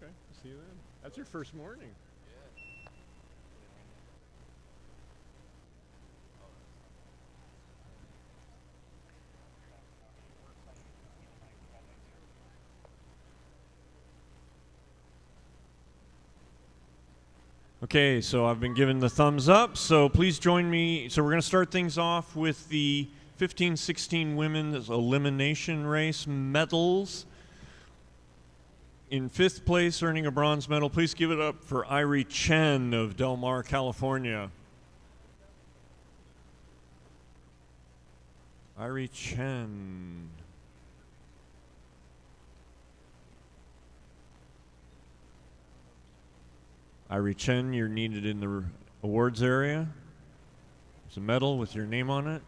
Okay, see you then. That's your first morning. Okay, so I've been given the thumbs up, so please join me. So we're going to start things off with the 15-16 women's elimination race medals. In 5th place, earning a bronze medal, please give it up for Irie Chen of Del Mar, California. Irie Chen. Irie Chen, you're needed in the awards area. There's a medal with your name on it.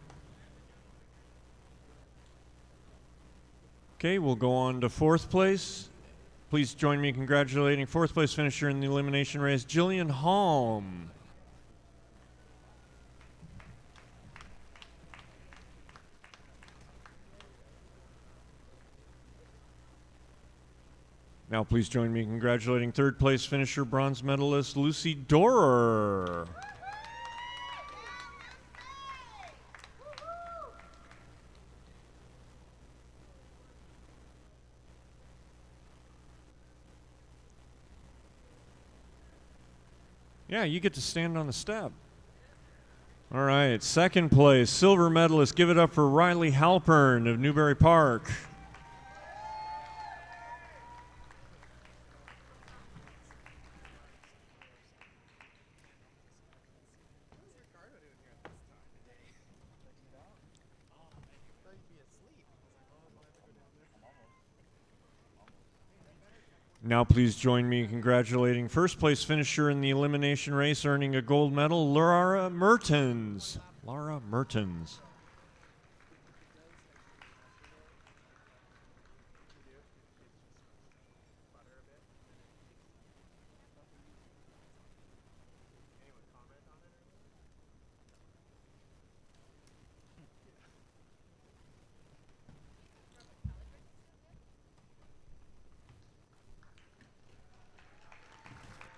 Okay, we'll go on to 4th place. Please join me in congratulating 4th place finisher in the elimination race, Jillian Holm. Now please join me in congratulating 3rd place finisher, bronze medalist, Lucy Dorer. Yeah, you get to stand on the step. All right, 2nd place, silver medalist. Give it up for Riley Halpern of Newbury Park. Now please join me in congratulating 1st place finisher in the elimination race, earning a gold medal, Laura Mertens. Laura Mertens.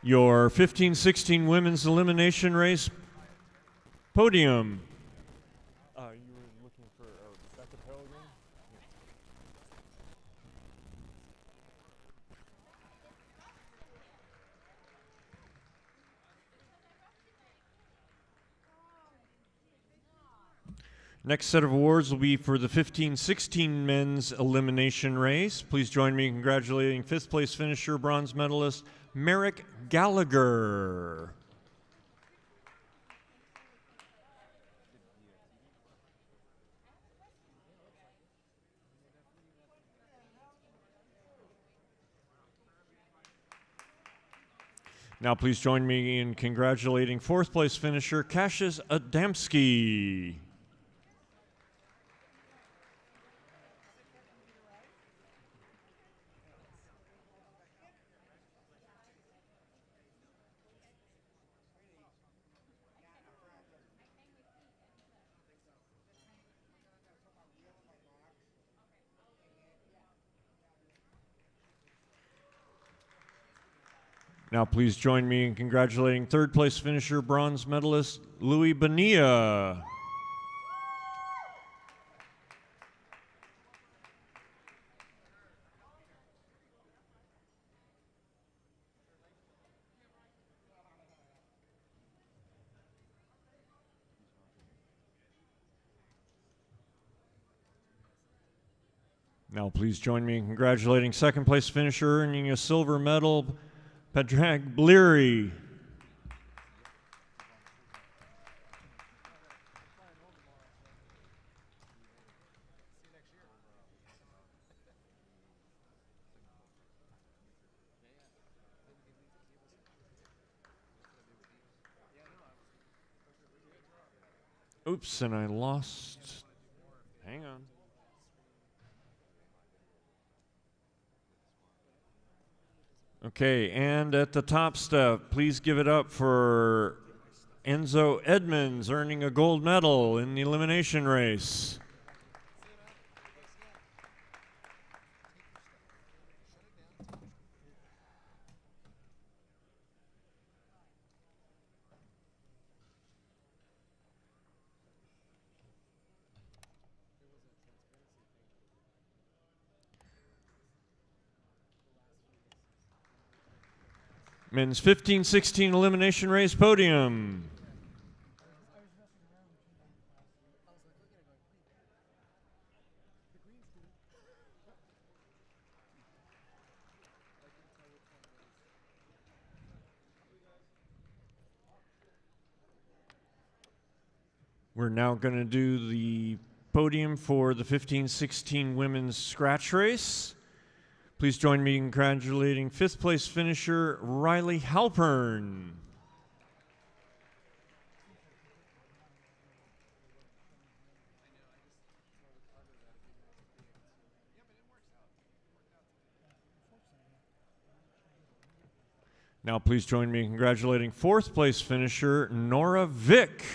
Your 15-16 women's elimination race podium. You were looking for Becca Pellegrin? Next set of awards will be for the 15-16 men's elimination race. Please join me in congratulating 5th place finisher, bronze medalist, Merrick Gallagher. Now please join me in congratulating 4th place finisher, Cassius Adamski. Now please join me in congratulating third place finisher, bronze medalist Louis Bonilla. Now please join me in congratulating second place finisher, earning a silver medal, Padraig Bleary. Oops, and I lost. Hang on. Okay, and at the top step, please give it up for Enzo Edmonds, earning a gold medal in the elimination race. Men's 15-16 elimination race podium. We're now going to do the podium for the 15-16 women's scratch race. Please join me in congratulating fifth place finisher Riley Halpern. Now please join me in congratulating fourth place finisher Nora Vick.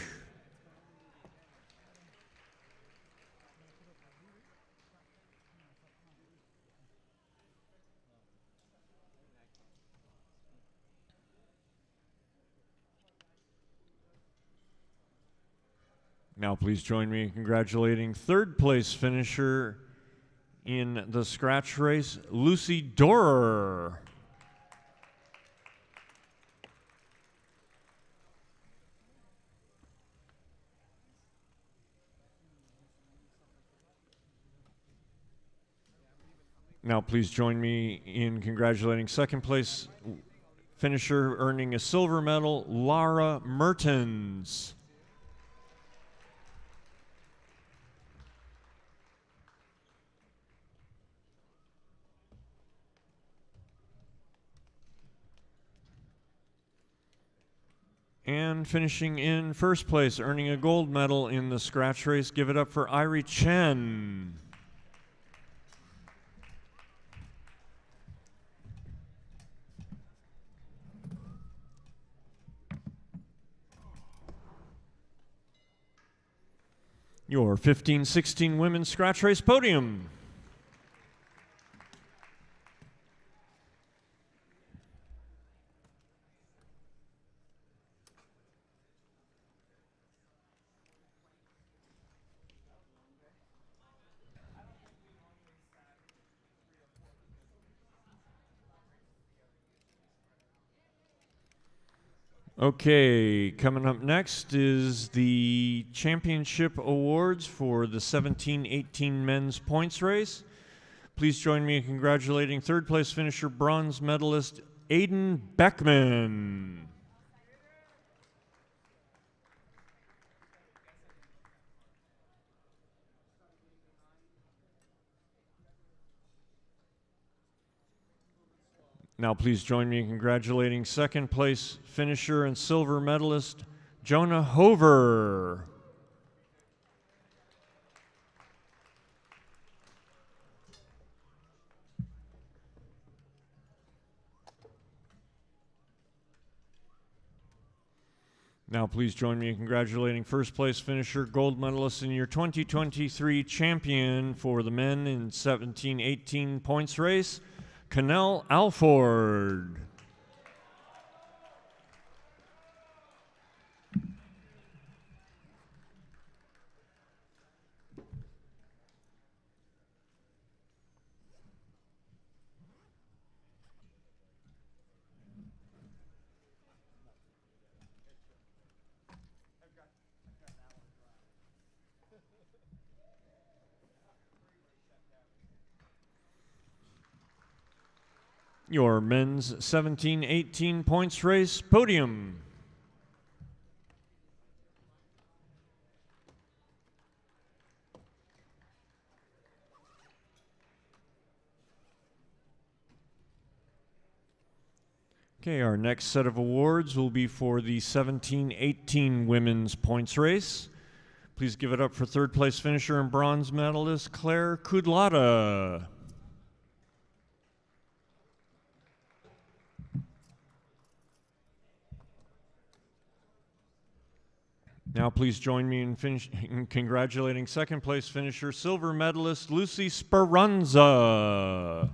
Now please join me in congratulating third place finisher in the scratch race, Lucy Dorer. Now please join me in congratulating second place finisher earning a silver medal, Lara Mertens. And finishing in first place, earning a gold medal in the scratch race, give it up for Irie Chen. Your 15-16 women's scratch race podium. Okay, coming up next is the championship awards for the 17-18 men's points race. Please join me in congratulating third place finisher, bronze medalist Aiden Beckman. Now please join me in congratulating second place finisher and silver medalist, Jonah Hover. Now please join me in congratulating first place finisher, gold medalist in your 2023 champion for the men in 17-18 points race, Cannell Alford. Your men's 17-18 points race podium. Okay, our next set of awards will be for the 17-18 women's points race. Please give it up for third place finisher and bronze medalist Claire Kudlata. Now please join me in congratulating second place finisher, silver medalist Lucy Speranza.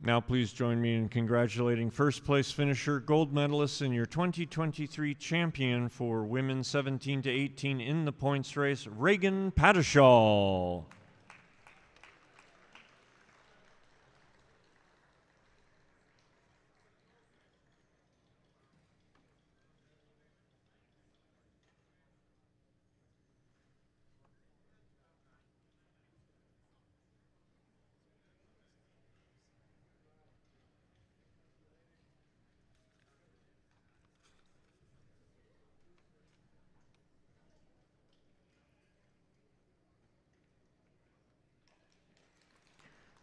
Now please join me in congratulating first place finisher, gold medalist, and your 2023 champion for women 17-18 in the points race, Reagan Padishall.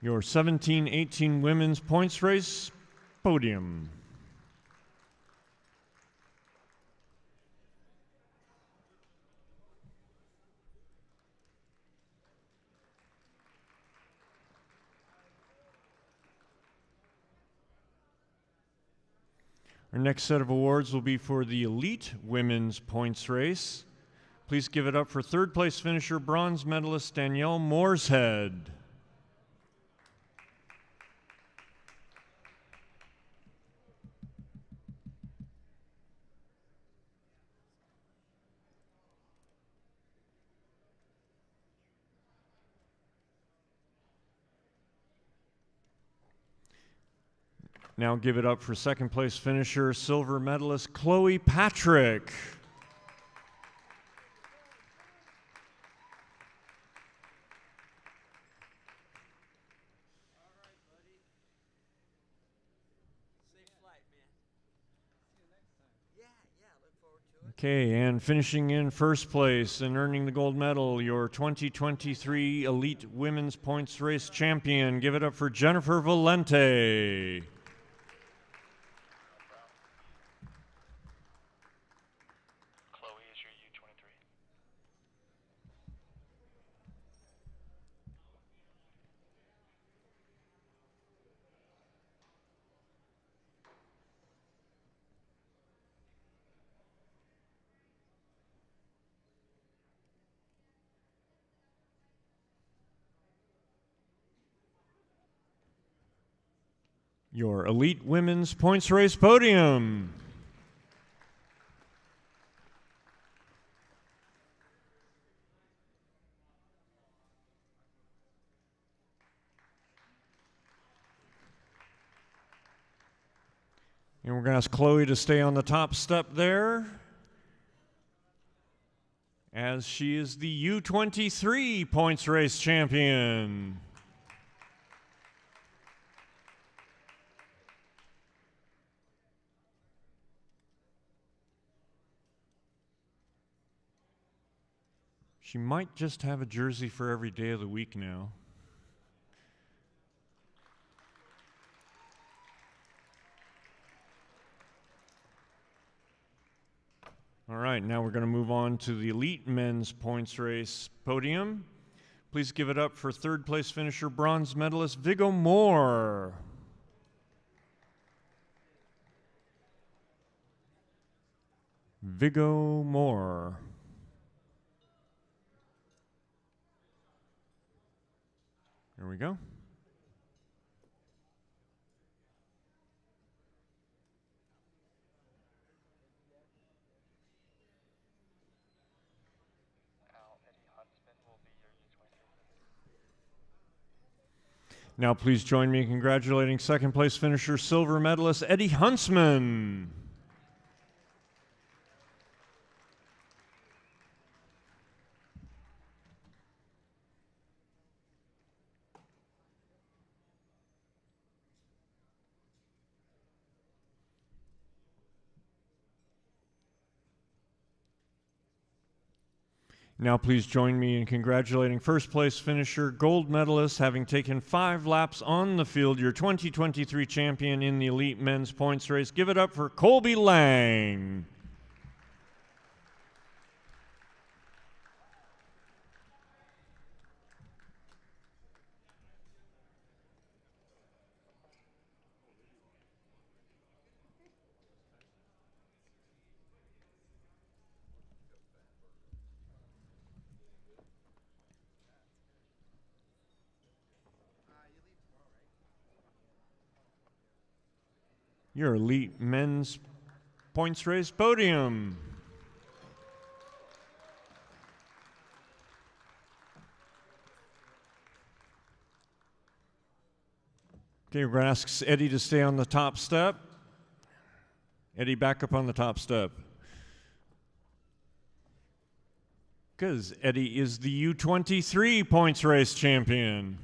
Your 17-18 women's points race podium. Our next set of awards will be for the elite women's points race. Please give it up for third place finisher, bronze medalist Danielle Mooreshead. Now give it up for second place finisher, silver medalist Chloe Patrick. Okay, and finishing in first place and earning the gold medal, your 2023 Elite Women's Points Race champion. Give it up for Jennifer Valente. Chloe is your U23. Your Elite Women's Points Race podium. And we're going to ask Chloe to stay on the top step there, as she is the U23 points race champion. She might just have a jersey for every day of the week now. All right, now we're going to move on to the Elite Men's Points Race podium. Please give it up for third place finisher, bronze medalist Viggo Moore. Viggo Moore. There we go. Now please join me in congratulating second place finisher, silver medalist Eddie Huntsman. Now please join me in congratulating first place finisher, gold medalist, having taken 5 laps on the field, your 2023 champion in the elite men's points race. Give it up for Colby Lang. Your elite men's points race podium. Okay, we're going to ask Eddie to stay on the top step. Eddie, back up on the top step. Because Eddie is the U23 points race champion.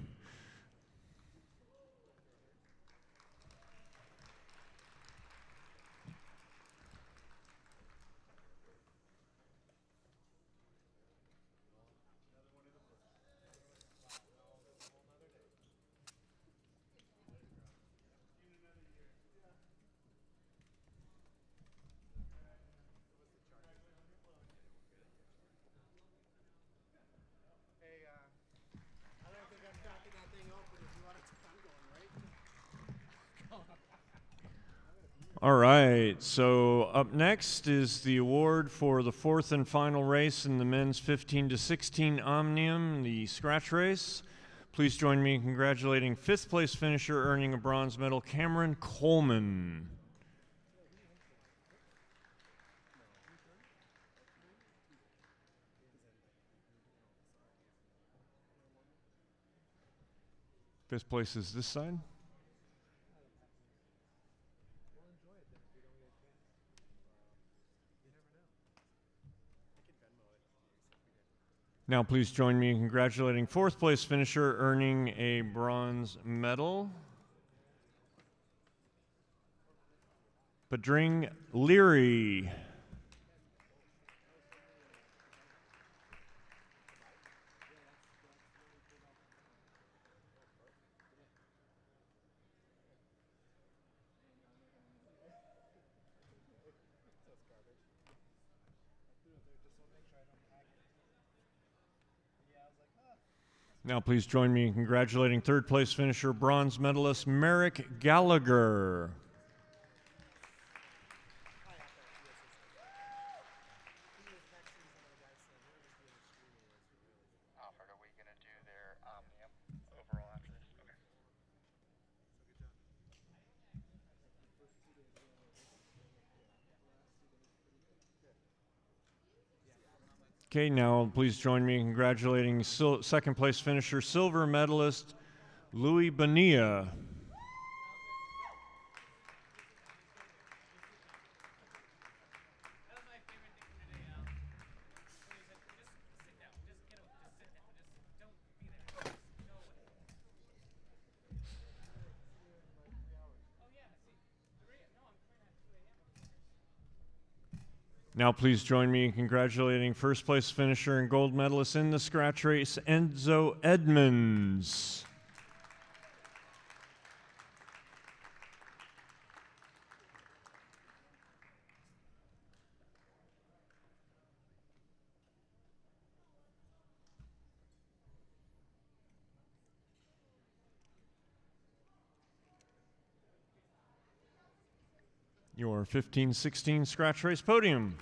All right, so up next is the award for the 4th and final race in the men's 15 to 16 Omnium, the scratch race. Please join me in congratulating 5th place finisher earning a bronze medal, Cameron Coleman. Fifth place is this side. Now please join me in congratulating 4th place finisher earning a bronze medal, Padring Leary. Now please join me in congratulating 3rd place finisher, bronze medalist Merrick Gallagher. Alfred, are we going to do their Omnium overall after this? Okay. Okay, now please join me in congratulating 2nd place finisher, silver medalist Louis Bonilla. Now please join me in congratulating 1st place finisher and gold medalist in the scratch race, Enzo Edmonds. Your 15-16 scratch race podium.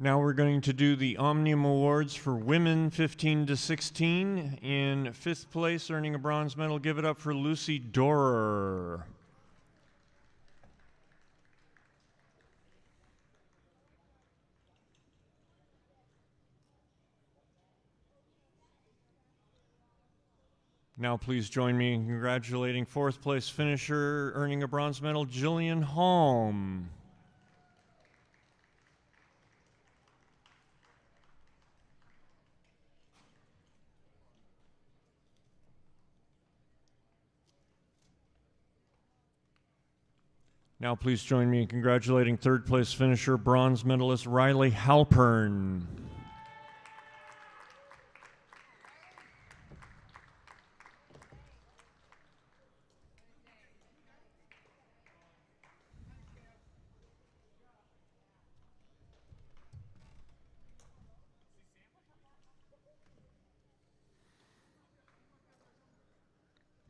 Now we're going to do the Omnium Awards for women 15 to 16. In fifth place, earning a bronze medal, give it up for Lucy Dorer. Now please join me in congratulating fourth place finisher, earning a bronze medal, Jillian Holm. Now please join me in congratulating third place finisher, bronze medalist Riley Halpern.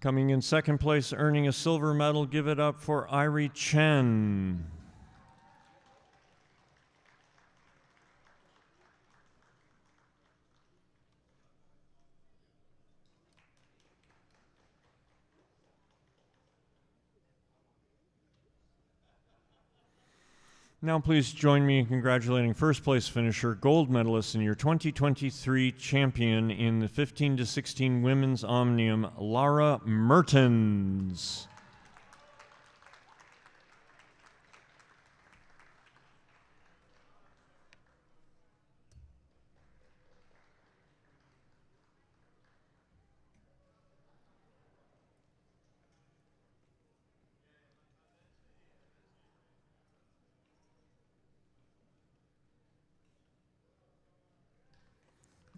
Coming in second place, earning a silver medal, give it up for Irie Chen. Now please join me in congratulating first place finisher, gold medalist and your 2023 champion in the 15 to 16 women's Omnium, Lara Mertens.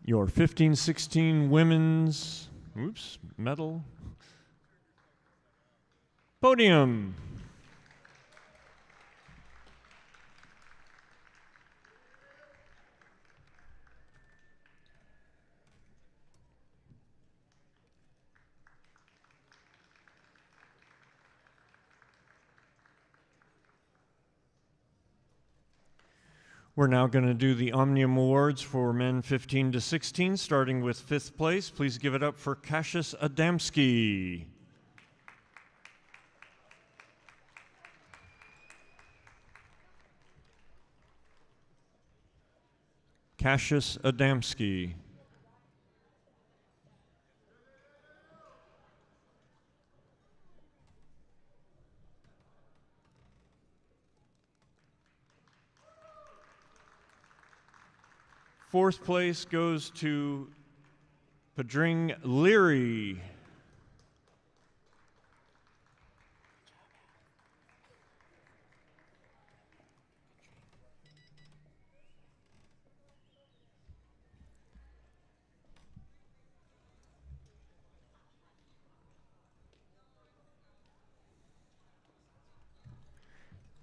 Your 15-16 women's medal podium. We're now going to do the Omnium Awards for men 15 to 16, starting with fifth place. Please give it up for Cassius Adamski. Cassius Adamski. Fourth place goes to Padring Leary.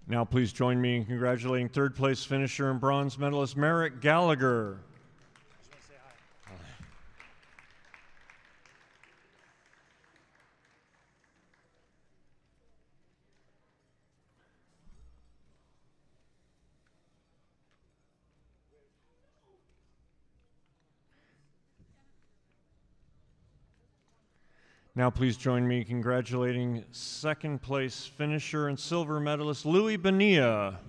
Now please join me in congratulating third place finisher and bronze medalist Merrick Gallagher. Now please join me in congratulating second place finisher and silver medalist Louis Bonilla.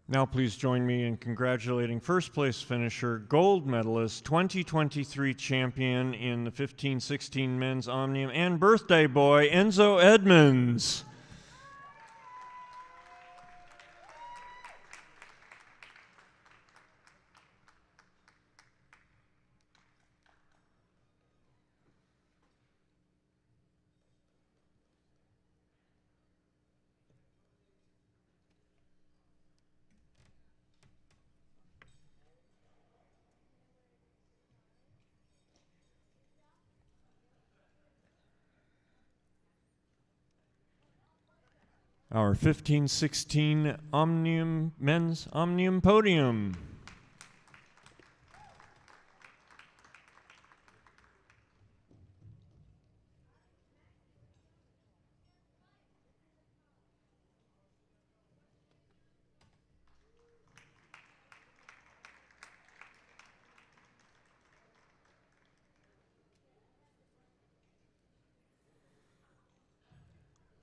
Now please join me in congratulating first place finisher, gold medalist, 2023 champion in the 15-16 men's Omnium, and birthday boy, Enzo Edmonds. Our 15-16 Omnium men's Omnium podium.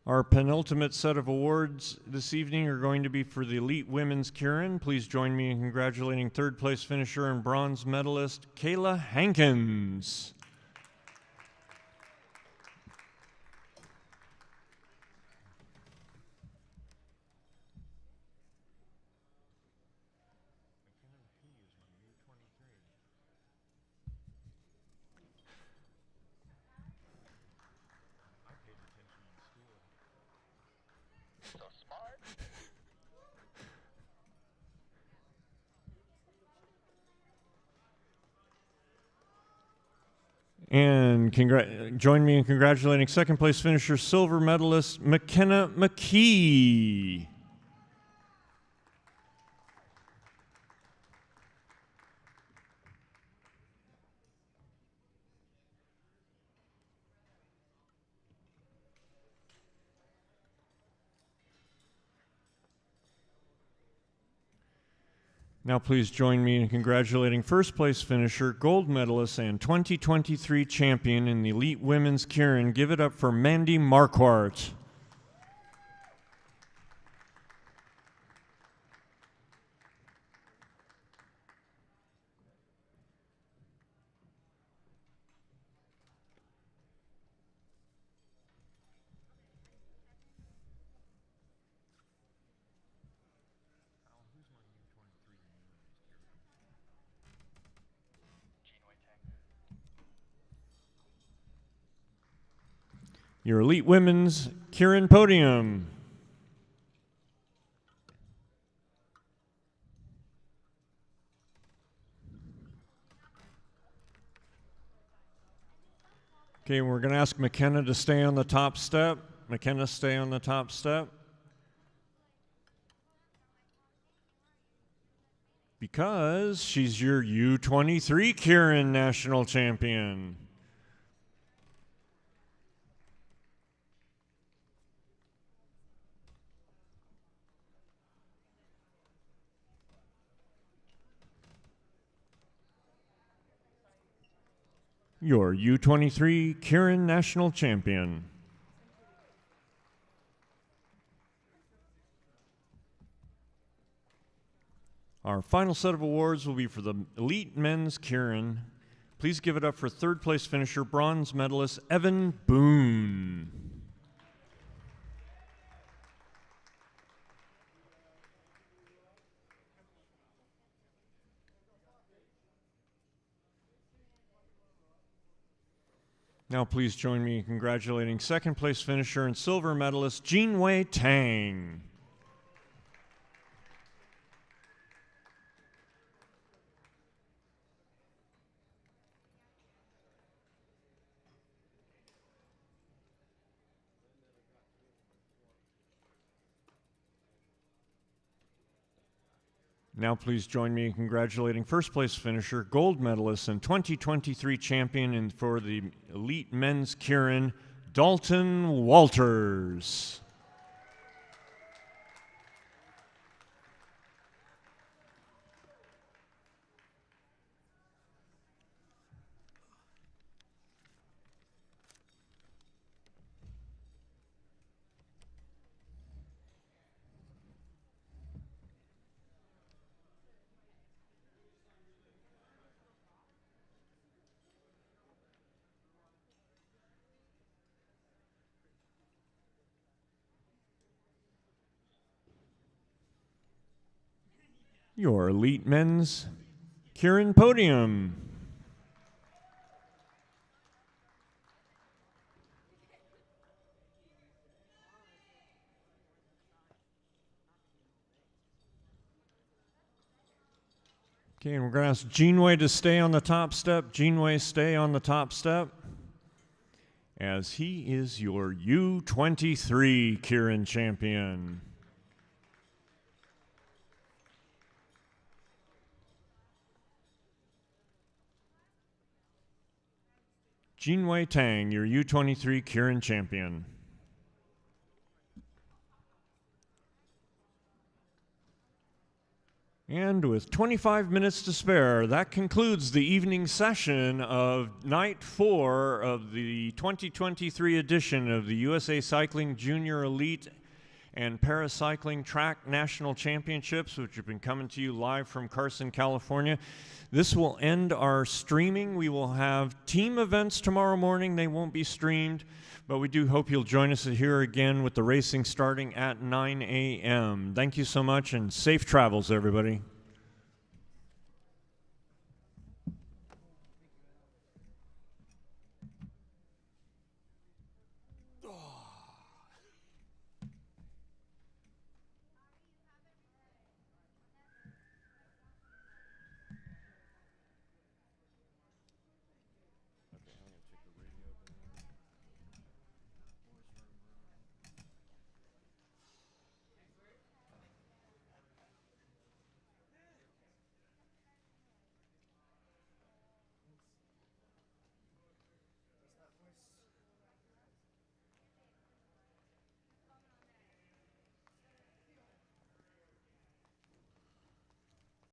Our penultimate set of awards this evening are going to be for the elite women's keirin. Please join me in congratulating third place finisher and bronze medalist Kayla Hankins. And join me in congratulating second place finisher, silver medalist McKenna McKee. Now please join me in congratulating first place finisher, gold medalist, and 2023 champion in the elite women's keirin. Give it up for Mandy Marquardt. Your elite women's keirin podium. Okay, we're going to ask McKenna to stay on the top step. McKenna, stay on the top step. Because she's your U23 keirin national champion. Your U23 keirin national champion. Our final set of awards will be for the elite men's keirin. Please give it up for third place finisher, bronze medalist Evan Boone. Now please join me in congratulating second place finisher and silver medalist Jean-Wei Tang. Now please join me in congratulating first place finisher, gold medalist, and 2023 champion for the elite men's keirin, Dalton Walters. Your elite men's keirin podium. Okay, and we're going to ask Jean-Wei to stay on the top step. Jean-Wei, stay on the top step. as he is your U23 keirin champion. Jinwei Tang, your U23 keirin champion. And with 25 minutes to spare, that concludes the evening session of night 4 of the 2023 edition of the USA Cycling Junior Elite and Paracycling Track National Championships, which have been coming to you live from Carson, California. This will end our streaming. We will have team events tomorrow morning. They won't be streamed, but we do hope you'll join us here again with the racing starting at 9 a.m. Thank you so much, and safe travels, everybody.